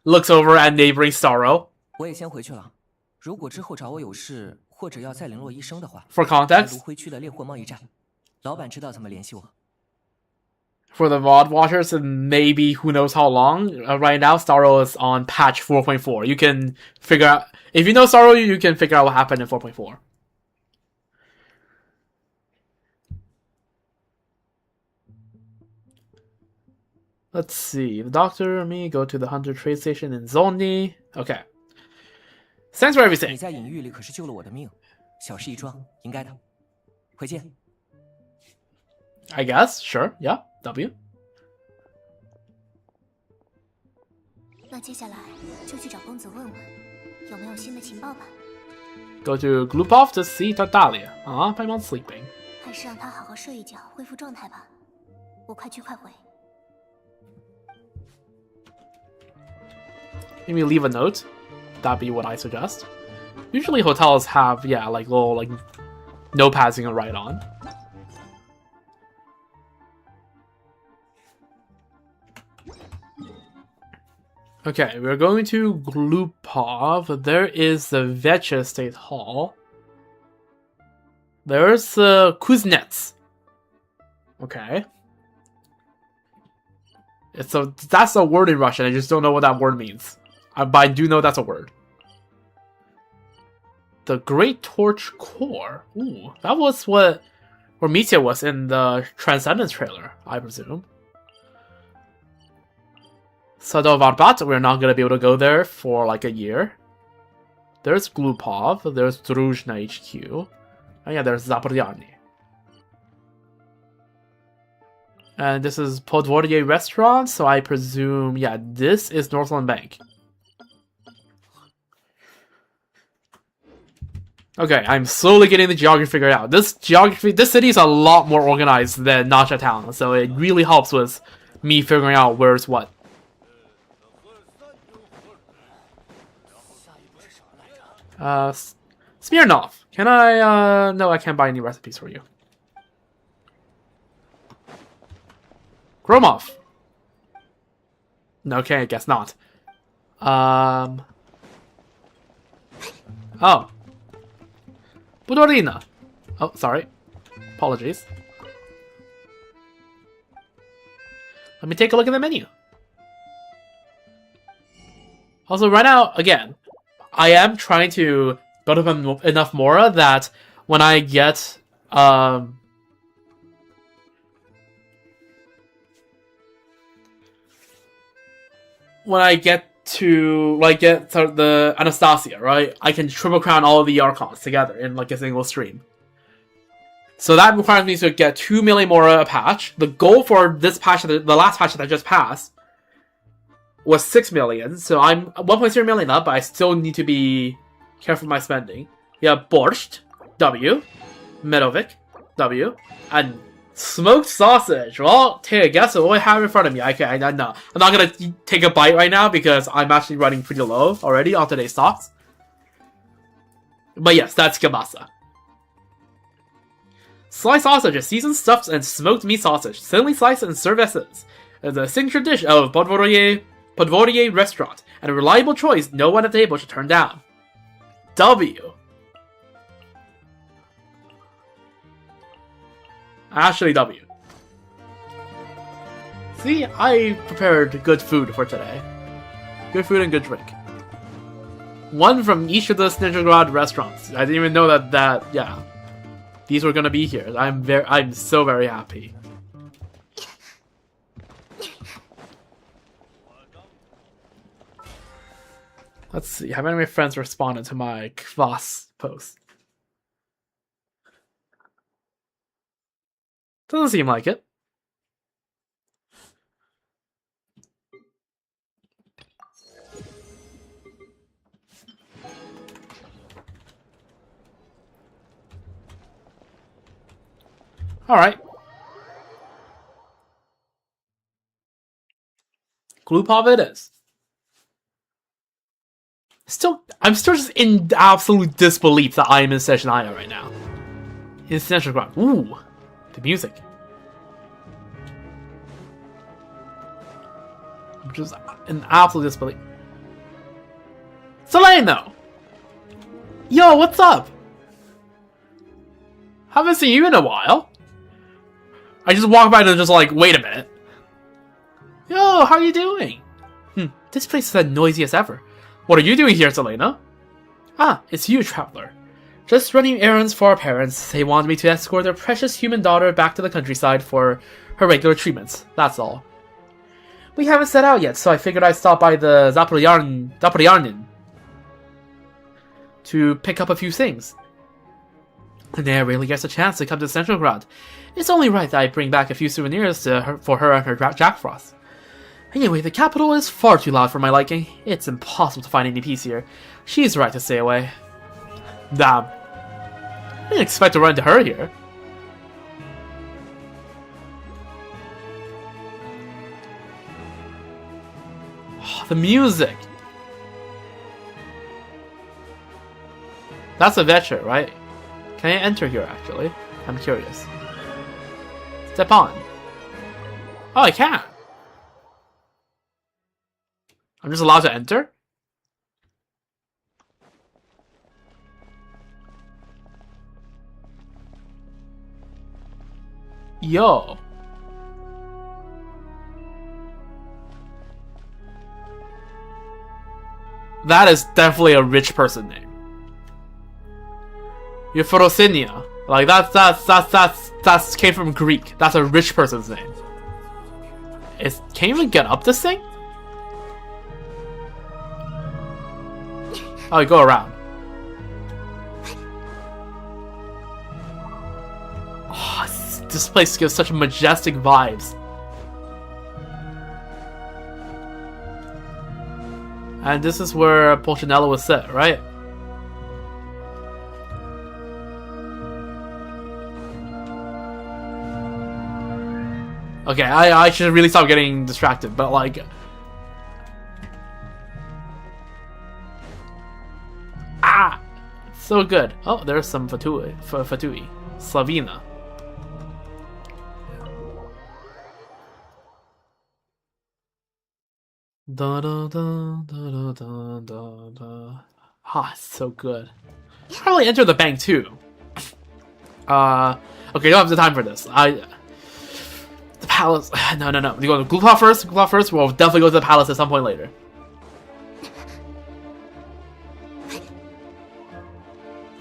Looks over at neighboring Starro. 我也先回去了。如果之后找我有事，或者要再联络医生的话， For 在 context, 芦灰区的猎货贸易站，老板知道怎么联系我。 for the VOD watchers, and maybe who knows how long, right now Starro is on patch 4.4. You can figure out, if you know Starro, you can figure out what happened in 4.4. Let's see. The doctor and me go to the Hunter trade station in Zoni. Okay. Thanks for 你 everything. 在隐喻里可是救了我的命，小事一桩，应该的。回见。 I guess. Sure. Yeah. W. 那接下来就去找公子问问，有没有新的情报吧。 Go to Glupov to see Tartaglia. I'm on sleeping. 还是让他好好睡一觉，恢复状态吧。我快去快回。 Maybe leave a note. That'd be what I suggest. Usually hotels have, yeah, like little like notepads you can write on. Okay, we're going to Glupov. There is the Vetch Estate Hall. There's the Kuznets. Okay. That's a word in Russian. I just don't know what that word means. But I do know that's a word. The Great Torch Core. Ooh, that was where Mitya was in the Transcendence trailer, I presume. Sadovarbat, we're not going to be able to go there for like a year. There's Glupov, there's Druzhna HQ. Oh yeah, there's Zaporyarny. And this is Podvorye Restaurant, so I presume, yeah, this is Northland Bank. Okay, I'm slowly getting the geography figured out. This city is a lot more organized than Nacha Town, so it really helps with me figuring out where's what. Smirnov, can I, no, I can't buy any recipes for you. Gromov. No, okay, I guess not. Oh. Budorina. Oh, sorry. Apologies. Let me take a look at the menu. Also, right now, again, I am trying to build up enough Mora that when I get, to like get the Anastasia, right? I can triple crown all of the Archons together in like a single stream. So that requires me to get 2 million more a patch. The goal for this patch, the last patch that I just passed, was 6 million. So I'm 1.0 million up, but I still need to be careful with my spending. Yeah, Borscht, W. Medovic, W. And smoked sausage. Well, take a guess at what I have in front of me. I know. I'm not gonna take a bite right now because I'm actually running pretty low already on today's stocks. But yes, that's Gamasa. Sliced sausages, seasoned stuffed and smoked meat sausage, thinly sliced and served as is. It's a signature dish of Podvorier restaurant, and a reliable choice no one at the table should turn down. W. Actually, W. See, I prepared good food for today. Good food and good drink. One from each of the SNEZHNAYA restaurants. I didn't even know yeah. These were gonna be here. I'm so very happy. Let's see. Have any of my friends responded to my Kvass post? Doesn't seem like it. Alright. Glupov it is. I'm still just in absolute disbelief that I am in SNEZHNAYA right now. In SNEZHNAYA. Ooh, the music. I'm just in absolute disbelief. Seleno! Yo, what's up? Haven't seen you in a while. I just walk by and just like, wait a minute. Yo, how are you doing? This place is the noisiest ever. What are you doing here, Selena? Ah, it's you, traveler. Just running errands for our parents. They wanted me to escort their precious human daughter back to the countryside for her regular treatments. That's all. We haven't set out yet, so I figured I'd stop by the Zaporyanin to pick up a few things. Naya rarely gets a chance to come to Centralgrad. It's only right that I bring back a few souvenirs for her and her Jack Frost. Anyway, the capital is far too loud for my liking. It's impossible to find any peace here. She's right to stay away. Damn. I didn't expect to run into her here. Oh, the music. That's a Vetcher, right? Can I enter here, actually? I'm curious. Step on. Oh, I can. I'm just allowed to enter? Yo. That is definitely a rich person name. Euphorosinia. Like that's came from Greek. That's a rich person's name. Can you even get up this thing? Oh, you go around. Oh, this place gives such majestic vibes. And this is where Pulcinella was set, right? Okay, I should really stop getting distracted, but like... Ah! So good. Oh, there's some Fatui. Slavina. Da da da da da da da. Ah, so good. I'll probably enter the bank too. Okay, don't have the time for this. The palace. No. You go to Glupov first. Glupov first. We'll definitely go to the palace at some point later.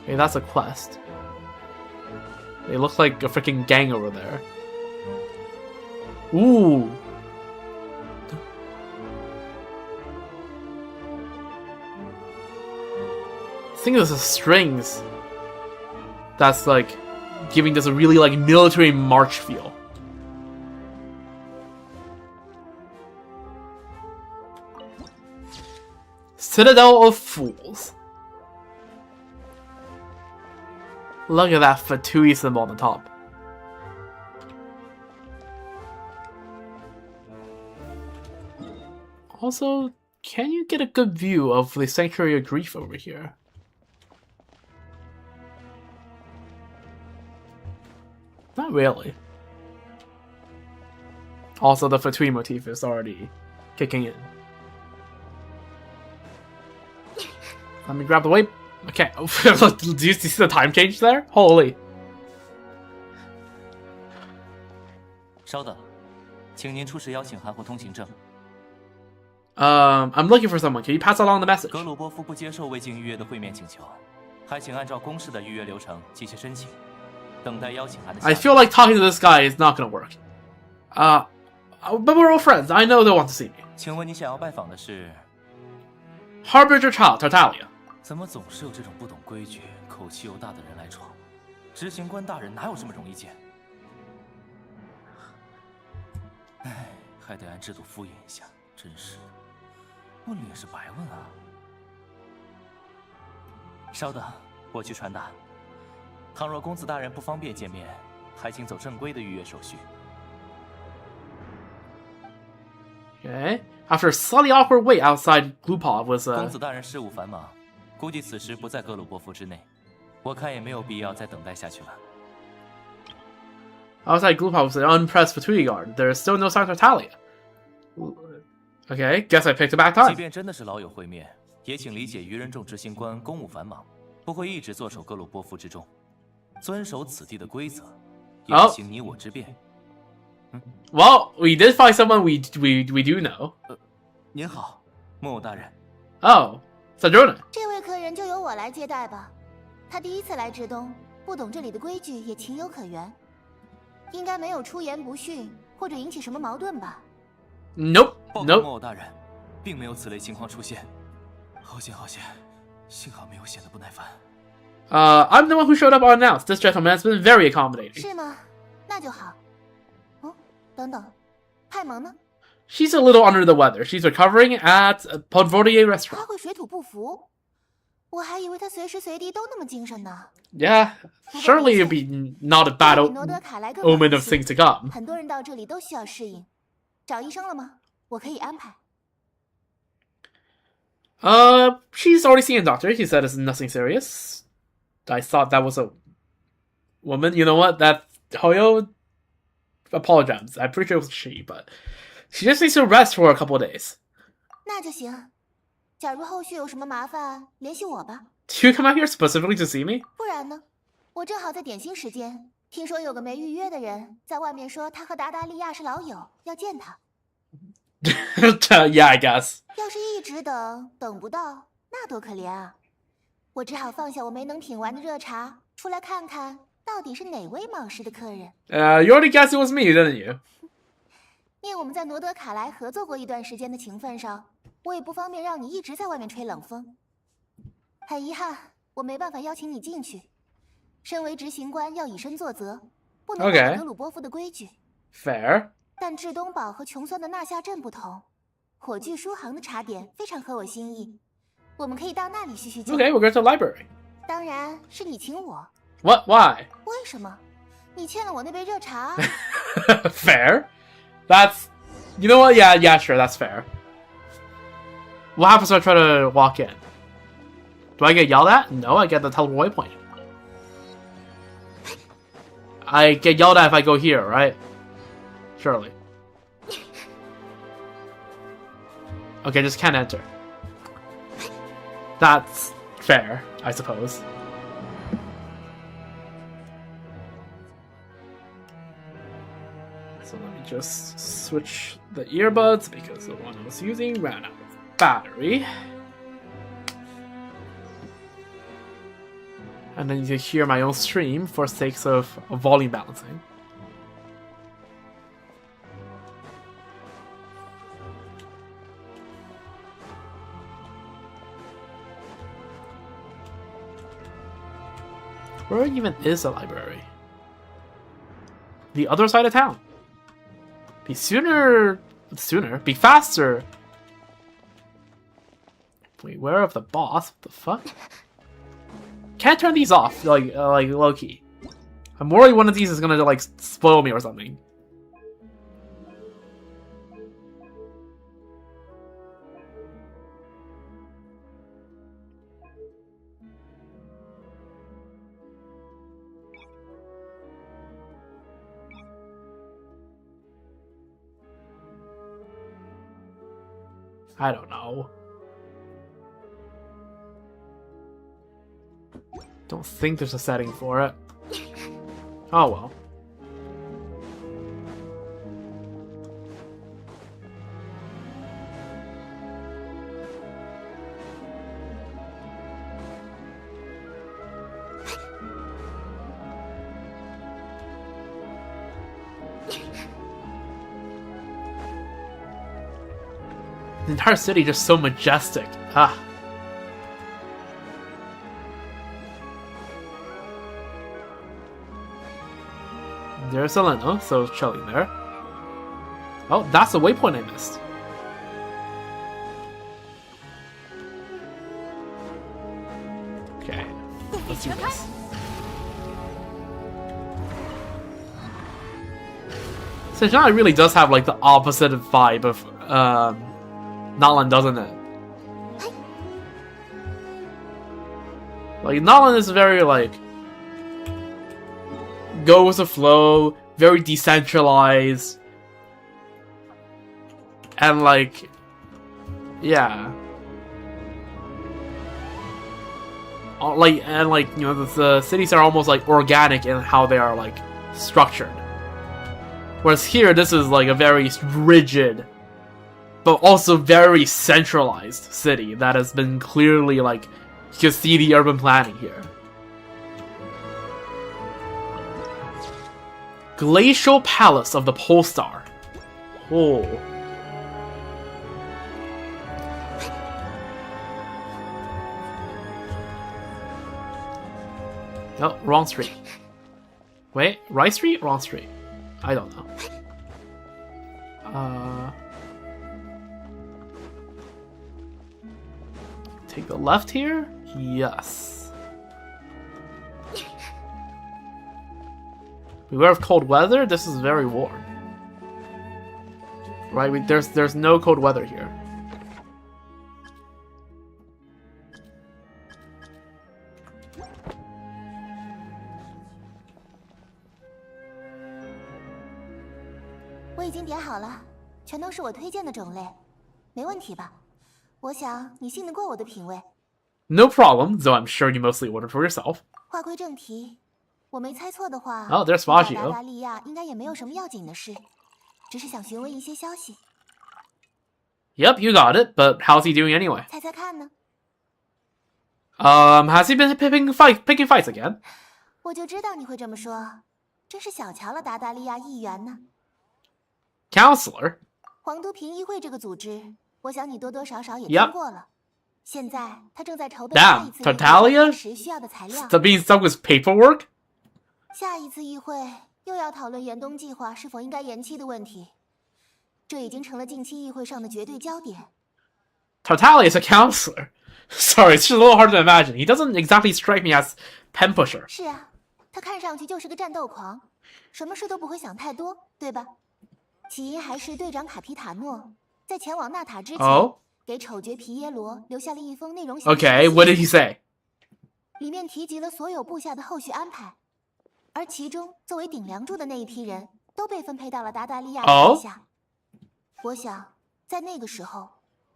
Okay, that's a quest. They look like a freaking gang over there. Ooh. I think this is strings. That's like giving this a really like military march feel. Citadel of Fools. Look at that Fatui symbol on the top. Also, can you get a good view of the Sanctuary of Grief over here? Not really. Also, the Fatui motif is already kicking in. Let me grab the weight. Okay. Do you see the time change there? Holy. 稍等，请您出示邀请函或通行证。 I'm looking for someone. Can you pass along the message? 格鲁波夫不接受未经预约的会面请求，还请按照公示的预约流程进行申请，等待邀请函的下。 I feel like talking to this guy is not gonna work. But we're all friends. I know they want to see me. 请问你想要拜访的是 Harbinger Child, Tartaglia. 怎么总是有这种不懂规矩、口气又大的人来闯？执行官大人哪有这么容易见？唉，还得按制度敷衍一下，真是的。问了也是白问啊。稍等，我去传达。倘若公子大人不方便见面，还请走正规的预约手续。 Okay. After a slightly awkward wait outside Glupov was 公子大人事务繁忙，估计此时不在格鲁波夫之内。我看也没有必要再等待下去了。 outside Glupov was an unpressed Fatui guard. There is still no sign of Tartaglia. Okay, guess I picked a bad 即 time. 便真的是老友会面，也请理解愚人众执行官公务繁忙，不会一直坐守格鲁波夫之中，遵守此地的规则，言行你我之辩。 Well, we did find someone we do know. 您好，木偶大人。 Oh, Sadrona. 这位客人就由我来接待吧。他第一次来至东，不懂这里的规矩也情有可原。应该没有出言不逊或者引起什么矛盾吧 ？Nope, 报告 nope. 木偶大人，并没有此类情况出现。好险，好险，幸好没有显得不耐烦。I'm the one who showed up unannounced. This gentleman has been very accommodating. 是吗？那就好。哦，等等，派蒙呢？ She's a little under the weather. She's recovering at a Podvordier 他 restaurant. 会水土不服？我还以为他随时随地都那么精神呢。 Yeah, surely it'd be not a bad 比诺德卡莱更 omen of things to come. 很多人到这里都需要适应。找医生了吗？我可以安排。 She's already seen a doctor. He said it's nothing serious. I thought that was a woman. You know what? That Hoyo apologizes. I'm pretty sure it was she, but she just needs to rest for a couple of days. 那就行。假如后续有什么麻烦，联系我吧。 Do you come out here specifically to see me? 不然呢？我正好在点心时间，听说有个没预约的人在外面说他和达达利亚是老友，要见他。Yeah, I guess. 要是一直等，等不到，那多可怜啊！我只好放下我没能品完的热茶，出来看看到底是哪位冒失的客人。You already guessed it was me, didn't you? 念我们在诺德卡莱合作过一段时间的情分上，我也不方便让你一直在外面吹冷风。很遗憾，我没办法邀请你进去。身为执行官，要以身作则，不能违格鲁波夫的规矩。Fair. 但至东堡和琼酸的纳夏镇不同，火炬书行的茶点非常合我心意，我们可以到那里叙叙旧。Okay, we'll go to the library. 当然是你请我。 What? Why? 为什么？你欠了我那杯热茶。Fair. That's. You know what? Yeah, sure, that's fair. What happens if I try to walk in? Do I get yelled at? No, I get the teleport waypoint. I get yelled at if I go here, right? Surely. Okay, just can't enter. That's fair, I suppose. So let me just switch the earbuds because the one I was using ran out of battery. And then you can hear my own stream for sakes of volume balancing. Where even is the library? The other side of town. Be sooner. Be faster. Beware of the boss. What the fuck? Can't turn these off, like low key. I'm worried one of these is gonna like spoil me or something. I don't know. Don't think there's a setting for it. Oh well. The entire city just so majestic. Ah. There's Selena, so chilling there. Oh, that's the waypoint I missed. Okay, let's do this. SNEZHNAYA really does have like the opposite vibe of Nolan, doesn't it? Like Nolan is very like go with the flow, very decentralized, and like, yeah, you know, the cities are almost like organic in how they are like structured. Whereas here, this is like a very rigid, but also very centralized city that has been clearly like, you can see the urban planning here. Glacial Palace of the Polestar. Oh. No, wrong street. Wait, right street? Wrong street. I don't know. Take the left here? Yes. Beware of cold weather? This is very warm. Right, there's no cold weather here.我已经点好了，全都是我推荐的种类，没问题吧？我想你信得过我的品味。No problem, though I'm sure you mostly ordered for yourself. 话归正题，我没猜错的话， Oh, there's 达 Fagio. 达利亚应该也没有什么要紧的事，只是想询问一些消息。Yep, you got it, but how's he doing anyway? 猜猜看呢？ Has he been picking fights again? 我就知道你会这么说，真是小瞧了达达利亚议员呢。 Counselor? 皇都评议会这个组织，我想你多多少少也 Yep. 听过了。现在他正在筹备 Damn, 下一次 Tartaglia? 时需要的材料。 That means that was paperwork? 下一次议会又要讨论严冬计划是否应该延期的问题，这已经成了近期议会上的绝对焦点。 Tartaglia is a counselor. Sorry, it's just a little hard to imagine. He doesn't exactly strike me as pen pusher. 是啊，他看上去就是个战斗狂，什么事都不会想太多，对吧？起因还是队长卡皮塔诺在前往纳塔之前。 Oh? 给丑角皮耶罗留下了一封内容 Okay, what did he say? 里面提及了所有部下的后续安排，而其中作为顶梁柱的那一批人都被分配到了达达利亚的旗下。我想，在那个时候，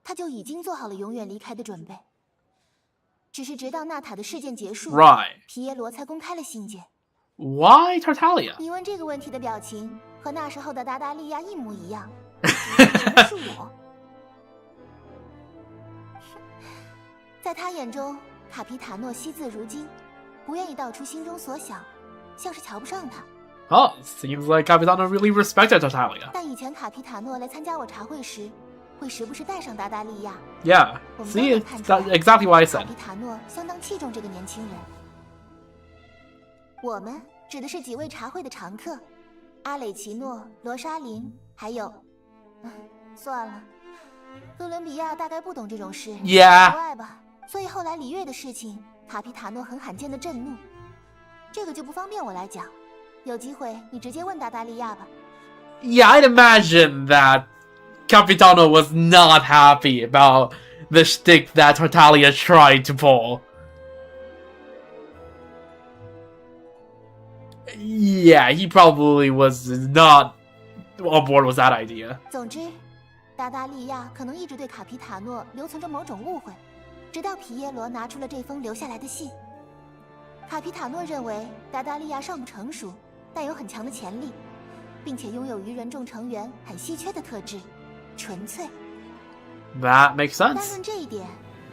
他就已经做好了永远离开的准备。只是直到纳塔的事件结束， Right. 皮耶罗才公开了信件。Why Tartaglia? 你问这个问题的表情和那时候的达达利亚一模一样。什么是我？在他眼中，卡皮塔诺惜字如金，不愿意道出心中所想，像是瞧不上他。 Oh, seems like Capitano really respected Tartaglia. 但以前卡皮塔诺来参加我茶会时，会时不时带上达达利亚。 Yeah, 我们都 see, 能看出来 that's exactly what I 卡 said. 皮塔诺相当器重这个年轻人。我们指的是几位茶会的常客，阿磊奇诺、罗莎琳，还有……算了，哥伦比亚大概不懂这种事。Yeah。除外吧。所以后来里约的事情，卡皮塔诺很罕见的震怒，这个就不方便我来讲。有机会你直接问达达利亚吧。Yeah, I'd imagine that Capitano was not happy about the shtick that Tartaglia tried to pull. Yeah, he probably was not on board with that idea. 总之，达达利亚可能一直对卡皮塔诺留存着某种误会，直到皮耶罗拿出了这封留下来的信。卡皮塔诺认为达达利亚尚不成熟，但有很强的潜力，并且拥有鱼人众成员很稀缺的特质——纯粹。That makes sense. 单论这一点，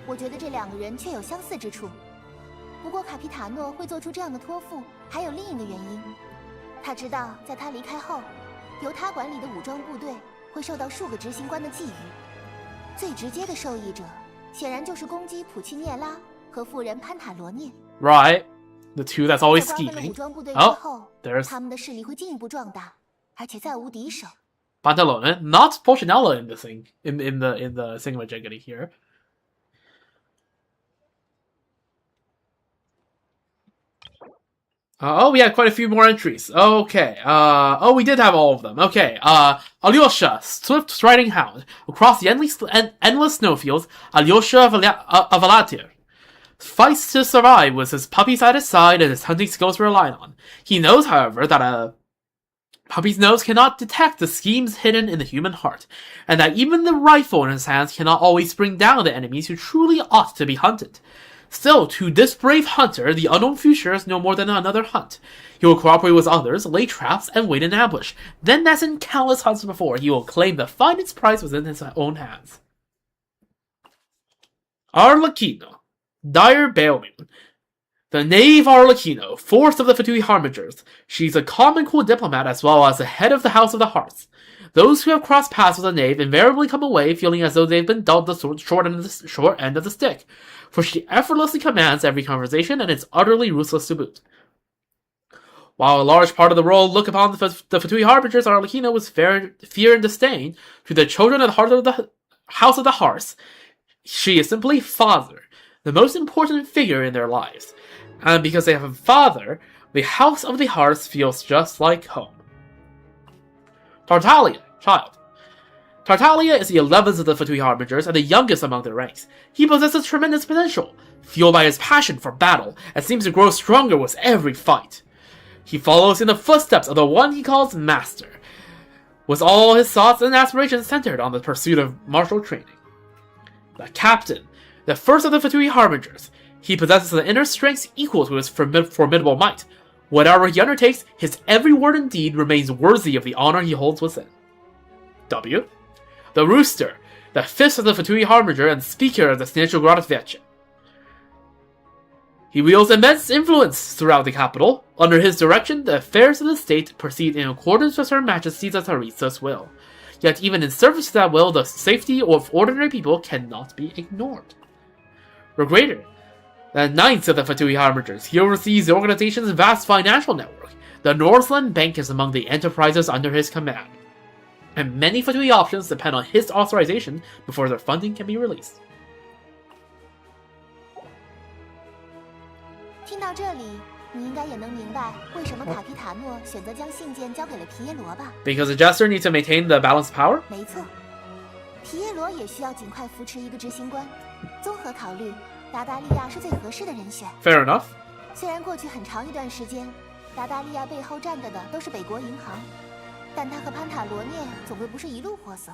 我觉得这两个人确有相似之处。不过卡皮塔诺会做出这样的托付，还有另一个原因。他知道，在他离开后，由他管理的武装部队会受到数个执行官的觊觎，最直接的受益者显然就是攻击普契涅拉和妇人潘塔罗涅。Right, the two that's always 在瓜分了 scheming. 武装部队之后， there's 他们的势力会进一步壮大，而且再无敌手。 Pantalone, not Porcinella in the thing in the thingamajiggy here. Oh, we had quite a few more entries. Okay. Oh, we did have all of them. Okay. Alyosha, swift striding hound. Across the endless snowfields, Alyosha Avalatir fights to survive with his puppies at his side and his hunting skills relied on. He knows, however, that a puppy's nose cannot detect the schemes hidden in the human heart, and that even the rifle in his hands cannot always bring down the enemies who truly ought to be hunted. Still, to this brave hunter, the unknown future is no more than another hunt. He will cooperate with others, lay traps, and wait in ambush. Then, as in countless hunts before, he will claim the finest prize within his own hands. Arlecchino, Dire Balemoon. The knave Arlecchino, fourth of the Fatui Harbingers. She's a calm and cool diplomat as well as the head of the House of the Hearts. Those who have crossed paths with the knave invariably come away feeling as though they've been dealt the short end of the stick, for she effortlessly commands every conversation and is utterly ruthless to boot. While a large part of the world look upon the Fatui Harbingers, Arlecchino with fear and disdain to the children of the heart of the House of the Hearts, she is simply father, the most important figure in their lives. And because they have a father, the House of the Hearts feels just like home. Tartaglia, child. Tartaglia is the 11th of the Fatui Harbingers and the youngest among their ranks. He possesses tremendous potential, fueled by his passion for battle, and seems to grow stronger with every fight. He follows in the footsteps of the one he calls Master, with all his thoughts and aspirations centered on the pursuit of martial training. The Captain, the first of the Fatui Harbingers. He possesses an inner strength equal to his formidable might. Whatever he undertakes, his every word and deed remains worthy of the honor he holds within. W. The Rooster, the fifth of the Fatui Harbinger and speaker of the SNEZHNAYA. He wields immense influence throughout the capital. Under his direction, the affairs of the state proceed in accordance with Her Majesty's Tsaritsa's will. Yet even in service to that will, the safety of ordinary people cannot be ignored. Regrator, the ninth of the Fatui Harbingers, he oversees the organization's vast financial network. The Northland Bank is among the enterprises under his command, and many Fatui options depend on his authorization before their funding can be released. 听到这里，你应该也能明白为什么卡皮塔诺选择将信件交给了皮耶罗吧？ Because the jester needs to maintain the balanced power? 没错，皮耶罗也需要尽快扶持一个执行官。综合考虑，达达利亚是最合适的人选。 Fair enough. 虽然过去很长一段时间，达达利亚背后站着的都是北国银行，但他和潘塔罗涅总归不是一路货色。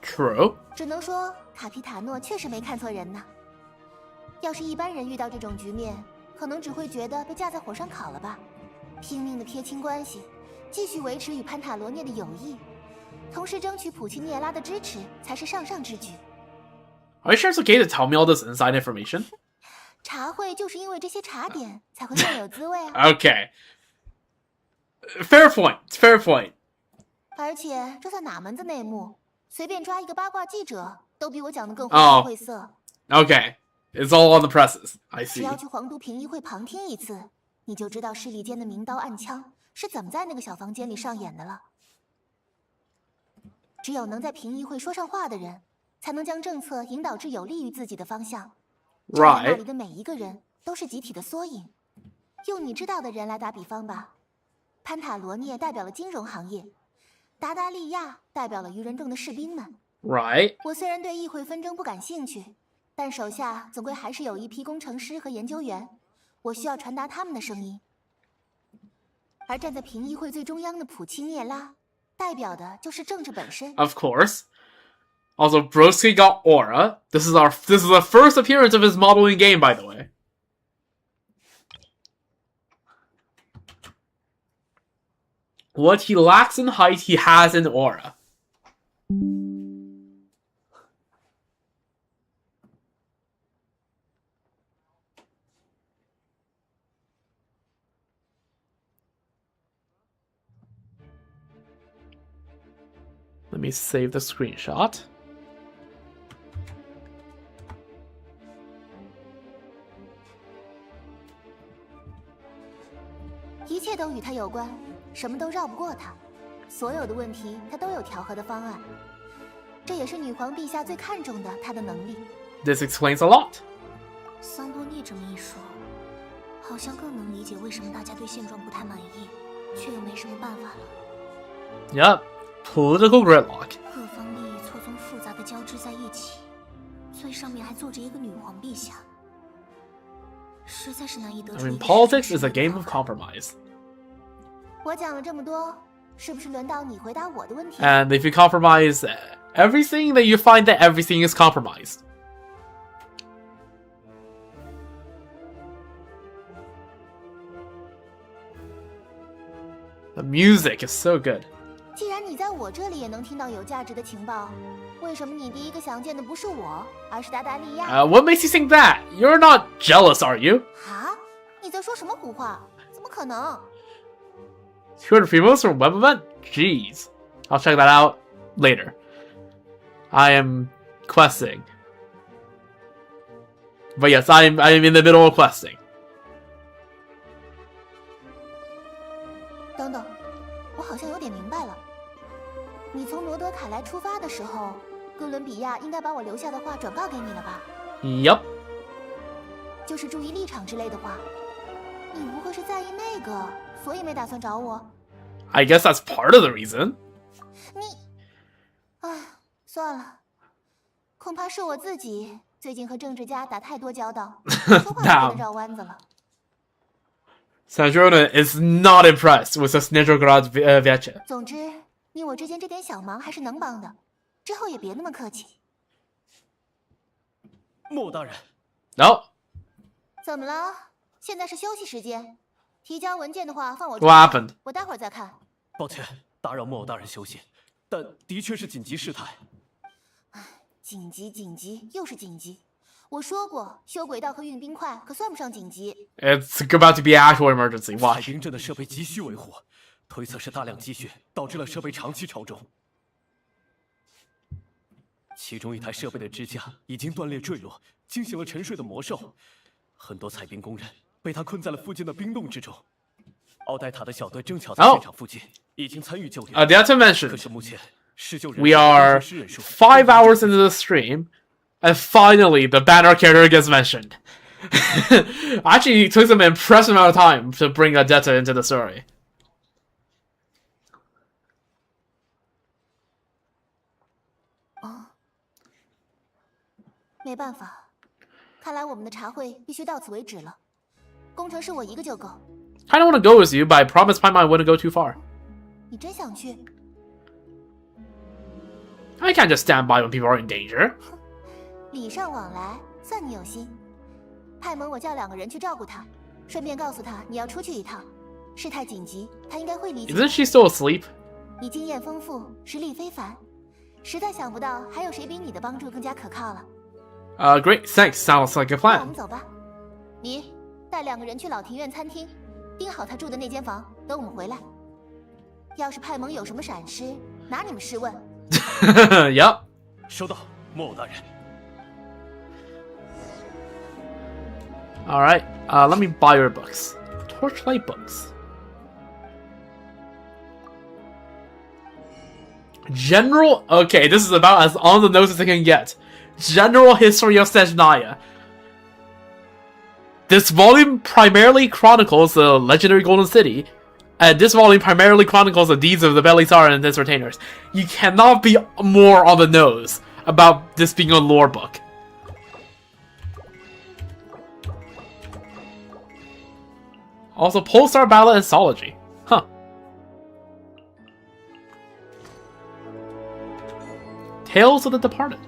True. 只能说卡皮塔诺确实没看错人呢。要是一般人遇到这种局面，可能只会觉得被架在火上烤了吧，拼命的撇清关系，继续维持与潘塔罗涅的友谊，同时争取普契涅拉的支持才是上上之举。 Are you sure it's okay to tell me all this inside information? 茶会就是因为这些茶点才会更有滋味啊。Okay. Fair point. Fair point. 而且这算哪门子内幕？随便抓一个八卦记者，都比我讲的更绘声绘色。Okay. It's all on the presses. I see. 只要去皇都评议会旁听一次，你就知道势力间的明刀暗枪是怎么在那个小房间里上演的了。只有能在评议会说上话的人，才能将政策引导至有利于自己的方向。站在那里的每一个人都是集体的缩影。用你知道的人来打比方吧，潘塔罗涅代表了金融行业，达达利亚代表了愚人众的士兵们。Right。我虽然对议会纷争不感兴趣，但手下总归还是有一批工程师和研究员，我需要传达他们的声音。而站在评议会最中央的普契涅拉，代表的就是政治本身。Of course. Also, Broski got Aura. This is the first appearance of his model in game, by the way. What he lacks in height, he has in Aura. Let me save the screenshot. 一切都与他有关，什么都绕不过他。所有的问题，他都有调和的方案。这也是女皇陛下最看重的，她的能力。This explains a lot. 桑多涅这么一说，好像更能理解为什么大家对现状不太满意，却又没什么办法了。Yep, political gridlock. 各方利益错综复杂的交织在一起，最上面还坐着一个女皇陛下。实在是难以得出。I mean, politics is a game of compromise. 我讲了这么多，是不是轮到你回答我的问题 And if you compromise everything, then you find that everything is compromised. The music is so good. 既然你在我这里也能听到有价值的情报，为什么你第一个想见的不是我，而是达达利亚？ What makes you think that? You're not jealous, are you? 啊？你在说什么胡话？怎么可能？ 200 females from web event? Jeez. I'll check that out later. I am questing. But yes, I am in the middle of questing. 等等，我好像有点明白了。你从罗德凯莱出发的时候，哥伦比亚应该把我留下的话转告给你了吧？ Yup. 就是注意立场之类的话。你不会是在意那个，所以没打算找我？ I guess that's part of the reason. 你，唉，算了，恐怕是我自己最近和政治家打太多交道，说话都变得绕弯子了。SNEZHNAYA is not impressed with the SNEZHNAYA Viecha. 总之，你我之间这点小忙还是能帮的，之后也别那么客气。莫大人 No. 怎么了？现在是休息时间，提交文件的话放我。What happened? 我待会儿再看。抱歉，打扰莫大人休息，但的确是紧急事态。紧急，又是紧急。我说过，修轨道和运冰块可算不上紧急。It's about to be actual emergency. 采 Watch. 冰镇的设备急需维护，推测是大量积雪导致了设备长期超重。其中一台设备的支架已经断裂坠落，惊醒了沉睡的魔兽。很多采冰工人被他困在了附近的冰洞之中。奥黛塔的小队正巧在现场附近，已经参与救援。Data mentioned. 可是目前施救人 We are 5 hours into the stream, and finally the banner character gets mentioned. Actually, it took them an impressive amount of time to bring Adetta into the story. 没办法，看来我们的茶会必须到此为止了。工程师我一个就够。I don't want to go with you, but I promise Paimon I wouldn't go too far. 你真想去？ I can't just stand by when people are in danger. 礼尚往来，算你有心。派蒙我叫2个人去照顾他，顺便告诉他你要出去一趟，事态紧急，他应该会理解。 Isn't she still asleep? 你经验丰富，实力非凡，实在想不到还有谁比你的帮助更加可靠了。Great, thanks. Sounds like a 那我 plan. 们走吧。你带2个人去老庭院餐厅，盯好他住的那间房，等我们回来。要是派蒙有什么闪失，拿你们试问。Yep. 收到，莫大人。 Alright, let me buy your books. Torchlight books. General... Okay, this is about as on the nose as it can get. General history of SNEZHNAYA. This volume primarily chronicles the legendary Golden City, and this volume primarily chronicles the deeds of the Belisar and his retainers. You cannot be more on the nose about this being a lore book. Also, Pulsar Ballad Anthology. Huh. Tales of the Departed.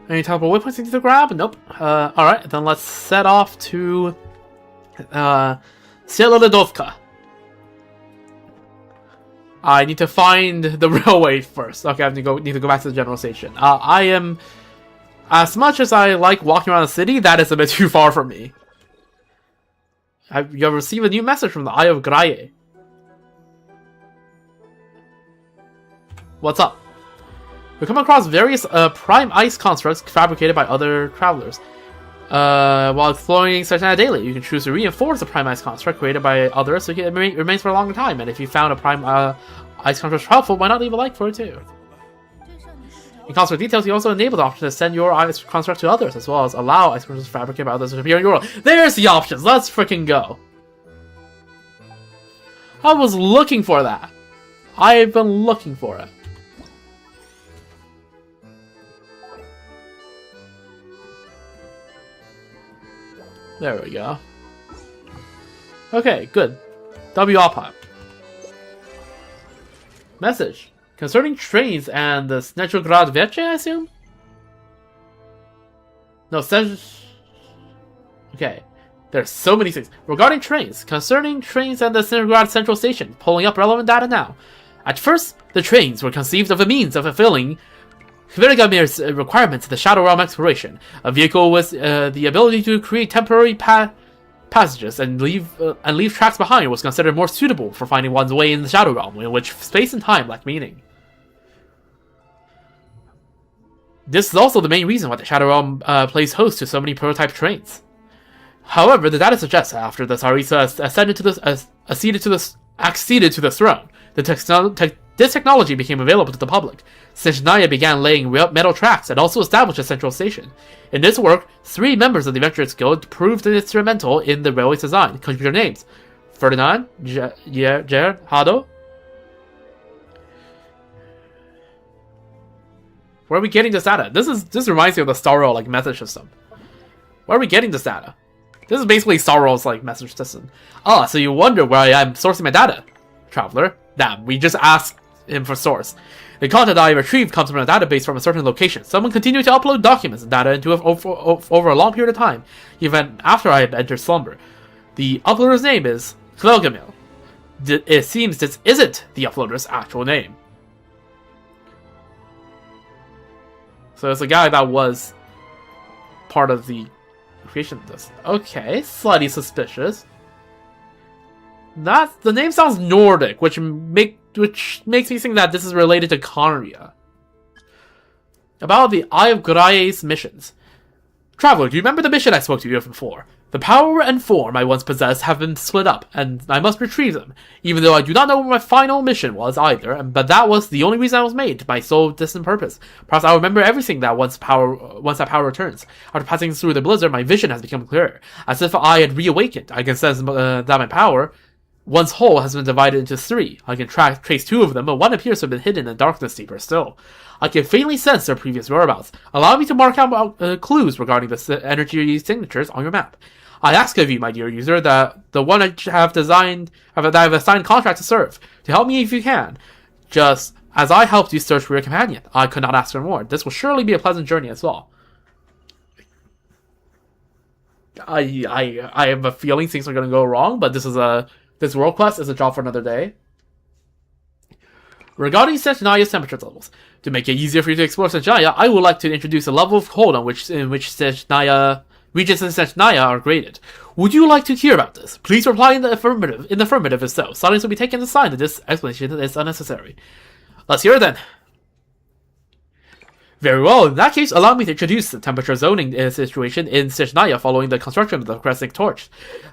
Any teleport waypoints need to grab? Nope. Alright, then let's set off to Seladovka. I need to find the railway first. Okay, I need to go back to the general station. I am... As much as I like walking around the city, that is a bit too far from me. You have received a new message from the Eye of Graye. What's up? We come across various prime ice constructs fabricated by other travelers. While exploring SNEZHNAYA daily, you can choose to reinforce a prime ice construct created by others so it remains for a longer time. And if you found a prime ice construct helpful, why not leave a like for it too? In construct details, you also enable the option to send your ice construct to others, as well as allow ice constructs fabricated by others to appear in your world. There's the options! Let's freaking go! I was looking for that. I've been looking for it. There we go. Okay, good. W-Op-Pipe. Message. Concerning trains and the Snezhnograd Veche, I assume? No, Okay. There's so many things. Regarding trains. Concerning trains and the Snezhnograd Central Station. Pulling up relevant data now. At first, the trains were conceived of a means of fulfilling Hviramir's requirements of the Shadow Realm exploration. A vehicle with the ability to create temporary passages and leave tracks behind was considered more suitable for finding one's way in the Shadow Realm, in which space and time lack meaning. This is also the main reason why the Shadow Realm plays host to so many prototype trains. However, the data suggests that after the Sarisa acceded to the throne, this technology became available to the public. SNEZHNAYA began laying metal tracks and also established a central station. In this work, 3 members of the Adventurers Guild proved instrumental in the railway's design. Contributor names: Ferdinand, Hado. Where are we getting this data? This reminds me of the Star Rail message system. Where are we getting this data? This is basically Star Rail's message system. Ah, so you wonder where I am sourcing my data, traveler. Damn, we just asked him for source. The content I retrieved comes from a database from a certain location. Someone continued to upload documents and data into it over a long period of time, even after I had entered slumber. The uploader's name is Klelgamil. It seems this isn't the uploader's actual name. So it's a guy that was part of the creation of this. Okay, slightly suspicious. The name sounds Nordic, which makes me think that this is related to Khaenri'ah. About the Eye of Graye's missions. Traveler, do you remember the mission I spoke to you of before? The power and form I once possessed have been split up, and I must retrieve them, even though I do not know what my final mission was either, but that was the only reason I was made, my sole distant purpose. Perhaps I'll remember everything that once that power returns. After passing through the blizzard, my vision has become clearer. As if I had reawakened, I can sense that my power, once whole, has been divided into 3. I can trace 2 of them, but one appears to have been hidden in darkness deeper still. I can faintly sense their previous whereabouts. Allow me to mark out clues regarding the energy signatures on your map. I ask of you, my dear user, that the one I have assigned contract to serve, to help me if you can. Just as I helped you search for your companion, I could not ask for more. This will surely be a pleasant journey as well. I have a feeling things are going to go wrong, but this world quest is a job for another day. Regarding SNEZHNAYA's temperature levels, to make it easier for you to explore SNEZHNAYA, I would like to introduce a level of cold in which regions in SNEZHNAYA are graded. Would you like to hear about this? Please reply in the affirmative if so. Silence will be taken as a sign that this explanation is unnecessary. Let's hear it then. Very well, in that case, allow me to introduce the temperature zoning situation in SNEZHNAYA following the construction of the crescent torch.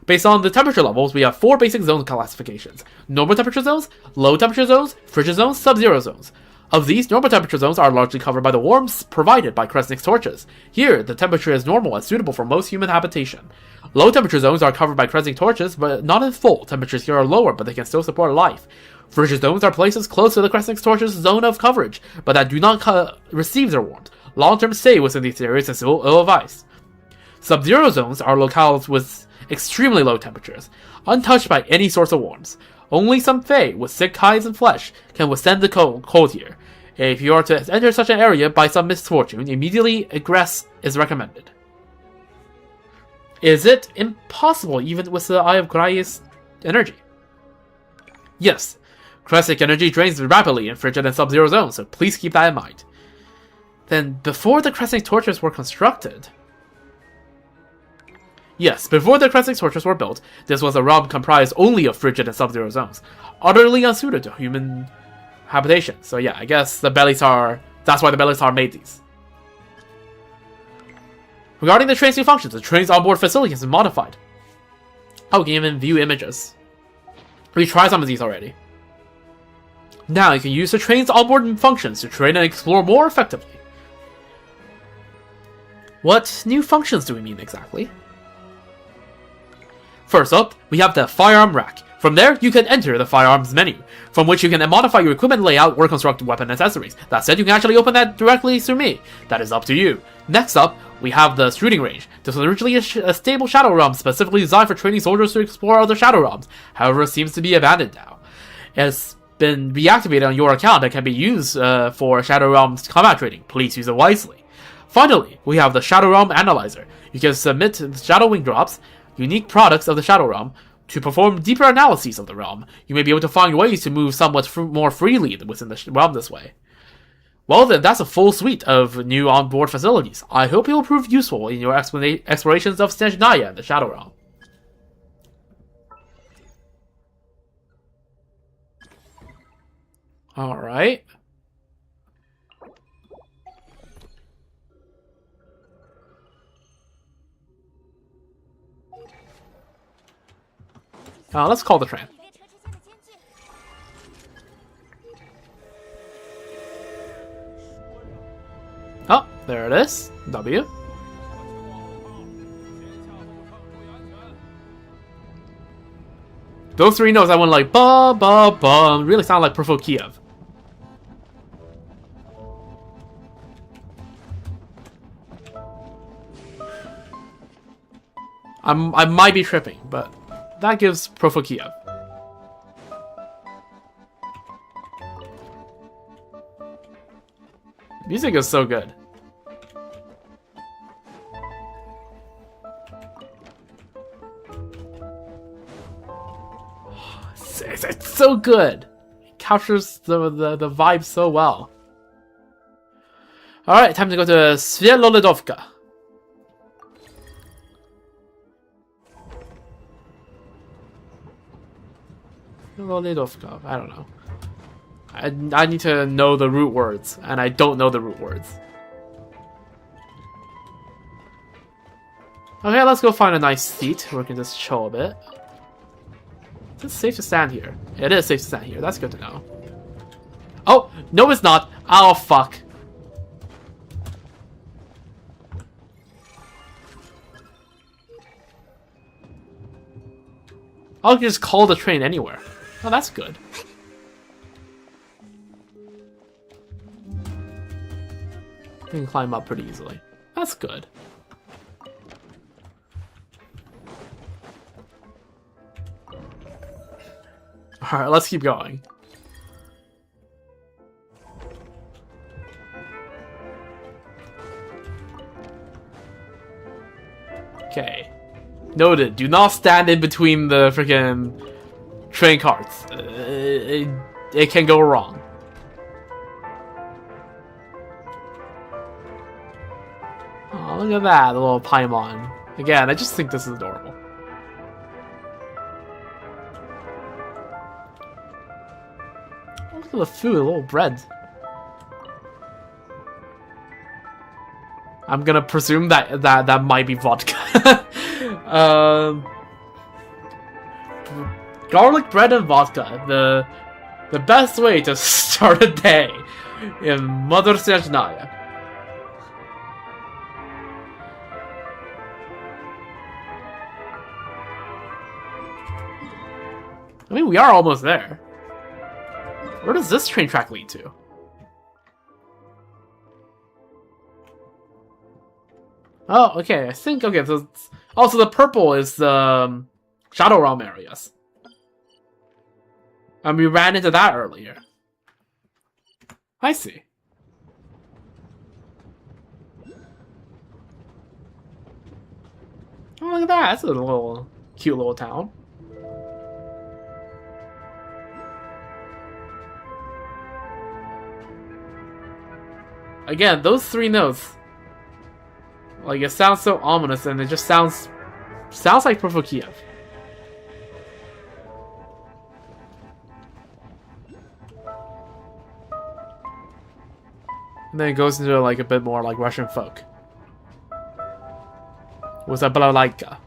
Based on the temperature levels, we have 4 basic zone classifications. Normal temperature zones, low temperature zones, frigid zones, sub-zero zones. Of these, normal temperature zones are largely covered by the warmth provided by crescent torches. Here, the temperature is normal and suitable for most human habitation. Low temperature zones are covered by crescent torches, but not in full. Temperatures here are lower, but they can still support life. Frigid zones are places close to the crescent torch's zone of coverage, but that do not receive their warmth. Long-term stay within these areas is ill-advised. Sub-zero zones are locales with extremely low temperatures, untouched by any source of warmth. Only some Fae with sick hides and flesh can withstand the cold here. If you are to enter such an area by some misfortune, immediately egress is recommended. Is it impossible even with the Eye of Grai's energy? Yes. Crescent energy drains rapidly in frigid and sub-zero zones, so please keep that in mind. Then, before the crescent torches were constructed... Yes, before the crescent torches were built, this was a realm comprised only of frigid and sub-zero zones, utterly unsuited to human habitation. So yeah, I guess the Belisar... That's why the Belisar made these. Regarding the train's new functions, the train's onboard facility has been modified. Oh, we can even view images. We tried some of these already. Now you can use the train's onboard functions to train and explore more effectively. What new functions do we mean exactly? First up, we have the firearm rack. From there, you can enter the firearms menu, from which you can modify your equipment layout or construct weapon accessories. That said, you can actually open that directly through me. That is up to you. Next up, we have the shooting range. This was originally a stable shadow realm specifically designed for training soldiers to explore other shadow realms. However, it seems to be abandoned now. It's been reactivated on your account and can be used for Shadow Realm's combat training. Please use it wisely. Finally, we have the Shadow Realm Analyzer. You can submit Shadow Wing drops, unique products of the Shadow Realm, to perform deeper analyses of the realm. You may be able to find ways to move somewhat more freely within the realm this way. Well then, that's a full suite of new onboard facilities. I hope it will prove useful in your explorations of SNEZHNAYA and the Shadow Realm. Alright. Let's call the train. Oh, there it is. W. Those 3 notes I went like ba ba ba really sound like Perfo Kiev. I might be tripping, but that gives Perfo Kiev. Music is so good. It's so good. It captures the vibe so well. Alright, time to go to Svielolidovka. Svielolidovka, I don't know. I need to know the root words, and I don't know the root words. Okay, let's go find a nice seat where we can just chill a bit. Is it safe to stand here? It is safe to stand here. That's good to know. Oh, no it's not. Oh, fuck. I'll just call the train anywhere. Oh, that's good. We can climb up pretty easily. That's good. Alright, let's keep going. Okay. Noted. Do not stand in between the freaking train carts. It can go wrong. Oh, look at that little Paimon. Again, I just think this is adorable. Look at the food, a little bread. I'm gonna presume that might be vodka. Garlic bread and vodka. The best way to start a day in Mother SNEZHNAYA. I mean, we are almost there. Where does this train track lead to? Oh, okay. I think, okay, so also the purple is the Shadow Realm areas. And we ran into that earlier. I see. Oh, look at that. That's a little cute little town. Again, those 3 notes. Like, it sounds so ominous, and it just sounds like Purple Kiev. And then it goes into like a bit more like Russian folk. With a balalaika.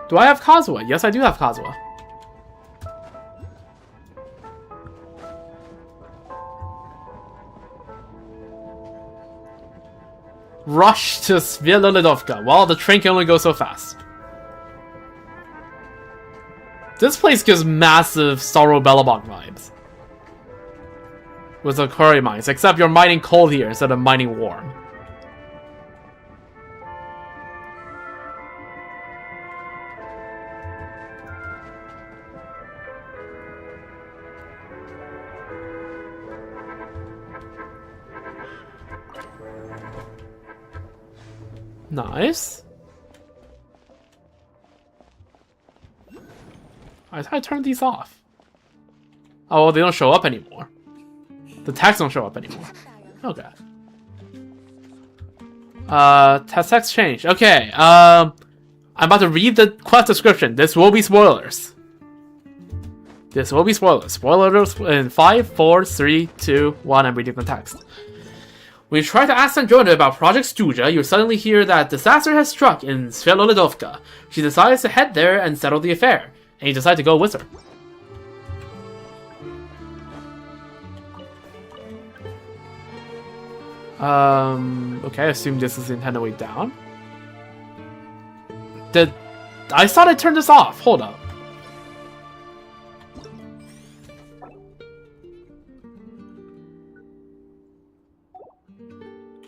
Do I have Kazuha? Yes, I do have Kazuha. Rush to Sviatogradovka. Well, the train can only go so fast. This place gives massive Sorrow Bellabog vibes. With the quarry mines, except you're mining coal here instead of mining warm. Nice. I thought I turned these off. Oh, well, they don't show up anymore. The tags don't show up anymore. Okay. Text change. Okay, I'm about to read the quest description. This will be spoilers. This will be spoilers. Spoilers in 5, 4, 3, 2, 1, I'm reading the text. When you try to ask Androna about Project Stuja, you suddenly hear that disaster has struck in Sviatogradovka. She decides to head there and settle the affair, and you decide to go with her. Okay, I assume this is the intended way down. I thought I turned this off. Hold up.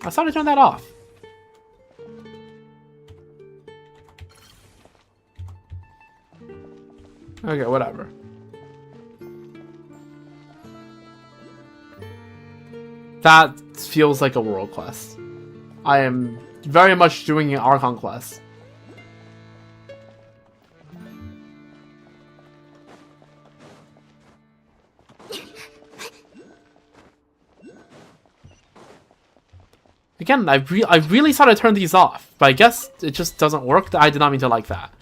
I thought I turned that off. Okay, whatever. That feels like a world quest. I am very much doing an Archon quest. Again, I really thought I turned these off, but I guess it just doesn't work. I did not mean to like that.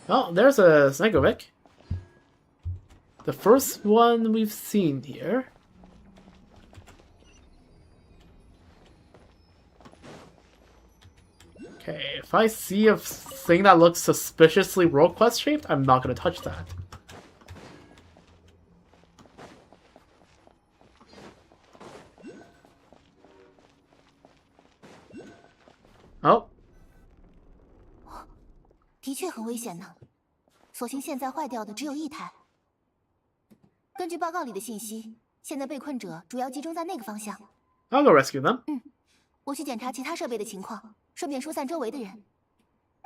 Oh, there's a Snegovic. The first one we've seen here. Okay, if I see a thing that looks suspiciously world quest shaped, I'm not going to touch that. Oh. 的确很危险呢，所幸现在坏掉的只有1台。根据报告里的信息，现在被困者主要集中在那个方向。I'll go rescue them. 我去检查其他设备的情况，顺便疏散周围的人。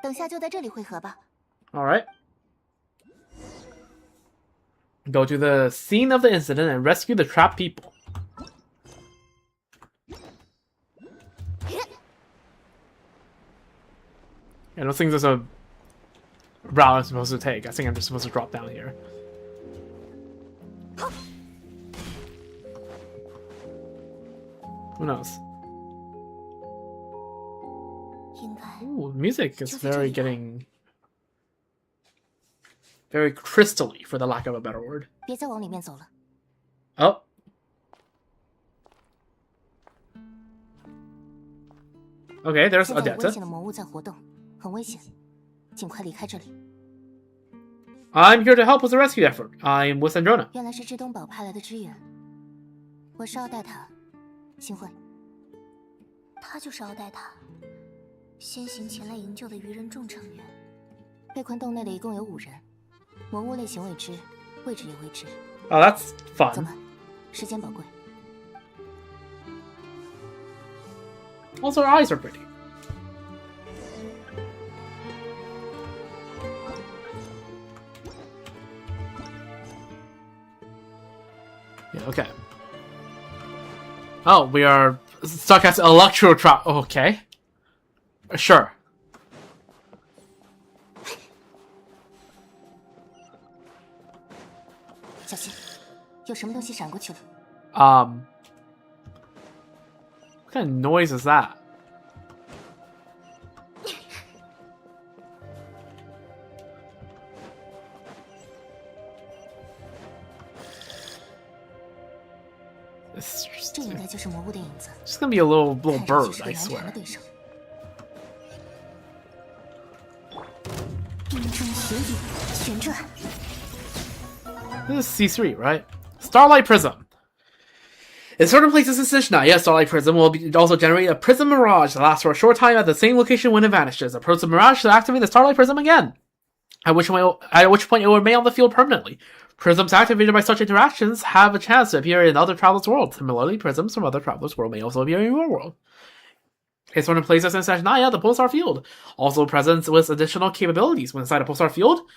等下就在这里汇合吧。All right. Go to the scene of the incident and rescue the trapped people. I don't think there's a route I'm supposed to take. I think I'm just supposed to drop down here. Who knows? Ooh, music is very getting very crystally, for the lack of a better word. 别再往里面走了。Oh. Okay, there's 现在有 Odetta. 危险的魔物在活动，很危险，尽快离开这里。 I'm here to help with the rescue effort. I'm with SNEZHNAYA. 原来是至东堡派来的支援。我是奥黛塔，幸会。他就是奥黛塔，先行前来营救的愚人众成员。被困洞内的一共有5人，魔物类型未知，位置也未知。 Oh, that's 走 fun. 吧，时间宝贵。 Also, her eyes are pretty. Yeah, okay. Oh, we are stuck as electro trap. Okay. Sure. 小心，有什么东西闪过去了。What kind of noise is that? It's 这应该就是魔物的影子。 just gonna be a little 看上 bird, 去是 I 个难缠 swear. 的对手。命中血影旋转。 This is C3, right? Starlight Prism. In certain places in SNEZHNAYA, Starlight Prism will also generate a Prism Mirage that lasts for a short time at the same location when it vanishes. A Prism Mirage to activate the Starlight Prism again, at which point it will remain on the field permanently. Prisms activated by such interactions have a chance to appear in other travelers' worlds. Similarly, prisms from other travelers' world may also appear in your world. In certain places in SNEZHNAYA, the Pulsar Field also presents with additional capabilities. When inside a Pulsar Field,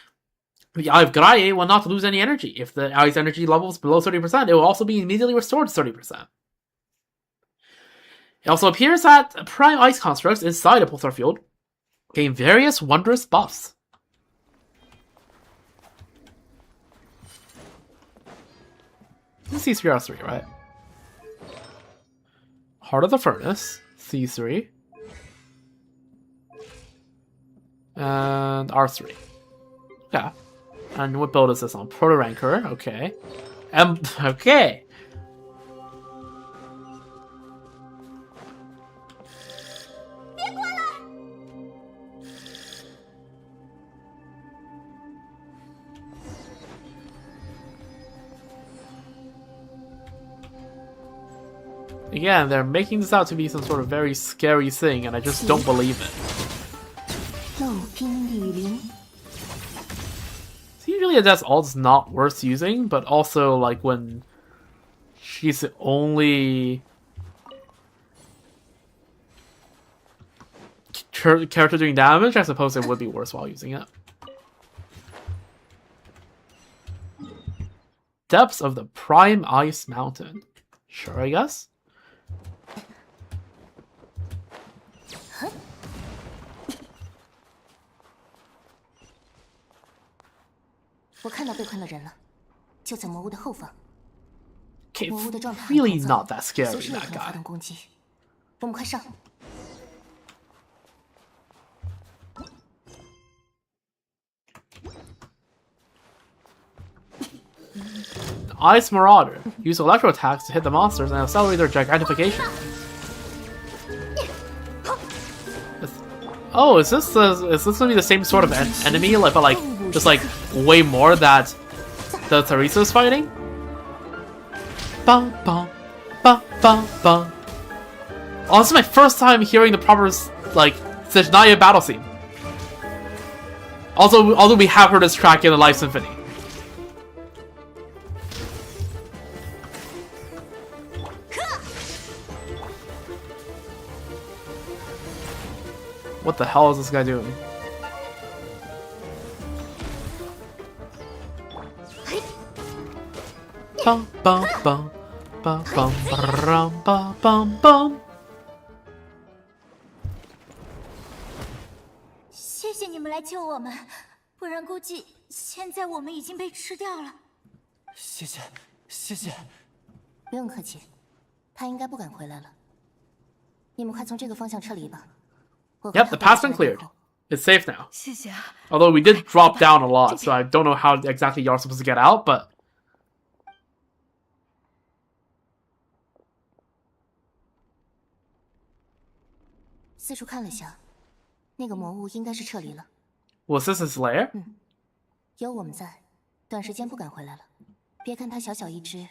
the Eye of Graye will not lose any energy. If the Eye's energy level is below 30%, it will also be immediately restored to 30%. It also appears that Prime Ice constructs inside a Pulsar Field gain various wondrous buffs. This is C3R3, right? Heart of the Furnace, C3. And R3. Yeah. And what build is this on? Proto Rancor, okay. Okay. Again, they're making this out to be some sort of very scary thing, and I just don't believe it. So usually a death ult's not worth using, but also like when she's the only character doing damage, I suppose it would be worthwhile using it. Depths of the Prime Ice Mountain. Sure, I guess. 我看到被困的人了，就在魔物的后方。 Okay, 魔物的状态 really not that scary, 随时有 that 可能发 guy. 动攻击。我们快上！ Ice Marauder. Use electro attacks to hit the monsters and accelerate their gigantification. Oh, is this gonna be the same sort of enemy, like, but like just like way more that the Teresa's fighting? Bum bum bum bum bum. Oh, this is my first time hearing the proper like SNEZHNAYA battle scene. Although we have heard this track in the Life Symphony. What the hell is this guy doing? Bum bum bum bum bum bum bum bum bum. 谢谢你们来救我们，不然估计现在我们已经被吃掉了。谢谢，谢谢。不用客气，他应该不敢回来了。你们快从这个方向撤离吧。 Yep, the path's been cleared. It's safe now. 谢谢啊。 Although we did drop down a lot, so I don't know how exactly you're supposed to get out, but... 四处看了下，那个魔物应该是撤离了。Was this his lair? 有我们在，短时间不敢回来了。别看它小小一只，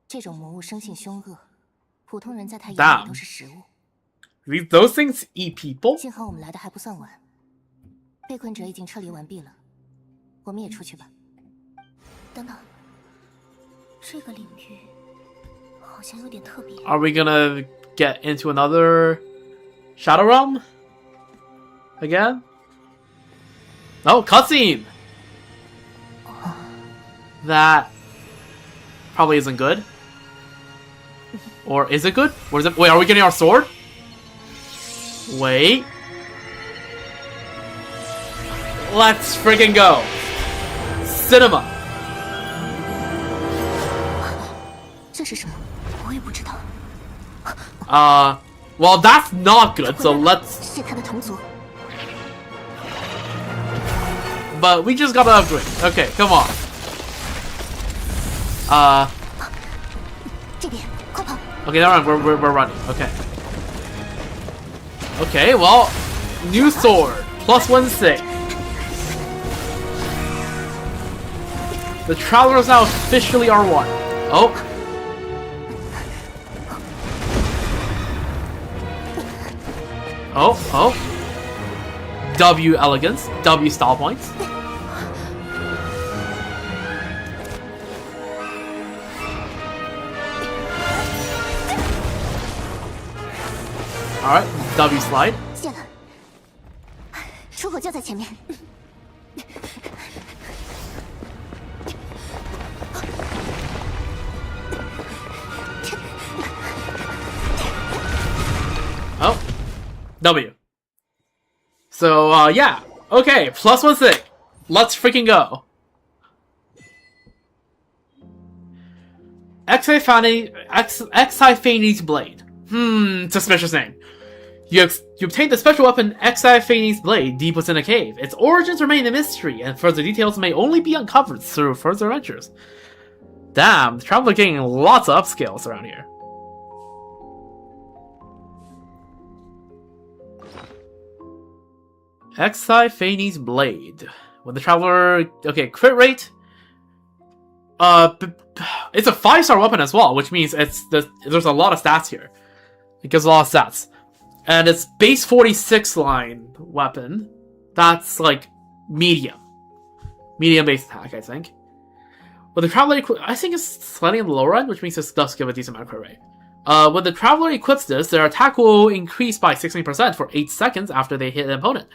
这种魔物生性凶恶，普通人在它眼里都是食物。 Those things eat people? 幸好我们来的还不算晚，被困者已经撤离完毕了，我们也出去吧。等等，这个领域好像有点特别。Are we gonna get into another Shadow Realm? Again? Oh, cutscene! That probably isn't good. Or is it good? Or is it? Wait, are we getting our sword? Wait. Let's freaking go. Cinema. 这是什么？我也不知道。Well, that's not good, so let's... 是他的同族。 But we just gotta upgrade. Okay, come on. 这边，快跑！ Okay, never mind. We're running. Okay. Okay, well, new sword. +1 save. The Traveler is now officially R1. Oh. Oh. W elegance. W style points. Alright, W slide. 谢了，出口就在前面。 Oh, W. So, yeah. Okay, +1 save. Let's freaking go. Exiphanes Blade. Suspicious name. You obtained the special weapon Exiphanes Blade deep within a cave. Its origins remain a mystery, and further details may only be uncovered through further adventures. Damn, the Traveler getting lots of upscales around here. Exiphanes Blade. When the Traveler... Okay, crit rate. It's a 5-star weapon as well, which means there's a lot of stats here. It gives a lot of stats. And it's base 46 line weapon. That's like medium. Medium base attack, I think. When the Traveler I think it's slightly on the lower end, which means this does give a decent amount of crit rate. When the Traveler equips this, their attack will increase by 16% for 8 seconds after they hit an opponent.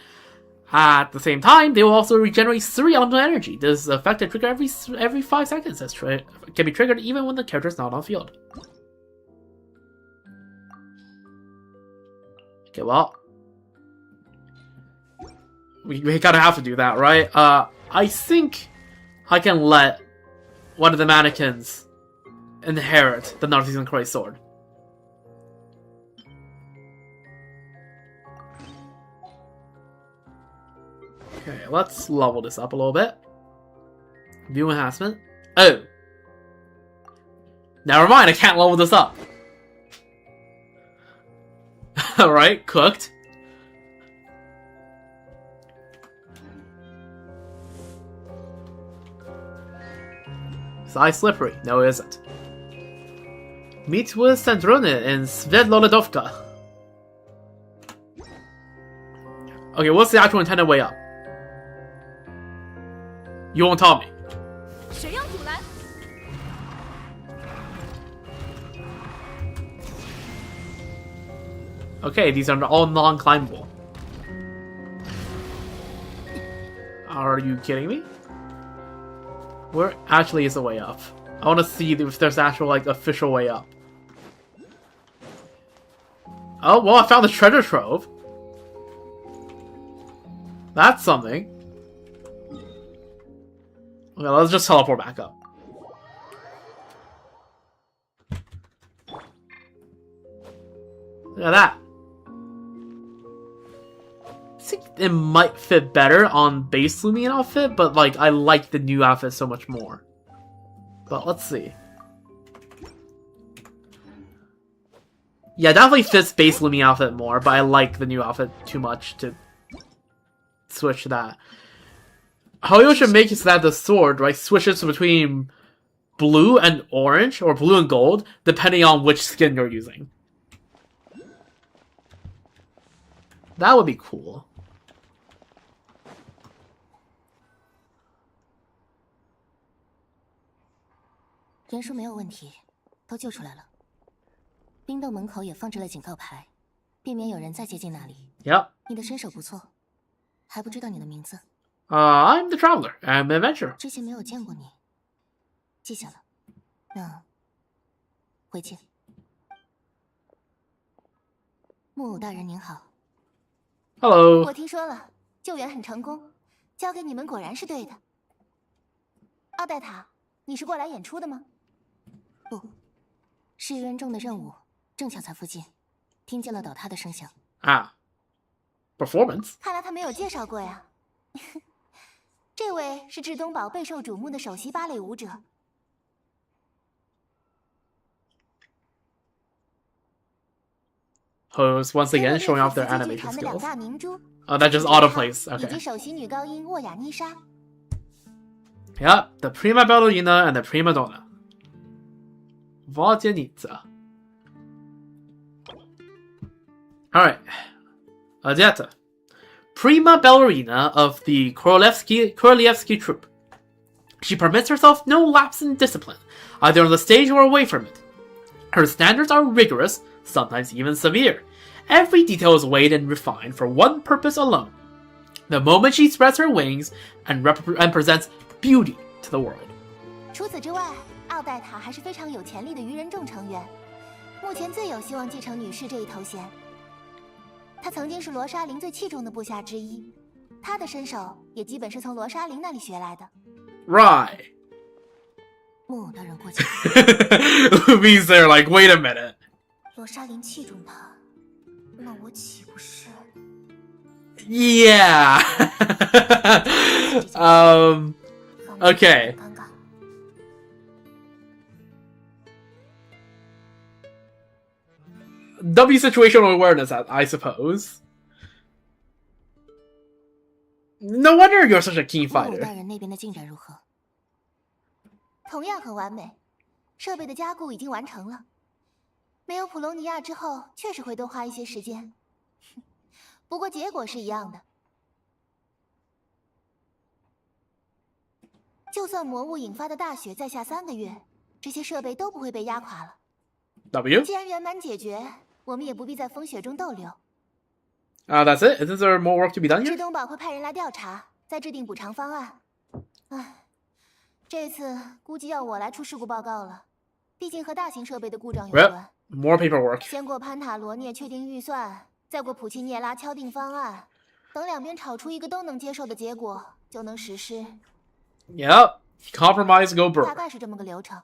At the same time, they will also regenerate 3 elemental energy. This effect is triggered every 5 seconds. This can be triggered even when the character is not on field. Okay, well, we kind of have to do that, right? I think I can let one of the mannequins inherit the Northeastern Christ sword. Okay, let's level this up a little bit. View enhancement. Oh! Never mind, I can't level this up. Alright, cooked. Size slippery. No, it isn't. Meet with Sandrone in Sverdlovka. Okay, what's the actual intended way up? You won't tell me. 谁要阻拦？ Okay, these are all non-climbable. Are you kidding me? Where actually is the way up? I want to see if there's actual, like, official way up. Oh, well, I found the treasure trove. That's something. Okay, let's just teleport back up. Look at that. think it might fit better on base Lumion outfit, but like I like the new outfit so much more. But let's see. Yeah, definitely fits base Lumion outfit more, but I like the new outfit too much to switch to that. Hoyo should make it so that the sword, right, switches between blue and orange, or blue and gold, depending on which skin you're using. That would be cool.人数没有问题，都救出来了。冰洞门口也放置了警告牌，避免有人再接近那里。Yep. 你的身手不错，还不知道你的名字。I'm the traveler. I'm an adventurer. 之前没有见过你，记下了。那回见。木偶大人您好。Hello. 我听说了，救援很成功，交给你们果然是对的。奥黛塔，你是过来演出的吗？不，是愚人众的任务，正巧在附近，听见了倒塌的声响。啊 ，performance。看来他没有介绍过呀。这位是至东堡备受瞩目的首席芭蕾舞者。Host once again showing off their animation skills. 大明珠 Oh, that just autoplays. 以及 Okay. 首席女高音沃雅妮莎。Yep, the prima ballerina and the prima donna. Vodyanitsa. Alright. Odetta. Prima ballerina of the Korolevsky troupe. She permits herself no lapse in discipline, either on the stage or away from it. Her standards are rigorous, sometimes even severe. Every detail is weighed and refined for one purpose alone. The moment she spreads her wings and presents beauty to the world. 除此之外，奥黛塔还是非常有潜力的愚人众成员，目前最有希望继承女士这一头衔。她曾经是罗莎琳最器重的部下之一，她的身手也基本是从罗莎琳那里学来的。Right. 木偶大人过去。Lumi's there like, wait a minute. 罗莎琳器重她，那我岂不是 Yeah. Okay. W situational awareness, I suppose. No wonder you're such a keen 木偶 fighter. 大人那边的进展如何？同样很完美，设备的加固已经完成了。没有普隆尼亚之后，确实会多花一些时间，不过结果是一样的。就算魔物引发的大雪再下3个月，这些设备都不会被压垮了。W? 既然圆满解决，我们也不必在风雪中逗留。That's it? Is there more work to be done 至 here? 东堡会派人来调查，再制定补偿方案。唉，这次估计要我来出事故报告了，毕竟和大型设备的故障有 Well, 关。 more paperwork. 先过潘塔罗涅确定预算，再过普契涅拉敲定方案，等两边吵出一个都能接受的结果，就能实施。 Yep. Compromise, go 大 brr. 概是这么个流程，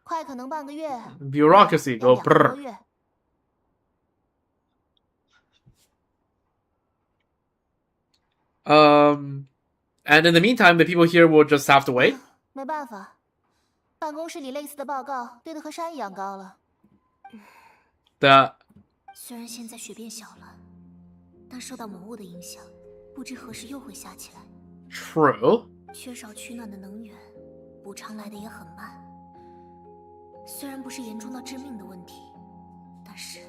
快可能半个月， Bureaucracy, 要 go 2个多 brr. 月。And in the meantime, the people here will just have to wait. 没办法，办公室里类似的报告堆得和山一样高了。 虽然现在雪变小了，但受到魔物的影响，不知何时又会下起来。 True. 缺少取暖的能源，补偿来的也很慢。虽然不是严重到致命的问题，但是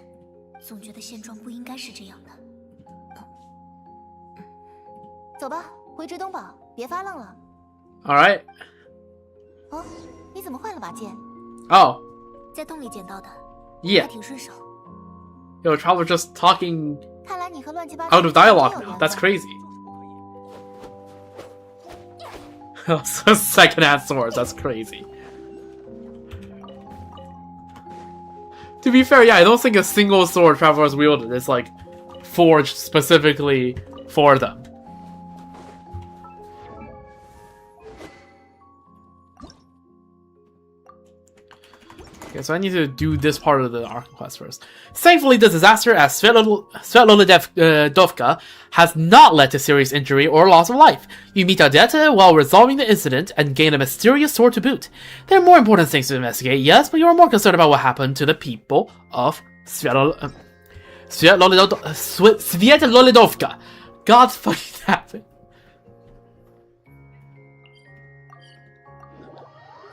总觉得现状不应该是这样的。走吧，回至东堡，别发愣了。 All right. 哦，你怎么换了把剑？ Oh. 在洞里捡到的， Yeah. 还挺顺手。 Yo, Traveler just talking 看来你和乱七八糟 out of dialogue now. That's crazy. Second-hand swords, that's crazy. To be fair, yeah, I don't think a single sword Traveler's wielded is, like, forged specifically for them. Okay, so I need to do this part of the Archon quest first. Thankfully, the disaster at Svetlana has not led to serious injury or loss of life. You meet Odetta while resolving the incident and gain a mysterious sword to boot. There are more important things to investigate, yes, but you are more concerned about what happened to the people of Svetlana. God fucking damn it.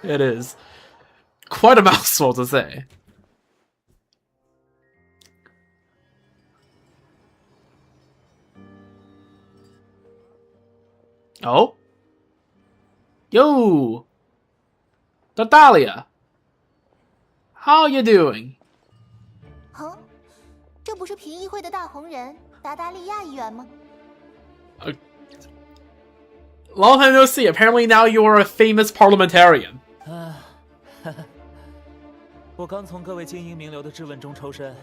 It is quite a mouthful to say. Oh? Yo! Natalia! How you doing? 哼，这不是评议会的大红人达达利亚议员吗？ Long time no see. Apparently now you are a famous parliamentarian. 我刚从各位精英名流的质问中抽身，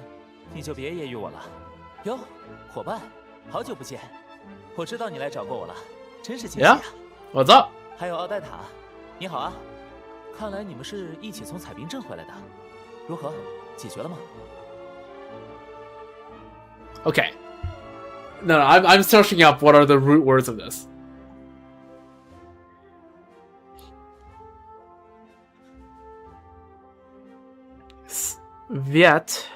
你就别揶揄我了。哟，伙伴，好久不见！我知道你来找过我了，真是惊喜啊 ！What's up？ 还有奥黛塔，你好啊！看来你们是一起从彩冰镇回来的，如何？解决了吗 ？Okay. No, I'm searching up what are the root words of this. Svet.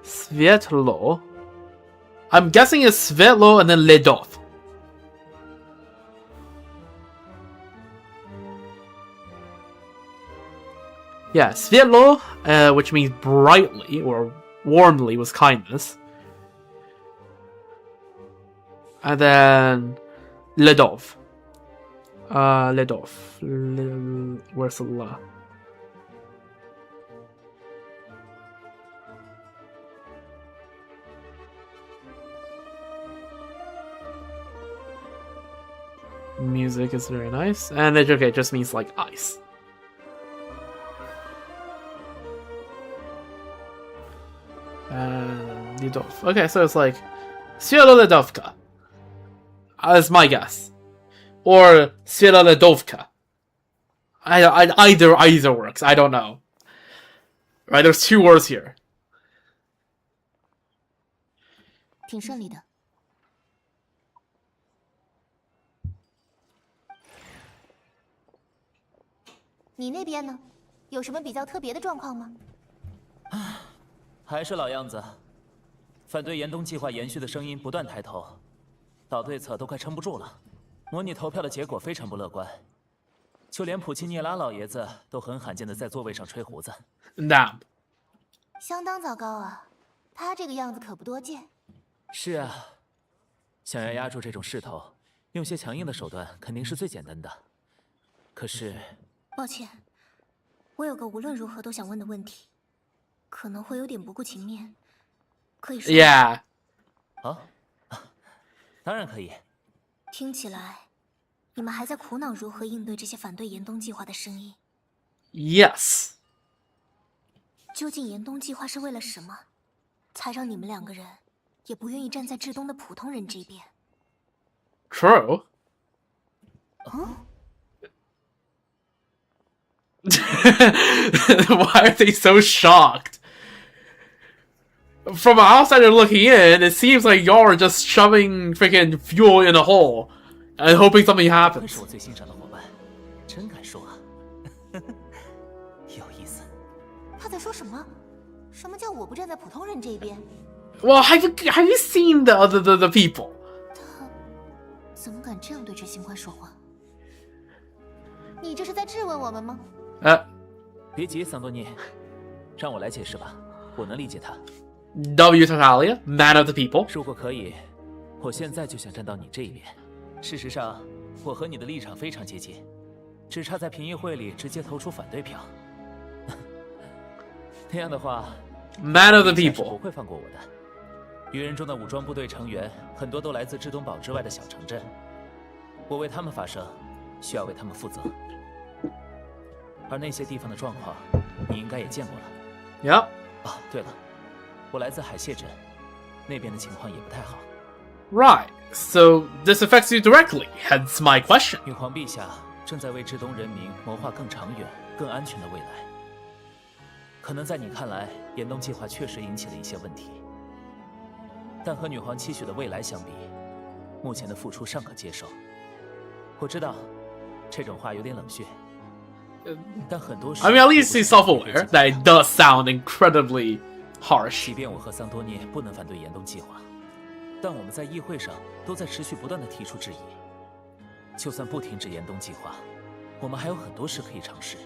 Svetlo. I'm guessing it's Svetlo and then Ledov. Yeah, Svetlo, which means brightly or warmly, was kindness. And then Ledov. Ledov. Where's the la? Music is very nice. And it, okay, it just means like ice. Ledov. Okay, so it's like Svetoledovka. That's my guess. Or Svetoledovka. Either works. I don't know. Right, there's two words here. 挺顺利的。你那边呢？有什么比较特别的状况吗？还是老样子，反对严冬计划延续的声音不断抬头，岛对策都快撑不住了。模拟投票的结果非常不乐观，就连普契涅拉老爷子都很罕见的在座位上吹胡子。Damn， 相当糟糕啊！他这个样子可不多见。是啊，想要压住这种势头，用些强硬的手段肯定是最简单的。可是，抱歉，我有个无论如何都想问的问题。 可能会有点不顾情面，可以说 ？Yeah。啊，当然可以。听起来，你们还在苦恼如何应对这些反对严冬计划的声音。Yes。究竟严冬计划是为了什么，才让你们两个人也不愿意站在至东的普通人这边 ？True。Why are they so shocked? From an outsider looking in, it seems like y'all are just shoving freaking fuel in a hole and hoping something happens. 是我最欣赏的伙伴，真敢说啊！有意思。他在说什么？什么叫我不站在普通人这边 ？Well, have you seen the people? 他怎么敢这样对执行官说话？你这是在质问我们吗？ 别急，桑多尼，让我来解释吧，我能理解他。W. Tatalia, man of the people. 如果可以，我现在就想站到你这一边。事实上，我和你的立场非常接近，只差在评议会里直接投出反对票。那样的话 ，man of the people 不会放过我的。愚人中的武装部队成员很多都来自至东堡之外的小城镇，我为他们发声，需要为他们负责。 而那些地方的状况，你应该也见过了。Yep。啊，对了，我来自海蟹镇，那边的情况也不太好。Right. So this affects you directly. Hence my question. 女皇陛下正在为至东人民谋划更长远、更安全的未来。可能在你看来，严冬计划确实引起了一些问题，但和女皇期许的未来相比，目前的付出尚可接受。我知道，这种话有点冷血，但很多时 I mean, at least he's self-aware that it does sound incredibly harsh. 即便我和桑多涅不能反对严冬计划，但我们在议会上都在持续不断地提出质疑。就算不停止严冬计划，我们还有很多事可以尝试。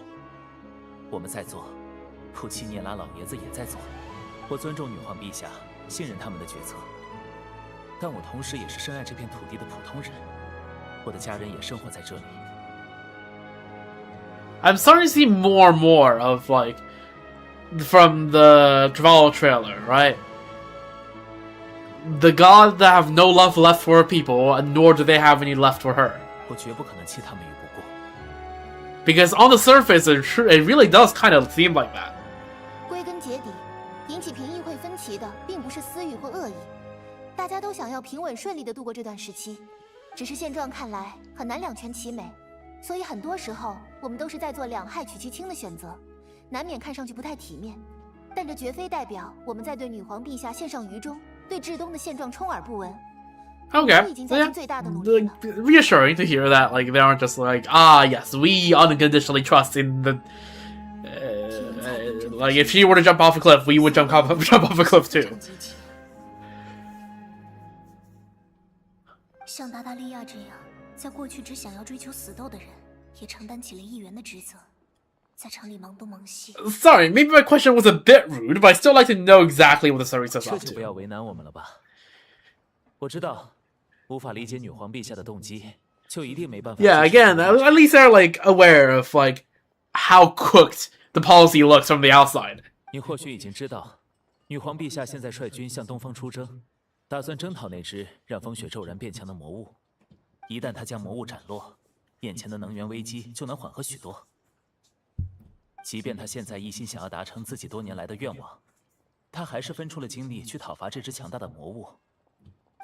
我们在做，普契涅拉老爷子也在做。我尊重女皇陛下，信任他们的决策，但我同时也是深爱这片土地的普通人。我的家人也生活在这里。I'm starting to see more and more of, like, from the Travallo trailer, right? The gods that have no love left for her people, and nor do they have any left for her. 我绝不可能弃他们于不顾。Because on the surface, it really does kind of seem like that. 归根结底，引起评议会分歧的并不是私欲或恶意，大家都想要平稳顺利地度过这段时期，只是现状看来很难两全其美，所以很多时候我们都是在做两害取其轻的选择，难免看上去不太体面，但这绝非代表我们在对女皇陛下献上于衷，对至东的现状充耳不闻。Okay, yeah. Reassuring to hear that, like, they aren't just like, yes, we unconditionally trust in the... like, if she were to jump off a cliff, we would jump off a cliff too. 像达达利亚这样，在过去只想要追求死斗的人，也承担起了议员的职责，在场里忙东忙西。Sorry, maybe my question was a bit rude, but I still like to know exactly what the story says up 这就不要为难我们了吧。我知道。无法理解女皇陛下的动机，就一定没办法。Yeah, again, at least they're like aware of like how cooked the policy looks from the outside. 你或许已经知道，女皇陛下现在率军向东方出征，打算征讨那只让风雪骤然变强的魔物。一旦她将魔物斩落，眼前的能源危机就能缓和许多。即便她现在一心想要达成自己多年来的愿望，她还是分出了精力去讨伐这只强大的魔物。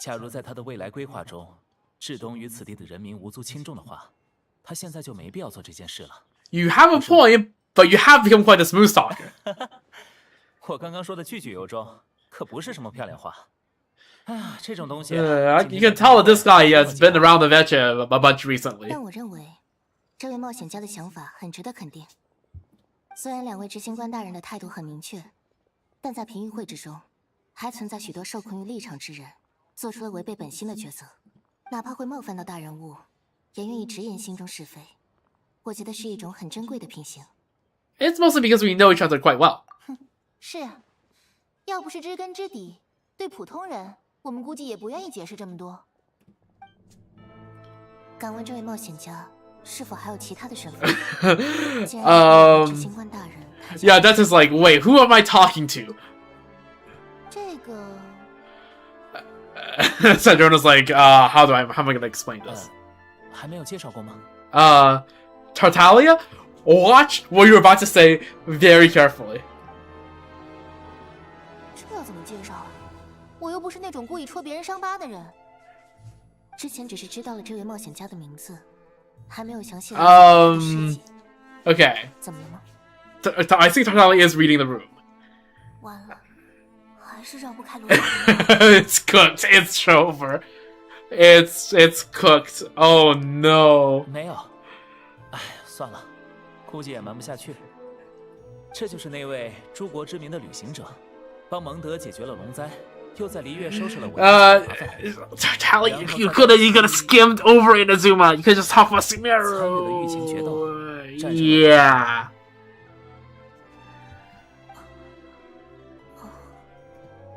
假如在他的未来规划中，至东与此地的人民无足轻重的话，他现在就没必要做这件事了。You have a point, but you have become quite a smooth talker. 我刚刚说的句句由衷，可不是什么漂亮话。啊，这种东西。You can tell that this guy has been around the vetch a bunch recently. 但我认为，这位冒险家的想法很值得肯定。虽然两位执行官大人的态度很明确，但在评议会之中，还存在许多受困于立场之人。做出了违背本心的抉择，哪怕会冒犯到大人物，也愿意直言心中是非。我觉得是一种很珍贵的品行。It's mostly because we know each other quite well. 是啊，要不是知根知底，对普通人，我们估计也不愿意解释这么多。敢问这位冒险家是否还有其他的身份？执行官大人。Yeah, that's just like, wait, who am I talking to? 这个。Sandrona's like, how am I gonna explain this? 还没有介绍过吗？Tartaglia? Watch what you're about to say very carefully. 这怎么介绍啊？我又不是那种故意戳别人伤疤的人。之前只是知道了这位冒险家的名字，还没有详细了解事迹。Okay. 怎么了吗？I think Tartaglia is reading the room. 完了。It's cooked. It's over. It's cooked. Oh no. 没有。哎，算了，估计也瞒不下去。这就是那位诸国知名的旅行者，帮蒙德解决了龙灾，又在璃月收拾了我。Tartaglia, you could have skimmed over Inazuma. You could just talk about Sumeru. Yeah.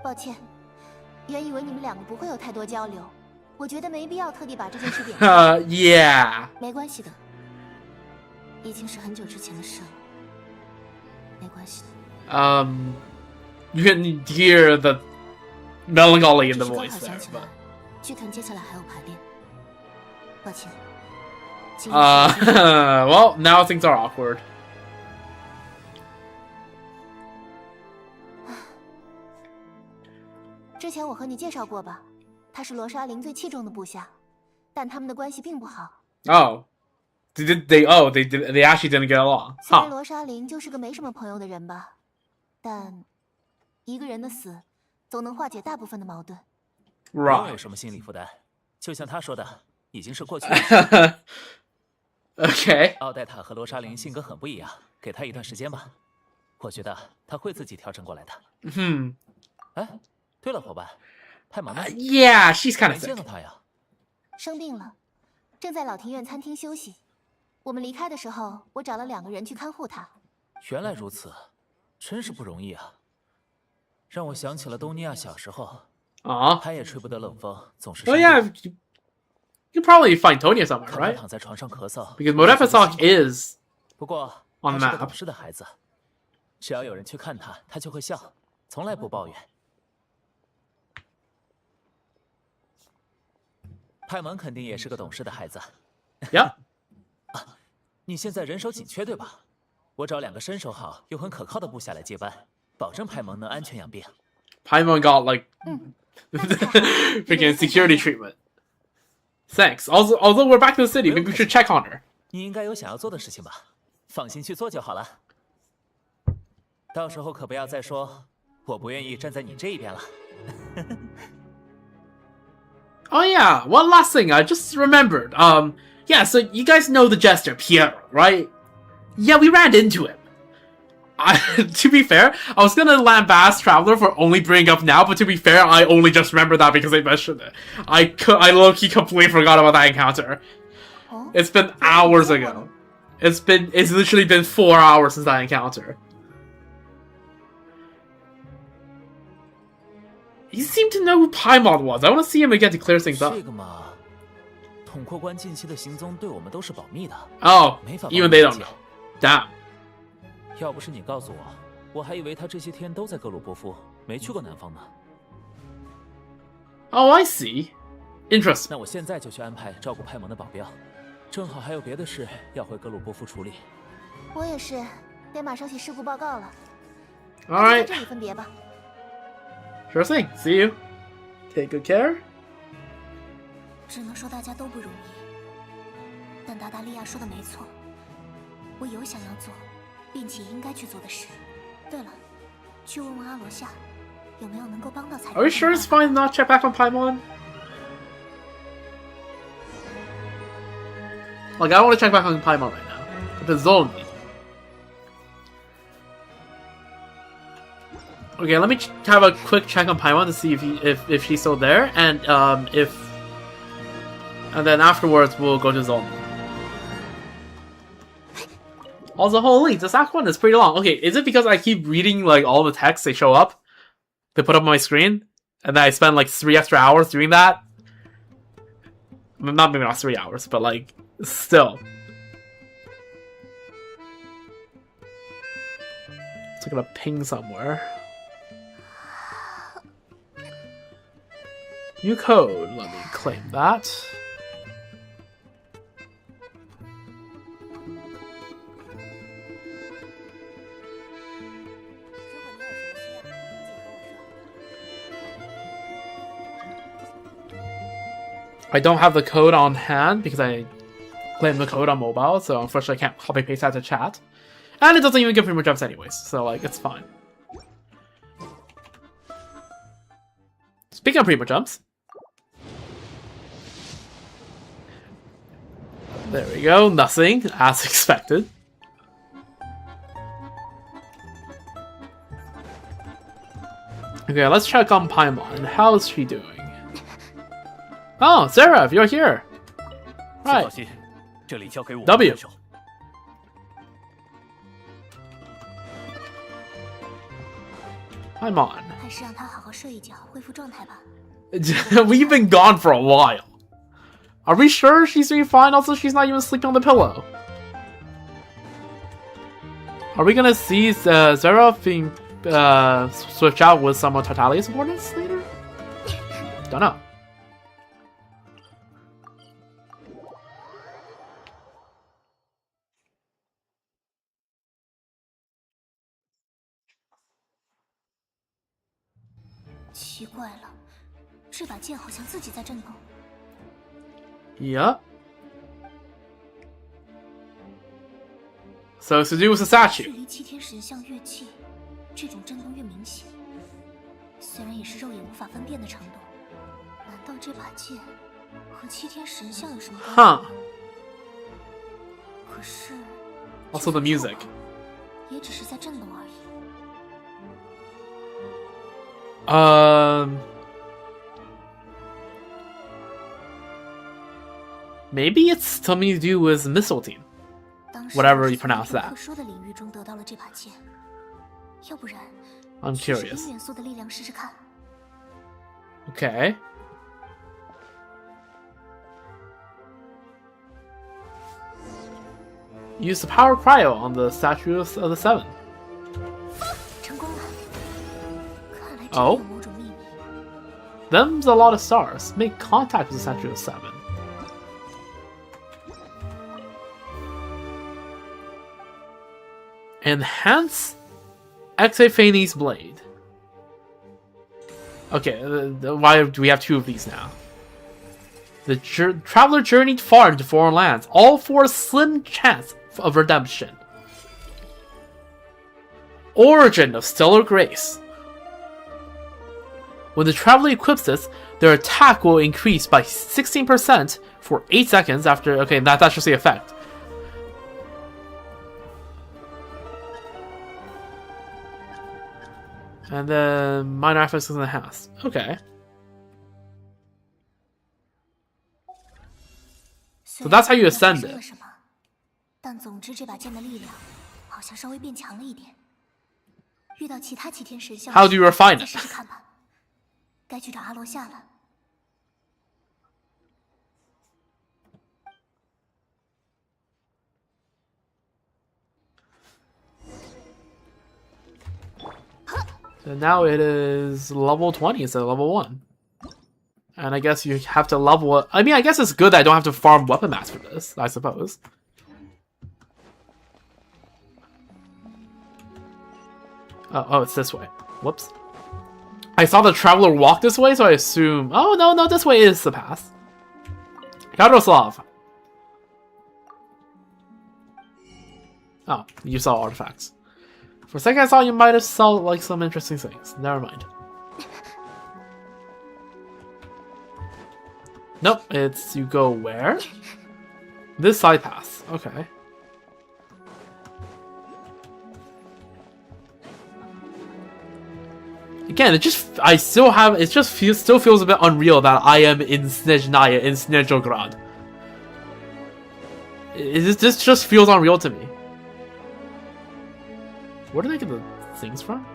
抱歉，原以为你们两个不会有太多交流，我觉得没必要特地把这件事点。Yeah. 没关系的，已经是很久之前的事了，没关系的。You can hear the melancholy in the voice there. 想起来，剧团接下来还有排练，抱歉。Well, now things are awkward. 之前我和你介绍过吧，他是罗莎琳最器重的部下，但他们的关系并不好。Oh, they actually didn't get along. 虽然 Huh. 罗莎琳就是个没什么朋友的人吧，但一个人的死总能化解大部分的矛盾。不用 Right. 有什么心理负担，就像他说的，已经是过去了。Okay. 奥黛塔和罗莎琳性格很不一样，给他一段时间吧，我觉得他会自己调整过来的。Hmm. 哎，对了，伙伴，派芒呢？ Yeah, she's kind 没 of 见 sick. 到他呀。生病了，正在老庭院餐厅休息。我们离开的时候，我找了2个人去看护他。原来如此，真是不容易啊！让我想起了东尼亚小时候，他也吹不得冷风，总是。Oh yeah, you can probably find Tonya somewhere, 看他 right? 躺在床上咳嗽。 Because Modepatok is 不过 on 他是个 the 懂 map. 事的孩子，只要有人去看他，他就会笑，从来不抱怨。派蒙肯定也是个懂事的孩子。Yeah. 你现在人手紧缺对吧？我找2个身手好又很可靠的部下来接班，保证派蒙能安全养病。Paimon got like freaking security treatment. Thanks. Also, although we're back to the city, maybe we should check on her. 你应该有想要做的事情吧？放心去做就好了。到时候可不要再说我不愿意站在你这一边了。Oh yeah, one last thing I just remembered. Yeah, so you guys know the jester, Piero, right? Yeah, we ran into him. To be fair, I was gonna lambast Traveler for only bringing up now, but to be fair, I only just remembered that because they mentioned it. I low-key completely forgot about that encounter. It's been hours ago. It's literally been 4 hours since that encounter. You seem to know who Paimon was. I want to see him again to clear things up. 这个嘛，统括官近期的行踪对我们都是保密的。 Oh, 没法 even they don't know. Damn. 要不是你告诉我，我还以为他这些天都在格鲁波夫，没去过南方呢。 Oh, I see. Interesting. 那我现在就去安排照顾派蒙的保镖，正好还有别的事要回格鲁波夫处理。我也是，得马上写事故报告了。 All right. 在这里分别吧。 Sure thing. See you. Take good care. 只能说大家都不容易，但达达利亚说的没错，我有想要做，并且应该去做的事。对了，去问问阿罗夏，有没有能够帮到彩。 Are you sure it's fine to not check back on Paimon? Like, I don't want to check back on Paimon right now. But Zolni. Okay, let me have a quick check on Paimon to see if she's still there, and then afterwards we'll go to Zolni. Also, holy, this Act 1 is pretty long. Okay, is it because I keep reading like all the texts they show up? They put up on my screen? And then I spend like 3 extra hours doing that? Not maybe not 3 hours, but like, still. It's gonna ping somewhere. New code, let me claim that. I don't have the code on hand because I claimed the code on mobile, so unfortunately I can't copy paste that to chat. And it doesn't even give primo jumps anyways, so like, it's fine. Speaking of primo jumps. There we go, nothing, as expected. Okay, let's check on Paimon. How is she doing? Oh, Zerav, you're here. Right. W. Paimon. 还是让他好好睡一觉，恢复状态吧。 We've been gone for a while. Are we sure she's doing fine? Also, she's not even sleeping on the pillow. Are we gonna see Zerav being switched out with some of Tartalia's subordinates later? Don't know. 这把剑好像自己在震动。Yep. So it's to do with the statue. 距离七天神像越近，这种震动越明显。虽然也是肉眼无法分辨的程度，难道这把剑和七天神像有什么关系？ Huh. 可是 Also the music. 也只是在震动而已。Maybe it's something to do with Mistletoe. Whatever you pronounce that. 特殊的领域中得到了这把剑，要不然 I'm 去使 curious. 冰元素的力量试试看。 Okay. Use the power cryo on the statue of the seven. 成功了，看来这里 Oh. 有某种秘密。 Them's a lot of stars. Make contact with the statue of seven. Enhance Exophanes blade. Okay, why do we have two of these now? The traveler journeyed far into foreign lands, all for a slim chance of redemption. Origin of Stellar Grace. When the traveler equips this, their attack will increase by 16% for 8 seconds after... Okay, that's just the effect. And then minor effects in the house. Okay. So that's how you ascend it. 但总之这把剑的力量好像稍微变强了一点。遇到其他齐天神像 How do you refine it? 再试试看吧。该去找阿罗夏了。So now it is level 20 instead of level 1. And I guess you have to level it. I mean, I guess it's good that I don't have to farm weapon mass for this, I suppose. Oh, it's this way. Whoops. I saw the traveler walk this way, so I assume... Oh, no, this way is the path. Yaroslav. Oh, you saw artifacts. For a second, I thought you might have saw like some interesting things. Never mind. Nope, it's you go where? This side path. Okay. Again, it just still feels a bit unreal that I am in SNEZHNAYA in Snezhograd. This just feels unreal to me. Where do they get the things from?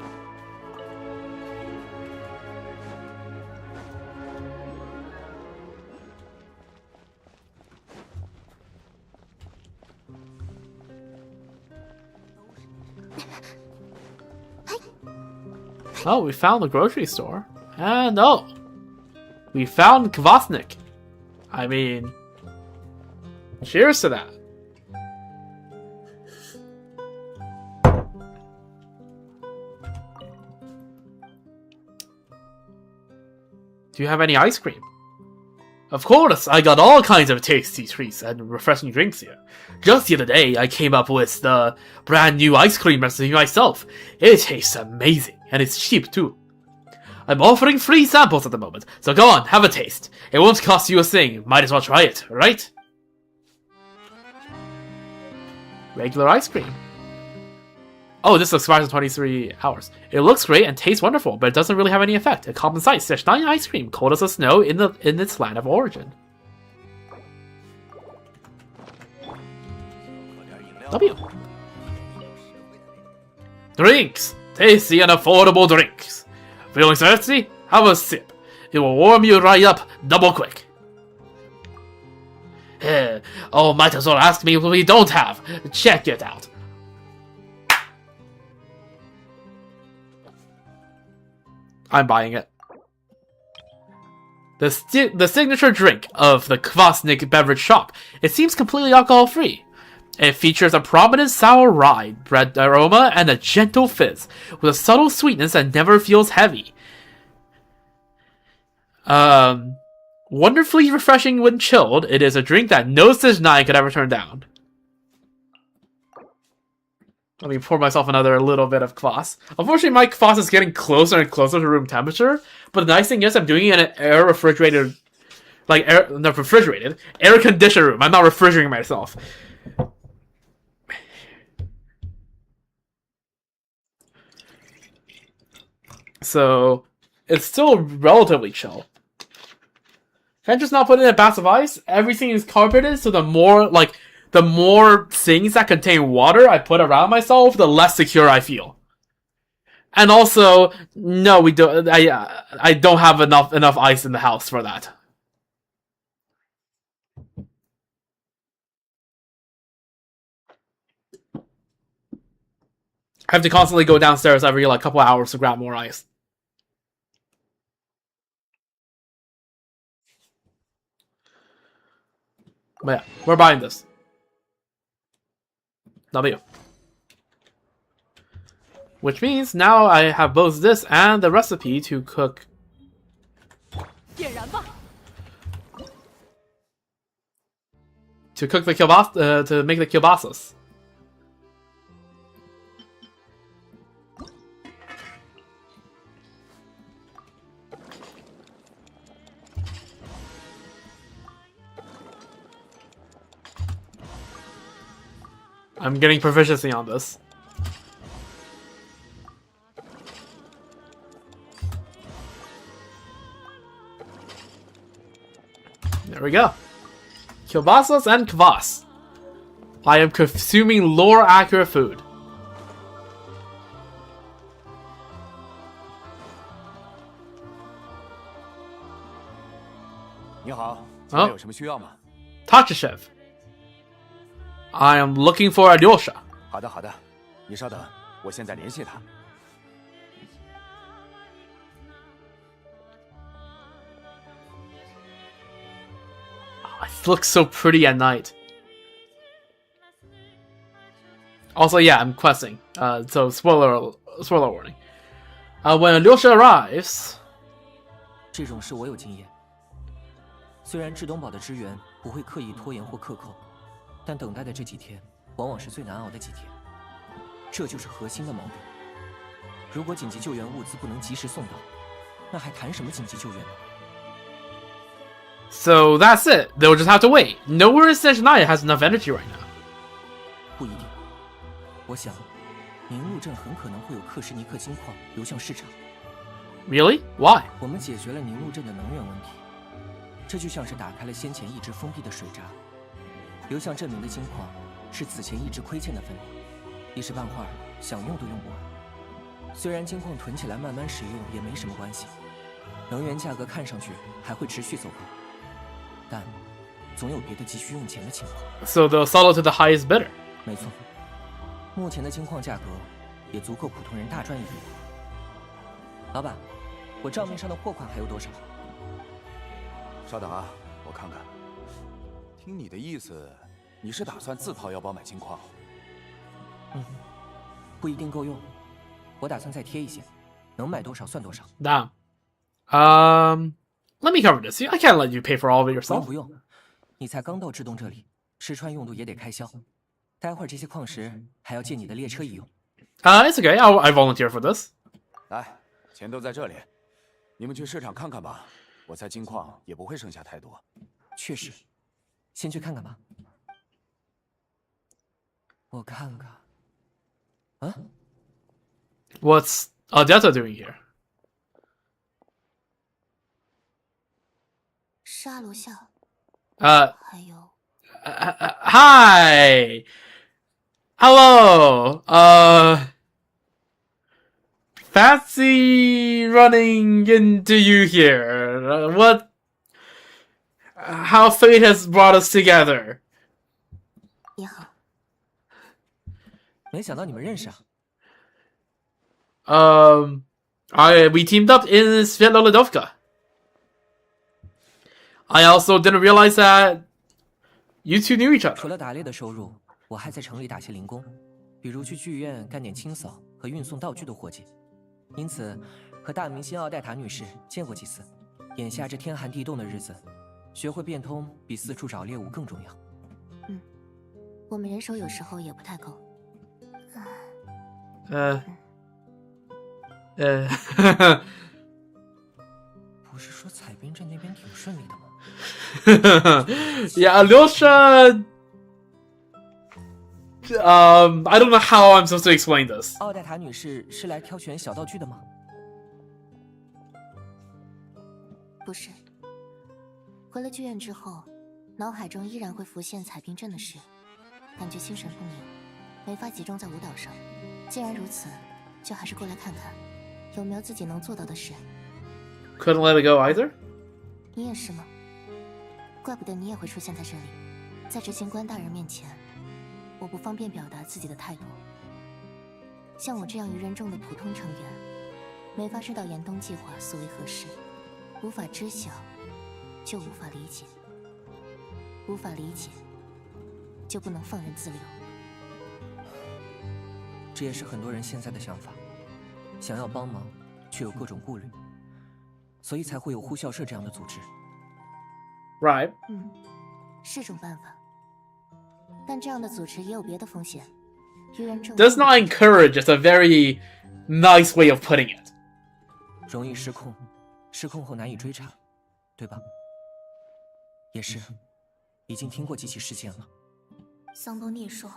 Oh, we found the grocery store. And oh! We found Kvasnik. I mean... Cheers to that. Do you have any ice cream? Of course, I got all kinds of tasty treats and refreshing drinks here. Just the other day, I came up with the brand new ice cream recipe myself. It tastes amazing, and it's cheap too. I'm offering free samples at the moment, so go on, have a taste. It won't cost you a thing, might as well try it, right? Regular ice cream. Oh, this expires in 23 hours. It looks great and tastes wonderful, but it doesn't really have any effect. A common sight, SNEZHNAYA ice cream, cold as the snow in its land of origin. W. Drinks! Tasty and affordable drinks. Feeling thirsty? Have a sip. It will warm you right up double quick. Oh, might as well ask me what we don't have. Check it out. I'm buying it. The signature drink of the Kvasnik beverage shop. It seems completely alcohol-free. It features a prominent sour rye, bread aroma, and a gentle fizz, with a subtle sweetness that never feels heavy. Wonderfully refreshing when chilled, it is a drink that no SNEZHNAYA could ever turn down. Let me pour myself another little bit of kvass. Unfortunately, my kvass is getting closer and closer to room temperature, but the nice thing is I'm doing it in an air refrigerated, not refrigerated, air conditioned room. I'm not refrigerating myself. So, it's still relatively chill. Can I just not put in a bath of ice? Everything is carpeted, so the more things that contain water I put around myself, the less secure I feel. And also, no, we don't. I don't have enough ice in the house for that. I have to constantly go downstairs every couple hours to grab more ice. But yeah, we're buying this. W. Which means now I have both this and the recipe to cook. To cook the kielbasa, to make the kielbasas. I'm getting proficiency on this. There we go. Kielbasas and kvass. I am consuming lore-accurate food. Oh. Tachashev. I am looking for Alyosha. 好的，好的，你稍等，我现在联系他。It looks so pretty at night. Also, yeah, I'm questing. So spoiler warning. When Alyosha arrives, 这种事我有经验。虽然至东堡的支援不会刻意拖延或克扣，但等待的这几天往往是最难熬的几天。这就是核心的矛盾。如果紧急救援物资不能及时送到，那还谈什么紧急救援呢？ So that's it. They'll just have to wait. Nowhere in SNEZHNAYA has enough energy right now. 不一定。我想，明路镇很可能会有克什尼克金矿流向市场。Really? Why? 我们解决了宁路镇的能源问题，这就像是打开了先前一直封闭的水闸。流向镇民的金矿是此前一直亏欠的分量，一时半会儿想用都用不完。虽然金矿囤起来慢慢使用也没什么关系，能源价格看上去还会持续走高。 但总有别的急需用钱的情况。So they'll sell it to the highest bidder. 没错，目前的金矿价格也足够普通人大赚一笔。老板，我账面上的货款还有多少？稍等啊，我看看。听你的意思，你是打算自掏腰包买金矿？嗯，不一定够用，我打算再贴一些，能买多少算多少。Damn. Let me cover this. I can't let you pay for all of it yourself. 不用，你才刚到至东这里，吃穿用度也得开销。待会儿这些矿石还要借你的列车一用。It's okay. I volunteer for this. 来，钱都在这里，你们去市场看看吧。我猜金矿也不会剩下太多。确实，先去看看吧。我看看。啊 What's Odetta doing here? 沙罗夏。还有。Hi. Hello. Fancy running into you here. What? How fate has brought us together. 你好。没想到你们认识啊。We teamed up in Svetlodovka. I also didn't realize that you two knew each other. 除了打猎的收入，我还在城里打些零工，比如去剧院干点清扫和运送道具的活计。因此，和大明星奥黛塔女士见过几次。眼下这天寒地冻的日子，学会变通比四处找猎物更重要。我们人手有时候也不太够。不是说彩冰镇那边挺顺利的吗？Yeah, Alyosha. I don't know how I'm supposed to explain this. 奥黛塔女士是来挑选小道具的吗？不是。回了剧院之后，脑海中依然会浮现彩冰镇的事，感觉心神不宁，没法集中在舞蹈上。既然如此，就还是过来看看，有没有自己能做到的事。Couldn't let it go either. 你也是吗？怪不得你也会出现在这里，在执行官大人面前，我不方便表达自己的态度。像我这样愚人众的普通成员，没法知道严冬计划所为何事，无法知晓，就无法理解，无法理解，就不能放任自流。这也是很多人现在的想法，想要帮忙，却有各种顾虑，所以才会有呼啸社这样的组织。Right. 是种办法，但这样的组织也有别的风险。愚人众 Does not encourage is a very nice way of putting it. 容易失控，失控后难以追查，对吧？也是，已经听过几起事件了。桑多涅说，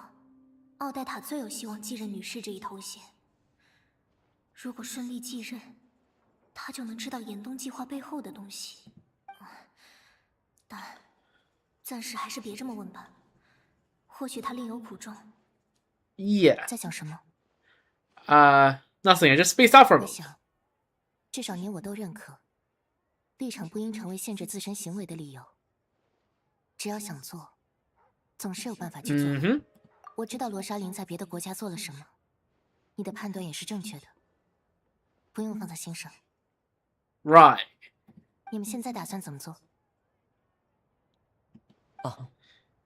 奥黛塔最有希望继任女士这一头衔。如果顺利继任，她就能知道严冬计划背后的东西。但暂时还是别这么问吧，或许她另有苦衷。Yeah. 在讲什么？ Nothing. I just spaced out for a 我 moment. 想，至少你我都认可，立场不应成为限制自身行为的理由。只要想做，总是有办法去做。我知道罗莎琳在别的国家做了什么，你的判断也是正确的，不用放在心上。Right. 你们现在打算怎么做？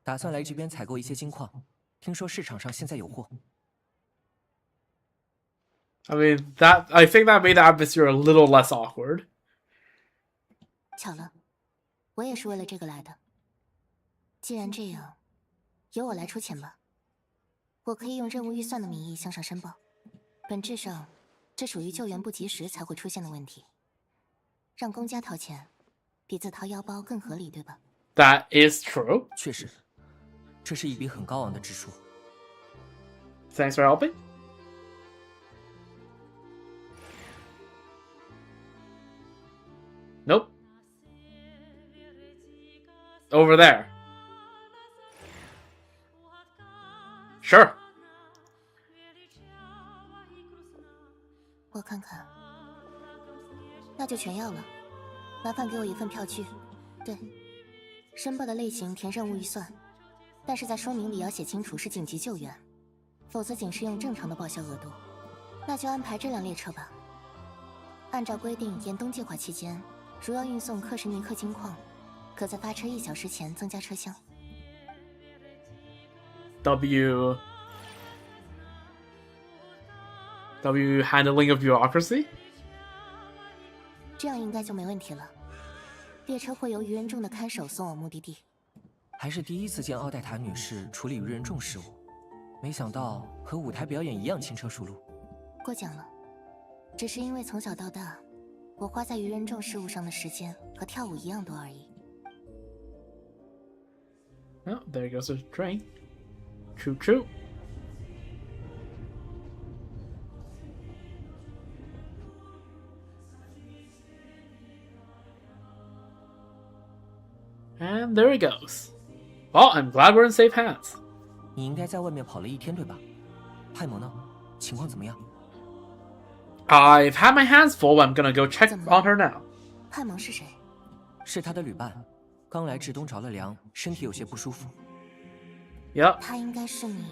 打算来这边采购一些金矿，听说市场上现在有货。I mean, I think that made the atmosphere a little less awkward. 巧了，我也是为了这个来的。既然这样，由我来出钱吧。我可以用任务预算的名义向上申报。本质上，这属于救援不及时才会出现的问题。让公家掏钱，比自掏腰包更合理，对吧？ That is true. 确实，这是一笔很高昂的支出。Thanks for helping. Nope. Over there. Sure. 我看看，那就全要了。麻烦给我一份票据。对，申报的类型填任务预算，但是在说明里要写清楚是紧急救援，否则仅是用正常的报销额度。那就安排这辆列车吧。按照规定，严冬计划期间，如要运送克什尼克金矿，可在发车1小时前增加车厢。W handling of bureaucracy? 这样应该就没问题了。列车会由愚人众的看守送往目的地。还是第一次见奥黛塔女士处理愚人众事务，没想到和舞台表演一样轻车熟路。过奖了，只是因为从小到大，我花在愚人众事务上的时间和跳舞一样多而已。Oh, there goes the train. Choo choo. And there it goes. Well, I'm glad we're in safe hands. 你应该在外面跑了一天，对吧？派蒙呢？情况怎么样？ I've had my hands full. I'm gonna go check on her now. 派蒙是谁？是他的旅伴，刚来至东着了凉，身体有些不舒服。Yep. 他应该是你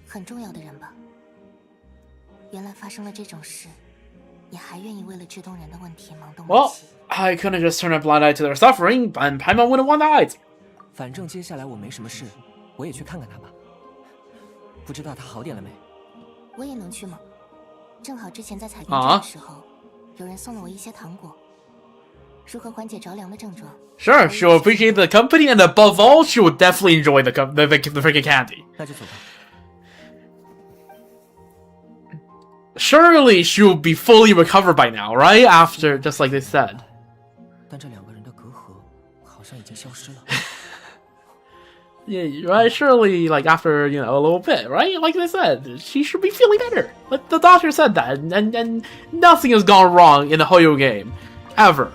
很重要的人吧？原来发生了这种事，你还愿意为了制东人的问题忙东忙 Well, 西？ I couldn't just turn a blind eye to their suffering, but Paimon wouldn't want that either. 反正接下来我没什么事，我也去看看他吧。不知道他好点了没？我也能去吗？正好之前在彩冰镇的时候，有人送了我一些糖果。如何缓解着凉的症状。 Sure, she'll appreciate the company, and above all, she will definitely enjoy the freaking candy. 那就走吧。 Surely she will be fully recovered by now, right? After, just like they said. 但这两个人的隔阂好像已经消失了。 Yeah, right? Surely, like, after, you know, a little bit, right? Like they said, she should be feeling better. Like, the doctor said that, and nothing has gone wrong in the Hoyo game. Ever.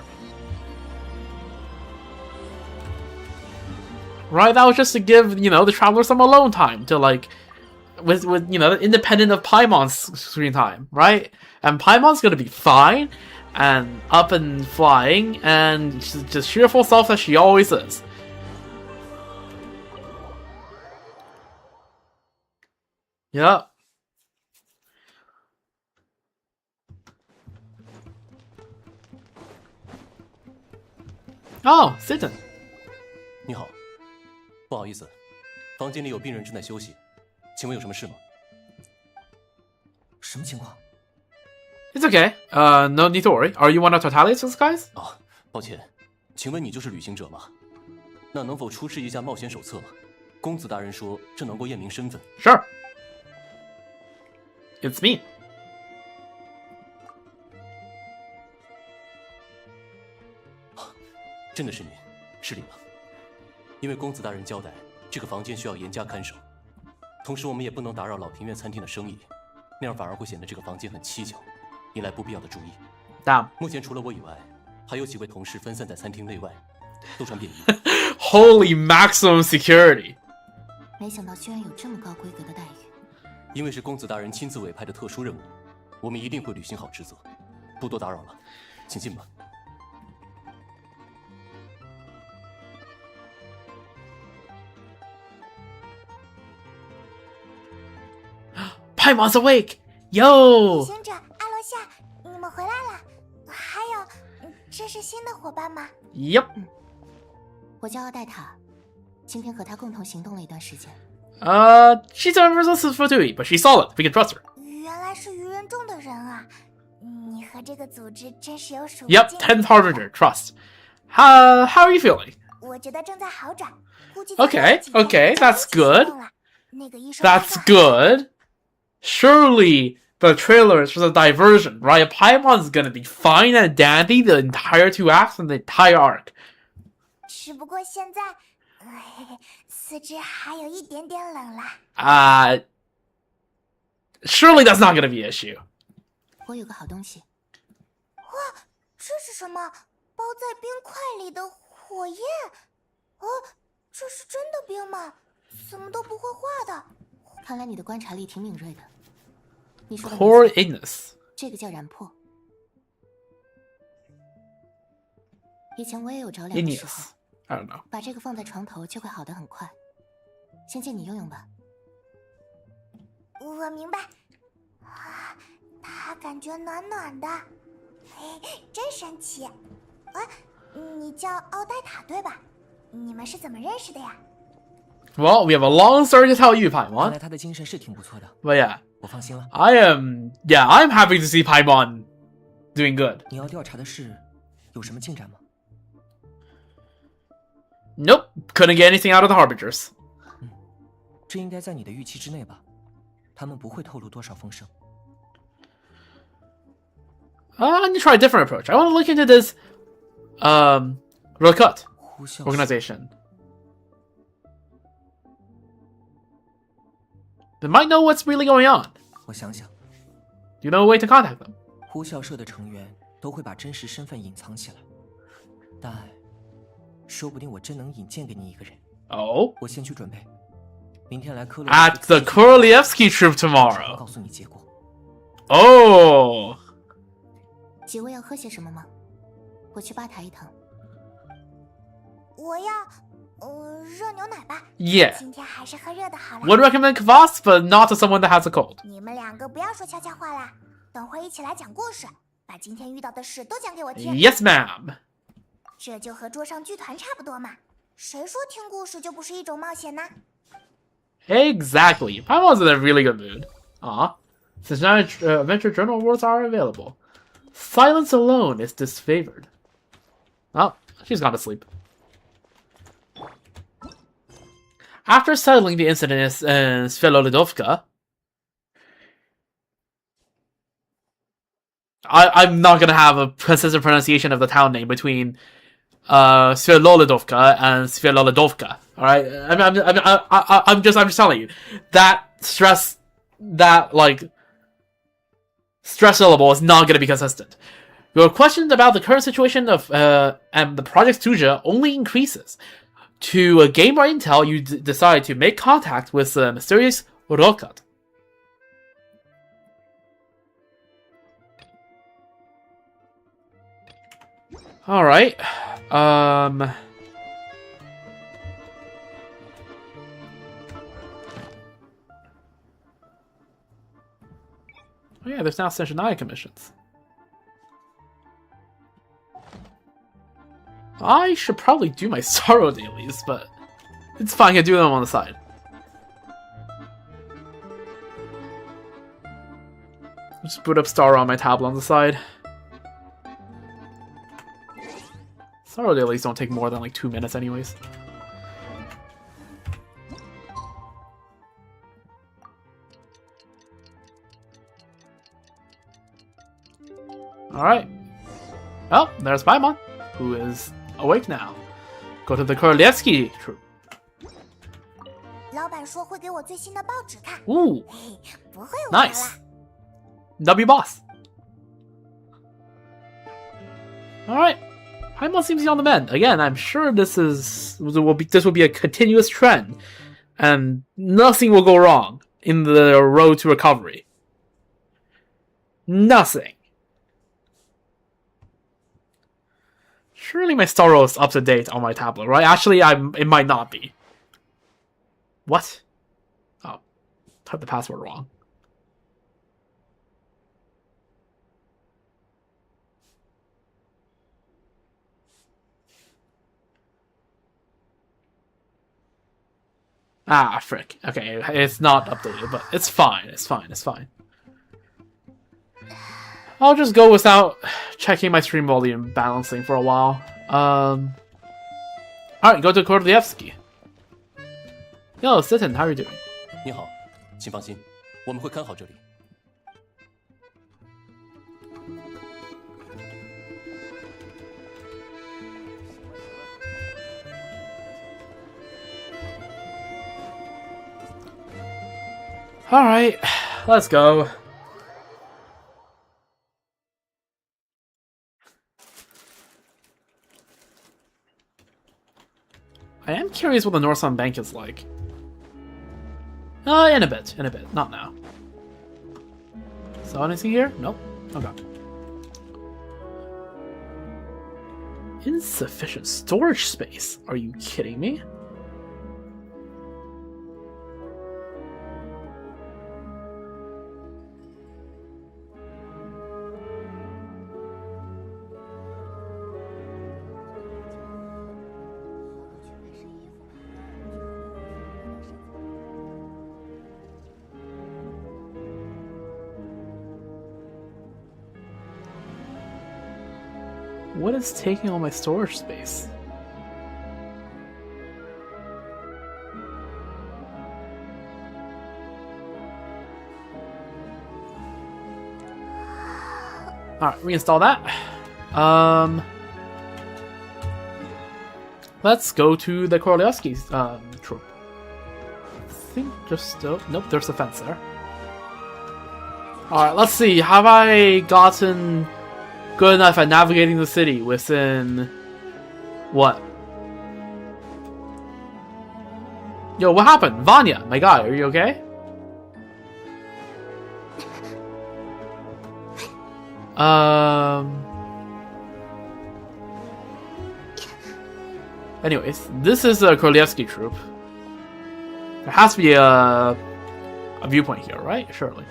Right? That was just to give, you know, the traveler some alone time to, like, with you know, independent of Paimon's screen time, right? And Paimon's gonna be fine, and up and flying, and she's just cheerful self that she always is. Yep. Oh, Sitten. 你好，不好意思，房间里有病人正在休息，请问有什么事吗？什么情况？ It's okay. No need to worry. Are you one of Totalius' guys? 啊，抱歉，请问你就是旅行者吗？那能否出示一下冒险手册？公子大人说这能够验明身份。Sure. It's me. 真的是您，失礼了。因为公子大人交代，这个房间需要严加看守，同时我们也不能打扰老庭院餐厅的生意，那样反而会显得这个房间很蹊跷，引来不必要的注意。Damn. 目前除了我以外，还有几位同事分散在餐厅内外，都穿便衣。Holy maximum security. 没想到居然有这么高规格的待遇。因为是公子大人亲自委派的特殊任务，我们一定会履行好职责。不多打扰了，请进吧。 Paimon's awake! Yo! 旅行者阿罗夏，你们回来了。还有，这是新的伙伴吗？ Yep. 我叫奥黛塔，今天和他共同行动了一段时间。 She's a resistance for Tui, but she's solid. We can trust her. 原来是愚人众的人啊！你和这个组织真是有数不 Yep, 10th Harbinger, trust. How are you feeling? 我觉得正在好转。Okay, okay, that's good. That's good. Surely the trailer is just a diversion, right? Paimon's gonna be fine and dandy the entire 2 acts and the entire arc. 只不过现在，四肢还有一点点冷啦。Surely that's not gonna be an issue. 我有个好东西。哇，这是什么？包在冰块里的火焰？这是真的冰吗？怎么都不会化的？看来你的观察力挺敏锐的。你说的没错。 Poor Ignis. 这个叫燃破。以前我也有着凉的时候。 I don't know. 把这个放在床头就会好得很快。先借你用用吧。我明白。它感觉暖暖的，真神奇。你叫奥黛塔对吧？你们是怎么认识的呀？ Well, we have a long story to tell you, 看 Paimon. 来他的精神是挺不错的。 But yeah, 我放心了。 I'm happy to see Paimon doing good. 你要调查的事有什么进展吗？ Nope, couldn't get anything out of the Harbingers. 这应该在你的预期之内吧？他们不会透露多少风声。 I need to try a different approach. I want to look into this, Rokut organization. They might know what's really going on. 我想想， You know a way to contact them. 呼啸社的成员都会把真实身份隐藏起来，但说不定我真能引荐给你一个人。 Oh? 我先去准备，明天来科罗 At the Korolievsky troop 告 tomorrow. 诉你结果。 Oh. 几位要喝些什么吗？我去吧台一趟。我要，热牛奶吧。Yeah. 今天还是喝热的好了。 Would recommend kvass, but not to someone that has a cold. 你们两个不要说悄悄话啦，等会一起来讲故事，把今天遇到的事都讲给我听。 Yes, ma'am. 这就和桌上剧团差不多嘛。谁说听故事就不是一种冒险呢？ Exactly. Paimon's in a really good mood. Since now Adventure Journal awards are available. Silence alone is disfavored. Oh, she's gone to sleep. After settling the incident in Svelolidovka, I'm not gonna have a consistent pronunciation of the town name between Svelolidovka and Svelolidovka. All right, I'm just telling you that stress syllable is not gonna be consistent. Your question about the current situation of and the Project Suja only increases. To gain more intel, you decide to make contact with the mysterious Rokat. Alright. Oh yeah, there's now SNEZHNAYA commissions. I should probably do my sorrow dailies, but it's fine, I can do them on the side. Just boot up Star on my tablet on the side. Sorrow dailies don't take more than like 2 minutes anyways. Alright. Well, there's Paimon, who is awake now. Go to the Korolevsky troop. Ooh, nice. W boss. Alright. Paimon seems to be on the mend. Again, I'm sure this will be a continuous trend, and nothing will go wrong in the road to recovery. Nothing. Surely my Starro is up to date on my tablet, right? Actually, it might not be. What? Oh, typed the password wrong. Ah, frick. Okay, it's not updated, but it's fine. It's fine. It's fine. I'll just go without checking my stream volume balancing for a while. Alright, go to Korolevsky. Yo, Sitten, how are you doing? 你好，请放心，我们会看好这里。Alright, let's go. I am curious what the Northbound Bank is like. In a bit, not now. So anything here? Nope. Okay. Insufficient storage space? Are you kidding me? What is taking all my storage space? Alright, reinstall that. Let's go to the Korolevsky's troop. I think just nope, there's a fence there. Alright, let's see. Have I gotten good enough at navigating the city within what? Yo, what happened? Vanya, my guy, are you okay? Anyways, this is a Korolevsky troop. There has to be a viewpoint here, right? Surely.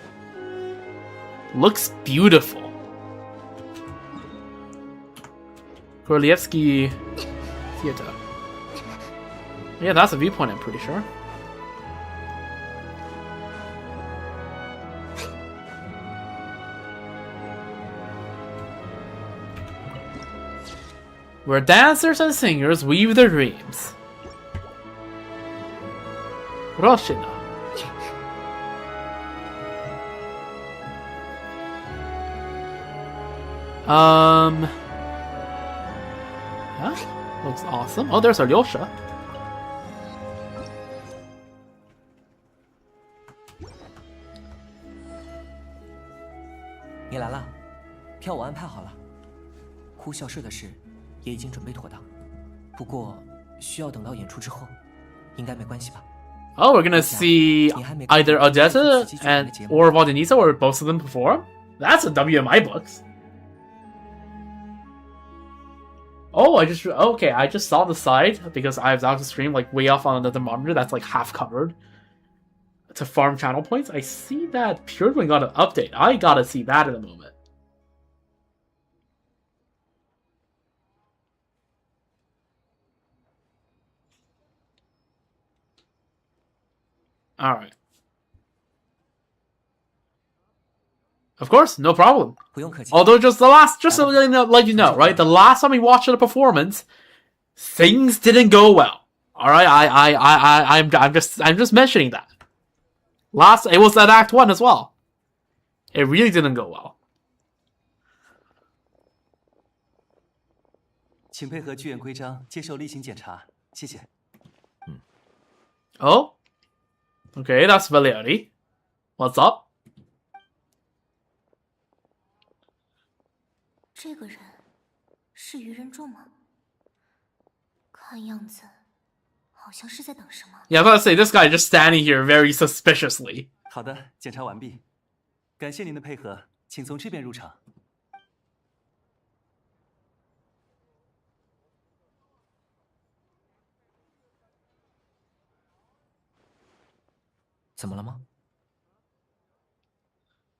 Looks beautiful. Korolevsky Theater. Yeah, that's a viewpoint, I'm pretty sure. where dancers and singers weave their dreams. Roshina. Yeah, looks awesome. Oh, there's Alyosha.你来了，票我安排好了。呼啸社的事也已经准备妥当，不过需要等到演出之后，应该没关系吧？ Oh, we're gonna see either Odessa and or Valdenisa or both of them perform? That's a W in my books. Oh, I just saw the side because I was out to stream like way off on another monitor that's like half covered to farm channel points. I see that Purewing got an update. I gotta see that in a moment. Alright. Of course, no problem. Although just to let you know, right? The last time we watched the performance, things didn't go well. Alright, I'm just mentioning that. It was at Act 1 as well. It really didn't go well. 请配合剧院规章接受例行检查，谢谢。Oh? Okay, that's Valerie. What's up? 这个人是愚人众吗？看样子好像是在等什么。Yeah, I was about to say, this guy just standing here very suspiciously. 好的，检查完毕，感谢您的配合，请从这边入场。怎么了吗？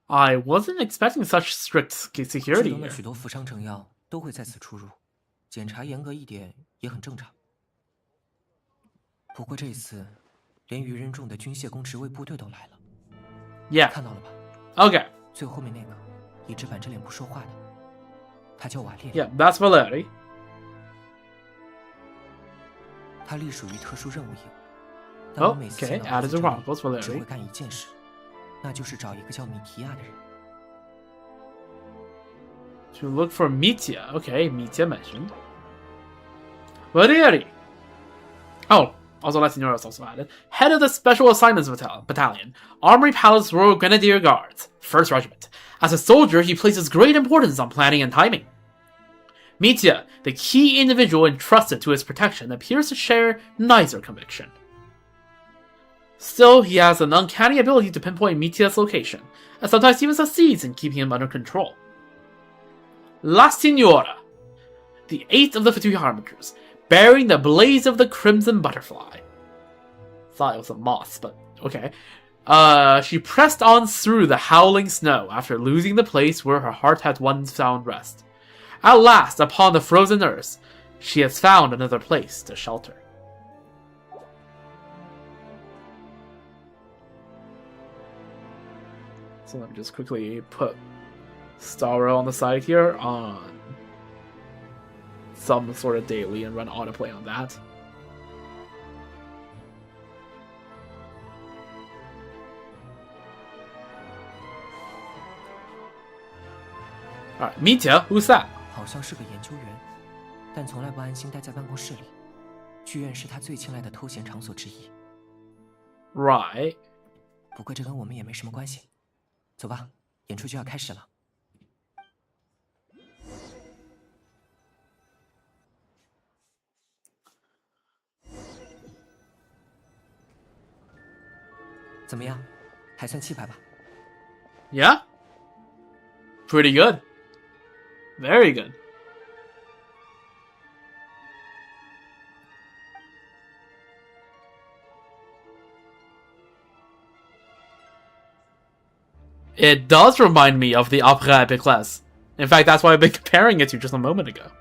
I wasn't expecting such strict security 剧中的 here. 许多服伤成药都会在此出入，检查严格一点也很正常。不过这次，连愚人众的军械工职卫部队都来了。Yeah. 看到了吧 Okay. 最后面那个，一直板着脸不说话的，他叫瓦列。Yeah, that's Valerie. 他隶属于特殊任务营。但我每次见到他在这里，只会干一件事，那就是找一个叫米提亚的人。To look for Mitya. Okay, Mitya mentioned. Valerie. Oh, also La Signora is also added. Head of the Special Assignments Battalion, Armory Palace Royal Grenadier Guards, 1st Regiment. As a soldier, he places great importance on planning and timing. Mitya, the key individual entrusted to his protection, appears to share neither conviction. Still, he has an uncanny ability to pinpoint Mitya's location, and sometimes even succeeds in keeping him under control. La Signora, the 8th of the Fatui Harbingers, bearing the blaze of the Crimson Butterfly. Thought it was a moth, but okay. She pressed on through the howling snow after losing the place where her heart had once found rest. At last, upon the frozen earth, she has found another place to shelter. So let me just quickly put Starro on the side here on some sort of daily and run autoplay on that. Alright, Mitya, who's that? 好像是个研究员，但从来不安心待在办公室里。剧院是他最青睐的偷闲场所之一。Right. 不过这跟我们也没什么关系。走吧，演出就要开始了。怎么样？还算气派吧？ Yeah? Pretty good. Very good. It does remind me of the Opera Epiclese. In fact, that's why I've been comparing it to just a moment ago.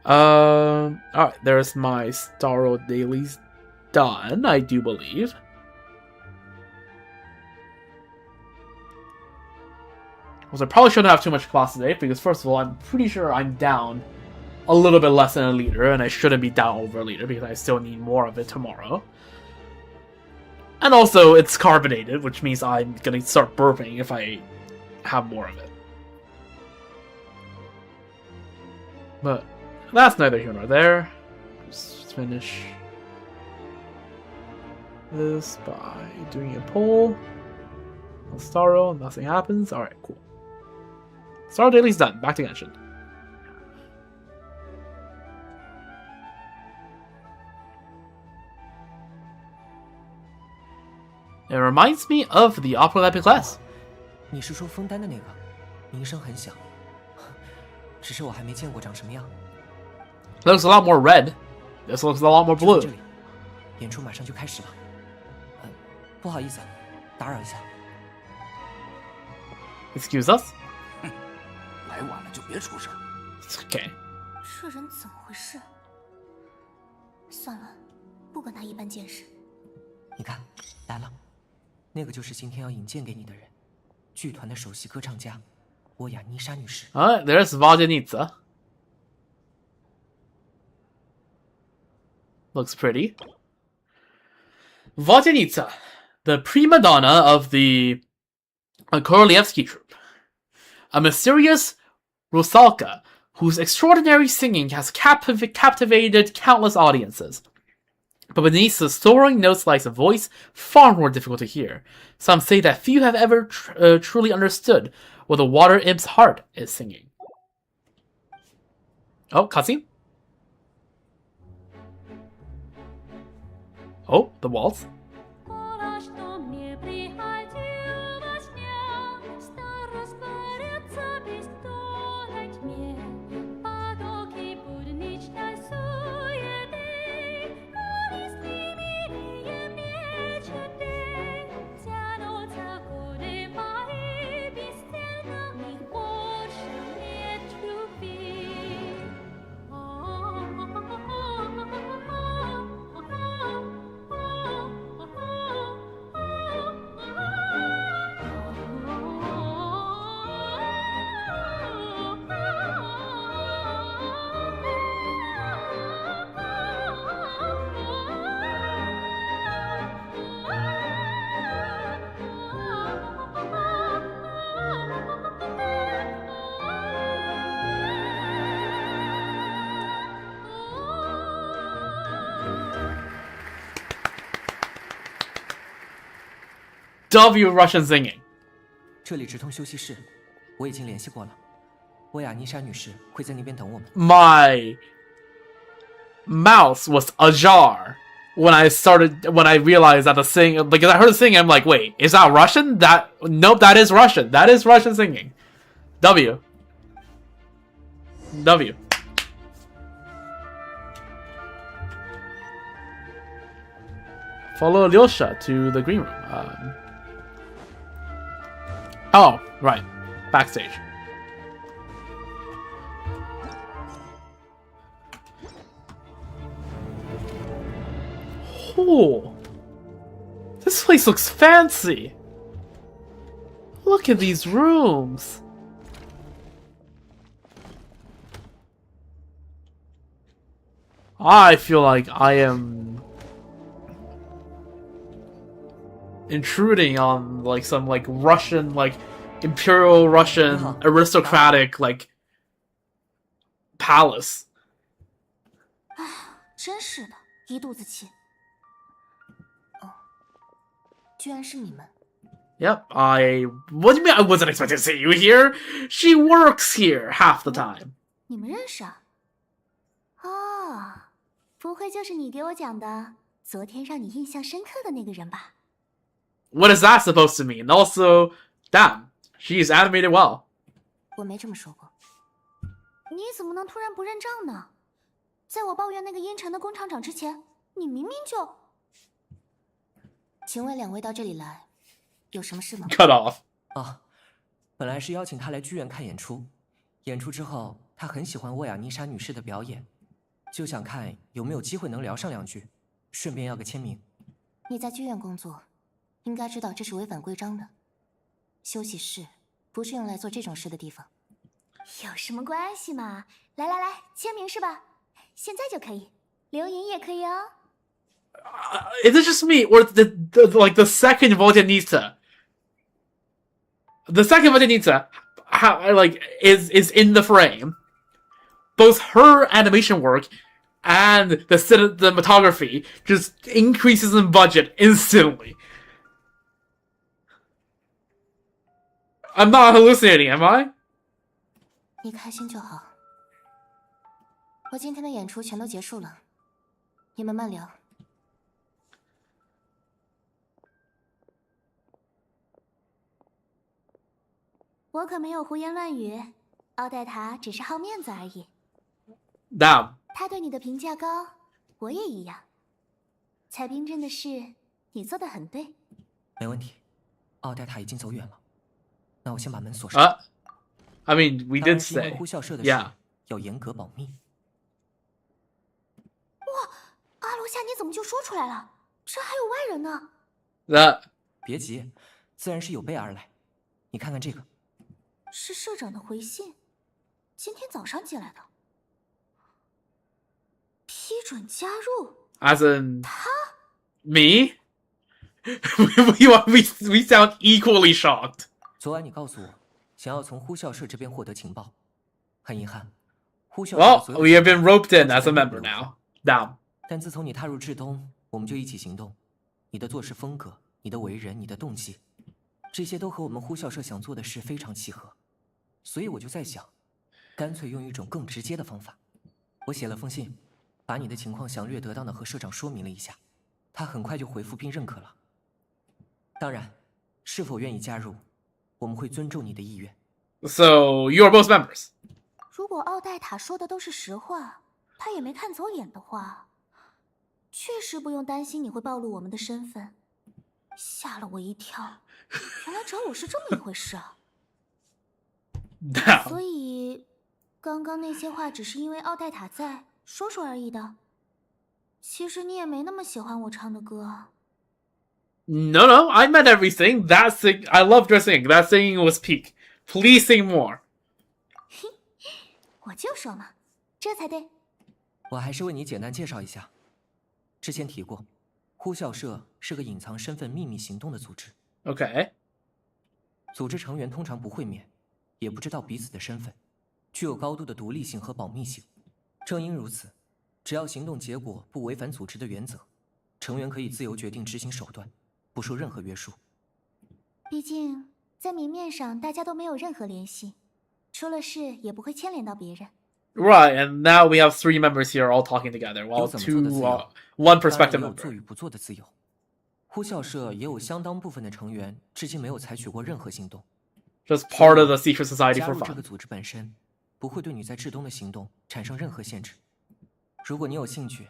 Alright, there's my Starro dailies done, I do believe. I probably shouldn't have too much class today, because first of all, I'm pretty sure I'm down a little bit less than a liter, and I shouldn't be down over a liter, because I still need more of it tomorrow. And also, it's carbonated, which means I'm gonna start burping if I have more of it. But that's neither here nor there. Just finish this by doing a poll. Starro, nothing happens. Alright, cool. Star Daily's done. Back to Genshin. It reminds me of the Opera Epic class. 你是说枫丹的那个，名声很响，只是我还没见过长什么样。Looks a lot more red. This looks a lot more blue. 这里，演出马上就开始了。不好意思，打扰一下。Excuse us. 来晚了就别出事。It's okay. 这人怎么回事？算了，不管他一般见识。你看，来了，那个就是今天要引荐给你的人，剧团的首席歌唱家，欧雅妮莎女士。Alright, there's Vodyanitsa. Looks pretty. Vodyanitsa, the prima donna of the Korolievsky troupe. A mysterious Rusalka whose extraordinary singing has captivated countless audiences. But beneath the soaring notes lies a voice far more difficult to hear. Some say that few have ever truly understood what the water imp's heart is singing. Oh, cutscene. Oh, the waltz. W Russian singing. 这里直通休息室，我已经联系过了。欧雅妮莎女士会在那边等我们。My mouth was ajar when I realized that the sing, because I heard the singing, I'm like, wait, is that Russian? Nope, that is Russian. That is Russian singing. W. Follow Lyosha to the green room. Oh, right. Backstage. Oh, this place looks fancy. Look at these rooms. I feel like I am intruding on like some like Russian, like imperial Russian aristocratic like palace. 真是的，一肚子气。哦，居然是你们。Yep, what do you mean I wasn't expecting to see you here? She works here half the time. 你们认识啊？哦，不会就是你给我讲的昨天让你印象深刻的那个人吧？ What is that supposed to mean? Also, damn, she's animated well. 我没这么说过。你怎么能突然不认账呢？在我抱怨那个阴沉的工厂长之前，你明明就……请问两位到这里来，有什么事吗 ？Cut off. 啊，本来是邀请她来剧院看演出，演出之后，她很喜欢沃雅妮莎女士的表演，就想看有没有机会能聊上两句，顺便要个签名。你在剧院工作，应该知道这是违反规章的。休息室不不是用来做这种事的地方。有什么关系嘛？来来来，签名是吧？现在就可以，留言也可以哦。Is it just me, or the second Vodyanitsa? The second Vodyanitsa, is in the frame. Both her animation work and the cinematography just increases in budget instantly. I'm not hallucinating, am I? 你开心就好。我今天的演出全都结束了，你们慢聊。我可没有胡言乱语，奥黛塔只是好面子而已。Damn. 他对你的评价高，我也一样。采冰镇的事，你做得很对。没问题，奥黛塔已经走远了。那我先把门锁上。I mean, we did say. 呼啸社的事要严格保密。哇，阿罗夏，你怎么就说出来了？这还有外人呢。别急，自然是有备而来。你看看这个，是社长的回信，今天早上寄来的。批准加入。As in 他 me? we sound equally shocked. 昨晚你告诉我，想要从呼啸社这边获得情报。很遗憾，呼啸社 Well, we have been roped in as a member now. Down. 但自从你踏入至东，我们就一起行动。你的做事风格，你的为人，你的动机，这些都和我们呼啸社想做的事非常契合。所以我就在想，干脆用一种更直接的方法。我写了封信，把你的情况详略得当的和社长说明了一下，他很快就回复并认可了。当然，是否愿意加入，我们会尊重你的意愿。So you are both members. 如果奥黛塔说的都是实话，他也没看走眼的话，确实不用担心你会暴露我们的身份。吓了我一跳，原来找我是这么一回事啊！所以，刚刚那些话只是因为奥黛塔在说说而已的。其实你也没那么喜欢我唱的歌。No, I meant everything. I loved your singing. That singing was peak. Please sing more. 我就说嘛，这才对。我还是为你简单介绍一下。之前提过，呼啸社是个隐藏身份、秘密行动的组织。Okay. 组织成员通常不会面，也不知道彼此的身份，具有高度的独立性和保密性。正因如此，只要行动结果不违反组织的原则，成员可以自由决定执行手段，不受任何约束。毕竟在明面上大家都没有任何联系，出了事也不会牵连到别人。Right, and now we have 3 members here all talking together, while 1 prospective member. 做与不做的自由。呼啸社也有相当部分的成员至今没有采取过任何行动。Just part of the secret society 加 for 入这个 fun. 组织本身不会对你在至东的行动产生任何限制。如果你有兴趣，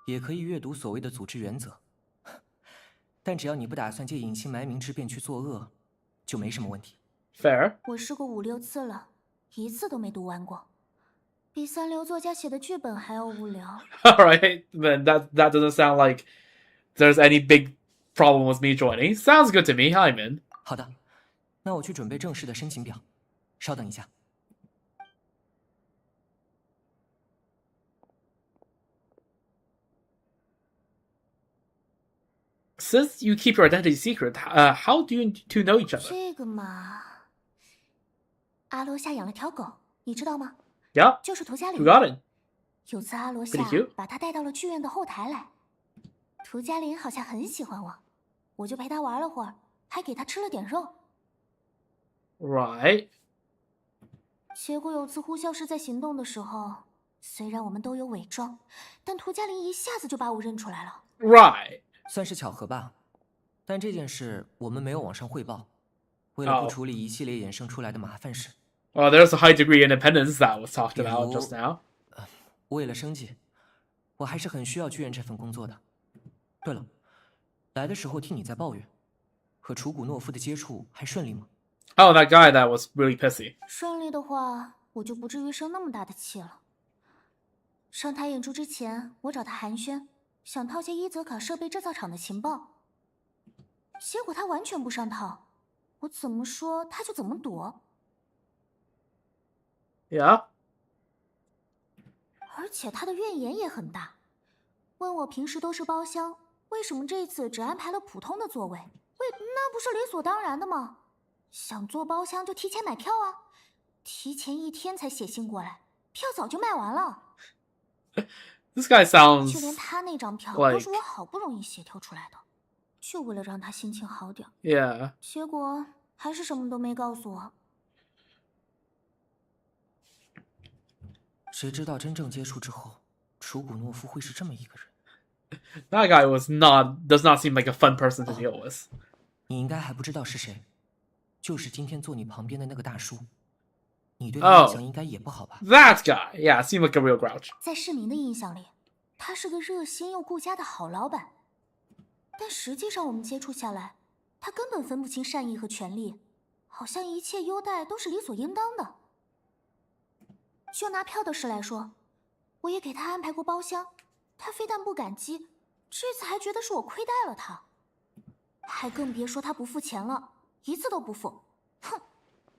也可以阅读所谓的组织原则。但只要你不打算借隐姓埋名之便去作恶，就没什么问题。Fair. 我试过5、6次了，一次都没读完过，比三流作家写的剧本还要无聊。Alright, then that doesn't sound like there's any big problem with me joining. Sounds good to me, Hyman. 好的，那我去准备正式的申请表。稍等一下。Since you keep your identity secret, how do you two know each other? 这个嘛，阿罗夏养了条狗，你知道吗？ Yeah. 就是涂嘉玲。Who got it? 有次阿罗夏 Pretty cute. 把它带到了剧院的后台来，涂嘉玲好像很喜欢我，我就陪她玩了会儿，还给她吃了点肉。Right. 结果有次呼啸是在行动的时候，虽然我们都有伪装，但涂嘉玲一下子就把我认出来了。Right. 算是巧合吧，但这件事我们没有往上汇报，为了不处理一系列衍生出来的麻烦事。Well, there's a high degree of independence that was talked about just now. 为了生计，我还是很需要剧院这份工作的。对了，来的时候听你在抱怨，和楚古诺夫的接触还顺利吗？ Oh, that guy that was really pissy. 顺利的话，我就不至于生那么大的气了。上台演出之前，我找他寒暄，想套些伊泽卡设备制造厂的情报，结果他完全不上套，我怎么说他就怎么躲。Yeah. 而且他的怨言也很大，问我平时都是包厢，为什么这次只安排了普通的座位？那不是理所当然的吗？想坐包厢就提前买票啊，提前1天才写信过来，票早就卖完了。This guy sounds 就连他那张票 like 都是我好不容易协调出来的，就为了让他心情好点。Yeah. 结果还是什么都没告诉我。谁知道真正接触之后，楚古诺夫会是这么一个人。That guy does not seem like a fun person to deal with. 你应该还不知道是谁，就是今天坐你旁边的那个大叔。你对他印象应该也不好吧 That guy, yeah, seemed like a real grouch. 在市民的印象里，他是个热心又顾家的好老板，但实际上我们接触下来，他根本分不清善意和权利，好像一切优待都是理所应当的。就拿票的事来说，我也给他安排过包厢，他非但不感激，这次还觉得是我亏待了他，还更别说他不付钱了，一次都不付。哼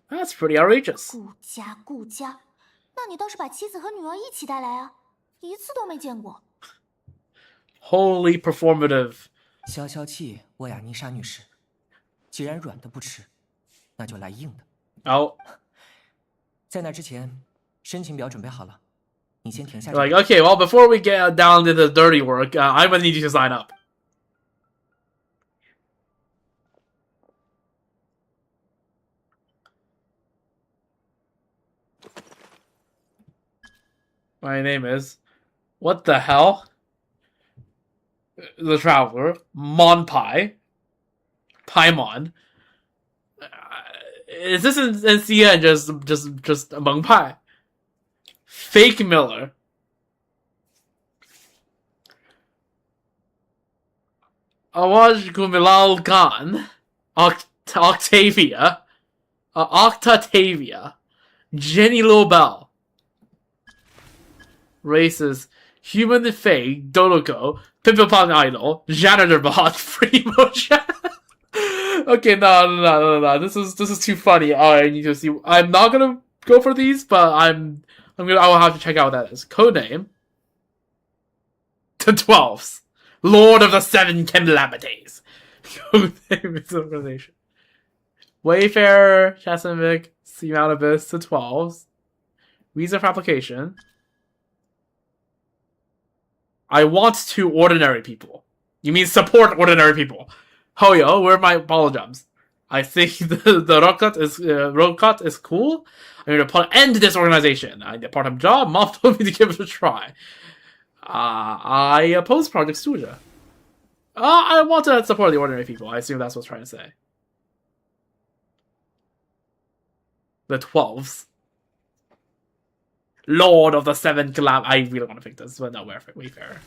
That's pretty outrageous. 顾家，那你倒是把妻子和女儿一起带来啊，一次都没见过。Wholly performative. 消消气，沃雅妮莎女士。既然软的不吃，那就来硬的。Oh. 在那之前，申请表准备好了，你先停下。Like, okay, well, before we get down to the dirty work, I'm gonna need you to sign up. My name is... What the hell? The Traveler. Monpai. Paimon. Is this in NCN just Meng Pai? Fake Miller. Awaj Gumilal Khan. Octavia. Octatavia. Jenny Lobel. Races Human Fae, Dodoko, Pimplepon Idol, Janitor Bot, Primo Chat. Okay, no. This is too funny. I need to see. I'm not gonna go for these, but I will have to check out what that is. Codename. The 12s. Lord of the 7 Calamities. Codename is organization. Wayfarer, Chasamic, Seamount Abyss, the 12s. Reason for application. I want to ordinary people. You mean support ordinary people. Hoyo, where are my apologies? I think the Rokat is cool. I'm going to end this organization. I need a part-time job. Mom told me to give it a try. I oppose Project Stuja. I want to support the ordinary people. I assume that's what it's trying to say. The 12s. Lord of the 7 Calam. I really want to pick this, but no, Wayfarer.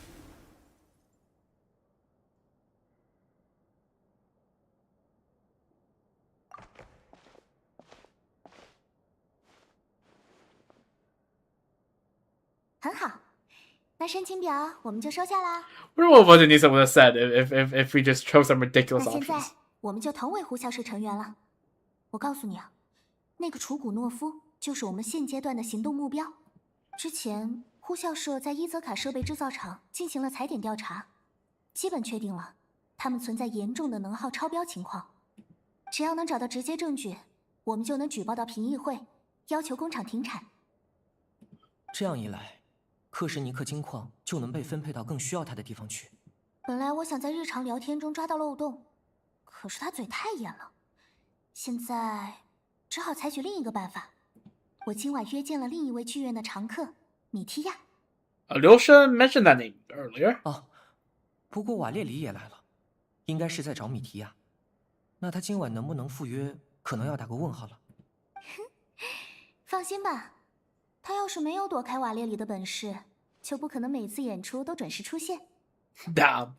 What would Denise would have said if we just chose some ridiculous options? 那现在我们就同为呼啸社成员了。我告诉你啊，那个楚古诺夫就是我们现阶段的行动目标。之前呼啸社在伊泽卡设备制造厂进行了踩点调查，基本确定了他们存在严重的能耗超标情况。只要能找到直接证据，我们就能举报到评议会，要求工厂停产。这样一来，克什尼克金矿就能被分配到更需要它的地方去。本来我想在日常聊天中抓到漏洞，可是他嘴太严了，现在只好采取另一个办法。我今晚约见了另一位剧院的常客米提亚。Alyosha mentioned that name earlier. 哦，不过瓦列里也来了，应该是在找米提亚。那他今晚能不能赴约，可能要打个问号了。放心吧，他要是没有躲开瓦列里的本事，就不可能每次演出都准时出现。Damn.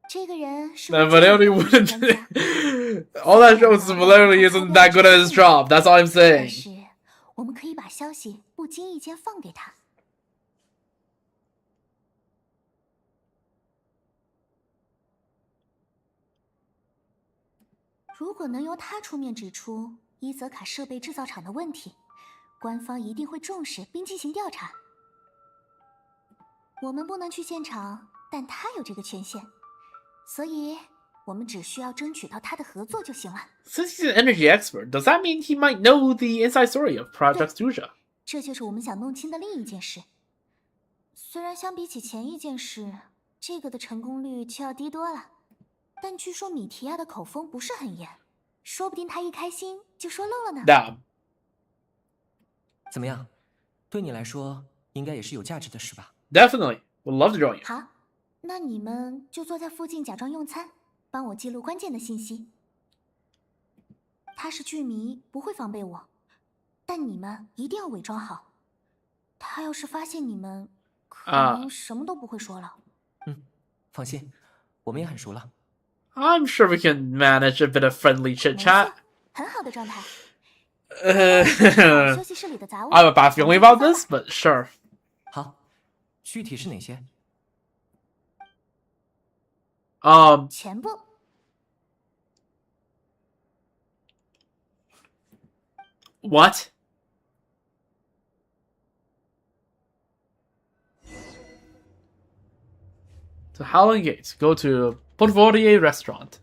这个人是 Valeri wouldn't. All that shows is Valeri isn't that good at his job. That's all I'm saying. 但是我们可以把消息不经意间放给他。如果能由他出面指出伊泽卡设备制造厂的问题，官方一定会重视并进行调查。我们不能去现场，但他有这个权限，所以我们只需要争取到他的合作就行了。Since he's an energy expert, does that mean he might know the inside story of Project SNEZHNAYA? 这就是我们想弄清的另一件事。虽然相比起前一件事，这个的成功率就要低多了，但据说米提亚的口风不是很严，说不定他一开心就说漏了呢。Damn. 怎么样？对你来说，应该也是有价值的事吧？ Definitely. Would love to join you. 好，那你们就坐在附近假装用餐，帮我记录关键的信息。他是剧迷，不会防备我，但你们一定要伪装好。他要是发现你们，可能什么都不会说了。放心，我们也很熟了。I'm sure we can manage a bit of friendly chit chat. 很好的状态。I 休息室里的杂物。have a bad feeling about this, but sure. 好，具体是哪些？全部。What? To Howling Gate. Go to Porvorier Restaurant.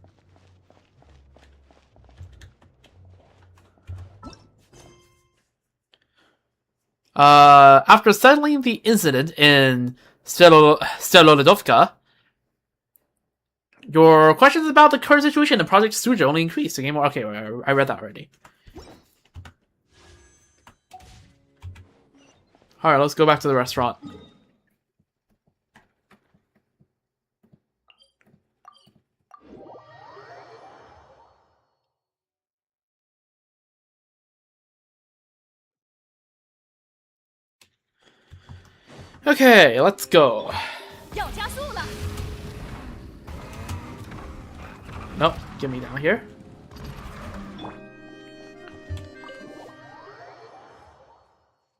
After settling the incident in Stelolodovka, your questions about the current situation in Project SNEZHNAYA only increased to gain more. Okay, I read that already. Alright, let's go back to the restaurant. Okay, let's go. Nope, get me down here.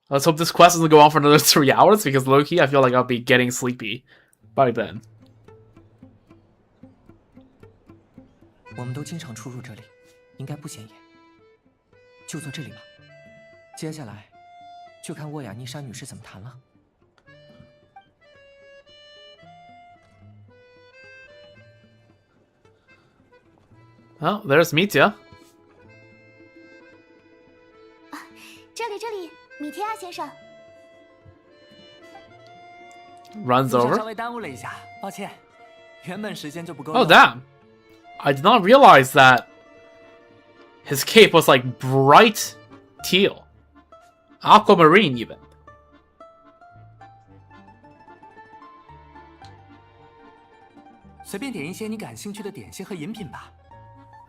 Let's hope this quest doesn't go on for another 3 hours, because low-key, I feel like I'll be getting sleepy by then. 我们都经常出入这里，应该不显眼。就坐这里吧。接下来，就看沃雅妮莎女士怎么谈了。Oh, there's Mitya. 这里，米提亚先生。 Runs over. 稍微耽误了一下，抱歉。原本时间就不够。 Oh, damn. I did not realize that his cape was like bright teal. Aquamarine, even. 随便点一些你感兴趣的点心和饮品吧。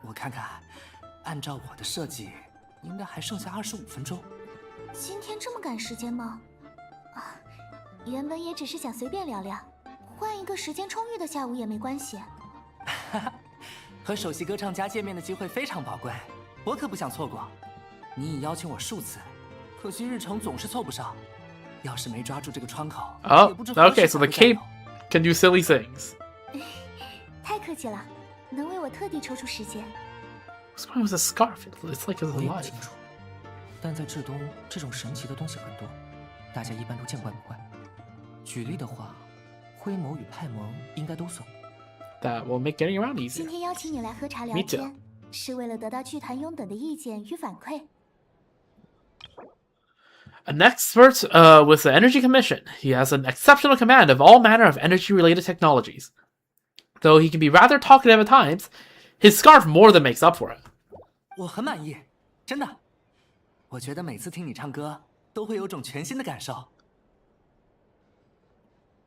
我看看，按照我的设计，应该还剩下25分钟。今天这么赶时间吗？啊，原本也只是想随便聊聊，换一个时间充裕的下午也没关系。和首席歌唱家见面的机会非常宝贵，我可不想错过。你已邀请我数次，可惜日程总是凑不上。要是没抓住这个窗口， Oh, 也不知 okay, so the cape can do silly things. 太客气了，能为我特地抽出时间。 What's going on with the scarf? It's like it's 我也不 alive. 清楚，但在至东，这种神奇的东西很多，大家一般都见怪不怪。举例的话，灰谋与派盟应该都算。 That will make getting around 今 easier. 天邀请你来喝茶聊 Me too. 天，是为了得到剧团拥趸的意见与反馈。 An expert with the Energy Commission, he has an exceptional command of all manner of energy-related technologies. Though he can be rather talkative at times, his scarf more than makes up for it. 我很满意，真的。我觉得每次听你唱歌，都会有种全新的感受。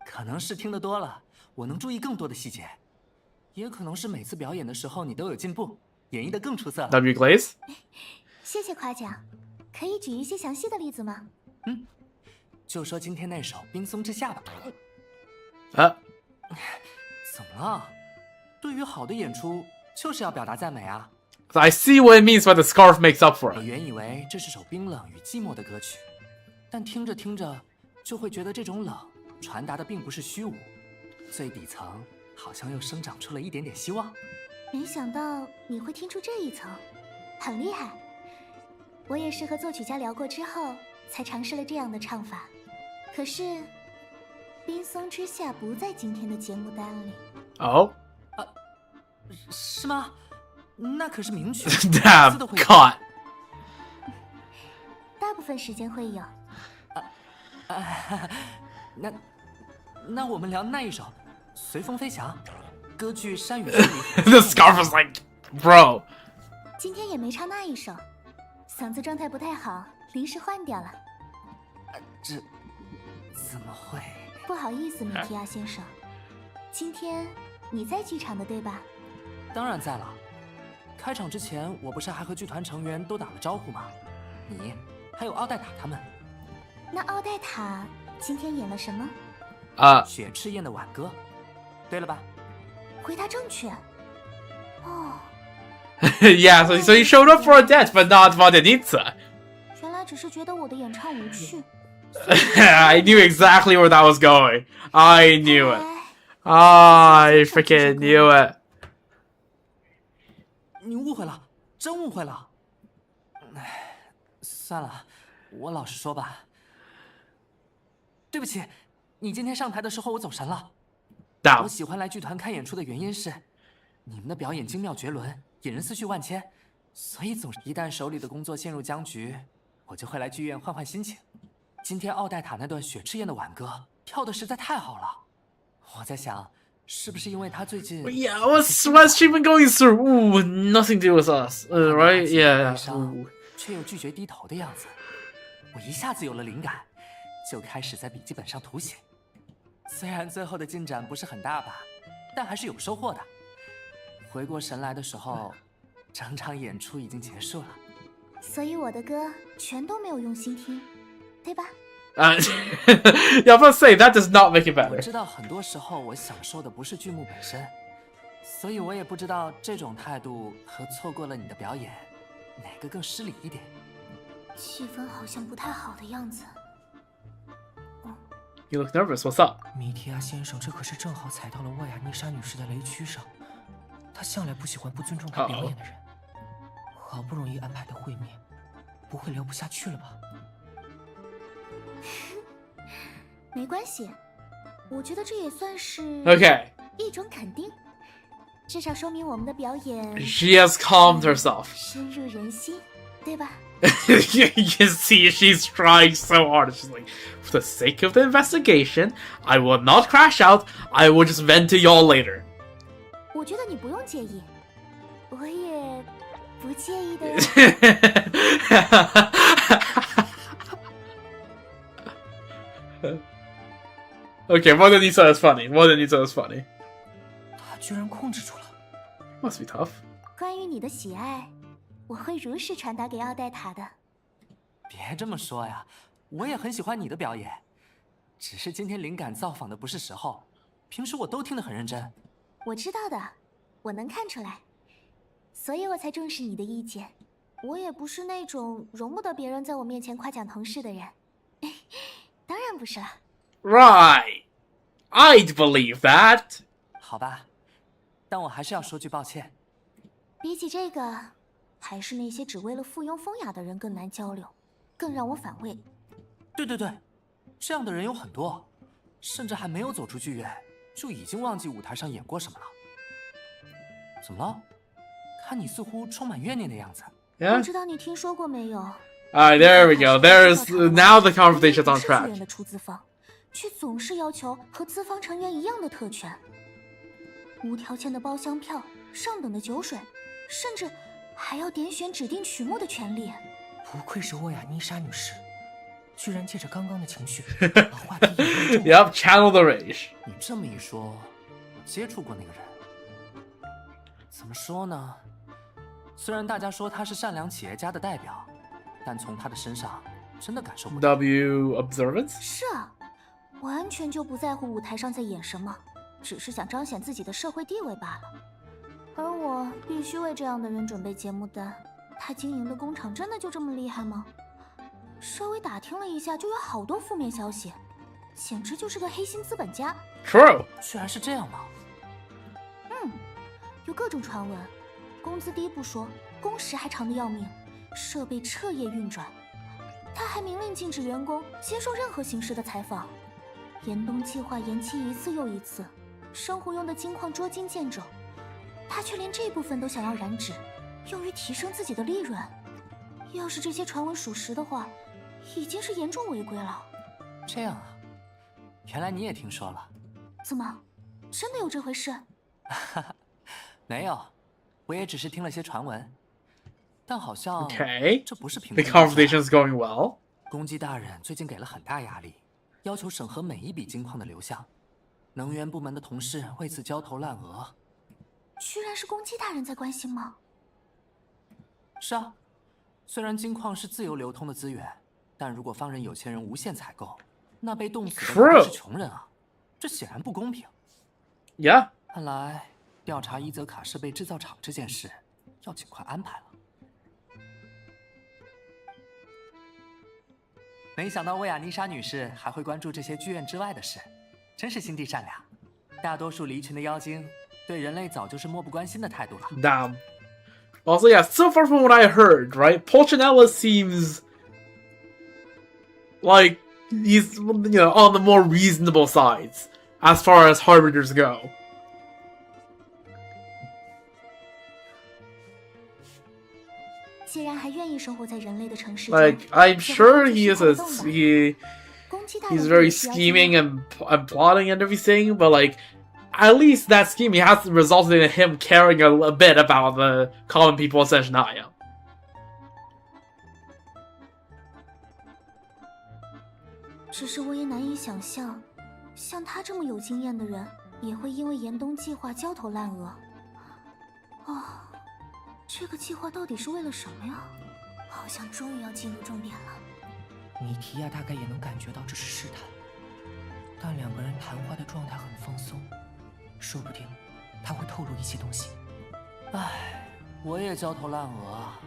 可能是听得多了，我能注意更多的细节，也可能是每次表演的时候你都有进步，演绎得更出色了。W. Glaze? 谢谢夸奖，可以举一些详细的例子吗？就说今天那首《冰松之下》吧。怎么了？对于好的演出，就是要表达赞美啊。 I see what it means by the scarf makes up for 我 it. 原以为这是首冰冷与寂寞的歌曲，但听着听着，就会觉得这种冷传达的并不是虚无，最底层好像又生长出了一点点希望。没想到你会听出这一层，很厉害。我也是和作曲家聊过之后，才尝试了这样的唱法。可是，冰松之夏不在今天的节目单里。哦。是吗？那可是名曲。Damn, God. 大部分时间会有。那我们聊那一首《随风飞翔》，歌剧《山雨》The scarf was like, bro. 今天也没唱那一首，嗓子状态不太好，临时换掉了。这怎么会？不好意思，米提亚先生，今天你在剧场的对吧？当然在了。开场之前，我不是还和剧团成员都打了招呼吗？你还有奥黛塔他们。那奥黛塔今天演了什么？雪赤焰的挽歌，对了吧？回答正确。哦。Yeah, so he showed up for Odette, but not Vodenitsa. 原来只是觉得我的演唱无趣。I knew exactly where that was going. I knew it. I freaking knew it. 你误会了，真误会了。唉，算了，我老实说吧。对不起，你今天上台的时候我走神了。我喜欢来剧团看演出的原因是，你们的表演精妙绝伦，引人思绪万千，所以总是一旦手里的工作陷入僵局，我就会来剧院换换心情。今天奥黛塔那段雪赤焰的挽歌跳得实在太好了，我在想。是不是因为他最近 Yeah, what's she been going through? Ooh, nothing to do with us, right? Yeah. 却又拒绝低头的样子，我一下子有了灵感，就开始在笔记本上涂写。虽然最后的进展不是很大吧，但还是有收获的。回过神来的时候，整场演出已经结束了。所以我的歌全都没有用心听，对吧？Yeah, but say that does not make it better. 我知道很多时候我享受的不是剧目本身，所以我也不知道这种态度和错过了你的表演，哪个更失礼一点。气氛好像不太好的样子。You look nervous. What's up? 米提亚先生，这可是正好踩到了沃亚妮莎女士的雷区上。他向来不喜欢不尊重他表演的人。好不容易安排的会面，不会聊不下去了吧？没关系，我觉得这也算是 Okay. 一种肯定，至少说明我们的表演 She has calmed herself. 深入人心，对吧？ You can see she's trying so hard. She's like, for the sake of the investigation, I will not crash out. I will just vent to y'all later. 我觉得你不用介意，我也不介意的呀。Okay, more than you said is funny. More than you said is funny. 他居然控制住了。Must be tough. 关于你的喜爱，我会如实传达给奥黛塔的。别这么说呀，我也很喜欢你的表演，只是今天灵感造访的不是时候。平时我都听得很认真。我知道的，我能看出来，所以我才重视你的意见。我也不是那种容不得别人在我面前夸奖同事的人。当然不是了。Right. I'd believe that. 好吧，但我还是要说句抱歉。比起这个，还是那些只为了附庸风雅的人更难交流，更让我反胃。对，这样的人有很多，甚至还没有走出剧院，就已经忘记舞台上演过什么了。怎么了？看你似乎充满怨念的样子。不知道你听说过没有？ Alright, there we go. There's now the conversation's on track. 剧院的出资方，却总是要求和资方成员一样的特权，无条件的包厢票、上等的酒水，甚至还要点选指定曲目的权利。不愧是沃亚妮莎女士，居然借着刚刚的情绪把话题引入。Yup, channel the rage. 你这么一说，我接触过那个人。怎么说呢？虽然大家说他是善良企业家的代表，但从他的身上真的感受不到。W observance? 是啊，完全就不在乎舞台上在演什么，只是想彰显自己的社会地位罢了。而我必须为这样的人准备节目单。他经营的工厂真的就这么厉害吗？稍微打听了一下，就有好多负面消息，简直就是个黑心资本家。True. 居然是这样吗？有各种传闻，工资低不说，工时还长得要命，设备彻夜运转。他还明令禁止员工接受任何形式的采访。严冬计划延期一次又一次，生活用的金矿捉襟见肘，他却连这部分都想要染指，用于提升自己的利润。要是这些传闻属实的话，已经是严重违规了。这样啊，原来你也听说了？怎么，真的有这回事？没有，我也只是听了些传闻。但好像 Okay. 这不是平 The conversation is going well. 公鸡大人最近给了很大压力，要求审核每一笔金矿的流向。能源部门的同事为此焦头烂额。居然是公鸡大人在关心吗？是啊，虽然金矿是自由流通的资源，但如果放任有钱人无限采购，那被冻死的都是穷人啊！这显然不公平。Yeah. 看来调查伊泽卡设备制造厂这件事要尽快安排了。没想到薇娅妮莎女士还会关注这些剧院之外的事，真是心地善良。大多数离群的妖精对人类早就是漠不关心的态度了。Damn. Also, yeah, so far from what I heard, right, Pulcinella seems like he's, on the more reasonable sides as far as harbingers go. 既然还愿意生活在人类的城市 Like, I'm sure he's very scheming and plotting and everything, but like, at least that scheming has resulted in him caring a bit about the common people of SNEZHNAYA. 只是我也难以想象，像他这么有经验的人，也会因为严冬计划焦头烂额。哦，这个计划到底是为了什么呀？好像终于要进入重点了。米提亚大概也能感觉到这是试探，但两个人谈话的状态很放松，说不定他会透露一些东西。唉，我也焦头烂额啊！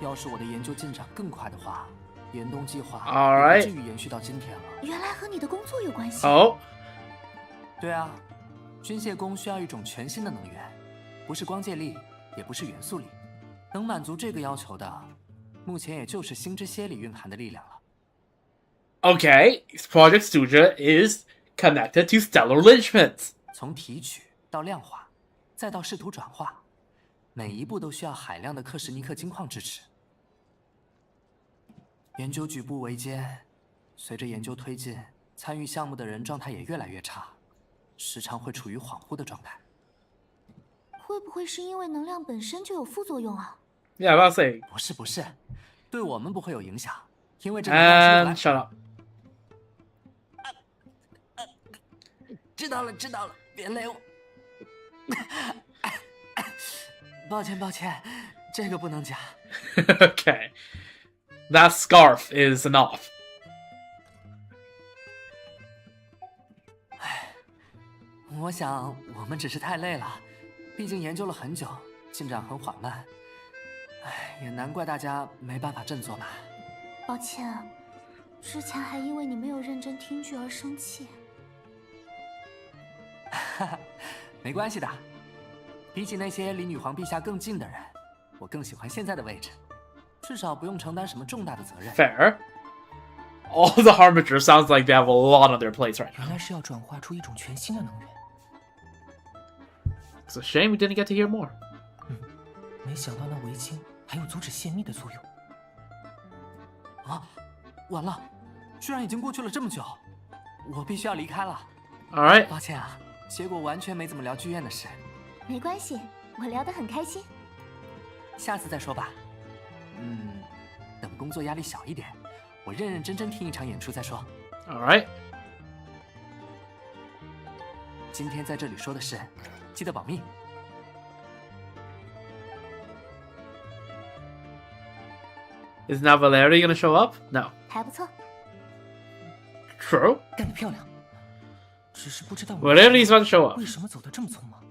要是我的研究进展更快的话，严冬计划也不至于延续到今天了。原来和你的工作有关系。哦，对啊，军械工需要一种全新的能源，不是光界力，也不是元素力，能满足这个要求的，目前也就是星之蝎里蕴含的力量了。Okay, Project Suja is connected to stellar linchpins. 从提取到量化，再到试图转化，每一步都需要海量的克什尼克金矿支持。研究举步维艰，随着研究推进，参与项目的人状态也越来越差，时常会处于恍惚的状态。会不会是因为能量本身就有副作用啊？ Yeah, I'll say. 不是，对我们不会有影响，因为这 And shut up. 知道了，别雷我。抱歉，这个不能讲。Okay. That scarf is enough. 我想我们只是太累了，毕竟研究了很久，进展很缓慢。也难怪大家没办法振作嘛。抱歉，之前还因为你没有认真听剧而生气。没关系的，比起那些离女皇陛下更近的人，我更喜欢现在的位置，至少不用承担什么重大的责任。Fair. All the Harbingers sounds like they have a lot on their plates right now. 原来是要转化出一种全新的能源。It's a shame we didn't get to hear more. 没想到那围巾还有阻止泄密的作用。啊，完了，居然已经过去了这么久，我必须要离开了。All right. 抱歉啊，结果完全没怎么聊剧院的事。没关系，我聊得很开心。下次再说吧。等工作压力小一点，我认认真真听一场演出再说。All right. 今天在这里说的事，记得保密。Is now Valerie gonna show up? No. 还不错。 True. 干得漂亮。只是不知道 Valeri's about to show up. 为什么走得这么匆忙。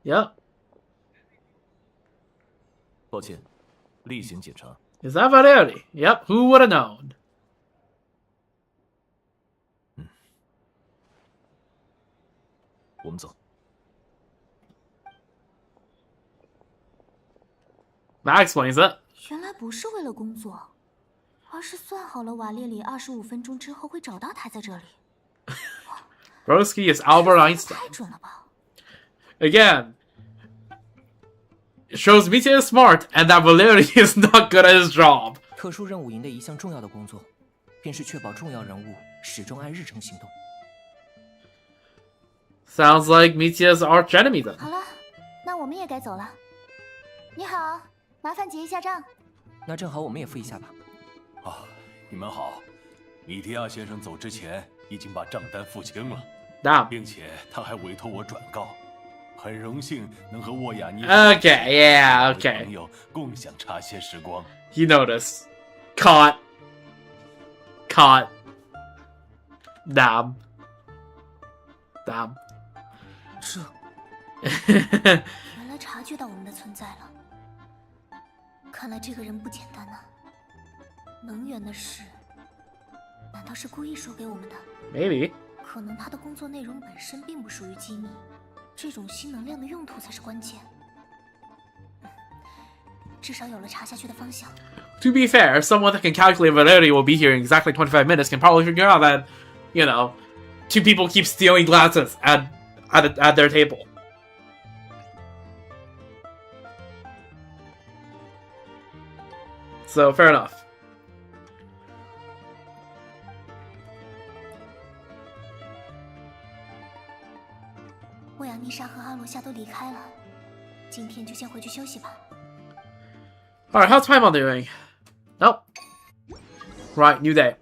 Yep. 抱歉，例行检查。 Is that Valerie? Yep. Who would have known? 我们走。That explains it. 原来不是为了工作。而是算好了瓦列里25分钟之后会找到他在这里。Brodsky is Albert Einstein. 太准了吧 Again, it shows Mitya is smart and that Valery is not good at his job. 特殊任务营的一项重要的工作，便是确保重要人物始终按日程行动。Sounds like Mitya's arch enemy then. 好了，那我们也该走了。你好，麻烦结一下账。那正好，我们也付一下吧。啊，你们好。米提亚先生走之前已经把账单付清了，并且他还委托我转告。很荣幸能和沃亚尼 Okay. 朋友共享茶歇时光。You notice. Caught. Damn. 这原来察觉到我们的存在了。看来这个人不简单啊。能源的事，难道是故意说给我们的 Maybe. 可能他的工作内容本身并不属于机密，这种新能量的用途才是关键。至少有了查下去的方向。 To be fair, someone that can calculate Valery will be here in exactly 25 minutes can probably figure out that, you know, 2 people keep stealing glasses at their table. So, fair enough. 沃亚妮莎和阿罗夏都离开了，今天就先回去休息吧。 Alright, how's Paimon doing? Nope. Right, new day.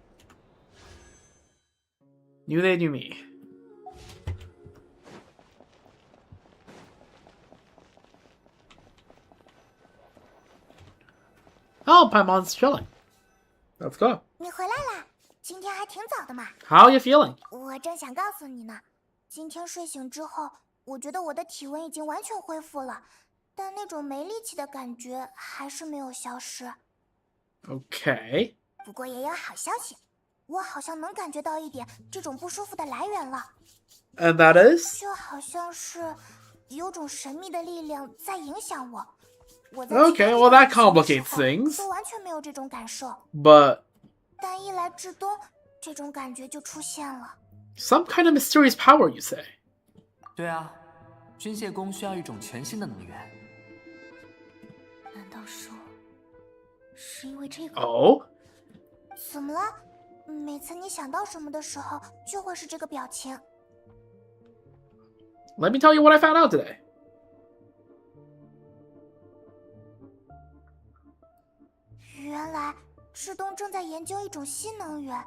New day, new me. Oh, Paimon's chilling. Let's go. 你回来啦，今天还挺早的嘛。 How are you feeling? 我正想告诉你呢，今天睡醒之后，我觉得我的体温已经完全恢复了，但那种没力气的感觉还是没有消失。Okay. 不过也有好消息，我好像能感觉到一点这种不舒服的来源了。 And that is? 就好像是有种神秘的力量在影响我。Okay, well that complicates things. 都完全没有这种感受。 But 但一来至冬，这种感觉就出现了。 some kind of mysterious power, you say? 对啊，军械宫需要一种全新的能源。难道说是因为这个？ Oh? 怎么了？每次你想到什么的时候，就会是这个表情。 Let me tell you what I found out today. 原来志东正在研究一种新能源。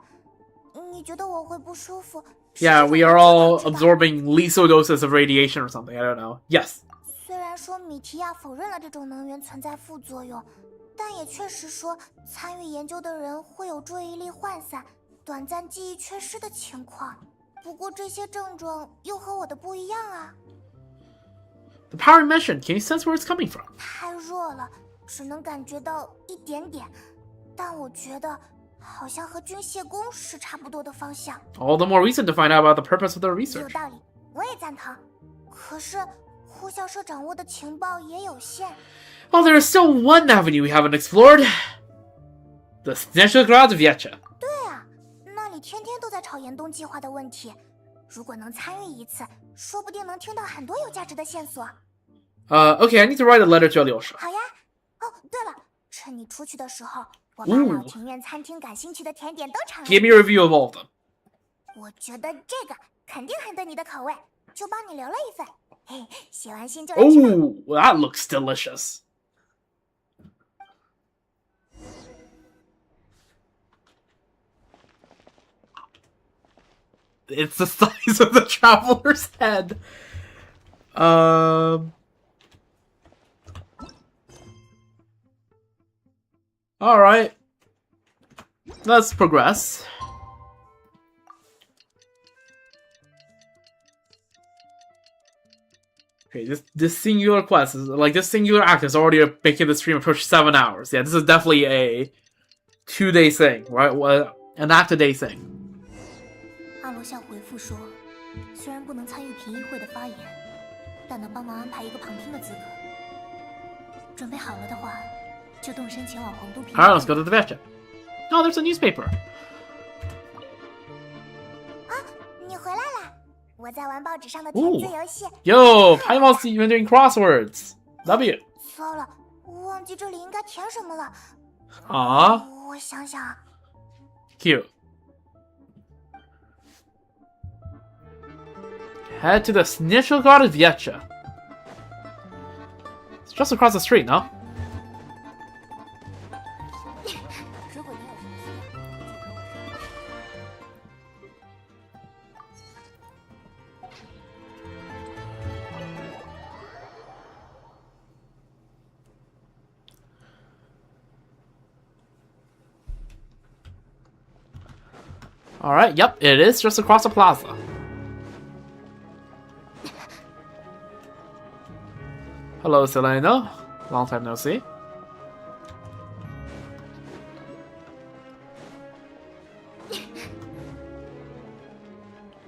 你觉得我会不舒服？ Yeah, we are all absorbing lethal doses of radiation or something. I don't know. Yes. 虽然说米提亚否认了这种能源存在副作用，但也确实说参与研究的人会有注意力涣散、短暂记忆缺失的情况。不过这些症状又和我的不一样啊。 The power you mentioned, can you sense where it's coming from? 太弱了，只能感觉到一点点，但我觉得好像和军械宫是差不多的方向。 All the more reason to find out about the purpose of their 有 research. 道理，我也赞同。可是呼啸社掌握的情报也有限。 Well, there is still one avenue we haven't explored. The SNEZHNAYA. 对啊，那里天天都在吵严冬计划的问题。如果能参与一次，说不定能听到很多有价值的线索。 Okay, I need to write a letter to Alyosha. 好呀。哦，对了，趁你出去的时候，我把老庭院餐厅感兴趣的甜点都尝了。 Give me a review of all of them. 我觉得这个肯定很对你的口味，就帮你留了一份。嘿，写完信就来吃吧。 Ooh, that looks delicious. It's the size of the traveler's head. Alright. Let's progress. Okay, this singular quest is like this singular act is already making the stream approach 7 hours. Yeah, this is definitely a 2-day thing, right? An act a day thing. 阿罗夏回复说，虽然不能参与评议会的发言，但能帮忙安排一个旁听的资格。准备好了的话，就动身前往皇都评议会。 Alright, let's go to the Vetcha. Oh, there's a newspaper. 啊，你回来了！我在玩报纸上的填字游戏。Yo, Paimon, you've been doing crosswords. Love you. 糟了，我忘记这里应该填什么了。我想想。Cute. Head to the SNEZHNAYA Viecha. It's just across the street, no? Alright, yep, it is just across the plaza. Hello, Selena. Long time no see.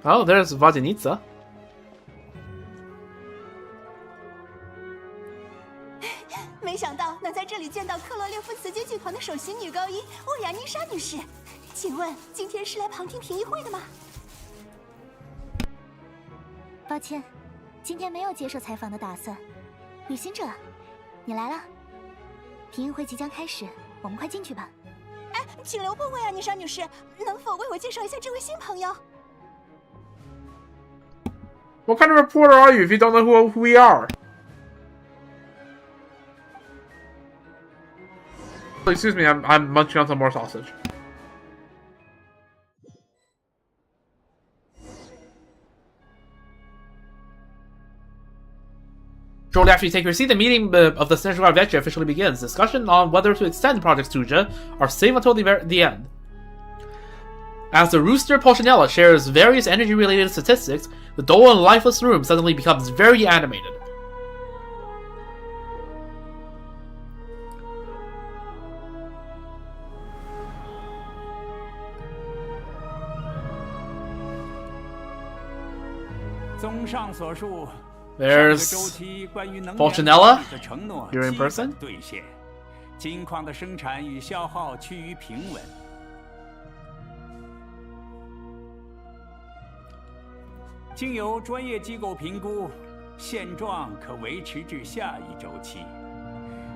Oh, there's Vadenitsa. 没想到能在这里见到克罗列夫慈济剧团的首席女高音欧雅妮莎女士。请问今天是来旁听评议会的吗？抱歉，今天没有接受采访的打算。旅行者，你来了。评议会即将开始，我们快进去吧。哎，请留步，欧雅妮莎女士，能否为我介绍一下这位新朋友？ What kind of reporter are you if you don't know who we are? Excuse me, I'm munching on some more sausage. Shortly after you take your seat, the meeting of the SNEZHNAYA Viecha officially begins. Discussion on whether to extend Project Suja or save until the end. As the rooster Pulcinella shares various energy-related statistics, the dull and lifeless room suddenly becomes very animated. There's Pulcinella. You're in person. 金矿的生产与消耗趋于平稳。经由专业机构评估，现状可维持至下一周期。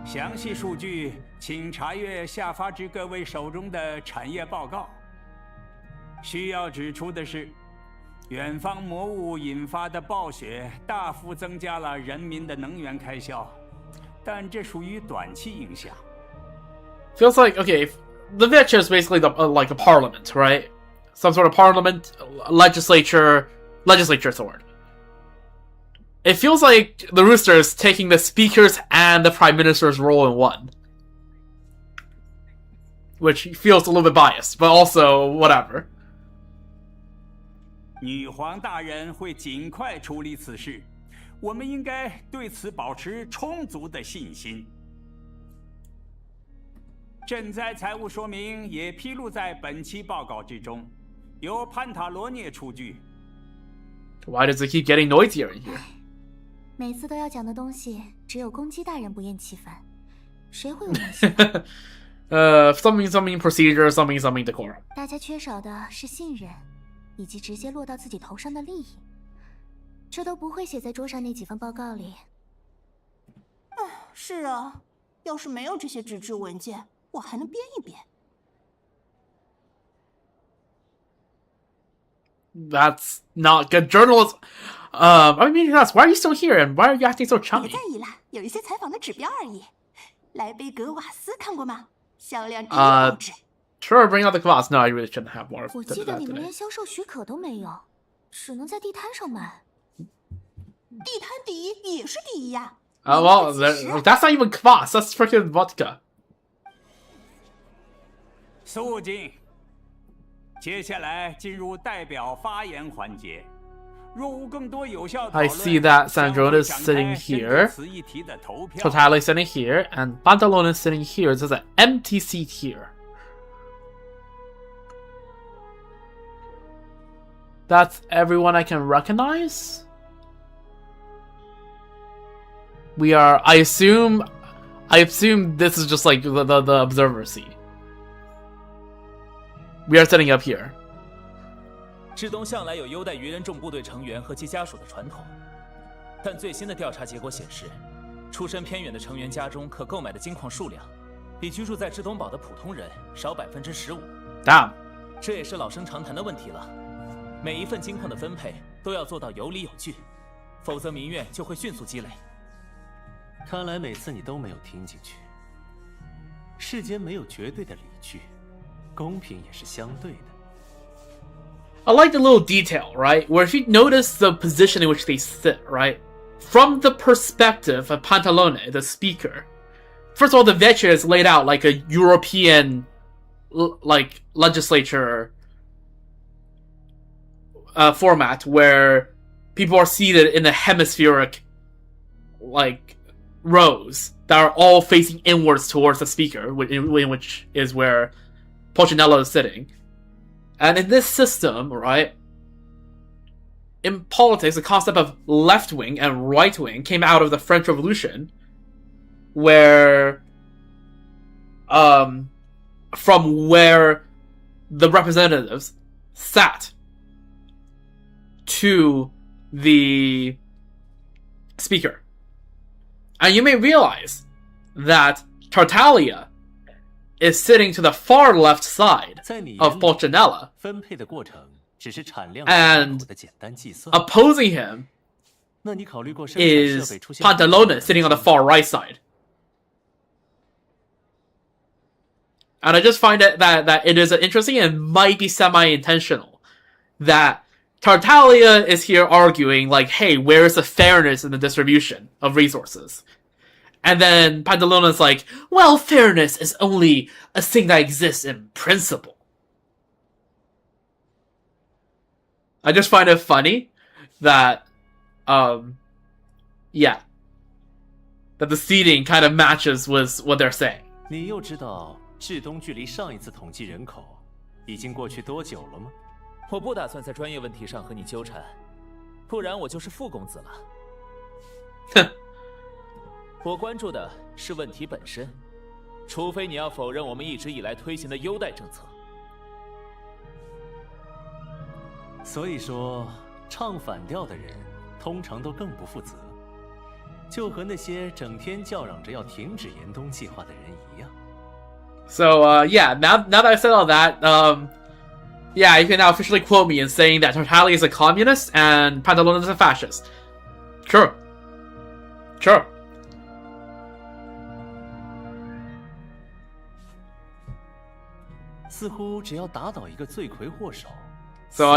详细数据请查阅下发至各位手中的产业报告。需要指出的是，远方魔物引发的暴雪大幅增加了人民的能源开销，但这属于短期影响。Feels like, okay, the Viecha is basically like a parliament, right? Some sort of parliament, legislature sword. It feels like the rooster is taking the speaker's and the prime minister's role in one. Which feels a little bit biased, but also whatever. 女皇大人会尽快处理此事，我们应该对此保持充足的信心。赈灾财务说明也披露在本期报告之中，由潘塔罗涅出具。Why does it keep getting noisier in here? 每次都要讲的东西，只有公鸡大人不厌其烦，谁会有耐心？something procedure, something decor. 大家缺少的是信任，以及直接落到自己头上的利益，这都不会写在桌上那几份报告里。是啊，要是没有这些纸质文件，我还能编一编。 That's not good journalism. I mean, why are you still here and why are you acting so chummy? 别在意了，有一些采访的指标而已。莱贝格瓦斯看过吗？销量第一报纸。Sure, bring out the class. No, I really shouldn't have more. 我记得你们连销售许可都没有，只能在地摊上卖。地摊第一也是第一呀。Well, that's not even kvass. That's freaking vodka. 肃静。 接下来进入代表发言环节。若无更多有效讨论， I see that Sandrone is sitting here, Totale is sitting here, and Pantalone is sitting here. There's an empty seat here. That's everyone I can recognize? We are, I assume this is just like the observer seat. we are setting up here. 至东向来有优待愚人众部队成员和其家属的传统，但最新的调查结果显示，出身偏远的成员家中可购买的金矿数量，比居住在至东堡的普通人少15%。Damn， 这也是老生常谈的问题了。每一份金矿的分配都要做到有理有据，否则民怨就会迅速积累。看来每次你都没有听进去。世间没有绝对的理据，公平也是相对的。I like the little detail, right? Where if you notice the position in which they sit, right? From the perspective of Pantalone, the speaker, first of all, the Veche is laid out like a European, like, legislature format where people are seated in a hemispheric, like, rows that are all facing inwards towards the speaker, in which is where Pulcinella is sitting. And in this system, right, in politics, the concept of left-wing and right-wing came out of the French Revolution, where, from where the representatives sat to the speaker. And you may realize that Tartaglia is sitting to the far left side of Pulcinella, and opposing him is Pantalone sitting on the far right side. And I just find that it is interesting and might be semi-intentional that Tartaglia is here arguing, like, hey, where is the fairness in the distribution of resources? And then Pantalone's like, well, fairness is only a thing that exists in principle. I just find it funny that, yeah, that the seating kind of matches with what they're saying. 你又知道至东距离上一次统计人口已经过去多久了吗？我不打算在专业问题上和你纠缠，不然我就是傅公子了。哼。我关注的是问题本身，除非你要否认我们一直以来推行的优待政策。所以说，唱反调的人通常都更不负责，就和那些整天叫嚷着要停止严冬计划的人一样。So yeah, now that I said all that, yeah, you can now officially quote me in saying that Tartaglia is a communist and Pantalone is a fascist. Sure. Sure. So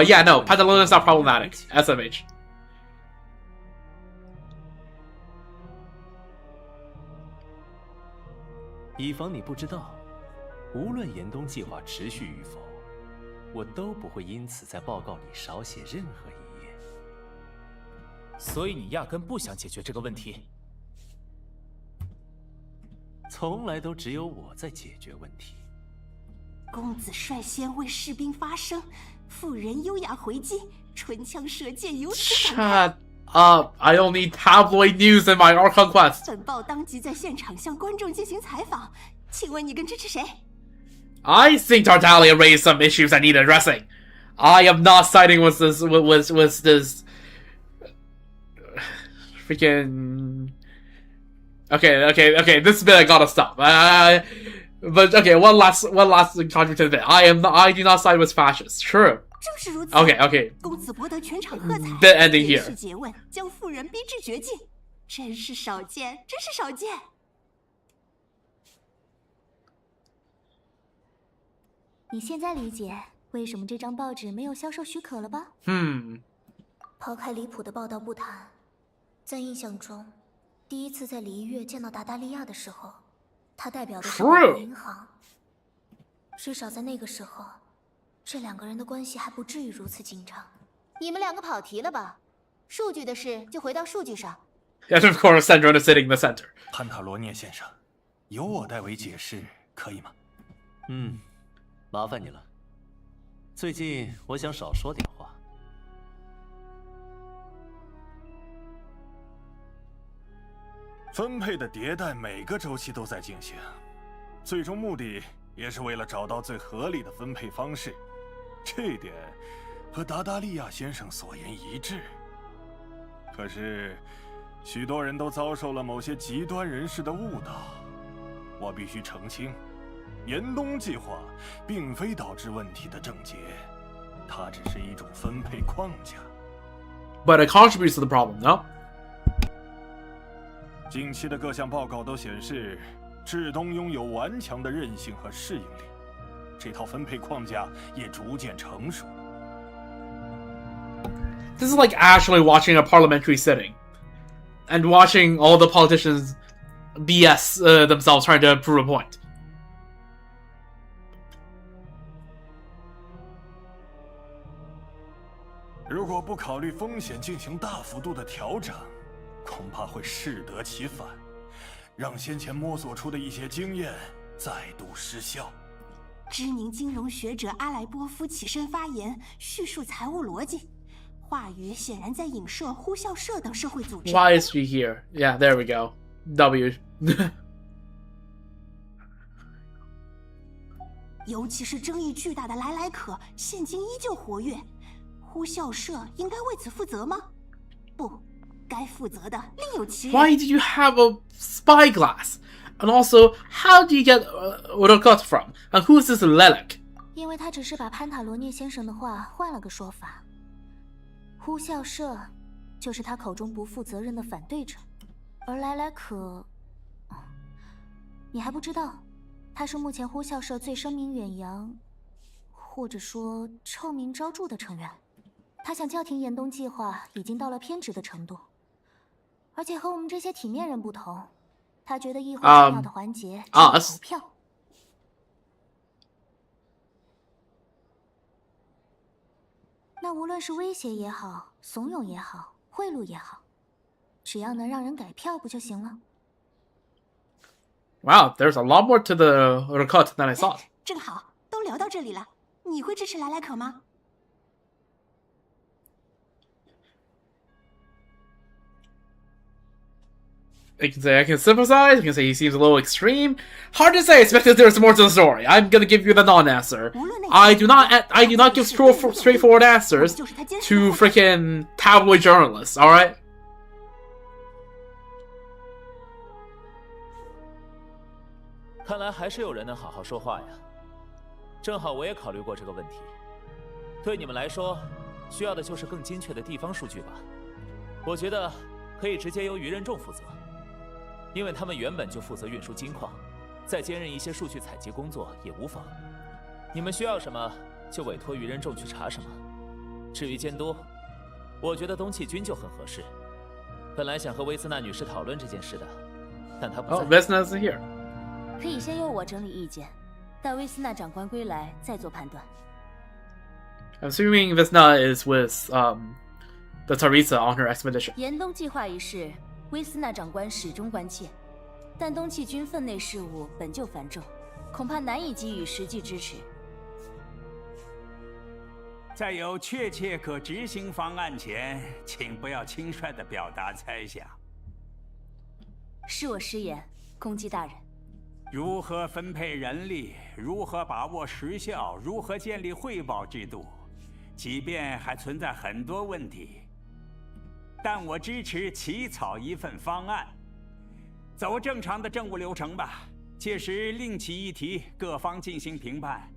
yeah, no, Pantalone is not problematic. SMH. 以防你不知道，无论严冬计划持续与否，我都不会因此在报告里少写任何一页。所以你压根不想解决这个问题？从来都只有我在解决问题。公子率先为士兵发声，妇人优雅回击，唇枪舌剑由此展开。 Shut up! I don't need tabloid news in my Archon quest. 本报当即在现场向观众进行采访，请问你更支持谁？ I think Tartaglia raised some issues that need addressing. I am not siding with this freaking. Okay. This bit I gotta stop. But okay, one last contradictory bit. I do not side with fascists. True. 正是如此。Okay. 公子博得全场喝彩。 Bit ending here. 是诘问，将妇人逼至绝境，真是少见，真是少见。 你现在理解为什么这张报纸没有销售许可了吧？抛开离谱的报道不谈，在印象中，第一次在里伊月见到达达利亚的时候，他代表的是我们银行。至少在那个时候，这两个人的关系还不至于如此紧张。你们两个跑题了吧？数据的事就回到数据上。Yes, of course, Sandra is sitting in the center. 潘塔罗涅先生，由我代为解释，可以吗？麻烦你了。最近我想少说点话。分配的迭代每个周期都在进行，最终目的也是为了找到最合理的分配方式。这点和达达利亚先生所言一致。可是，许多人都遭受了某些极端人士的误导。我必须澄清，严冬计划并非导致问题的症结，它只是一种分配框架。But it contributes to the problem, no? 近期的各项报告都显示，至东拥有顽强的韧性和适应力，这套分配框架也逐渐成熟。This is like actually watching a parliamentary sitting and watching all the politicians BS themselves trying to prove a point. 如果不考虑风险进行大幅度的调整，恐怕会适得其反，让先前摸索出的一些经验再度失效。知名金融学者阿莱波夫起身发言，叙述财务逻辑，话语显然在影射呼啸社等社会组织。Why is she here? Yeah, there we go. W. 尤其是争议巨大的莱莱可，现今依旧活跃。呼啸社应该为此负责吗？不，该负责的另有其人。Why did you have a spyglass? And also, how do you get Urokot from? And who's this Lelek? 因为他只是把潘塔罗涅先生的话换了个说法。呼啸社就是他口中不负责任的反对者，而莱莱可，你还不知道，他是目前呼啸社最声名远扬，或者说臭名昭著的成员。他想叫停严冬计划已经到了偏执的程度，而且和我们这些体面人不同，他觉得议会重要的环节是投票。那无论是威胁也好，怂恿也好，贿赂也好，只要能让人改票不就行了？ Wow, there's a lot more to the Urokot than I thought. 正好都聊到这里了，你会支持莱莱可吗？ I can say I can sympathize, I can say he seems a little extreme. Hard to say, especially if there's more to the story. I'm gonna give you the non-answer. I do not give straightforward answers to freaking tabloid journalists, alright? 看来还是有人能好好说话呀。正好我也考虑过这个问题。对你们来说，需要的就是更精确的地方数据吧。我觉得可以直接由愚人众负责。 因为他们原本就负责运输金矿，再兼任一些数据采集工作也无妨。你们需要什么，就委托愚人众去查什么。至于监督，我觉得东契君就很合适。本来想和薇斯娜女士讨论这件事的，但她不在。Oh, Vesna's here. 可以先由我整理意见，待薇斯娜长官归来再做判断。I'm assuming Vesna is with the Teresa on her expedition. 严冬计划一事。 薇斯娜长官始终关切，但东契军分内事务本就繁重，恐怕难以给予实际支持。在有确切可执行方案前，请不要轻率地表达猜想。是我失言，公鸡大人。如何分配人力？如何把握时效？如何建立汇报制度？即便还存在很多问题。 但我支持起草一份方案，走正常的政务流程吧。届时另起议题，各方进行评判。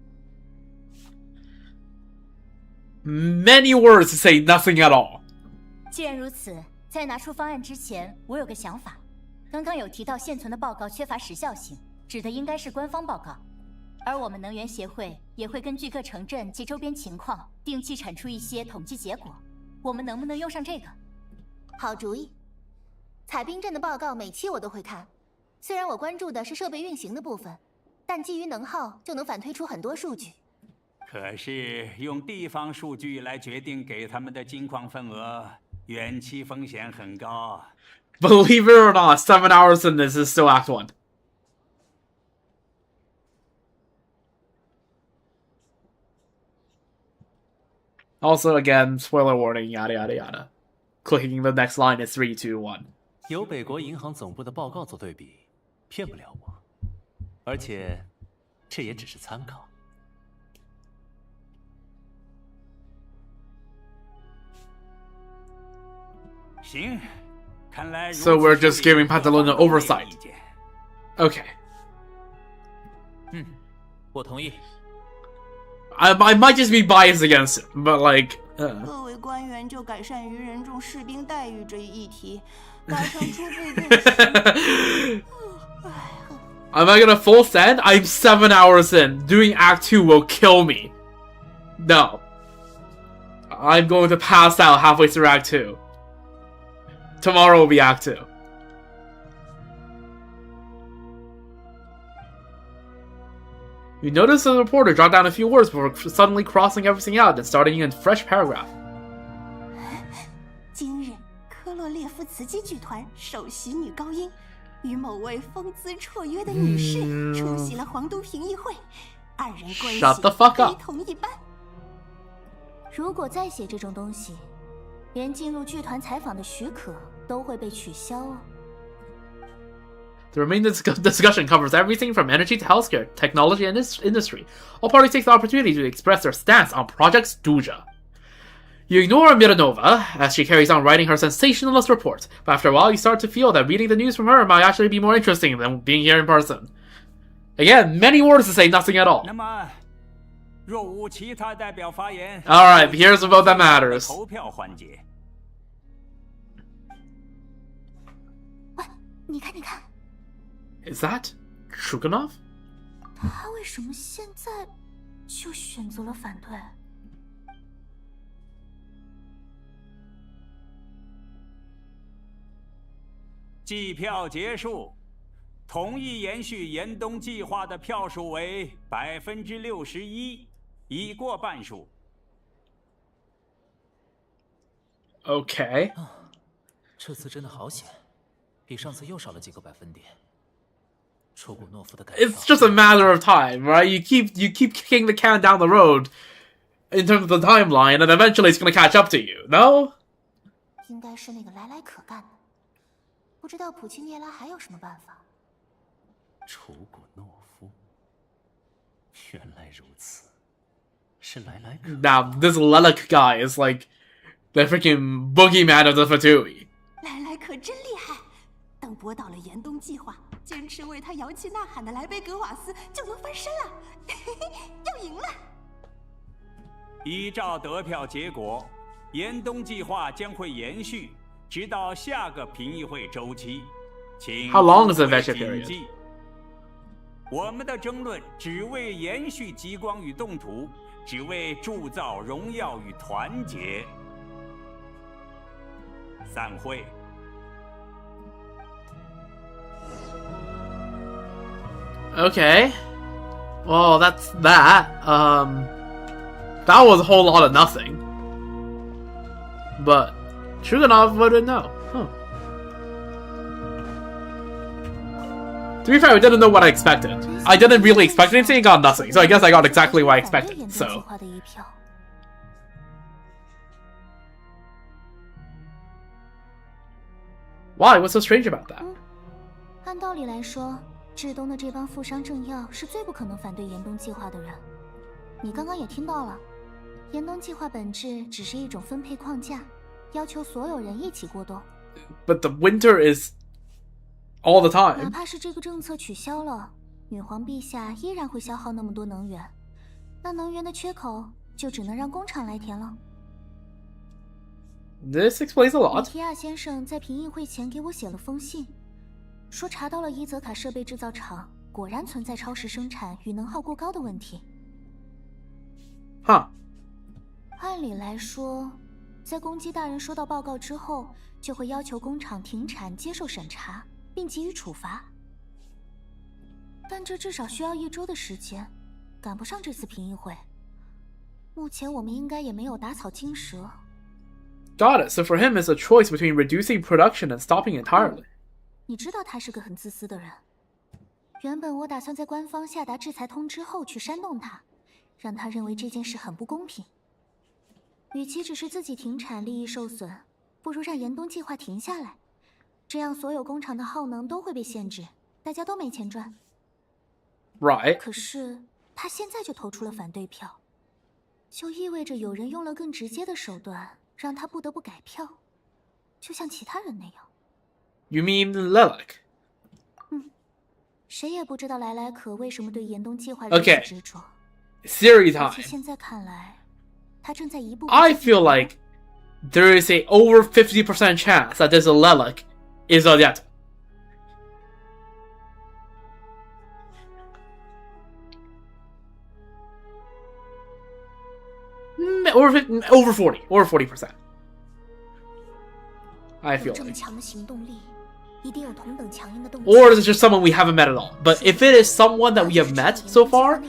Many words to say nothing at all. 既然如此，在拿出方案之前，我有个想法。刚刚有提到现存的报告缺乏时效性，指的应该是官方报告，而我们能源协会也会根据各城镇及周边情况，定期产出一些统计结果。我们能不能用上这个？ 好主意，采冰镇的报告每期我都会看。虽然我关注的是设备运行的部分，但基于能耗就能反推出很多数据。可是用地方数据来决定给他们的金矿份额，远期风险很高。Believe it or not, 7 hours in this is still Act 1. Also, again, spoiler warning, yada yada yada. Clicking the next line is 3, 2, 1. 有北国银行总部的报告做对比，骗不了我。而且，这也只是参考。行，看来 So we're just giving Pantaloon oversight. Okay. 我同意。I might just be biased against it, but like. 各位官员就改善愚人众士兵待遇这一议题，达成初步共识。Am I gonna full send? I'm 7 hours in. Doing Act 2 will kill me. No. I'm going to pass out halfway through Act 2. Tomorrow will be Act 2. You notice the reporter jot down a few words before suddenly crossing everything out and starting a fresh paragraph. 今日，科洛列夫茨基剧团首席女高音与某位风姿绰约的女士出席了皇都评议会，二人关系 Shut the fuck up. 非同一般。如果再写这种东西，连进入剧团采访的许可都会被取消哦。The remaining discussion covers everything from energy to healthcare, technology, and industry. All parties take the opportunity to express their stance on Project Stuja. You ignore Mironova as she carries on writing her sensationalist report, but after a while you start to feel that reading the news from her might actually be more interesting than being here in person. Again, many words to say nothing at all. Alright, here's the vote that matters. 你看，你看。 Is that Shuganov? 他为什么现在就选择了反对？计票结束，同意延续严冬计划的票数为61%，已过半数。Okay. 这次真的好险，比上次又少了几个百分点。 It's just a matter of time, right? You keep kicking the can down the road in terms of the timeline, and eventually it's gonna catch up to you. No? 应该是那个莱莱可干的，不知道普契涅拉还有什么办法。楚古诺夫，原来如此，是莱莱可。Now this Lelek guy is like the freaking boogeyman of the Fatui. 莱莱可真厉害，等驳倒了严冬计划。 坚持为他摇旗呐喊的莱贝格瓦斯就能翻身了，要赢了！依照得票结果，严冬计划将会延续，直到下个评议会周期。请 How long is the vested period? 我们的争论只为延续极光与动土，只为铸造荣耀与团结。散会。 Okay. Well, that's that. That was a whole lot of nothing. But Shuganov voted no. Huh. To be fair, I didn't know what I expected. I didn't really expect anything and got nothing, so I guess I got exactly what I expected, so. Why? What's so strange about that? 按道理来说。 至东的这帮富商政要是最不可能反对严冬计划的人。你刚刚也听到了，严冬计划本质只是一种分配框架，要求所有人一起过冬。But the winter is all the time. 哪怕是这个政策取消了，女皇陛下依然会消耗那么多能源，那能源的缺口就只能让工厂来填了。This explains a lot. 提亚先生在评议会前给我写了封信。 说查到了伊泽卡设备制造厂果然存在超时生产与能耗过高的问题。按理来说，在公鸡大人收到报告之后，就会要求工厂停产接受审查，并给予处罚。但这至少需要1周的时间，赶不上这次评议会。目前我们应该也没有打草惊蛇。Got it. So for him, it's a choice between reducing production and stopping entirely. 你知道他是个很自私的人。原本我打算在官方下达制裁通知后去煽动他，让他认为这件事很不公平。与其只是自己停产利益受损，不如让严冬计划停下来，这样所有工厂的耗能都会被限制，大家都没钱赚。Right. 可是他现在就投出了反对票，就意味着有人用了更直接的手段，让他不得不改票，就像其他人那样。You mean Lilac? 谁也不知道莱莱可为什么对岩东计划如此执着。Theory 而且 time. 现在看来，他正在一步步。I feel like there is a over 50% chance that this Lilac is Odette. Over 40%. I feel 这么 like. 强的行动力，一定有同等强硬的动机。 Or is it just someone we haven't met at all? But if it is someone that we have met so far,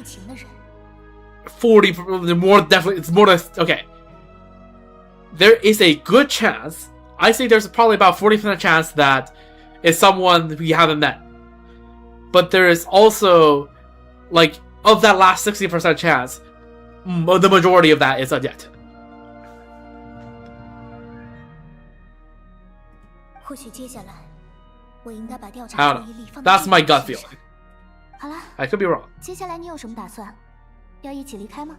40 more definitely. It's more than okay. There is a good chance. I say there's probably about 40% chance that it's someone we haven't met. But there is also, like, of that last 60% chance, the majority of that is Odette. 或许接下来，我应该把调 I 查 don't 注意力 know. 放在 That's 这 my 件 gut 事上 feeling. 好了， I could be wrong. 接下来你有什么打算？要一起离开吗？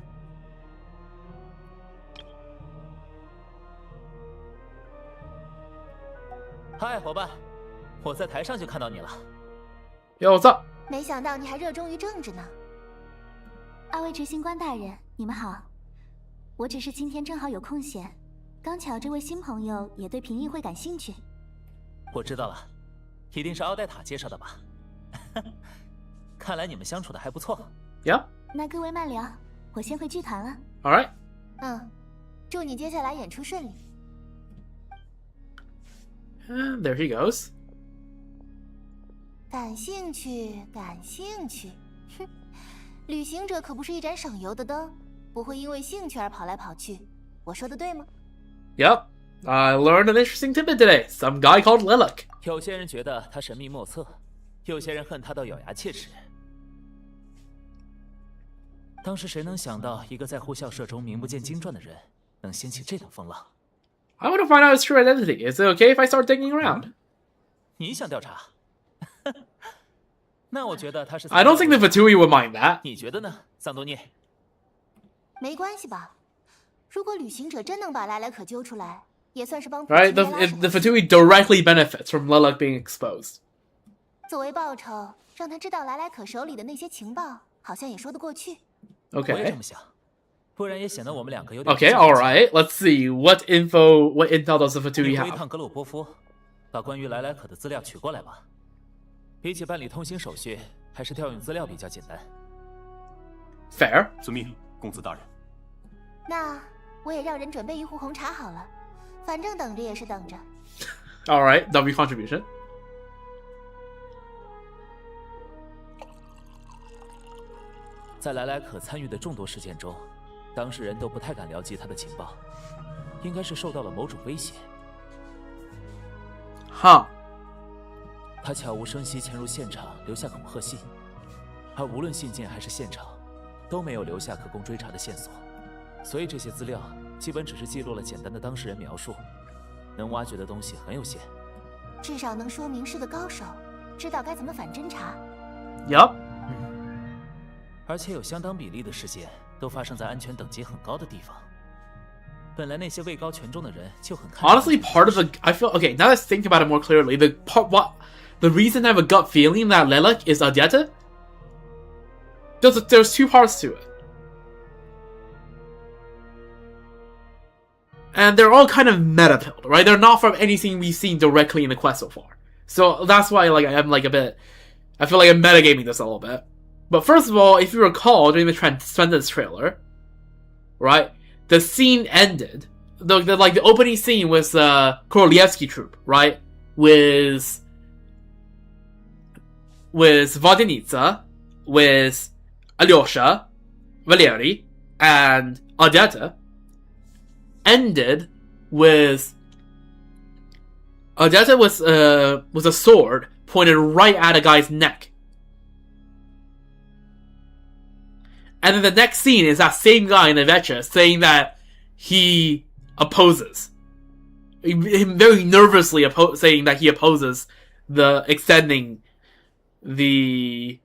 嗨，伙伴，我在台上就看到你了。Yo, what's up? 没想到你还热衷于政治呢。二位执行官大人，你们好。我只是今天正好有空闲，刚巧这位新朋友也对评议会感兴趣。我知道了，一定是奥黛塔介绍的吧？看来你们相处的还不错。Yeah. 那各位慢聊，我先回剧团了。All right. 祝你接下来演出顺利。 And there he goes. 感兴趣，感兴趣。哼，旅行者可不是一盏省油的灯，不会因为兴趣而跑来跑去。我说的对吗？ Yep. I learned an interesting tidbit today. Some guy called Lilac. 有些人觉得他神秘莫测，有些人恨他到咬牙切齿。当时谁能想到，一个在护校社中名不见经传的人，能掀起这等风浪？ I want to find out his true identity. Is it okay if I start digging around? 你想调查？那我觉得他是。I don't think the Fatui would mind that. 你觉得呢，桑多涅？没关系吧？如果旅行者真能把莱莱可揪出来，也算是帮普 Right? 奇涅拉什么 The Fatui directly benefits from Lilac being exposed. 作为报酬，让他知道莱莱可手里的那些情报，好像也说得过去。我也这 Okay. 么想，不然也显得我们两个有点。 Okay, alright. Let's see. What intel does the Fatui 你回一 have? 趟格鲁波夫，把关于莱莱可的资料取过来吧。比起办理通行手续，还是调用资料比较简单。Fair. 遵命，公子大人。那我也让人准备一壶红茶好了，反正等着也是等着。 Alright, W contribution. 在莱莱可参与的众多事件中，当事人都不太敢聊及他的情报，应该是受到了某种威胁。Huh. 他悄无声息潜入现场，留下恐吓信，而无论信件还是现场，都没有留下可供追查的线索，所以这些资料基本只是记录了简单的当事人描述，能挖掘的东西很有限。至少能说明是个高手，知道该怎么反侦查。 Yup. 而且有相当比例的事件都发生在安全等级很高的地方。本来那些位高权重的人就很看。 Honestly, part of the I feel okay. Now that I think about it more clearly, the reason I have a gut feeling that Lilac is Odette. There's two parts to it, and they're all kind of meta pilled, right? They're not from anything we've seen directly in the quest so far. So that's why, like, I'm like a bit. I feel like I'm metagaming this a little bit. But first of all, if you recall during the Transcendence trailer, right? The scene ended. The opening scene was Korolievsky troop, right? With Vodynica, with Alyosha, Valeri, and Odette. Ended with Odette with a sword pointed right at a guy's neck. And then the next scene is that same guy in Avecha saying that he opposes. Him very nervously saying that he opposes the extending the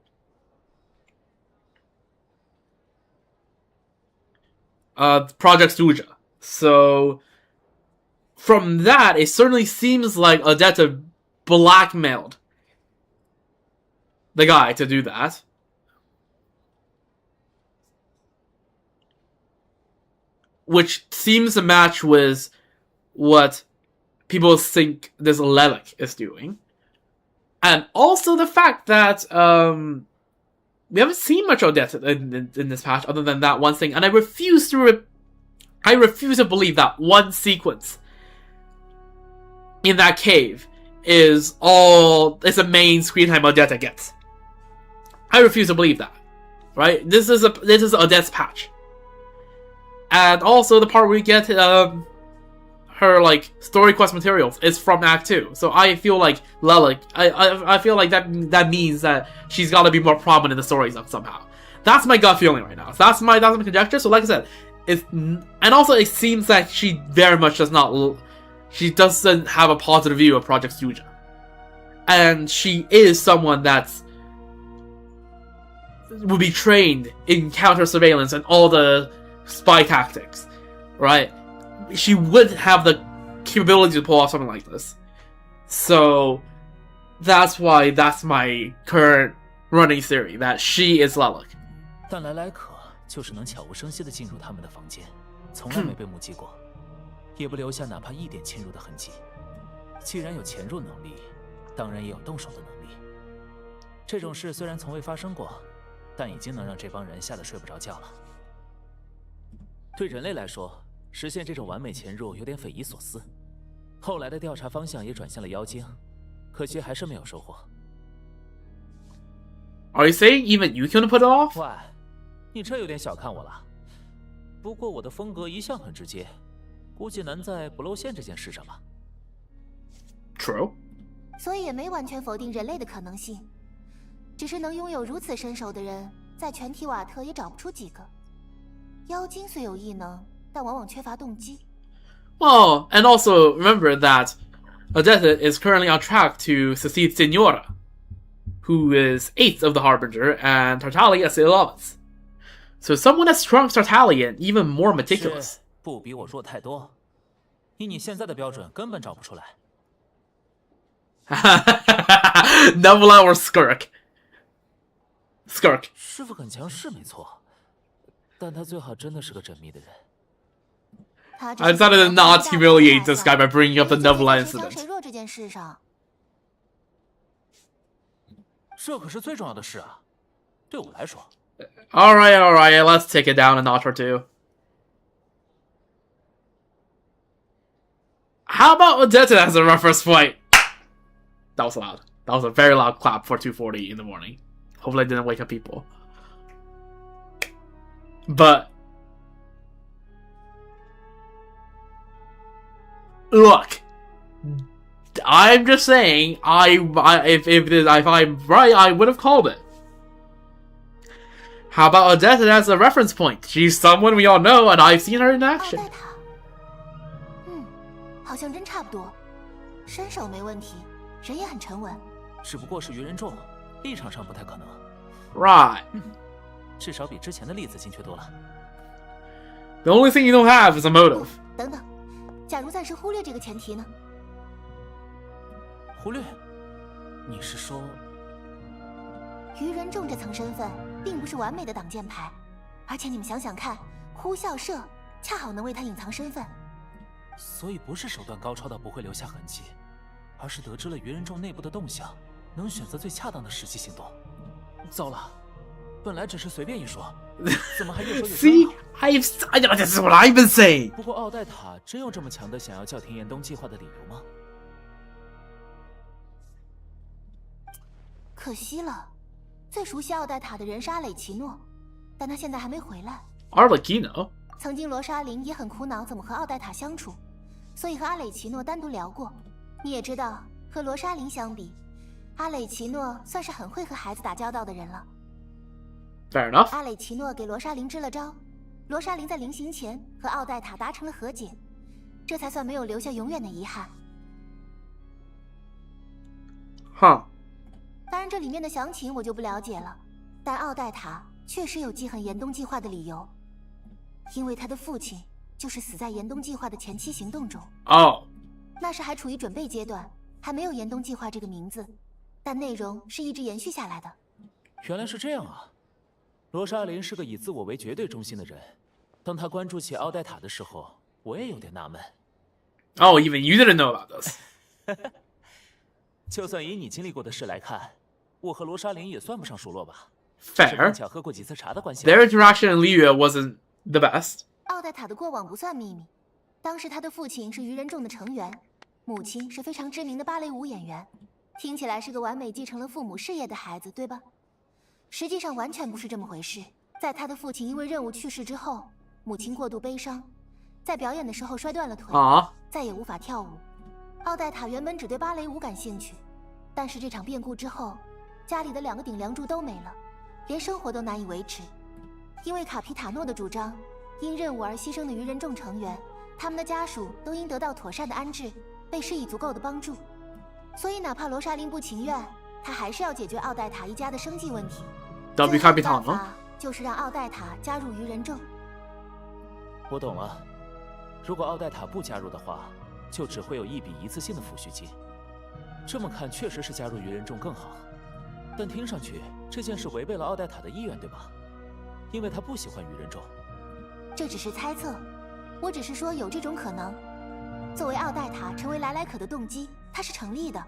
Project Suja. So from that, it certainly seems like Odetta blackmailed the guy to do that. Which seems to match with what people think this Lelik is doing. And also the fact that we haven't seen much Odetta in this patch other than that one thing. And I refuse to believe that one sequence in that cave is the main screen time Odetta gets. I refuse to believe that. Right? This is Odetta's patch. And also the part where we get her like story quest materials is from Act 2. So I feel like Lelik, I feel like that means that she's got to be more prominent in the stories somehow. That's my gut feeling right now. So that's my conjecture. So like I said, and also it seems that she very much she doesn't have a positive view of Project Suja, and she is someone that's would be trained in counter surveillance and all the spy tactics, right? She would have the capability to pull off something like this. So that's why that's my current running theory, that she is Lelik. 但莱莱可就是能悄无声息地进入他们的房间，从来没被目击过，也不留下哪怕一点侵入的痕迹。既然有潜入能力，当然也有动手的能力。这种事虽然从未发生过，但已经能让这帮人吓得睡不着觉了。对人类来说，实现这种完美潜入有点匪夷所思。后来的调查方向也转向了妖精，可惜还是没有收获。Are you saying even you can put it off? 喂，你这有点小看我了。不过我的风格一向很直接，估计难在不露馅这件事上吧。True. 所以也没完全否定人类的可能性，只是能拥有如此身手的人，在全体瓦特也找不出几个。妖精虽有异能，但往往缺乏动机。Well, and also remember that Odetta is currently on track to succeed Senora, who is 8th of the Harbinger, and Tartali is 11th. So someone as strong as Tartali and even more meticulous. 不比我弱太多，以你现在的标准，根本找不出来。Nebula or Skirk? Skirk. 师傅很强是没错，但他最好真的是个缜密的人。I decided to not humiliate this guy by bringing up the Nebula incident. 谁弱这件事上，这可是最重要的事啊，对我来说。Alright, let's take it down a notch or two. How about Odetta as a reference point? That was loud. That was a very loud clap for 2:40 in the morning. Hopefully I didn't wake up people. But look, I'm just saying. If I'm right, I would have called it. How about Odetta as a reference point? She's someone we all know, and I've seen her in action. 好像真差不多，身手没问题，人也很沉稳。只不过是愚人众，立场上不太可能。Right. 至少比之前的例子精确多了。The only thing you don't have is a motive. 等等，假如暂时忽略这个前提呢？忽略？你是说？愚人众这层身份并不是完美的挡箭牌，而且你们想想看，呼啸社恰好能为他隐藏身份。所以不是手段高超到不会留下痕迹，而是得知了愚人众内部的动向，能选择最恰当的实际行动。糟了，本来只是随便一说，怎么还越说越深了 See, this is what I've been saying. 不过奥黛塔真有这么强的想要叫停严冬计划的理由吗？可惜了，最熟悉奥黛塔的人是阿蕾奇诺，但他现在还没回来。Arlecchino? 曾经罗莎琳也很苦恼怎么和奥黛塔相处，所以和阿蕾奇诺单独聊过。你也知道，和罗莎琳相比，阿蕾奇诺算是很会和孩子打交道的人了。Fair enough. 阿蕾奇诺给罗莎琳支了招，罗莎琳在临行前和奥黛塔达成了和解，这才算没有留下永远的遗憾。Huh. 当然，这里面的详情我就不了解了，但奥黛塔确实有记恨严冬计划的理由。因为他的父亲就是死在严冬计划的前期行动中。哦，那时还处于准备阶段，还没有严冬计划这个名字，但内容是一直延续下来的。原来是这样啊！罗莎琳是个以自我为绝对中心的人，当他关注起奥黛塔的时候，我也有点纳闷。Oh, even you didn't know about this. 就算以你经历过的事来看，我和罗莎琳也算不上熟络吧。 Fair. 碰巧喝过几次茶的关系。Their interaction in Liyue wasn't the best. 奥黛塔的过往不算秘密，当时他的父亲是愚人众的成员，母亲是非常知名的芭蕾舞演员，听起来是个完美继承了父母事业的孩子，对吧？实际上完全不是这么回事。在他的父亲因为任务去世之后，母亲过度悲伤，在表演的时候摔断了腿，再也无法跳舞。奥黛塔原本只对芭蕾舞感兴趣，但是这场变故之后，家里的2个顶梁柱都没了，连生活都难以维持。因为卡皮塔诺的主张，因任务而牺牲的愚人众成员，他们的家属都应得到妥善的安置，被施以足够的帮助。所以哪怕罗莎琳不情愿，他还是要解决奥黛塔一家的生计问题。最好的办法就是让奥黛塔加入愚人众。我懂了，如果奥黛塔不加入的话，就只会有一笔一次性的抚恤金。这么看，确实是加入愚人众更好。但听上去这件事违背了奥黛塔的意愿，对吧？因为她不喜欢愚人众。这只是猜测，我只是说有这种可能。作为奥黛塔成为莱莱可的动机，它是成立的。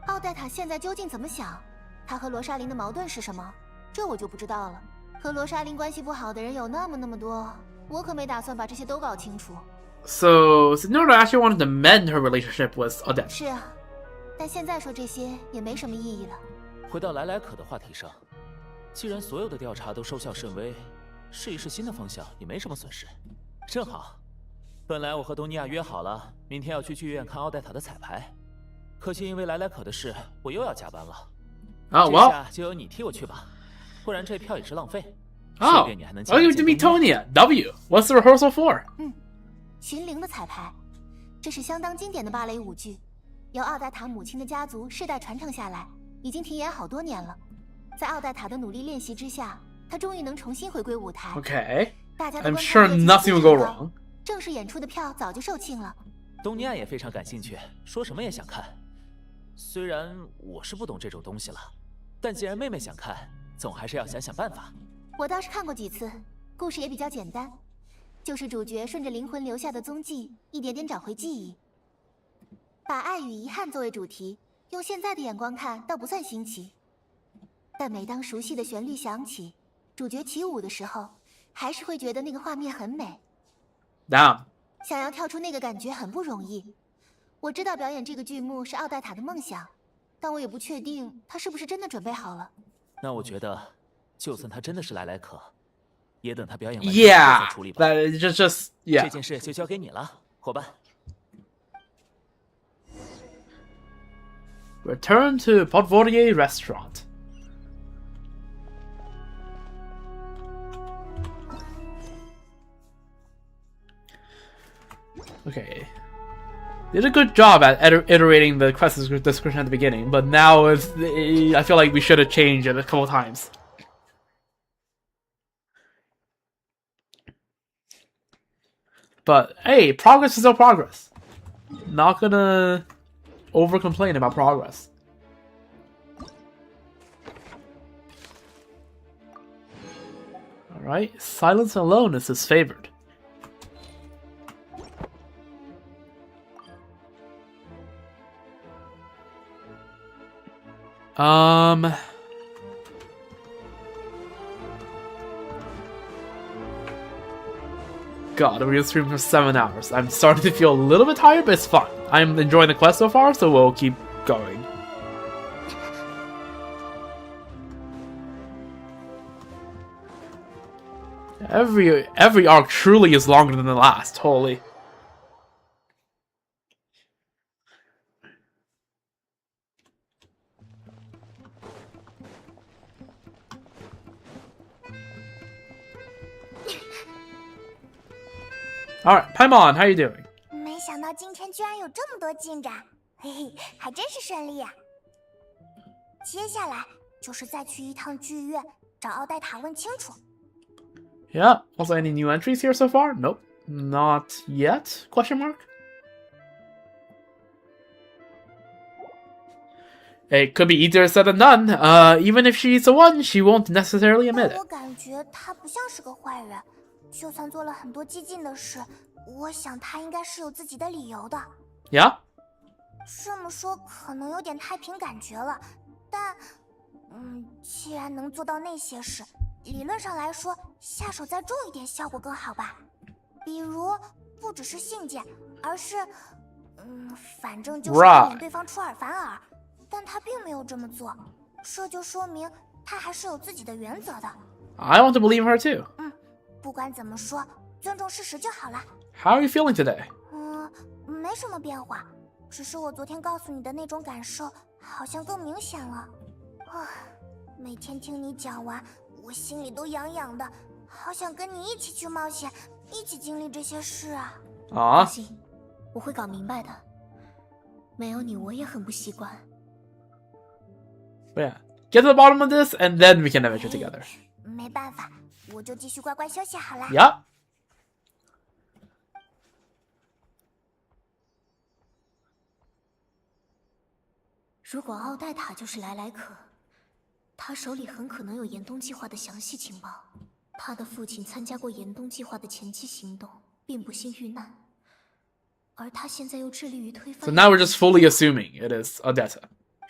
奥黛塔现在究竟怎么想？她和罗莎琳的矛盾是什么？这我就不知道了。和罗莎琳关系不好的人有那么多，我可没打算把这些都搞清楚。So Senora actually wanted to mend her relationship with Odette. 是啊，但现在说这些也没什么意义了。回到莱莱可的话题上，既然所有的调查都收效甚微，试一试新的方向也没什么损失。正好，本来我和东尼亚约好了，明天要去剧院看奥黛塔的彩排，可惜因为莱莱可的事，我又要加班了。这下就由你替我去吧，不然这票也是浪费。Oh, I'll give to meet Tonya. W. What's the rehearsal for? 寻灵的彩排，这是相当经典的芭蕾舞剧，由奥黛塔母亲的家族世代传承下来，已经停演好多年了。在奥黛塔的努力练习之下，她终于能重新回归舞台。Okay. 大家的 I'm sure nothing will go wrong. 正式演出的票早就售罄了。东尼亚也非常感兴趣，说什么也想看。虽然我是不懂这种东西了，但既然妹妹想看，总还是要想想办法。我倒是看过几次，故事也比较简单，就是主角顺着灵魂留下的踪迹，一点点找回记忆。把爱与遗憾作为主题，用现在的眼光看，倒不算新奇。但每当熟悉的旋律响起，主角起舞的时候，还是会觉得那个画面很美。想要跳出那个感觉很不容易。我知道表演这个剧目是奥黛塔的梦想，但我也不确定她是不是真的准备好了。那我觉得，就算她真的是莱莱可，也等她表演完再处理吧。这件事就交给你了，伙伴。Return to Podvorier Restaurant. Okay. Did a good job at iterating the quest description at the beginning, but now I feel like we should have changed it a couple times. But hey, progress is still progress. Not gonna over-complain about progress. Alright, silence alone is his favored. God, we're gonna stream for 7 hours. I'm starting to feel a little bit tired, but it's fun. I'm enjoying the quest so far, so we'll keep going. Every arc truly is longer than the last, holy. Alright, Paimon, how you doing? 没想到今天居然有这么多进展，嘿嘿，还真是顺利呀。接下来就是再去一趟剧院，找奥黛塔问清楚。Yeah. Also, any new entries here so far? Nope. Not yet? Question mark? It could be easier said than done. Even if she's the one, she won't necessarily admit it. 我感觉他不像是个坏人，就算做了很多激进的事，我想他应该是有自己的理由的。Yeah? 这么说可能有点太凭感觉了，但，既然能做到那些事，理论上来说，下手再重一点效果更好吧？比如，不只是信件，而是，反正就是避免对方出尔反尔。但他并没有这么做，这就说明他还是有自己的原则的。I want to believe her too. 不管怎么说，尊重事实就好了。How are you feeling today? 没什么变化，只是我昨天告诉你的那种感受好像更明显了。每天听你讲完，我心里都痒痒的，好想跟你一起去冒险，一起经历这些事啊！放心，我会搞明白的。没有你，我也很不习惯。But yeah, get to the bottom of this, and then we can adventure together. 没办法，我就继续乖乖休息好了。Yeah. 如果奥黛塔就是莱莱可，他手里很可能有严冬计划的详细情报。他的父亲参加过严冬计划的前期行动，并不幸遇难，而他现在又致力于推翻。So now we're just fully assuming it is Odetta.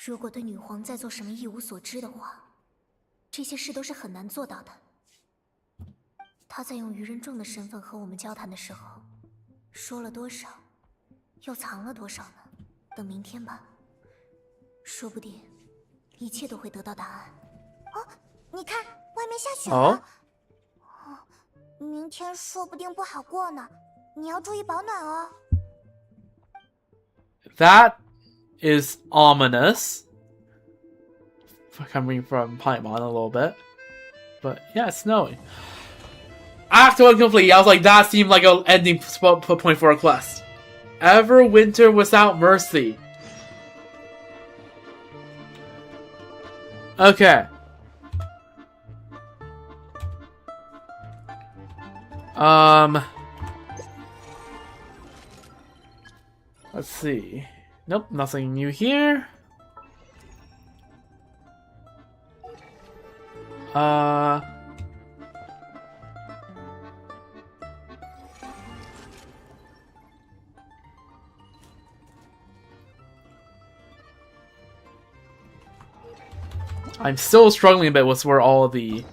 如果对女皇在做什么一无所知的话，这些事都是很难做到的。他在用愚人众的身份和我们交谈的时候，说了多少，又藏了多少呢？等明天吧，说不定一切都会得到答案。你看，外面下雪了。明天说不定不好过呢，你要注意保暖哦。That is ominous. Coming from Paimon a little bit. But yeah, it's snowing. Act 1 complete. I was like, that seemed like an ending point for a quest. Everwinter without mercy. Okay. Let's see. Nope, nothing new here. I'm still struggling a bit with where all of the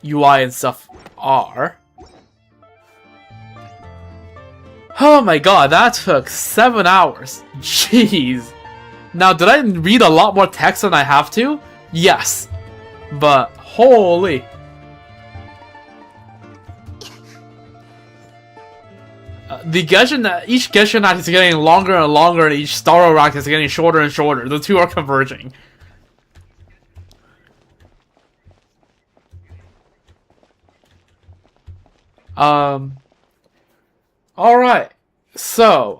UI and stuff are. Oh my god, that took 7 hours. Jeez. Now, did I read a lot more text than I have to? Yes. But, holy. The Genshin, each Genshin act is getting longer and longer, and each Starro act is getting shorter and shorter. The two are converging. Alright. So,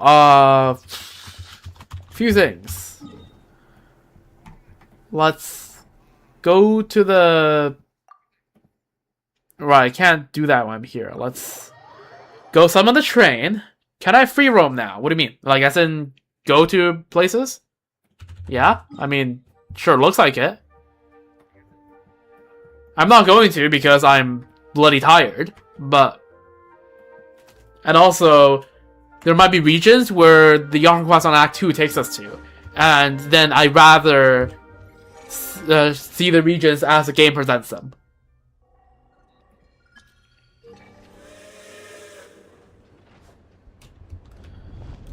few things. Let's go to the... Right, I can't do that when I'm here. Let's go summon the train. Can I free roam now? What do you mean? Like, as in, go to places? Yeah? I mean, sure, looks like it. I'm not going to because I'm bloody tired, but... And also, there might be regions where the Archon quest on Act 2 takes us to. And then I'd rather see the regions as the game presents them.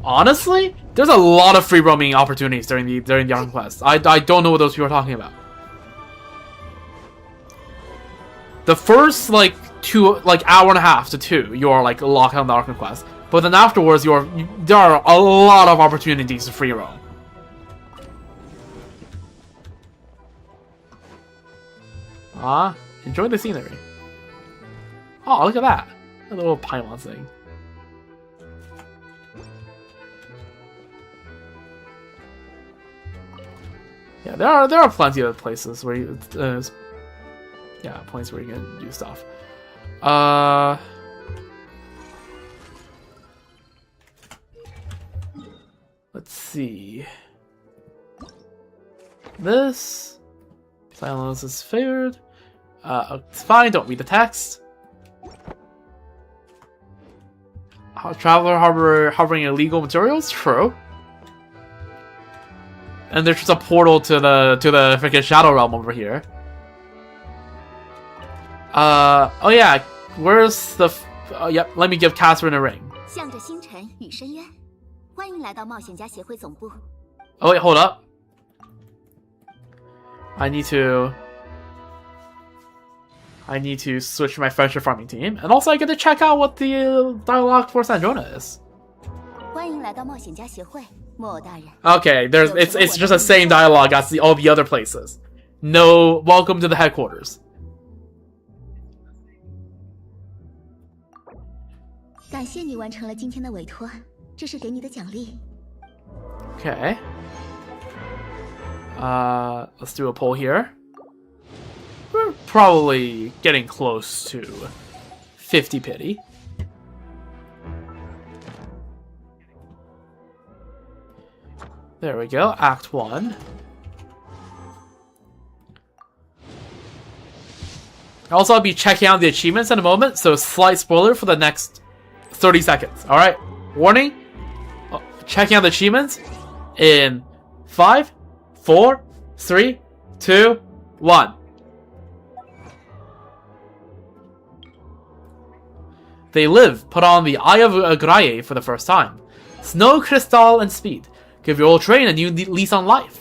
Honestly, there's a lot of free roaming opportunities during the Archon quest. I don't know what those people are talking about. The first hour and a half to 2, you're like locked on the Archon quest. But then afterwards, there are a lot of opportunities to free roam. Enjoy the scenery. Oh, look at that. A little Paimon thing. Yeah, there are plenty of places where you, points where you can do stuff. Let's see. This silence is favored. It's fine. Don't read the text. Traveler harboring illegal materials. True. And there's just a portal to the freaking Shadow Realm over here. Oh yeah, where's the? Yep, let me give Catherine a ring. 向着星辰与深渊，欢迎来到冒险家协会总部。 Oh wait, hold up. I need to switch my friendship farming team, and also I get to check out what the dialogue for SNEZHNAYA is. 欢迎来到冒险家协会，木偶大人。 Okay, it's just the same dialogue as all the other places. No, welcome to the headquarters. 感谢你完成了今天的委托，这是给你的奖励。 Okay. Let's do a poll here. We're probably getting close to 50 pity. There we go, Act 1. Also, I'll be checking out the achievements in a moment, so slight spoiler for the next 30 seconds. Alright? Warning. Checking out the achievements in 5, 4, 3, 2, 1. They live. Put on the Eye of Agraye for the first time. Snow, Crystal, and Speed. Give your old train a new lease on life.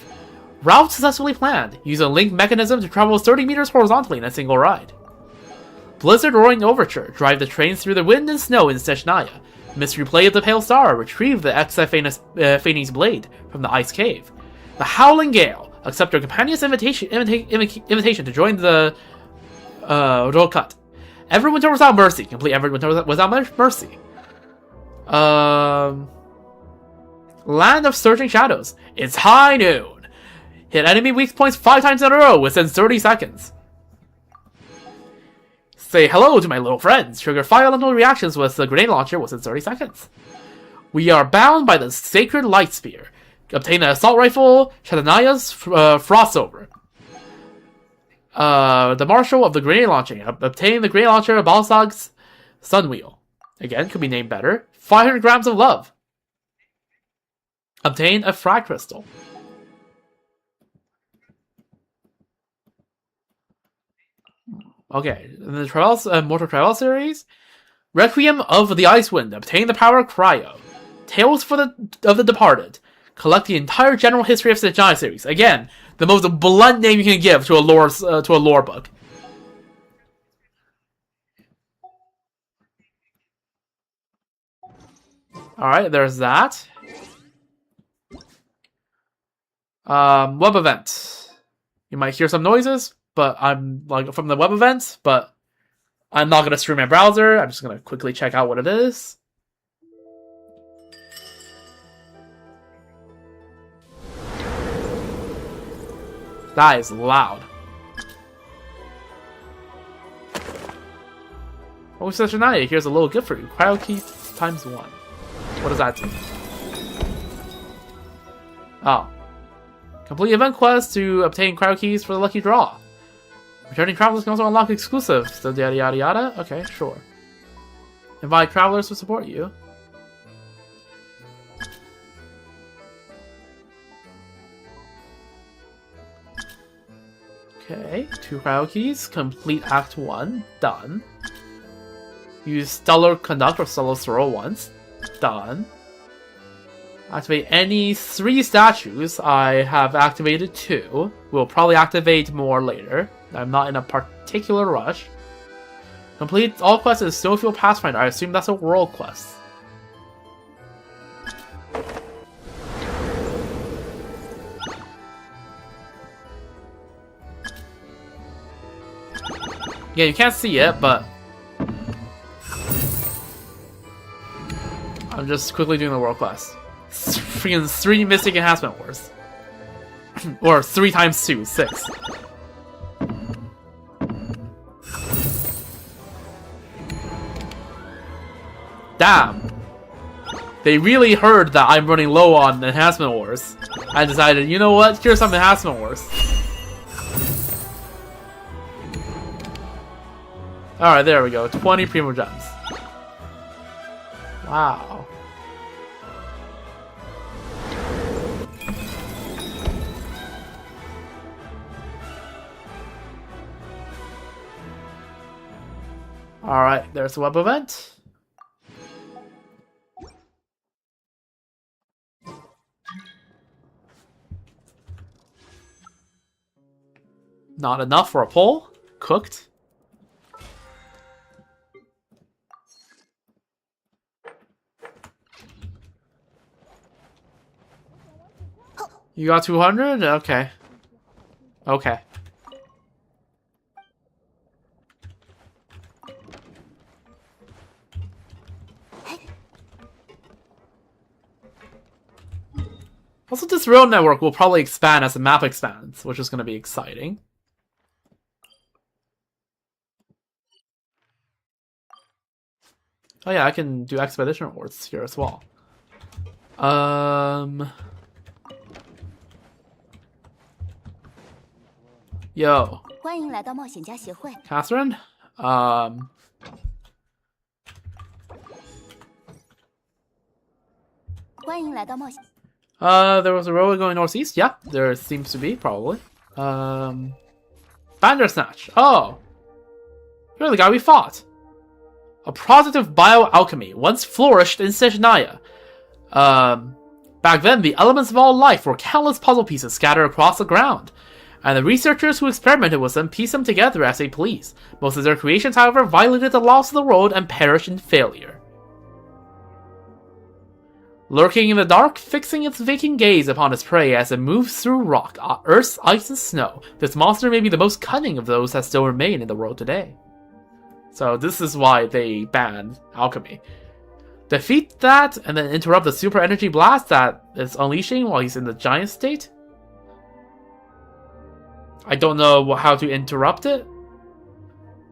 Route successfully planned. Use a link mechanism to travel 30 meters horizontally in a single ride. Blizzard Roaring Overture. Drive the trains through the wind and snow in SNEZHNAYA. Mystery Play of the Pale Star. Retrieve the Phoenix Blade from the Ice Cave. The Howling Gale. Accept your companion's invitation to join the Rokat. Everwinter Without Mercy. Complete Everwinter Without Mercy. Land of Surging Shadows. It's high noon. Hit enemy weak points 5 times in a row within 30 seconds. Say hello to my little friends. Trigger 5 elemental reactions with the grenade launcher within 30 seconds. We are bound by the Sacred Light Spear. Obtain the assault rifle, SNEZHNAYA's Frostover. The Marshal of the Grenade Launching. Obtain the Grenade Launcher, Balsag's Sunwheel. Again, could be named better. 500 grams of love. Obtain a Frag Crystal. Okay, in the Mortal Travel series, Requiem of the Icewind. Obtain the power Cryo. Tales of the Departed. Collect the entire general history of SNEZHNAYA series. Again, the most blunt name you can give to a lore book. All right, there's that. Web event. You might hear some noises, but I'm like from the web event, but I'm not gonna stream my browser. I'm just gonna quickly check out what it is. That is loud. Oh, SNEZHNAYA, here's a little gift for you. Cryo key ×1. What does that do? Oh. Complete event quest to obtain cryo keys for the lucky draw. Returning travelers can also unlock exclusives. So yada yada yada. Okay, sure. Invite travelers to support you. Okay, 2 cryo keys. Complete Act 1. Done. Use Stellar Conduct or Stellar Throw once. Done. Activate any 3 statues. I have activated 2. We'll probably activate more later. I'm not in a particular rush. Complete all quests in Snowfield Pathfinder. I assume that's a world quest. Yeah, you can't see it, but I'm just quickly doing the world quest. Freaking 3 Mystic Enhancement Wars. Or 3 times 2, 6. Damn. They really heard that I'm running low on enhancement ores. I decided, you know what? Here's some enhancement ores. Alright, there we go. 20 Primo Gems. Wow. Alright, there's a web event. Not enough for a poll. Cooked. You got 200? Okay. Okay. Also, this rail network will probably expand as the map expands, which is going to be exciting. Oh yeah, I can do expedition rewards here as well. Yo. 欢迎来到冒险家协会。 Catherine? There was a road going northeast? Yeah, there seems to be, probably. Bandersnatch. Oh. You're the guy we fought. A product of bioalchemy, once flourished in SNEZHNAYA. Back then, the elements of all life were countless puzzle pieces scattered across the ground, and the researchers who experimented with them pieced them together as they pleased. Most of their creations, however, violated the laws of the road and perished in failure. Lurking in the dark, fixing its vacant gaze upon its prey as it moves through rock, earth, ice, and snow, this monster may be the most cunning of those that still remain in the world today. So this is why they banned alchemy. Defeat that, and then interrupt the super energy blast that is unleashing while he's in the giant state? I don't know how to interrupt it.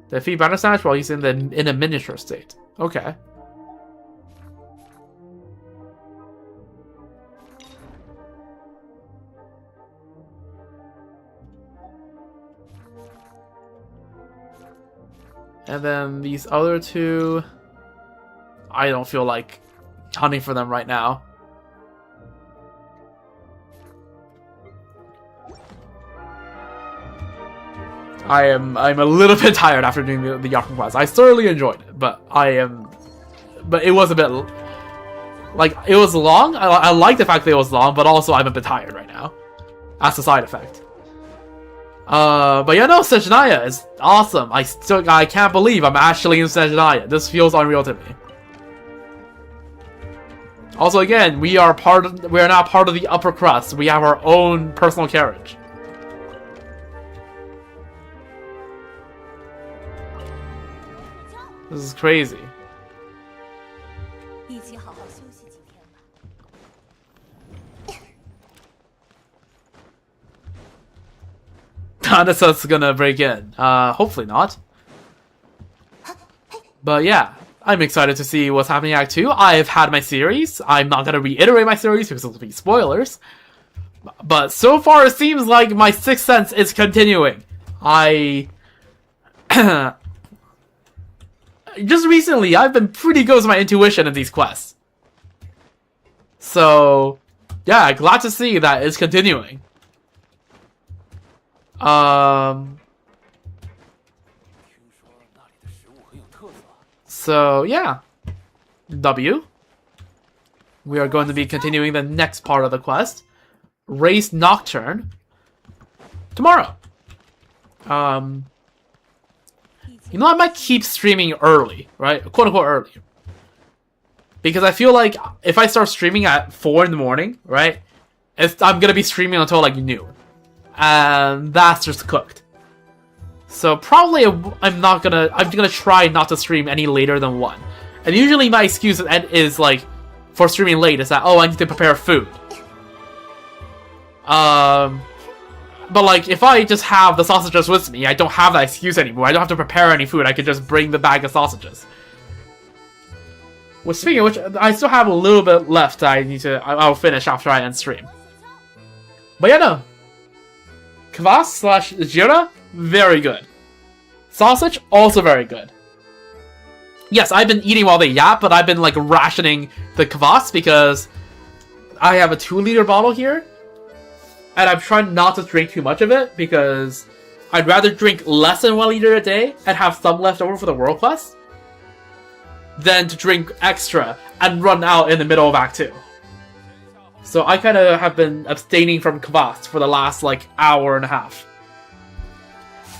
Defeat Bandersnatch while he's in a miniature state. Okay. And then these other two, I don't feel like hunting for them right now. I'm a little bit tired after doing the Archon quest. I thoroughly enjoyed it, but it was a bit, like, it was long. I like the fact that it was long, but also I'm a bit tired right now. That's a side effect. But yeah, no, SNEZHNAYA is awesome. I can't believe I'm actually in SNEZHNAYA. This feels unreal to me. Also, again, we are not part of the upper crust. We have our own personal carriage. This is crazy. Hanessa's gonna break in. Hopefully not. But yeah, I'm excited to see what's happening in Act 2. I've had my series. I'm not gonna reiterate my series because it'll be spoilers. But so far it seems like my sixth sense is continuing. Just recently, I've been pretty good with my intuition in these quests. So, yeah, glad to see that it's continuing. So, yeah. W. We are going to be continuing the next part of the quest. Race Nocturne. Tomorrow. You know, I might keep streaming early, right? Quote-unquote early. Because I feel like if I start streaming at 4 in the morning, right? I'm gonna be streaming until, like, noon. And that's just cooked. So probably I'm gonna try not to stream any later than 1. And usually my excuse is like, for streaming late is that, oh, I need to prepare food. But like, if I just have the sausages with me, I don't have that excuse anymore. I don't have to prepare any food. I can just bring the bag of sausages. Well, speaking of which, I still have a little bit left. I'll finish after I end stream. But yeah, no. Kvass / Jira, very good. Sausage, also very good. Yes, I've been eating while they yap, but I've been like rationing the kvass because I have a 2-liter bottle here. And I'm trying not to drink too much of it because I'd rather drink less than 1 liter a day and have some left over for the World Quest than to drink extra and run out in the middle of Act 2. So I kind of have been abstaining from kvass for the last like hour and a half.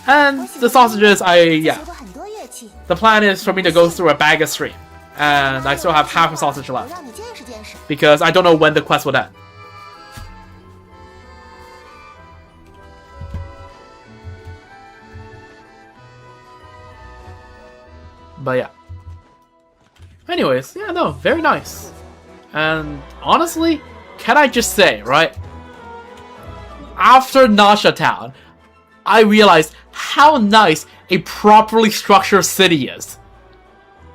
And the sausages, the plan is for me to go through a bag of stream. And I still have half a sausage left. Because I don't know when the quest would end. But yeah. Anyways, yeah, no, very nice. And honestly, can I just say, right? After Nasha Town, I realized how nice a properly structured city is.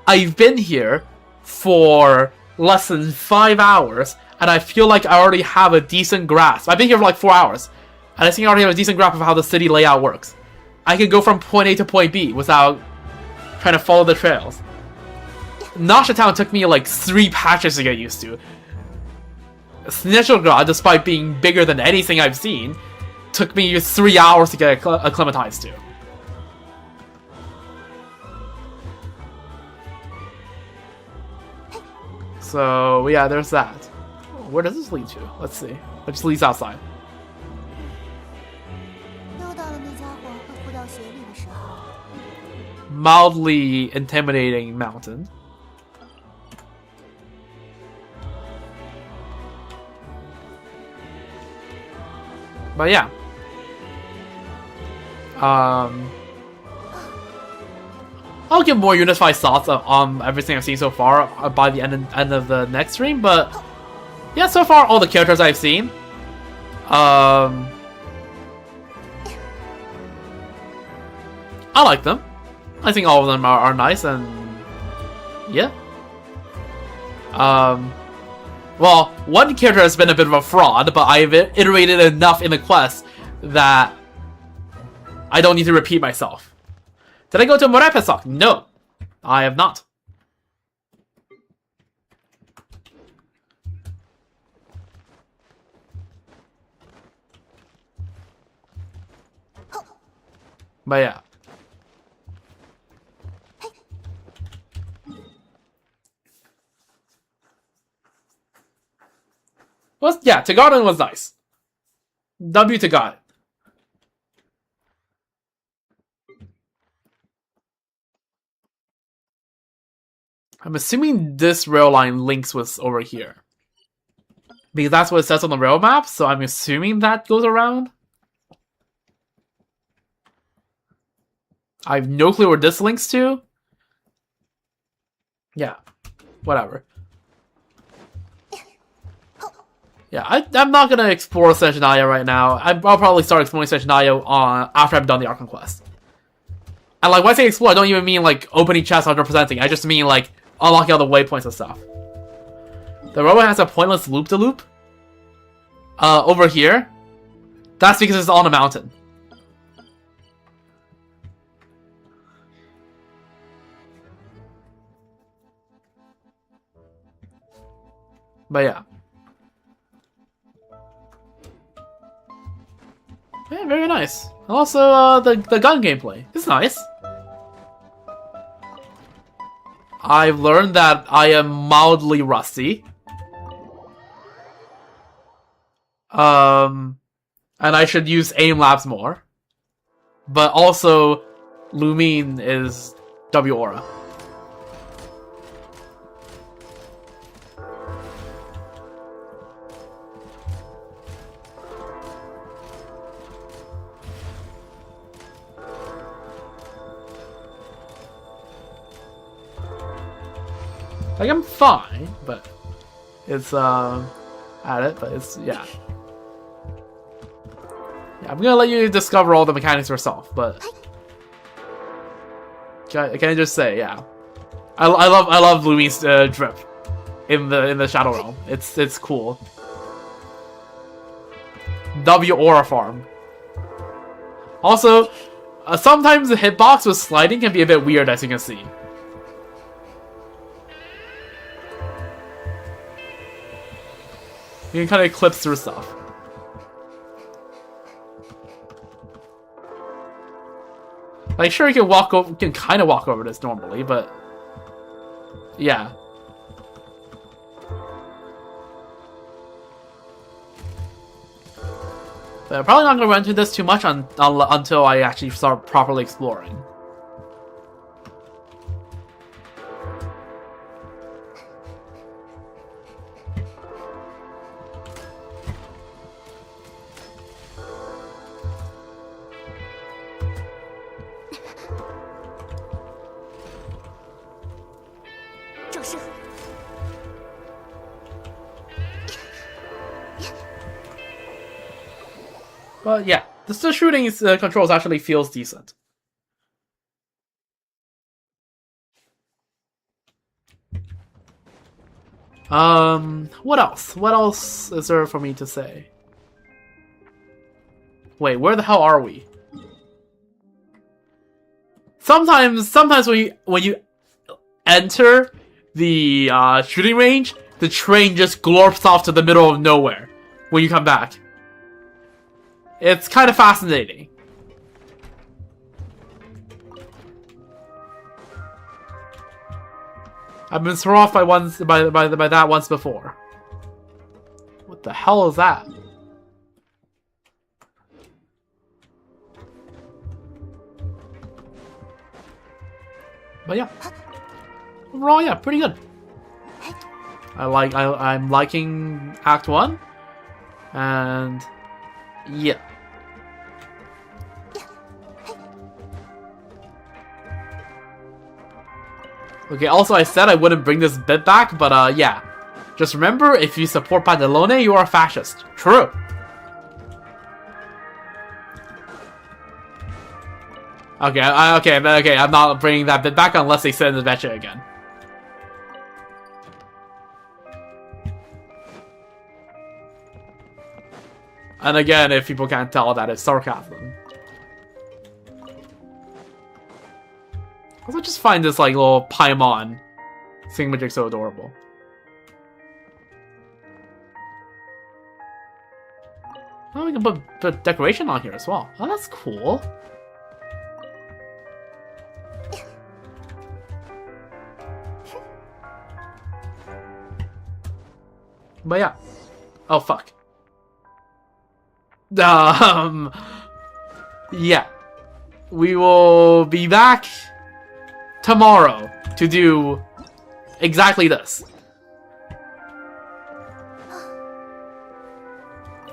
I've been here for less than 5 hours, and I feel like I already have a decent grasp. I've been here for like 4 hours, and I think I already have a decent grasp of how the city layout works. I can go from point A to point B without trying to follow the trails. Nasha Town took me like 3 patches to get used to. SNEZHNAYA, despite being bigger than anything I've seen, took me 3 hours to get acclimatized to. So yeah, there's that. Where does this lead to? Let's see. It just leads outside. Mildly intimidating mountain. But yeah. I'll give more unified thoughts on everything I've seen so far by the end of the next stream, but yeah, so far all the characters I've seen. I like them. I think all of them are nice, and yeah. Well, one character has been a bit of a fraud, but I've iterated enough in the quest that I don't need to repeat myself. Did I go to Morepesok? No, I have not. But yeah. Well, yeah, Tegarden was nice. W Tegarden. I'm assuming this rail line links with over here. Because that's what it says on the rail map, so I'm assuming that goes around. I have no clue where this links to. Yeah, whatever. Yeah, I'm not gonna explore SNEZHNAYA right now. I'll probably start exploring SNEZHNAYA after I've done the Archon quest. And like, when I say explore, I don't even mean like opening chests 100%ing. I just mean like unlocking all the waypoints and stuff. The railway has a pointless loop-de-loop. Over here. That's because it's on a mountain. But yeah. Yeah, very nice. Also, the gun gameplay is nice. I've learned that I am mildly rusty. And I should use aim labs more. But also, Lumine is W Aura. Like, I'm fine, but it's, at it, but it's, yeah. Yeah, I'm gonna let you discover all the mechanics yourself, but can I just say, yeah. I love Louis' drip in the Shadow Realm. It's cool. W Aura Farm. Also, sometimes the hitbox with sliding can be a bit weird, as you can see. You can kind of clip through stuff. Like, sure, you can kind of walk over this normally, but yeah. But I'm probably not going to run into this too much until I actually start properly exploring. But yeah, the shooting controls actually feels decent. What else? What else is there for me to say? Wait, where the hell are we? Sometimes when you enter the shooting range, the train just glorps off to the middle of nowhere when you come back. It's kind of fascinating. I've been thrown off by that once before. What the hell is that? But yeah, overall, yeah, pretty good. I'm liking Act 1, and yeah. Okay, also I said I wouldn't bring this bit back, but yeah. Just remember, if you support Pantalone, you are a fascist. True. Okay, okay, I'm not bringing that bit back unless they say in the betcha again. And again, if people can't tell, that is sarcasm. Also, just find this like little Paimon thingamajig so adorable. Oh, we can put decoration on here as well. Oh, that's cool. But yeah. Oh, fuck. Yeah. We will be back tomorrow to do exactly this.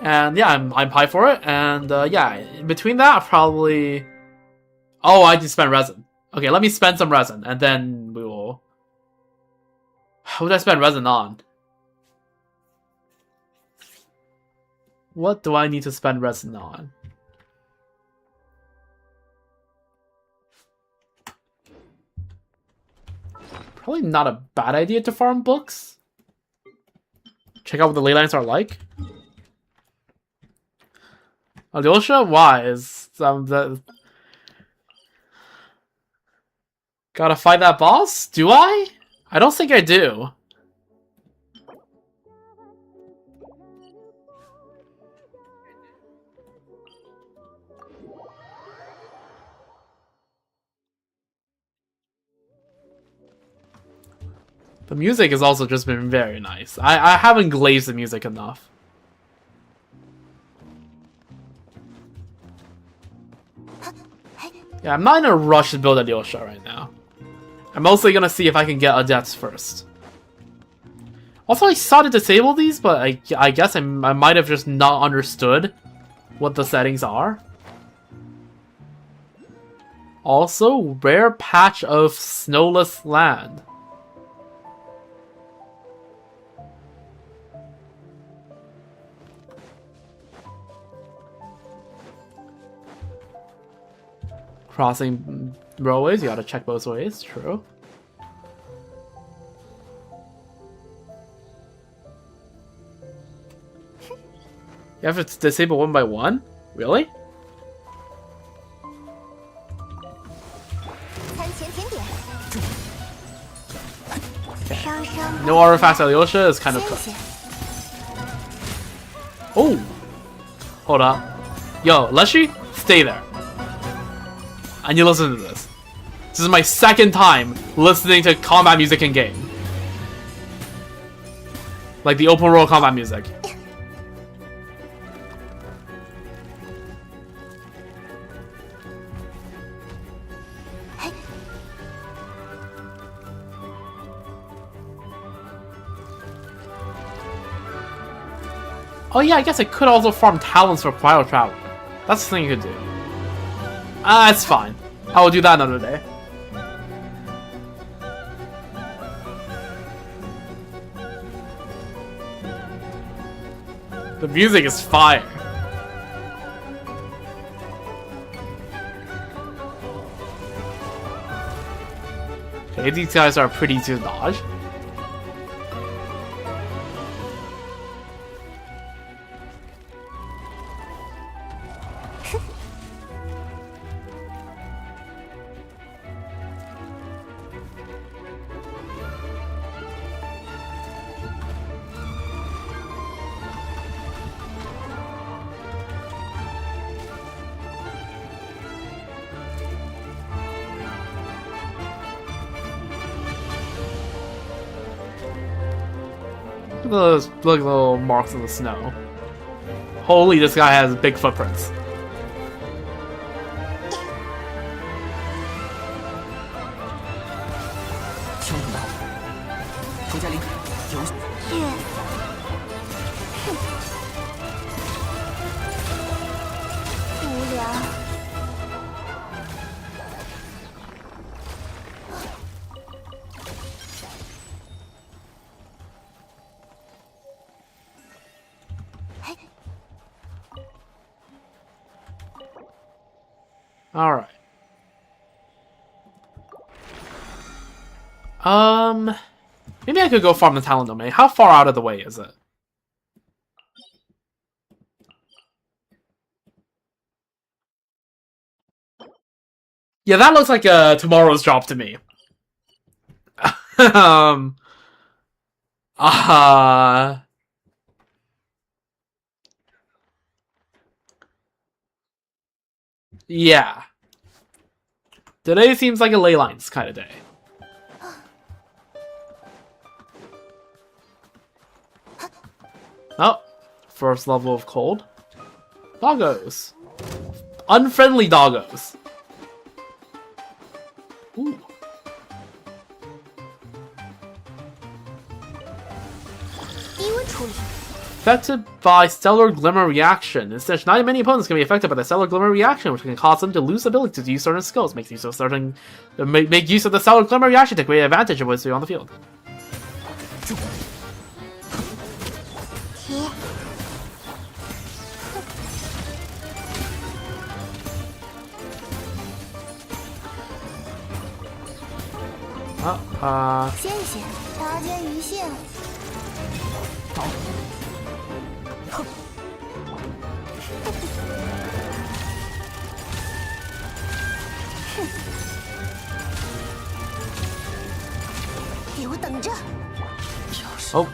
And yeah, I'm high for it. And yeah, between that, I'll probably... Oh, I just spent resin. Okay, let me spend some resin, and then we will... What did I spend resin on? What do I need to spend resin on? Probably not a bad idea to farm books. Check out what the ley lines are like. Alyosha, why? Gotta fight that boss? Do I? I don't think I do. The music has also just been very nice. I haven't glazed the music enough. Yeah, I'm not in a rush to build a Alyosha right now. I'm mostly gonna see if I can get Adepts first. Also, I saw to disable these, but I guess I might have just not understood what the settings are. Also, rare patch of snowless land. Crossing roadways, you gotta check both ways, true. You have to disable one by one? Really? No artifacts at Yosha is kind of cooked. Oh! Hold up. Yo, Leshy, stay there. And you listen to this. This is my second time listening to combat music in game. Like the open world combat music. Oh yeah, I guess I could also farm talents for cryo travel. That's the thing you could do. It's fine. I will do that another day. The music is fire. Okay, these guys are pretty easy to dodge. Look at those little marks in the snow. Holy, this guy has big footprints. Alright. Maybe I could go farm the talent domain. How far out of the way is it? Yeah, that looks like tomorrow's job to me. Yeah. Today seems like a ley lines kind of day. Oh, first level of cold. Doggos. Unfriendly doggos. Ooh. Affected by stellar glimmer reaction. In SNEZHNAYA, many opponents can be affected by the stellar glimmer reaction, which can cause them to lose ability to use certain skills. Make use of the stellar glimmer reaction to create advantage of what's on the field. Oh.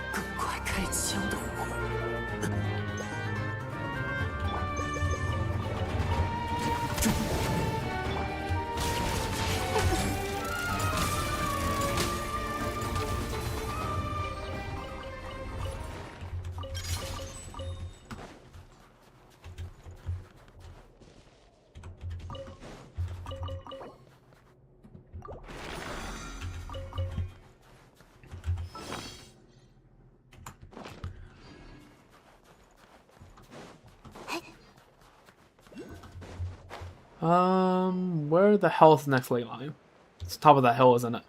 Where the hell is the next ley line? It's the top of that hill, isn't it?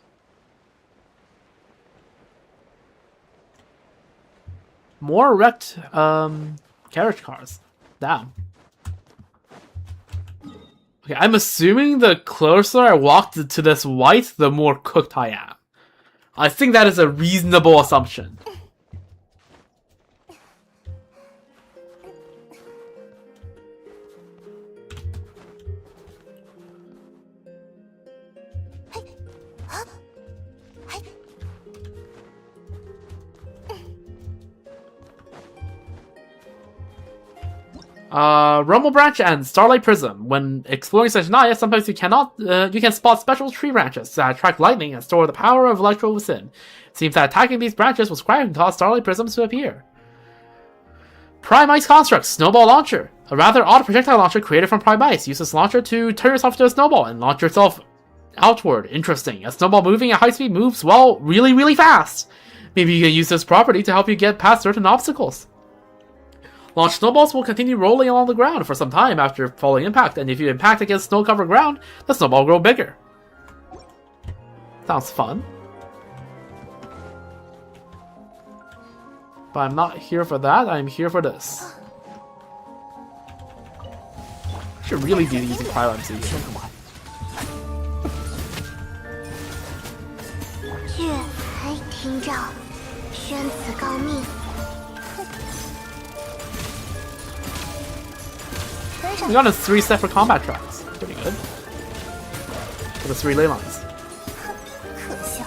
More wrecked, carriage cars. Damn. Okay, I'm assuming the closer I walk to this white, the more cooked I am. I think that is a reasonable assumption. Rumble Branch and Starlight Prism. When exploring SNEZHNAYA, sometimes you can spot special tree branches that attract lightning and store the power of Electro within. It seems that attacking these branches will cause Starlight Prisms to appear. Prime Ice Construct, Snowball Launcher. A rather odd projectile launcher created from Prime Ice. Use this launcher to turn yourself into a snowball and launch yourself outward. Interesting. A snowball moving at high speed moves, well, really, really fast. Maybe you can use this property to help you get past certain obstacles. Launch snowballs will continue rolling along the ground for some time after falling impact, and if you impact against snow-covered ground, the snowball will grow bigger. Sounds fun. But I'm not here for that, I'm here for this. Should really be using Cryo MC. 月台听诏，宣此告命。 We got 3 separate combat tracks. Pretty good. For the 3 ley lines. 可笑。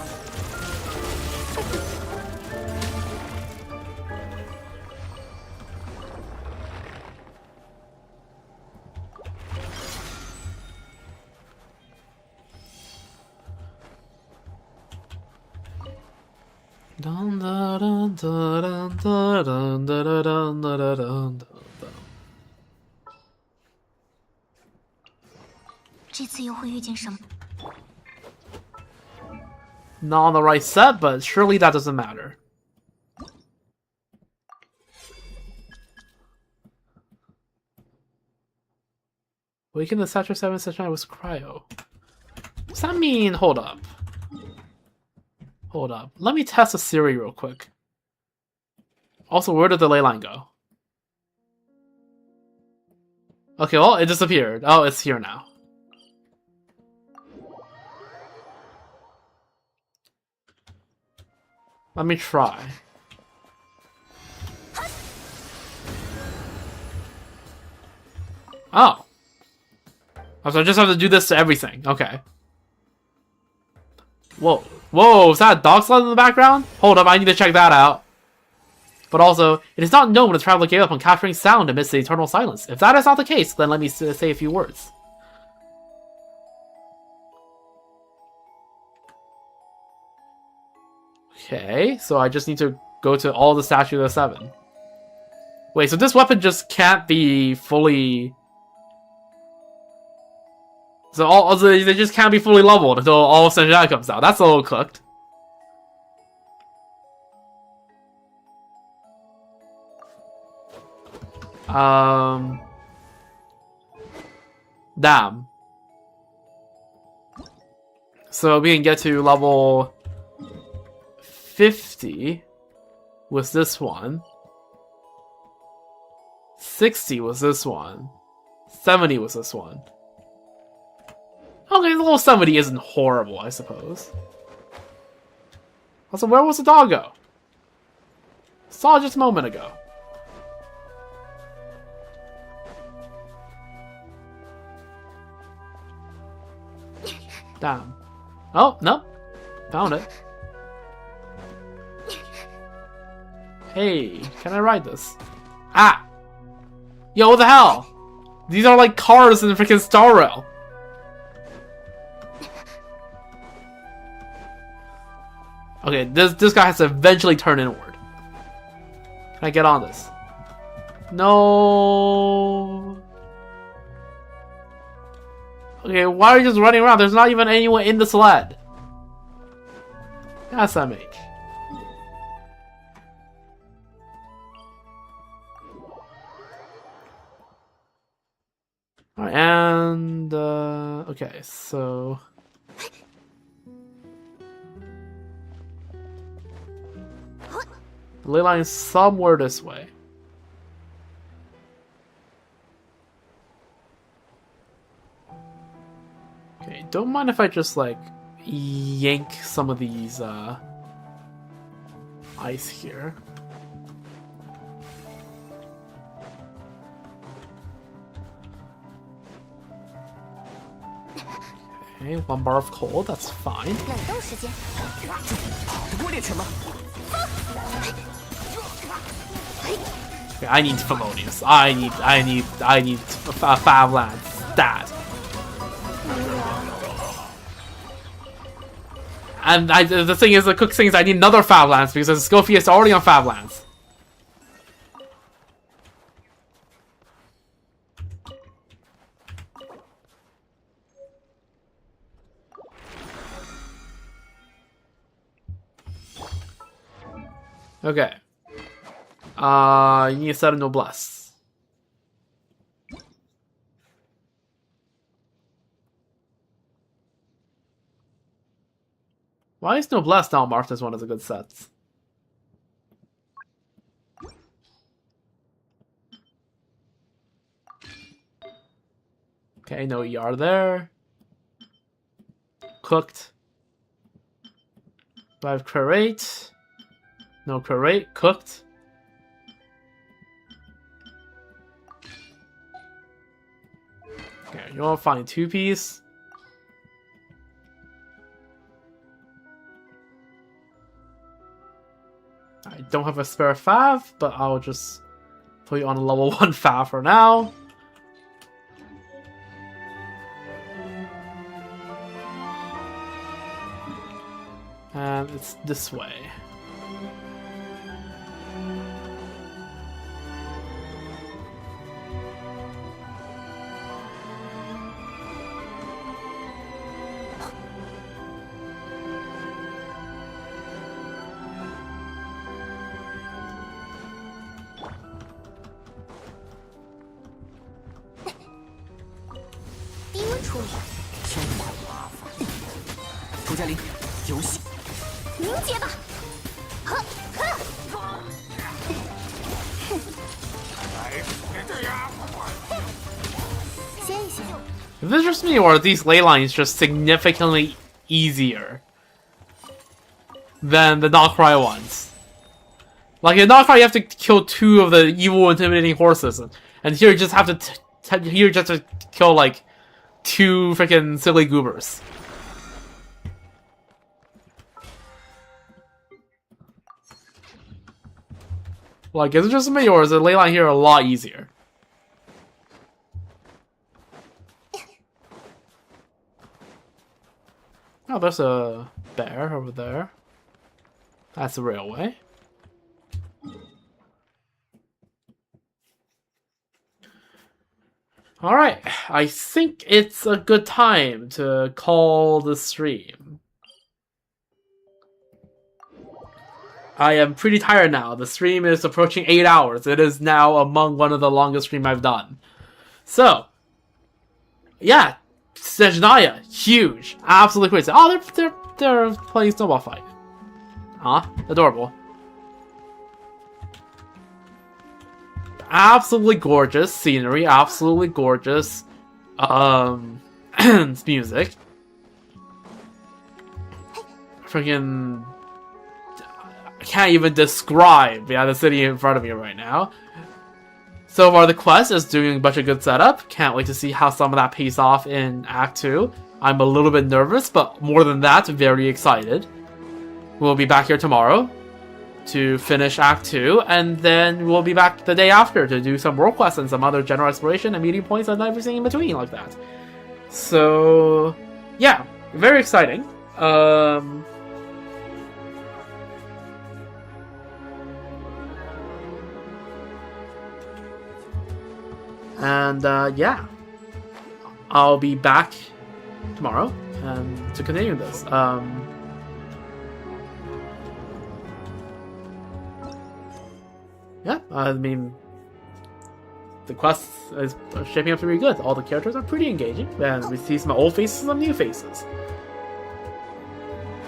Dun dun dun dun dun dun dun dun dun dun. 这次又会遇见什么？ Not on the right set, but surely that doesn't matter. Waken the Satchel 7 SNEZHNAYA was cryo. Does that mean... Hold up. Hold up. Let me test the Siri real quick. Also, where did the ley line go? Okay, well, it disappeared. Oh, it's here now. Let me try. Oh. So I just have to do this to everything. Okay. Whoa. Whoa, is that a dog sled in the background? Hold up, I need to check that out. But also, it is not known when the traveler gave up on capturing sound amidst the eternal silence. If that is not the case, then let me say a few words. Okay, so I just need to go to all the statues of the 7. Wait, so this weapon just can't be fully... So they just can't be fully leveled until all of SNEZHNAYA comes out. That's a little cooked. Damn. So we can get to level 50 was this one. 60 was this one. 70 was this one. Okay, the level 70 isn't horrible, I suppose. Also, where was the doggo? Saw it just a moment ago. Damn. Oh, nope. Found it. Hey, can I ride this? Ah! Yo, what the hell? These are like cars in the freaking Star Rail. Okay, this guy has to eventually turn inward. Can I get on this? No. Okay, why are you just running around? There's not even anyone in the sled. That's SMH. Alright, and okay, so the ley line is somewhere this way. Okay, don't mind if I just like yank some of these ice here. Okay, 1 bar of cold, that's fine. 冷冻时间。跑得过猎犬吗？ Okay, I need Felonious. I need Favlands. Stat. And the thing is, the cook thing is, I need another Favlands because Scofius is already on Favlands. Okay. You need to set a Noblesse. Why is Noblesse now marked as one of the good sets? Okay, no ER there. Cooked. 5 Crerate. No Crerate. Cooked. Okay, you want to find 2-piece. I don't have a spare Fav, but I'll just put you on a level 1 Fav for now. And it's this way. Is this just me, or are these ley lines just significantly easier than the Nocry ones? Like in Nocry, you have to kill 2 of the evil, intimidating horses, and here you just have to kill like 2 freaking silly goobers. Like, is it just me, or is the ley line here a lot easier? Oh, there's a bear over there. That's a railway. Alright, I think it's a good time to call the stream. I am pretty tired now. The stream is approaching 8 hours. It is now among one of the longest streams I've done. So, yeah. SNEZHNAYA, huge, absolutely crazy. Oh, they're playing snowball fight. Huh? Adorable. Absolutely gorgeous scenery, absolutely gorgeous music. Freaking, I can't even describe the city in front of me right now. So far, the quest is doing a bunch of good setup. Can't wait to see how some of that pays off in Act 2. I'm a little bit nervous, but more than that, very excited. We'll be back here tomorrow to finish Act 2, and then we'll be back the day after to do some world quests and some other general exploration and meeting points and everything in between like that. So, yeah, very exciting. And yeah, I'll be back tomorrow to continue this. Yeah, I mean, the quest is shaping up to be good. All the characters are pretty engaging, and we see some old faces and some new faces.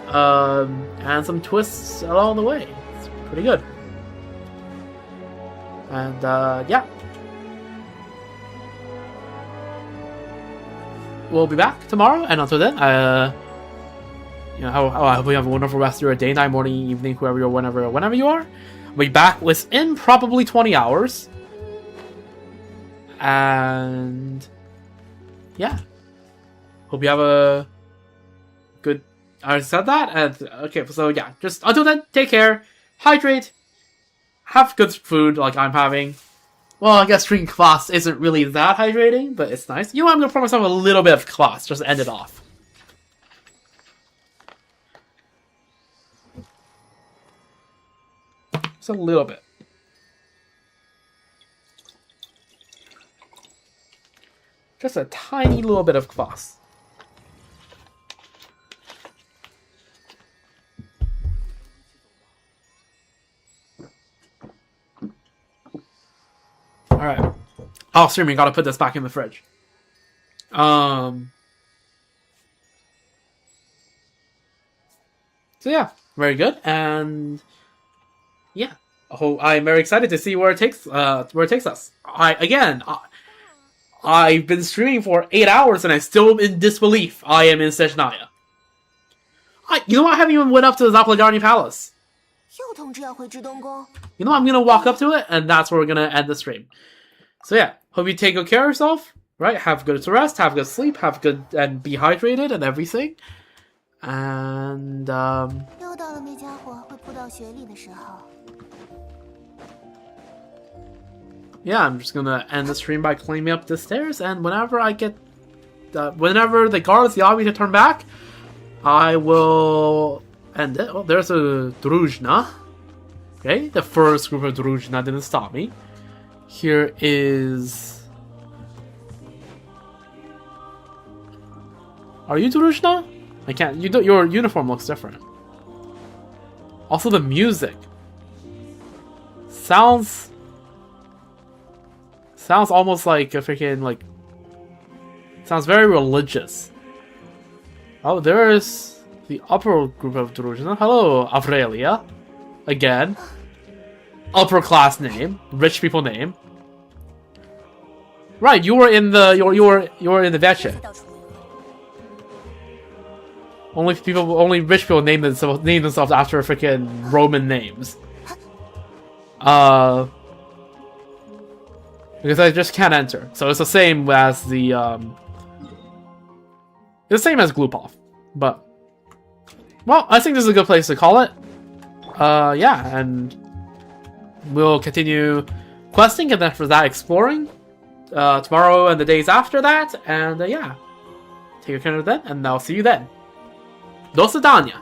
And some twists along the way. It's pretty good. And yeah. We'll be back tomorrow, and until then, I hope you have a wonderful rest of your day, night, morning, evening, whoever you are, whenever you are. We'll be back within probably 20 hours. And yeah. Hope you have a good. I said that, and okay, so yeah, just until then, take care, hydrate, have good food like I'm having. Well, I guess drinking kvass isn't really that hydrating, but it's nice. You know what, I'm gonna pour myself a little bit of kvass, just to end it off. Just a little bit. Just a tiny little bit of kvass. Alright. Oh, streaming, gotta put this back in the fridge. So yeah, very good, and yeah, I'm very excited to see where it takes us. I've been streaming for 8 hours and I'm still in disbelief. I am in SNEZHNAYA. You know what? I haven't even went up to the Zapolgarny Palace. You know, I'm gonna walk up to it, and that's where we're gonna end the stream. So yeah, hope you take good care of yourself. Right, have good rest, have good sleep, have good and be hydrated and everything. And yeah, I'm just gonna end the stream by climbing up the stairs, and whenever I get, whenever the guards allow me to turn back, I will end it. Oh, there's a Druzhna. Okay, the first group of Druzhna didn't stop me. Here is... Are you Druzhna? I can't. Your uniform looks different. Also, the music sounds almost like a freaking like. Sounds very religious. Oh, there's the upper group of Druzhna. Hello, Aurelia. Again, upper class name, rich people name. Right, you were in the you were in the Veche. Only rich people name themselves after freaking Roman names. Because I just can't enter. So it's the same as the it's the same as Glupov. But well, I think this is a good place to call it. Yeah, and we'll continue questing, and then for that exploring tomorrow and the days after that, and yeah, take care of then, and I'll see you then. До свидания!